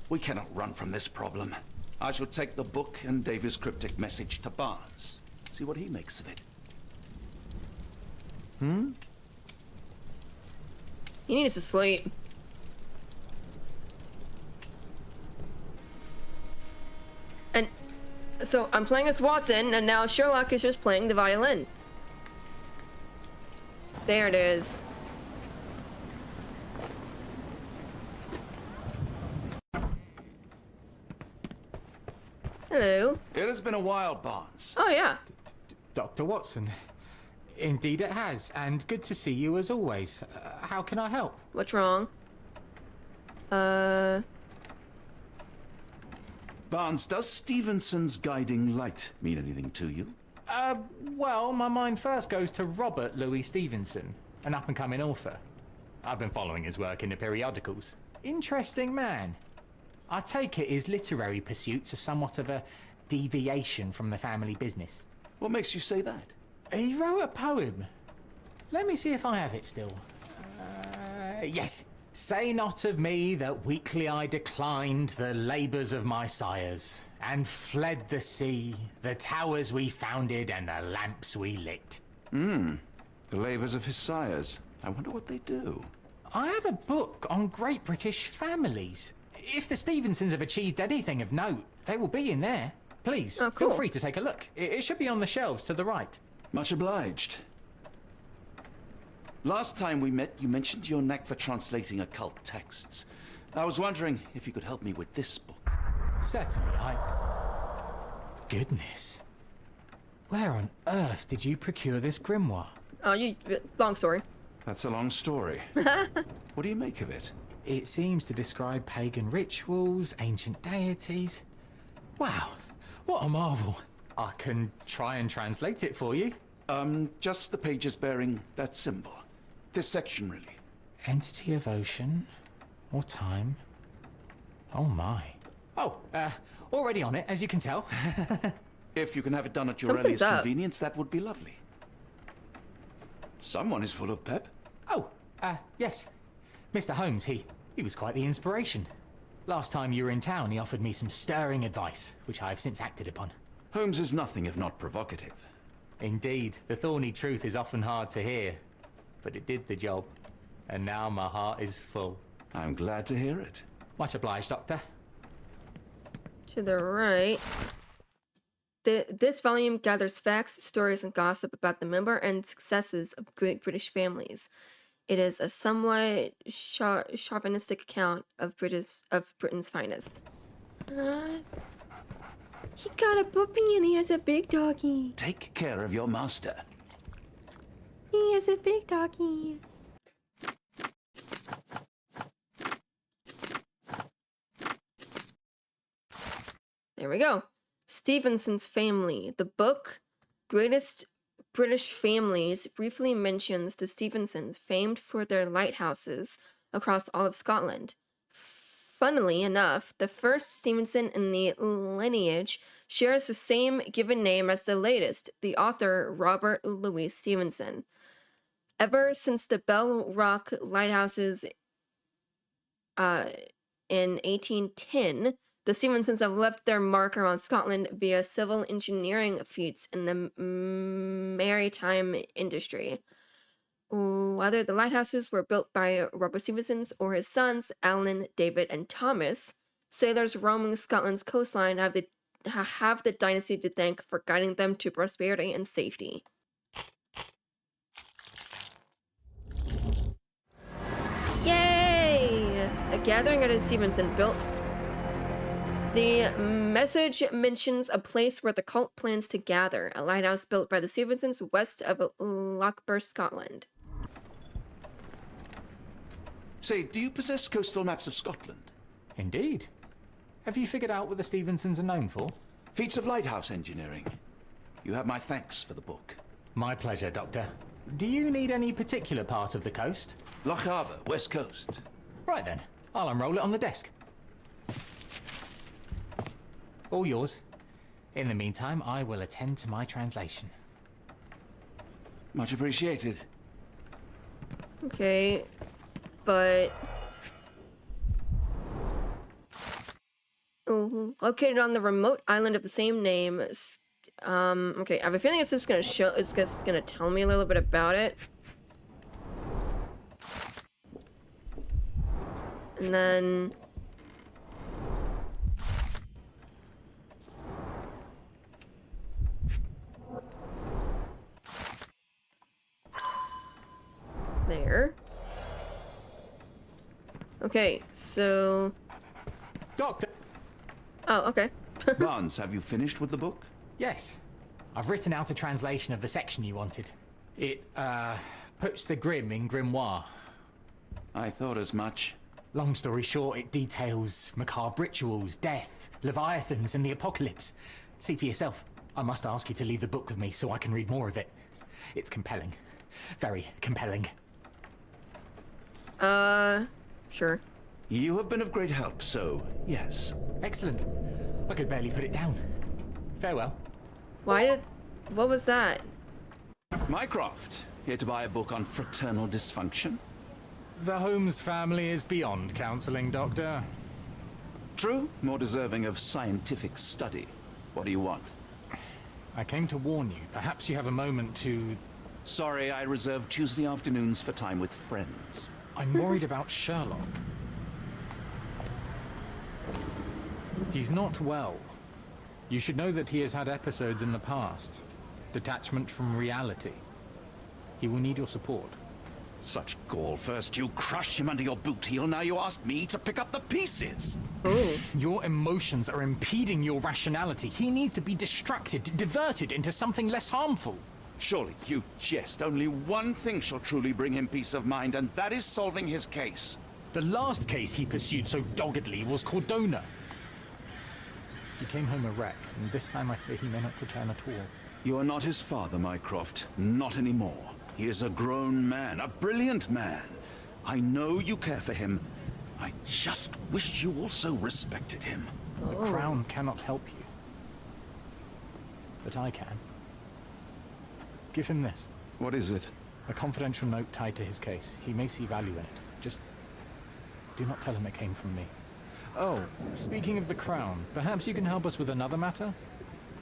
Speaker 3: We cannot run from this problem. I shall take the book and Davy's cryptic message to Barnes. See what he makes of it.
Speaker 1: He needs to sleep. And so I'm playing as Watson, and now Sherlock is just playing the violin. There it is. Hello.
Speaker 3: It has been a while, Barnes.
Speaker 1: Oh, yeah.
Speaker 2: Dr. Watson. Indeed it has, and good to see you as always. How can I help?
Speaker 1: What's wrong?
Speaker 3: Barnes, does Stevenson's guiding light mean anything to you?
Speaker 2: Well, my mind first goes to Robert Louis Stevenson, an up-and-coming author. I've been following his work in the periodicals. Interesting man. I take it his literary pursuits are somewhat of a deviation from the family business.
Speaker 3: What makes you say that?
Speaker 2: He wrote a poem. Let me see if I have it still. Yes. Say not of me that weakly I declined the labours of my sires, and fled the sea, the towers we founded, and the lamps we lit.
Speaker 3: The labours of his sires. I wonder what they do.
Speaker 2: I have a book on great British families. If the Stevensons have achieved anything of note, they will be in there. Please, feel free to take a look. It should be on the shelves to the right.
Speaker 3: Much obliged. Last time we met, you mentioned your knack for translating occult texts. I was wondering if you could help me with this book.
Speaker 2: Certainly, Goodness. Where on earth did you procure this grimoire?
Speaker 1: Long story.
Speaker 3: That's a long story. What do you make of it?
Speaker 2: It seems to describe pagan rituals, ancient deities. Wow, what a marvel. I can try and translate it for you.
Speaker 3: Just the pages bearing that symbol. This section, really.
Speaker 2: Entity of ocean or time. Oh my. Oh, already on it, as you can tell.
Speaker 3: If you can have it done at your earliest convenience, that would be lovely. Someone is full of pep.
Speaker 2: Oh, yes. Mr. Holmes, he was quite the inspiration. Last time you were in town, he offered me some stirring advice, which I have since acted upon.
Speaker 3: Holmes is nothing if not provocative.
Speaker 2: Indeed, the thorny truth is often hard to hear, but it did the job, and now my heart is full.
Speaker 3: I'm glad to hear it.
Speaker 2: Much obliged, Doctor.
Speaker 1: To the right. This volume gathers facts, stories, and gossip about the member and successes of great British families. It is a somewhat chauvinistic account of Britain's finest. He got a puppy and he has a big doggy.
Speaker 3: Take care of your master.
Speaker 1: He has a big doggy. There we go. Stevenson's Family. The book, Greatest British Families, briefly mentions the Stevensons, famed for their lighthouses across all of Scotland. Funnily enough, the first Stevenson in the lineage shares the same given name as the latest, the author Robert Louis Stevenson. Ever since the Bell Rock lighthouses in 1810, the Stevensons have left their mark around Scotland via civil engineering feats in the maritime industry. Whether the lighthouses were built by Robert Stevenson or his sons, Alan, David, and Thomas, sailors roaming Scotland's coastline have the dynasty to thank for guiding them to prosperity and safety. Yay! A gathering at a Stevenson built. The message mentions a place where the cult plans to gather, a lighthouse built by the Stevensons west of Lochburn, Scotland.
Speaker 3: Say, do you possess coastal maps of Scotland?
Speaker 2: Indeed. Have you figured out what the Stevensons are known for?
Speaker 3: Feats of lighthouse engineering. You have my thanks for the book.
Speaker 2: My pleasure, Doctor. Do you need any particular part of the coast?
Speaker 3: Loch Harbour, west coast.
Speaker 2: Right then, I'll unroll it on the desk. All yours. In the meantime, I will attend to my translation.
Speaker 3: Much appreciated.
Speaker 1: Okay, but... Oh, located on the remote island of the same name. Okay, I have a feeling it's just gonna show. It's just gonna tell me a little bit about it, and then there. Okay, so.
Speaker 2: Doctor.
Speaker 1: Oh, okay.
Speaker 3: Barnes, have you finished with the book?
Speaker 2: Yes. I've written out a translation of the section you wanted. It, puts the grim in grimoire.
Speaker 3: I thought as much.
Speaker 2: Long story short, it details macabre rituals, death, leviathans, and the apocalypse. See for yourself. I must ask you to leave the book with me so I can read more of it. It's compelling. Very compelling.
Speaker 1: Sure.
Speaker 3: You have been of great help, so yes.
Speaker 2: Excellent. I could barely put it down. Farewell.
Speaker 1: What was that?
Speaker 3: Mycroft, here to buy a book on fraternal dysfunction?
Speaker 2: The Holmes family is beyond counseling, Doctor.
Speaker 3: True, more deserving of scientific study. What do you want?
Speaker 2: I came to warn you. Perhaps you have a moment to...
Speaker 3: Sorry, I reserve Tuesday afternoons for time with friends.
Speaker 2: I'm worried about Sherlock. He's not well. You should know that he has had episodes in the past. Detachment from reality. He will need your support.
Speaker 3: Such gall. First you crush him under your boot heel, now you ask me to pick up the pieces.
Speaker 2: Oh. Your emotions are impeding your rationality. He needs to be distracted, diverted into something less harmful.
Speaker 3: Surely you jest. Only one thing shall truly bring him peace of mind, and that is solving his case.
Speaker 2: The last case he pursued so doggedly was Cordona. He came home a wreck, and this time I fear he may not return at all.
Speaker 3: You are not his father, Mycroft. Not anymore. He is a grown man, a brilliant man. I know you care for him. I just wish you also respected him.
Speaker 2: The Crown cannot help you. But I can. Give him this.
Speaker 3: What is it?
Speaker 2: A confidential note tied to his case. He may see value in it. Just do not tell him it came from me. Oh, speaking of the Crown, perhaps you can help us with another matter?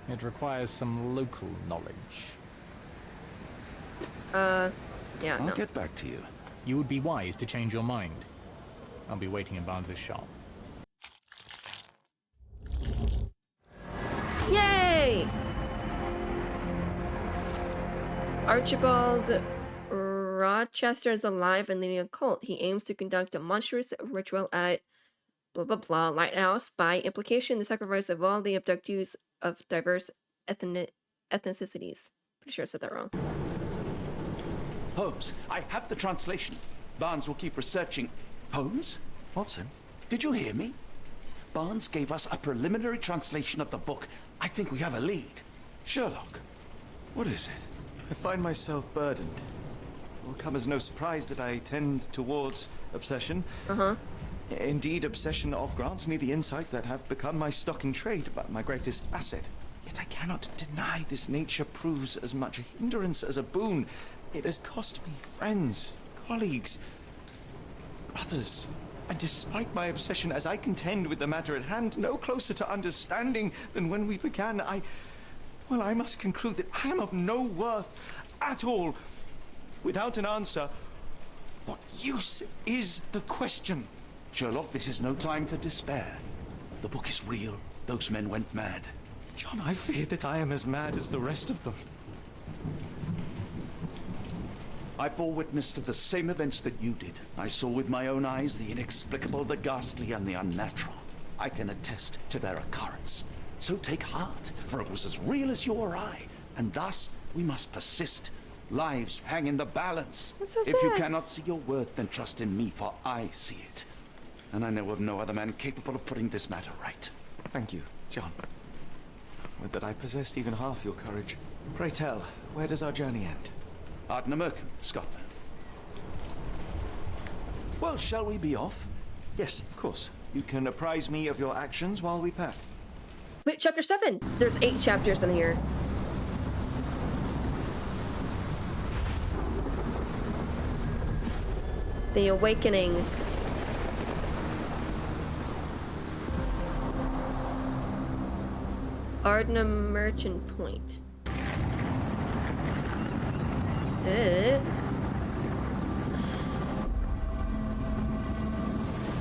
Speaker 2: It requires some local knowledge.
Speaker 1: Yeah,
Speaker 3: I'll get back to you.
Speaker 2: You would be wise to change your mind. I'll be waiting in Barnes's shop.
Speaker 1: Yay! Archibald Rochester is alive and leading a cult. He aims to conduct a monstrous ritual at blah blah blah lighthouse. By implication, the sacrifice of all the abductees of diverse ethnicities. Pretty sure I said that wrong.
Speaker 3: Holmes, I have the translation. Barnes will keep researching. Holmes?
Speaker 14: Watson?
Speaker 3: Did you hear me? Barnes gave us a preliminary translation of the book. I think we have a lead. Sherlock, what is it?
Speaker 11: I find myself burdened. It will come as no surprise that I tend towards obsession. Indeed, obsession oft grants me the insights that have become my stock in trade, but my greatest asset. Yet I cannot deny this nature proves as much a hindrance as a boon. It has cost me friends, colleagues, brothers. And despite my obsession as I contend with the matter at hand, no closer to understanding than when we began, I must conclude that I am of no worth at all. Without an answer, what use is the question?
Speaker 3: Sherlock, this is no time for despair. The book is real. Those men went mad.
Speaker 11: John, I fear that I am as mad as the rest of them.
Speaker 3: I bore witness to the same events that you did. I saw with my own eyes the inexplicable, the ghastly, and the unnatural. I can attest to their occurrence. So take heart, for it was as real as you or I, and thus we must persist. Lives hang in the balance.
Speaker 1: That's so
Speaker 3: if you
Speaker 1: sad.
Speaker 3: cannot see your worth, then trust in me, for I see it. And I know of no other man capable of putting this matter right.
Speaker 11: Thank you, John. Would that I possessed even half your courage. Pray tell, where does our journey end?
Speaker 3: Ardnamurchan, Scotland. Well, shall we be off?
Speaker 11: Yes, of course. You can apprise me of your actions while we pack.
Speaker 1: Wait, chapter 7. There's 8 chapters in here. The Awakening. Ardna Merchant Point.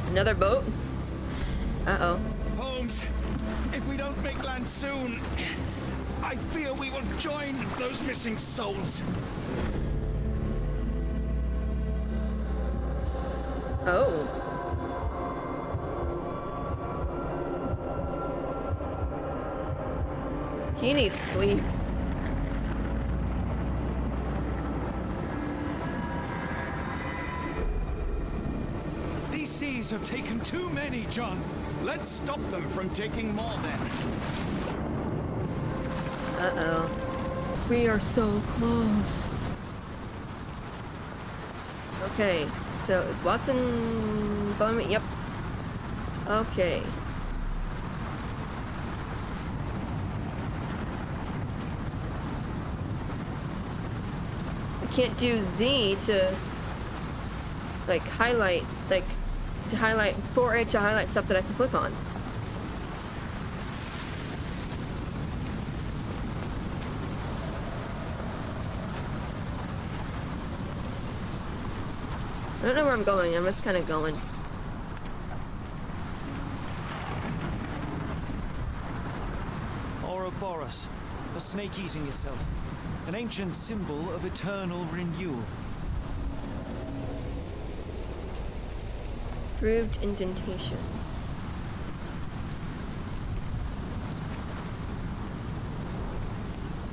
Speaker 1: Another boat? Uh-oh.
Speaker 4: Holmes, if we don't make land soon, I fear we will join those missing souls.
Speaker 1: Oh. He needs sleep.
Speaker 4: These seas have taken too many, John. Let's stop them from taking more then.
Speaker 1: Uh-oh. We are so close. Okay, so is Watson bumming? Yep. Okay. I can't do Z to like highlight, like to highlight for it to highlight stuff that I can click on. I don't know where I'm going, I'm just kind of going.
Speaker 11: Ouroboros, a snake eating itself. An ancient symbol of eternal renewal.
Speaker 1: Grooved indentation.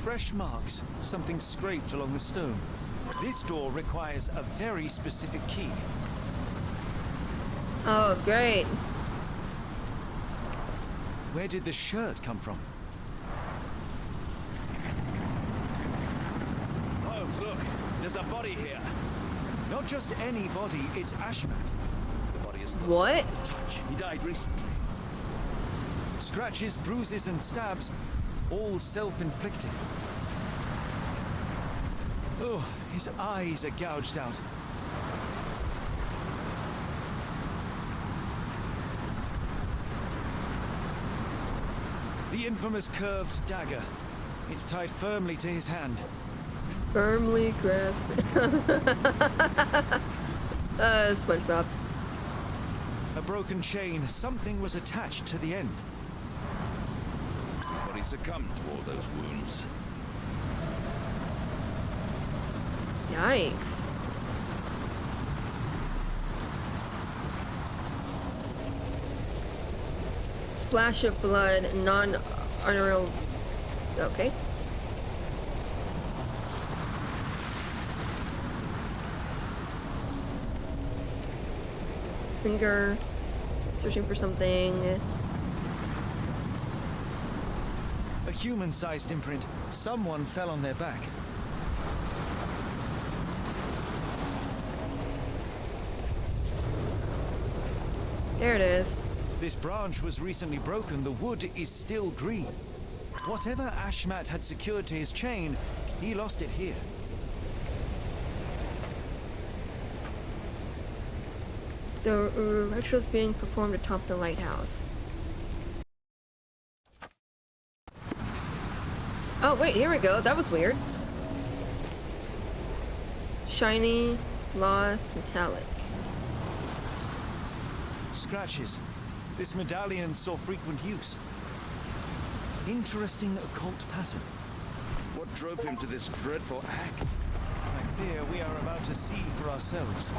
Speaker 11: Fresh marks, something scraped along the stone. This door requires a very specific key.
Speaker 1: Oh, great.
Speaker 11: Where did the shirt come from?
Speaker 4: Holmes, look, there's a body here.
Speaker 11: Not just any body, it's Ashmat.
Speaker 4: The body is
Speaker 1: what?
Speaker 4: Touch. He died recently.
Speaker 11: Scratches, bruises, and stabs, all self-inflicted. Oh, his eyes are gouged out. The infamous curved dagger. It's tied firmly to his hand.
Speaker 1: Firmly grasp it. SpongeBob.
Speaker 11: A broken chain. Something was attached to the end.
Speaker 4: His body succumbed to all those wounds.
Speaker 1: Yikes. Splash of blood, non-arterial. Okay. Finger. Searching for something.
Speaker 11: A human-sized imprint. Someone fell on their back.
Speaker 1: There it is.
Speaker 11: This branch was recently broken. The wood is still green. Whatever Ashmat had secured to his chain, he lost it here.
Speaker 1: The ritual's being performed atop the lighthouse. Oh, wait, here we go. That was weird. Shiny, lost, metallic.
Speaker 11: Scratches. This medallion saw frequent use. Interesting occult pattern.
Speaker 4: What drove him to this dreadful act?
Speaker 11: I fear we are about to see for ourselves.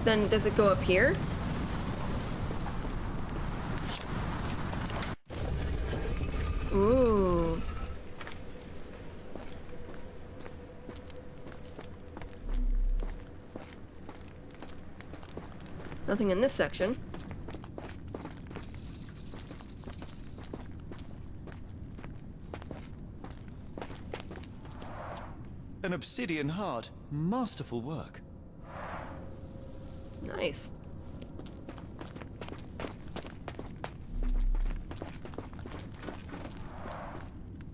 Speaker 1: Then does it go up here? Ooh. Nothing in this section.
Speaker 11: An obsidian heart. Masterful work.
Speaker 1: Nice.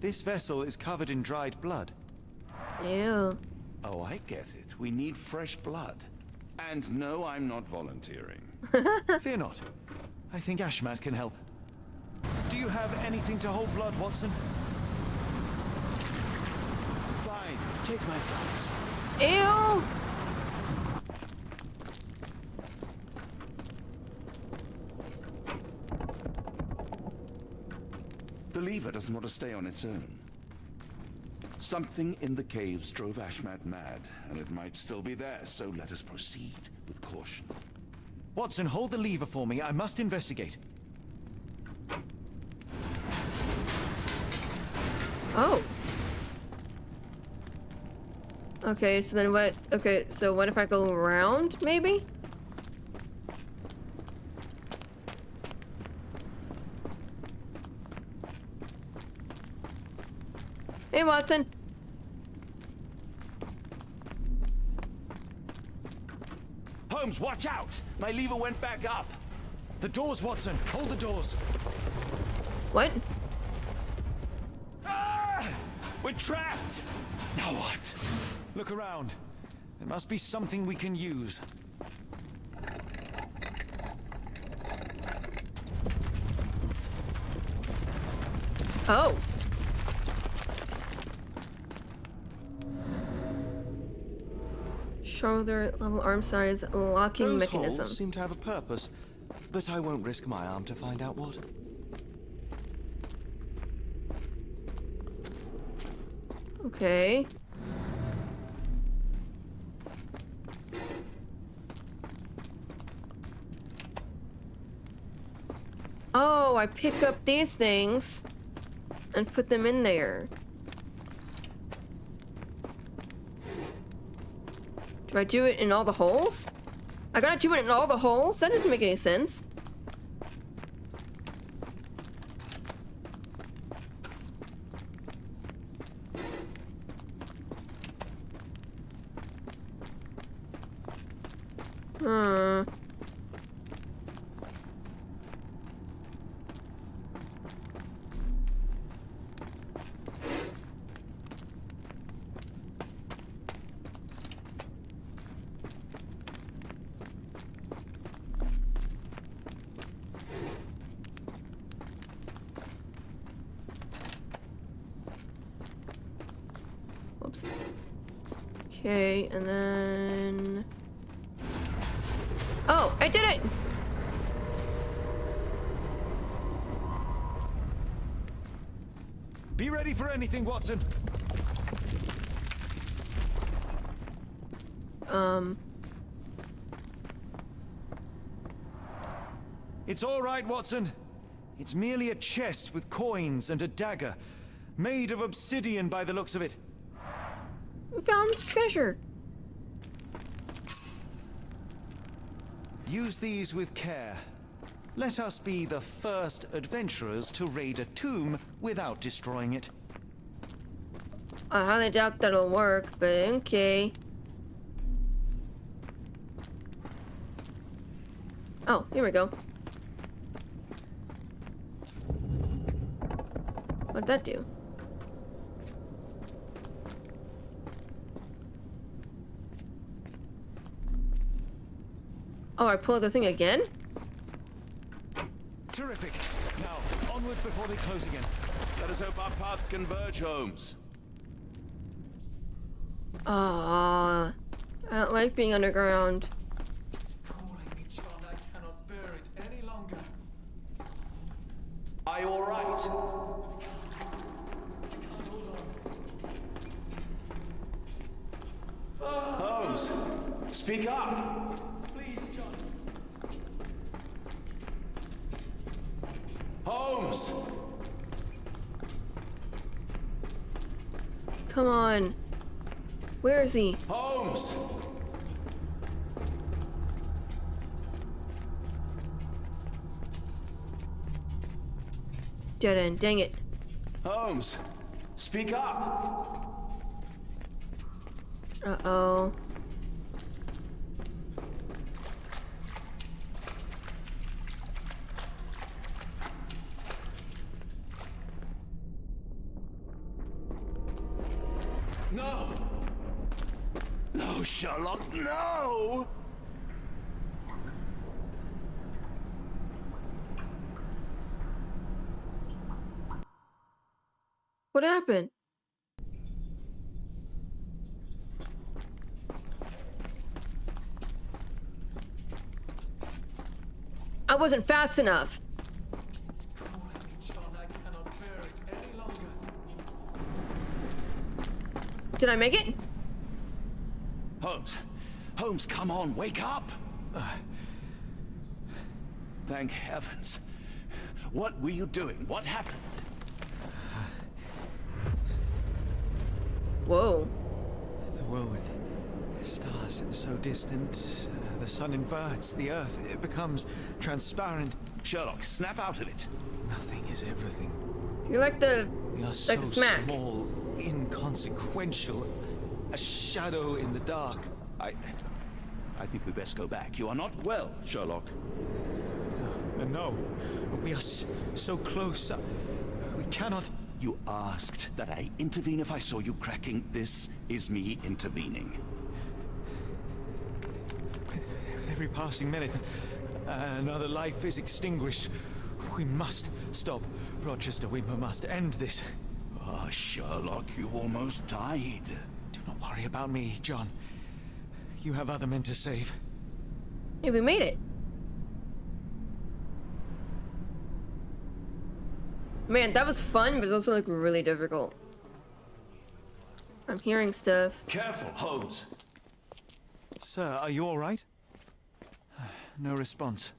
Speaker 11: This vessel is covered in dried blood.
Speaker 1: Ew.
Speaker 11: A
Speaker 3: Oh, I get it. We need fresh blood. And no, I'm not volunteering.
Speaker 11: Fear not. I think Ashmat can help. Do you have anything to hold blood, Watson?
Speaker 3: Fine. Take my flask.
Speaker 1: Ew!
Speaker 3: The lever doesn't want to stay on its own. Something in the caves drove Ashmat mad, and it might still be there, so let us proceed with caution.
Speaker 11: Watson, hold the lever for me. I must investigate.
Speaker 1: Oh. Okay, so then what? Okay, so what if I go around, maybe? Hey, Watson.
Speaker 3: Holmes, watch out! My lever went back up.
Speaker 11: The doors, Watson. Hold the doors.
Speaker 1: What?
Speaker 3: Ah! We're trapped! Now what?
Speaker 11: Look around. There must be something we can use.
Speaker 1: Oh. Shoulder level arm size locking
Speaker 11: Those
Speaker 1: mechanism.
Speaker 11: holes seem to have a purpose, but I won't risk my arm to find out what.
Speaker 1: Okay. Oh, I pick up these things and put them in there. Do I do it in all the holes? I gotta do it in all the holes? That doesn't make any sense. Whoops. Okay, and then... Oh, I did it!
Speaker 11: Be ready for anything, Watson. It's all right, Watson. It's merely a chest with coins and a dagger, made of obsidian by the looks of it.
Speaker 1: We found treasure.
Speaker 11: Use these with care. Let us be the first adventurers to raid a tomb without destroying it.
Speaker 1: I highly doubt that'll work, but okay. Oh, here we go. What'd that do? Oh, I pulled the thing again?
Speaker 11: Terrific. Now, onwards before they close again.
Speaker 3: Let us hope our paths converge, Holmes.
Speaker 1: I don't like being underground.
Speaker 11: It's calling me, John. I cannot bear it any longer.
Speaker 3: Are you all right? Holmes, speak up.
Speaker 11: Please, John.
Speaker 3: Holmes!
Speaker 1: Come on. Where is he?
Speaker 3: Holmes!
Speaker 1: Dead end, dang it.
Speaker 3: Holmes, speak up.
Speaker 1: Uh-oh.
Speaker 3: No! No, Sherlock, no!
Speaker 1: What happened? I wasn't fast enough. Did I make it?
Speaker 3: Holmes. Holmes, come on, wake up! Thank heavens. What were you doing? What happened?
Speaker 1: Whoa.
Speaker 11: The whirlwind. Stars so distant. The sun inverts the earth. It becomes transparent.
Speaker 3: Sherlock, snap out of it.
Speaker 11: Nothing is everything.
Speaker 1: You're like the...
Speaker 11: We are
Speaker 1: like
Speaker 11: so
Speaker 1: the smack.
Speaker 11: small, inconsequential. A shadow in the dark.
Speaker 3: I think we best go back. You are not well, Sherlock.
Speaker 11: No. We are so close. We cannot...
Speaker 3: You asked that I intervene if I saw you cracking. This is me intervening.
Speaker 11: With every passing minute, another life is extinguished. We must stop Rochester. We must end this.
Speaker 3: Ah, Sherlock, you almost died.
Speaker 11: Do not worry about me, John. You have other men to save.
Speaker 1: Hey, we made it. Man, that was fun, but it's also like really difficult. I'm hearing stuff.
Speaker 3: Careful, Holmes.
Speaker 11: Sir, are you all right? No response.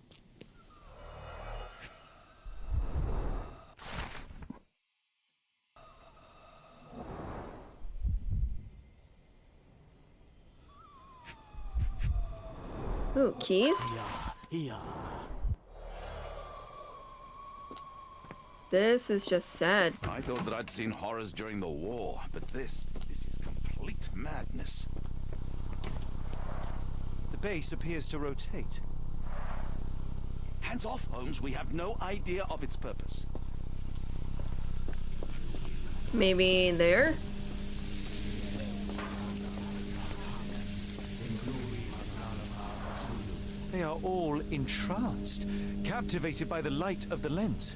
Speaker 1: Ooh, keys? This is just sad.
Speaker 3: I thought that I'd seen horrors during the war, but this is complete madness.
Speaker 11: The base appears to rotate.
Speaker 3: Hands off, Holmes. We have no idea of its purpose.
Speaker 1: Maybe there?
Speaker 11: They are all entranced, captivated by the light of the lens.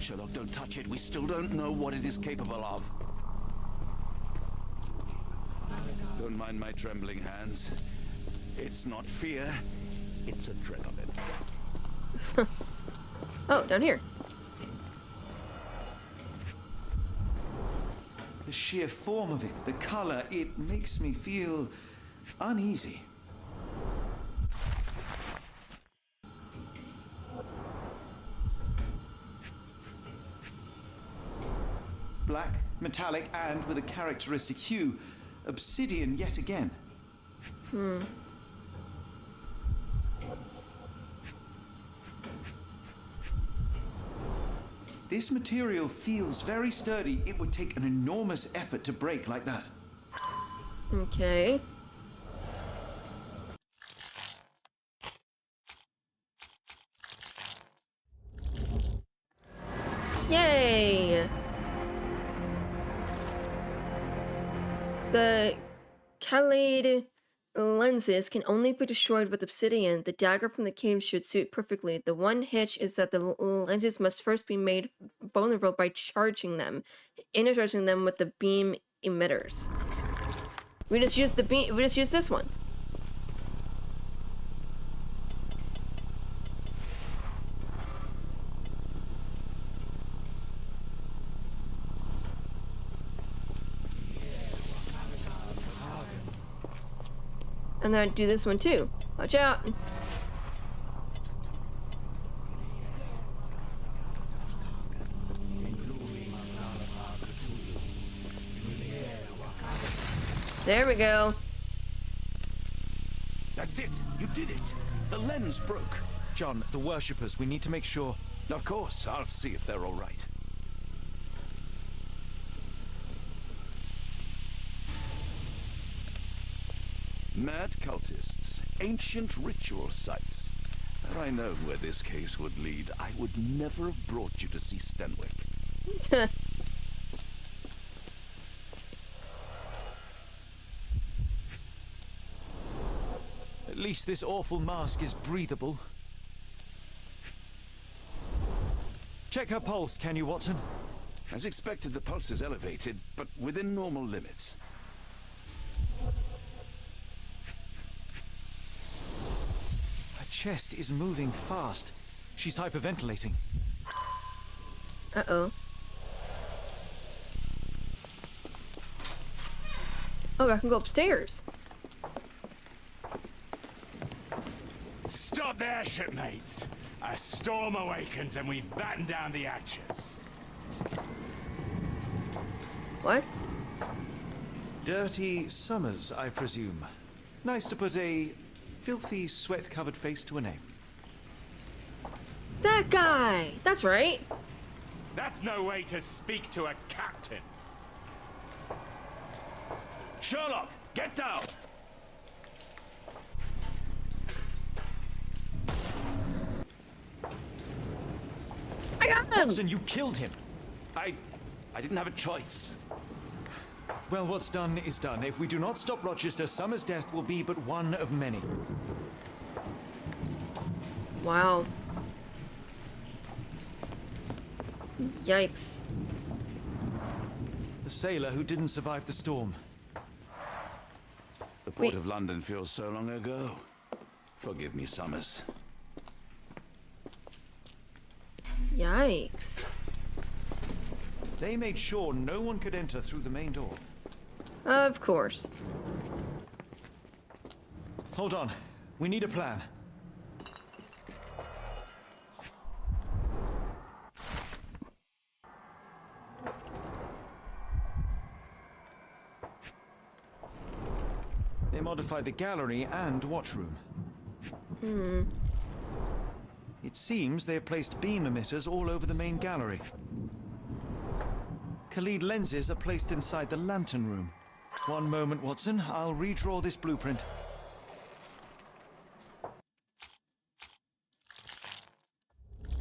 Speaker 3: Sherlock, don't touch it. We still don't know what it is capable of. Don't mind my trembling hands. It's not fear, it's adrenaline.
Speaker 1: Oh, down here.
Speaker 11: The sheer form of it, the color, it makes me feel uneasy. Black, metallic, and with a characteristic hue. Obsidian yet again. This material feels very sturdy. It would take an enormous effort to break like that.
Speaker 1: Okay. Yay! The Calade lenses can only be destroyed with obsidian. The dagger from the cave should suit perfectly. The one hitch is that the lenses must first be made vulnerable by charging them, energizing them with the beam emitters. We just use the beam. We just use this one. And then I do this one too. Watch out. There we go.
Speaker 3: That's it. You did it. The lens broke.
Speaker 11: John, the worshippers, we need to make sure.
Speaker 3: Of course. I'll see if they're all right. Mad cultists, ancient ritual sites. Had I known where this case would lead, I would never have brought you to see Stenwick.
Speaker 11: least this awful mask is breathable. Check her pulse, can you, Watson?
Speaker 3: As expected, the pulse is elevated, but within normal limits.
Speaker 11: Her chest is moving fast. She's hyperventilating.
Speaker 1: Uh-oh. Oh, I can go upstairs.
Speaker 4: Stop there, shipmates. A storm awakens and we've battened down the Archers.
Speaker 1: What?
Speaker 11: Dirty Summers, I presume. Nice to put a filthy, sweat-covered face to a name.
Speaker 1: That guy! That's right.
Speaker 4: That's no way to speak to a captain. Sherlock, get down!
Speaker 1: I got him!
Speaker 11: Watson, you killed him.
Speaker 3: I didn't have a choice.
Speaker 11: Well, what's done is done. If we do not stop Rochester, Summers' death will be but one of many.
Speaker 1: Wow. Yikes.
Speaker 11: The sailor who didn't survive the storm.
Speaker 3: The Port of London feels so long ago. Forgive me, Summers.
Speaker 1: Yikes.
Speaker 11: They made sure no one could enter through the main door.
Speaker 1: Of course.
Speaker 11: Hold on. We need a plan. They modified the gallery and watchroom. It seems they have placed beam emitters all over the main gallery. Khalid lenses are placed inside the lantern room. One moment, Watson. I'll redraw this blueprint.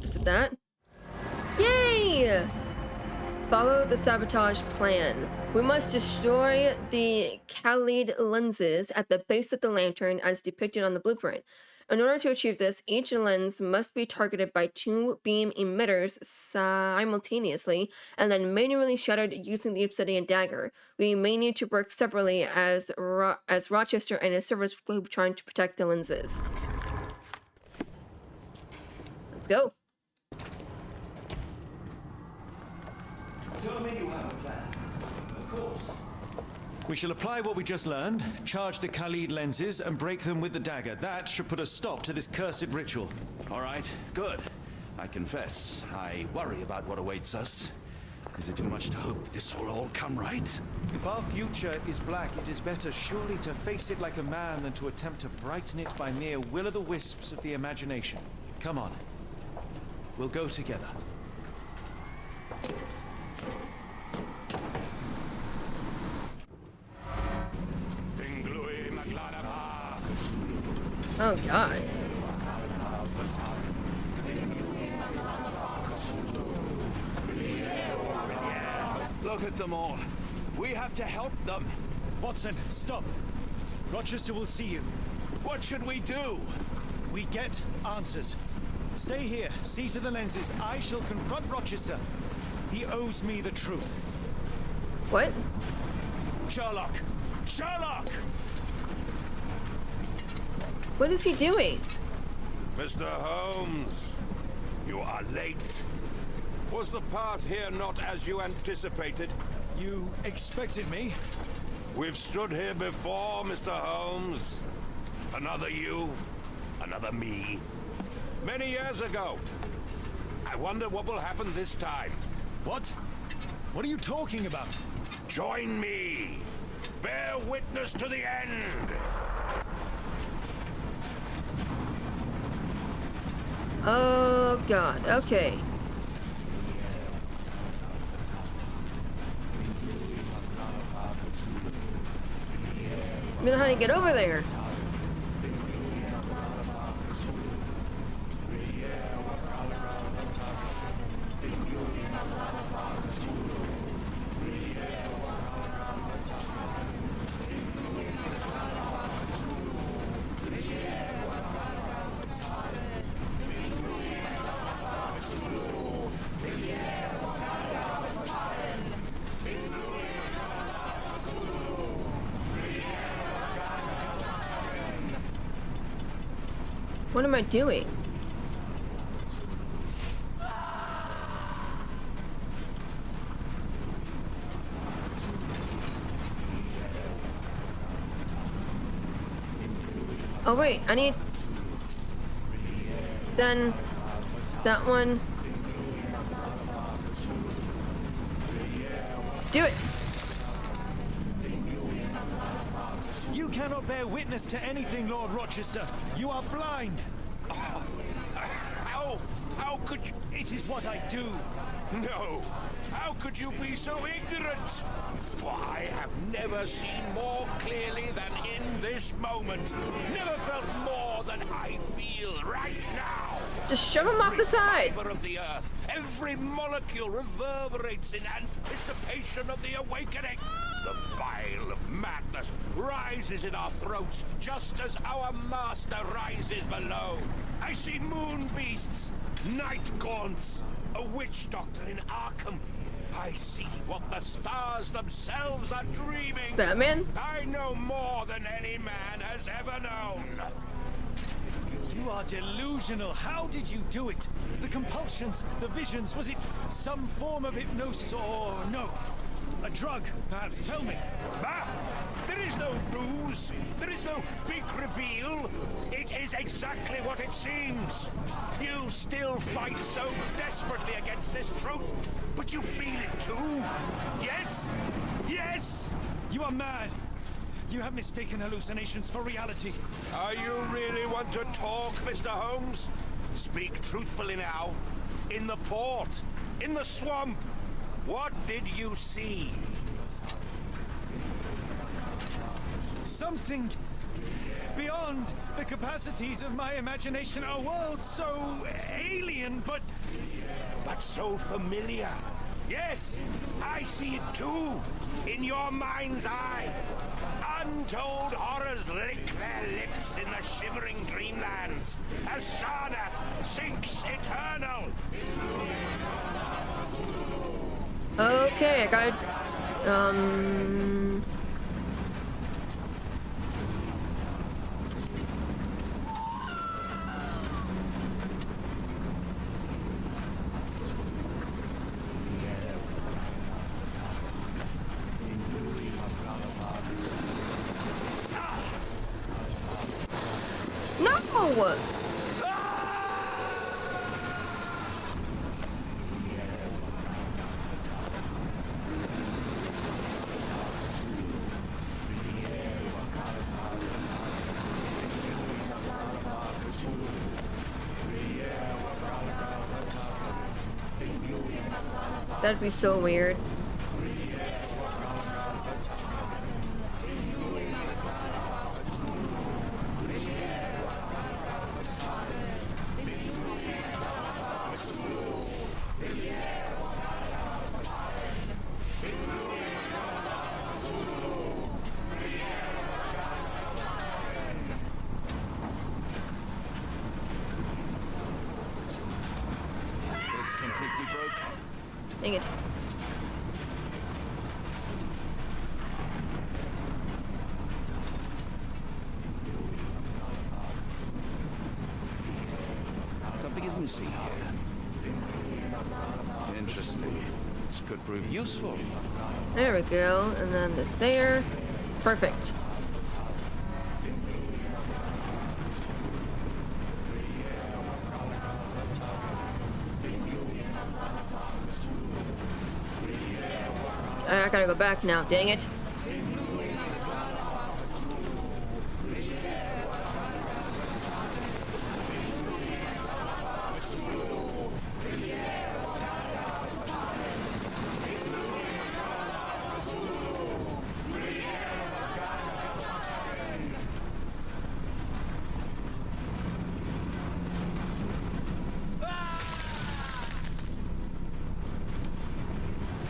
Speaker 1: Is it that? Yay! Follow the sabotage plan. We must destroy the Khalid lenses at the base of the lantern as depicted on the blueprint. In order to achieve this, each lens must be targeted by 2 beam emitters simultaneously and then manually shattered using the obsidian dagger. We may need to work separately as Rochester and his servants will be trying to protect the lenses. Let's go.
Speaker 11: Tell me you have a plan. Of course. We shall apply what we just learned, charge the Khalid lenses, and break them with the dagger. That should put a stop to this cursed ritual.
Speaker 3: All right, good. I confess, I worry about what awaits us. Is it too much to hope this will all come right?
Speaker 11: If our future is black, it is better surely to face it like a man than to attempt to brighten it by mere will-o'-the-wisps of the imagination. Come on. We'll go together.
Speaker 1: Oh god.
Speaker 3: Look at them all. We have to help them.
Speaker 11: Watson, stop. Rochester will see you.
Speaker 3: What should we do?
Speaker 11: We get answers. Stay here, see to the lenses. I shall confront Rochester. He owes me the truth.
Speaker 1: What?
Speaker 4: Sherlock! Sherlock!
Speaker 1: What is he doing?
Speaker 6: Mr. Holmes, you are late. Was the path here not as you anticipated?
Speaker 11: You expected me?
Speaker 6: We've stood here before, Mr. Holmes. Another you, another me. Many years ago. I wonder what will happen this time.
Speaker 11: What? What are you talking about?
Speaker 6: Join me. Bear witness to the end.
Speaker 1: Oh god, okay. I don't know how to get over there. What am I doing? Oh wait, I need... Then... That one... Do it!
Speaker 11: You cannot bear witness to anything, Lord Rochester. You are blind.
Speaker 6: How could you...
Speaker 11: It is what I do.
Speaker 6: No. How could you be so ignorant? For I have never seen more clearly than in this moment. Never felt more than I feel right now.
Speaker 1: Just shove him off the side.
Speaker 6: Every fiber of the earth, every molecule reverberates in anticipation of the awakening. The bile of madness rises in our throats just as our master rises below. I see moon beasts, night gaunts, a witch doctor in Arkham. I see what the stars themselves are dreaming.
Speaker 1: Batman?
Speaker 6: I know more than any man has ever known.
Speaker 11: You are delusional. How did you do it? The compulsions, the visions, was it some form of hypnosis or no? A drug, perhaps? Tell me.
Speaker 6: Bah! There is no ruse. There is no big reveal. It is exactly what it seems. You still fight so desperately against this truth, but you feel it too. Yes? Yes?
Speaker 11: You are mad. You have mistaken hallucinations for reality.
Speaker 6: Are you really want to talk, Mr. Holmes? Speak truthfully now. In the port, in the swamp, what did you see?
Speaker 11: Something beyond the capacities of my imagination. A world so alien, but
Speaker 6: so familiar. Yes, I see it too. In your mind's eye. Untold horrors lick their lips in the shivering dreamlands as Sarnath sinks eternal.
Speaker 1: Okay, I got... No! That'd be so weird.
Speaker 6: It's completely broken.
Speaker 1: Dang it.
Speaker 3: Something is missing here. Interesting. This could prove useful.
Speaker 1: There we go. And then this there. Perfect. I gotta go back now, dang it.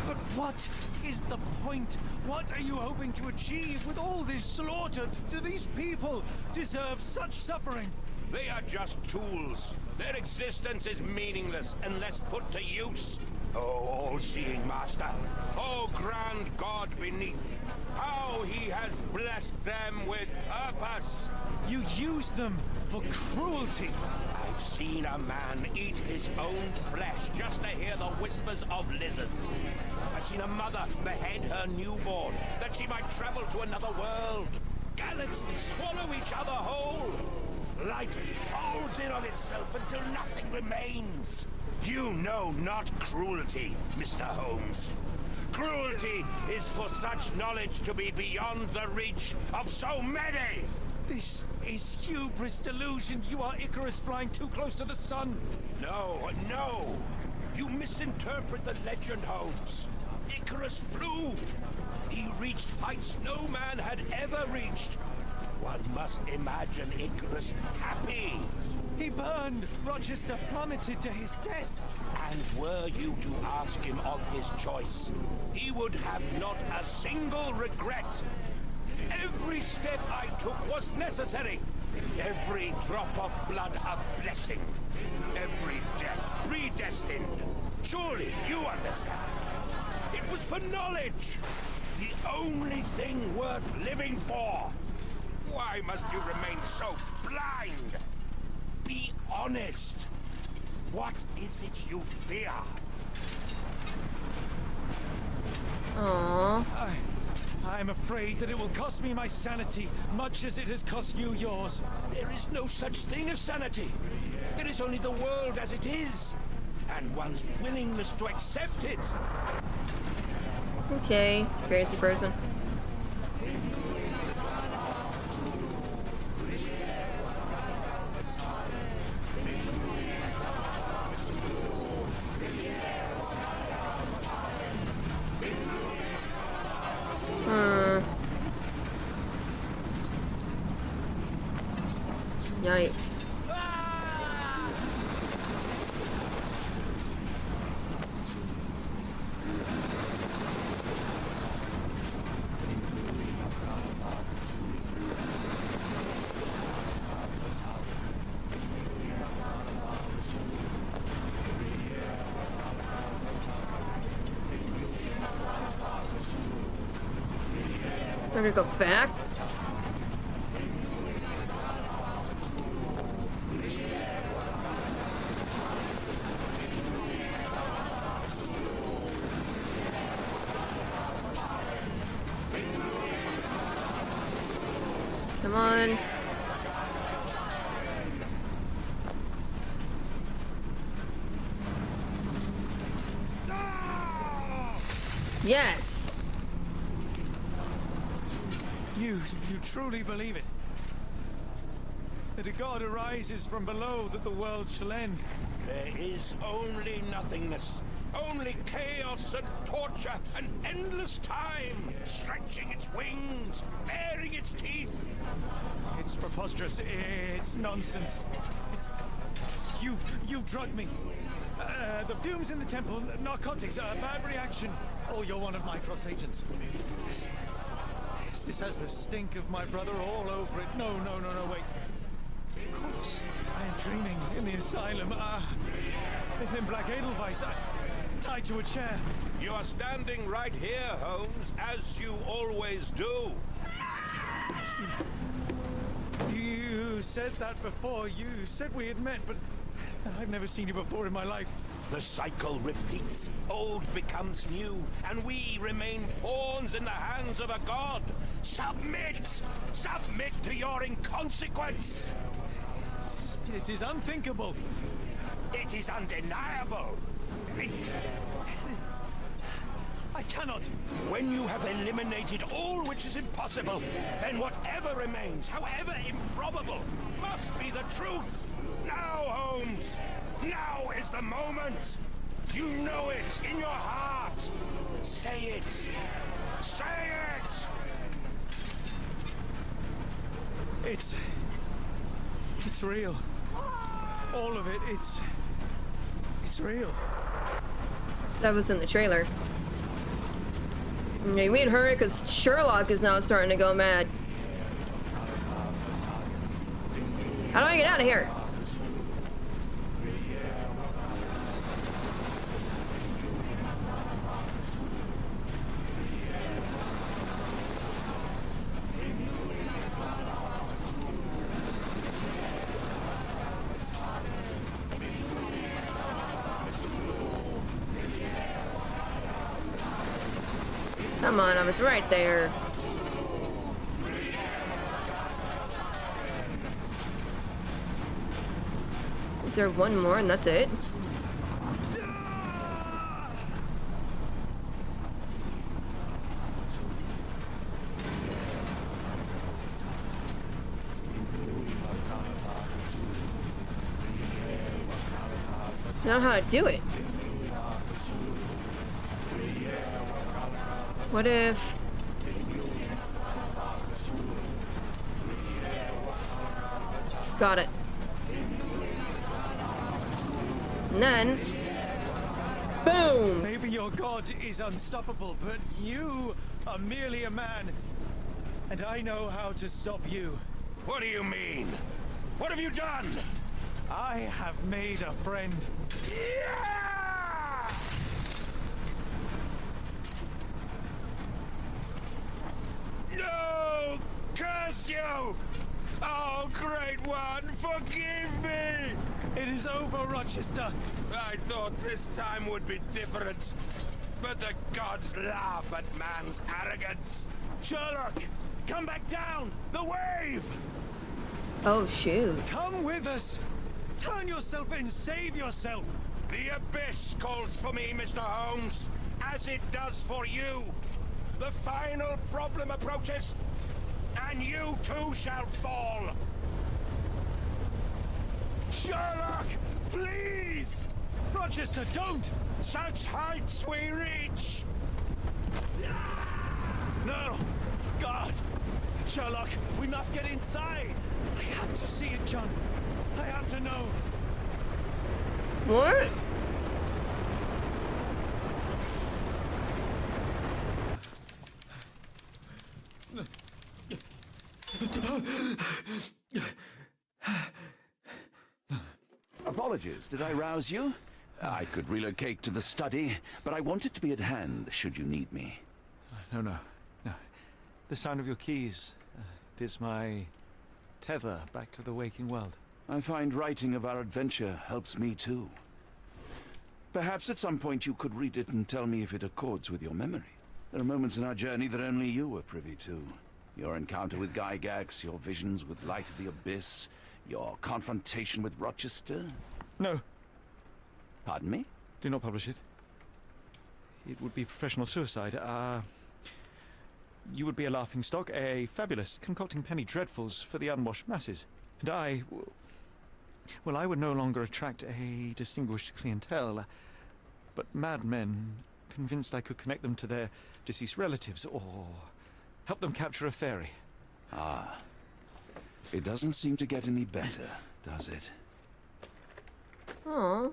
Speaker 11: But what is the point? What are you hoping to achieve with all this slaughter? Do these people deserve such suffering?
Speaker 6: They are just tools. Their existence is meaningless unless put to use. Oh, all-seeing master. Oh, grand God beneath. How he has blessed them with purpose.
Speaker 11: You use them for cruelty.
Speaker 6: I've seen a man eat his own flesh just to hear the whispers of lizards. I've seen a mother behead her newborn that she might travel to another world. Galaxies swallow each other whole. Light folds in on itself until nothing remains. You know not cruelty, Mr. Holmes. Cruelty is for such knowledge to be beyond the reach of so many.
Speaker 11: This is hubris delusion. You are Icarus flying too close to the sun.
Speaker 6: No, no. You misinterpret the legend, Holmes. Icarus flew. He reached heights no man had ever reached. One must imagine Icarus happy.
Speaker 11: He burned. Rochester plummeted to his death.
Speaker 6: And were you to ask him of his choice, he would have not a single regret. Every step I took was necessary. Every drop of blood a blessing. Every death predestined. Surely you understand. It was for knowledge. The only thing worth living for. Why must you remain so blind? Be honest. What is it you fear?
Speaker 1: Aww.
Speaker 11: I'm afraid that it will cost me my sanity, much as it has cost you yours.
Speaker 6: There is no such thing as sanity. There is only the world as it is, and one's willingness to accept it.
Speaker 1: Okay, crazy person. Yikes. I'm gonna go back. Come on. Yes.
Speaker 11: You truly believe it? That a god arises from below, that the world shall end?
Speaker 6: There is only nothingness. Only chaos and torture and endless time, stretching its wings, baring its teeth.
Speaker 11: It's preposterous. It's nonsense. It's... You've drugged me. The fumes in the temple, narcotics, bad reaction. Oh, you're one of my cross agents. Yes. This has the stink of my brother all over it. No, wait. Of course, I am dreaming in the asylum. In Black Edelweiss, tied to a chair.
Speaker 6: You are standing right here, Holmes, as you always do.
Speaker 11: You said that before. You said we had met, but I've never seen you before in my life.
Speaker 6: The cycle repeats. Old becomes new, and we remain pawns in the hands of a god. Submit! Submit to your inconsequence!
Speaker 11: It is unthinkable.
Speaker 6: It is undeniable.
Speaker 11: I cannot.
Speaker 6: When you have eliminated all which is impossible, then whatever remains, however improbable, must be the truth. Now, Holmes! Now is the moment! You know it in your heart! Say it! Say it!
Speaker 11: It's real. All of it, it's real.
Speaker 1: That was in the trailer. You mean her because Sherlock is now starting to go mad. How do I get out of here? Come on, I was right there. Is there one more and that's it? I don't know how to do it. What if... Got it. And then... Boom!
Speaker 11: Maybe your god is unstoppable, but you are merely a man. And I know how to stop you.
Speaker 6: What do you mean? What have you done?
Speaker 11: I have made a friend.
Speaker 6: Yeah! No! Curse you! Oh, great one, forgive me!
Speaker 11: It is over, Rochester.
Speaker 6: I thought this time would be different. But the gods laugh at man's arrogance.
Speaker 11: Sherlock, come back down! The wave!
Speaker 1: Oh, shoot.
Speaker 11: Come with us! Turn yourself in, save yourself!
Speaker 6: The abyss calls for me, Mr. Holmes, as it does for you. The final problem approaches, and you too shall fall.
Speaker 11: Sherlock, please! Rochester, don't!
Speaker 6: Such heights we reach!
Speaker 11: No! God! Sherlock, we must get inside! I have to see it, John. I have to know.
Speaker 1: What?
Speaker 3: Apologies, did I rouse you? I could relocate to the study, but I wanted to be at hand should you need me.
Speaker 11: No. The sound of your keys. It is my tether back to the waking world.
Speaker 3: I find writing of our adventure helps me too. Perhaps at some point you could read it and tell me if it accords with your memory. There are moments in our journey that only you were privy to. Your encounter with Gygax, your visions with Light of the Abyss, your confrontation with Rochester.
Speaker 11: No.
Speaker 3: Pardon me?
Speaker 11: Do not publish it. It would be professional suicide. You would be a laughingstock, a fabulist, concocting penny dreadfuls for the unwashed masses. And I... well, I would no longer attract a distinguished clientele, but madmen convinced I could connect them to their deceased relatives, or help them capture a fairy.
Speaker 3: Ah. It doesn't seem to get any better, does it?
Speaker 1: Aww.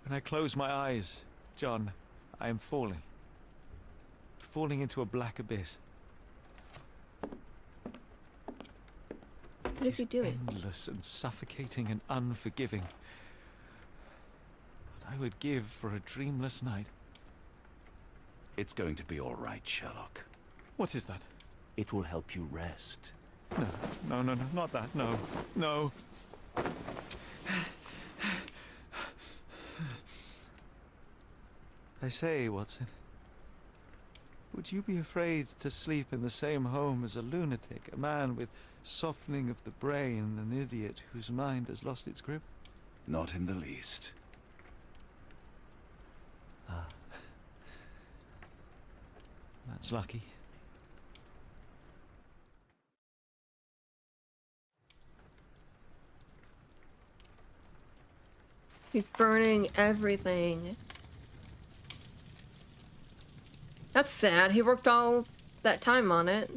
Speaker 11: When I close my eyes, John, I am falling. Falling into a black abyss.
Speaker 1: What is he doing?
Speaker 11: Endless and suffocating and unforgiving. What I would give for a dreamless night.
Speaker 3: It's going to be all right, Sherlock.
Speaker 11: What is that?
Speaker 3: It will help you rest.
Speaker 11: No, not that. No. I say, Watson, would you be afraid to sleep in the same home as a lunatic, a man with softening of the brain, an idiot whose mind has lost its grip?
Speaker 3: Not in the least.
Speaker 11: Ah. That's lucky.
Speaker 1: He's burning everything. That's sad. He worked all that time on it.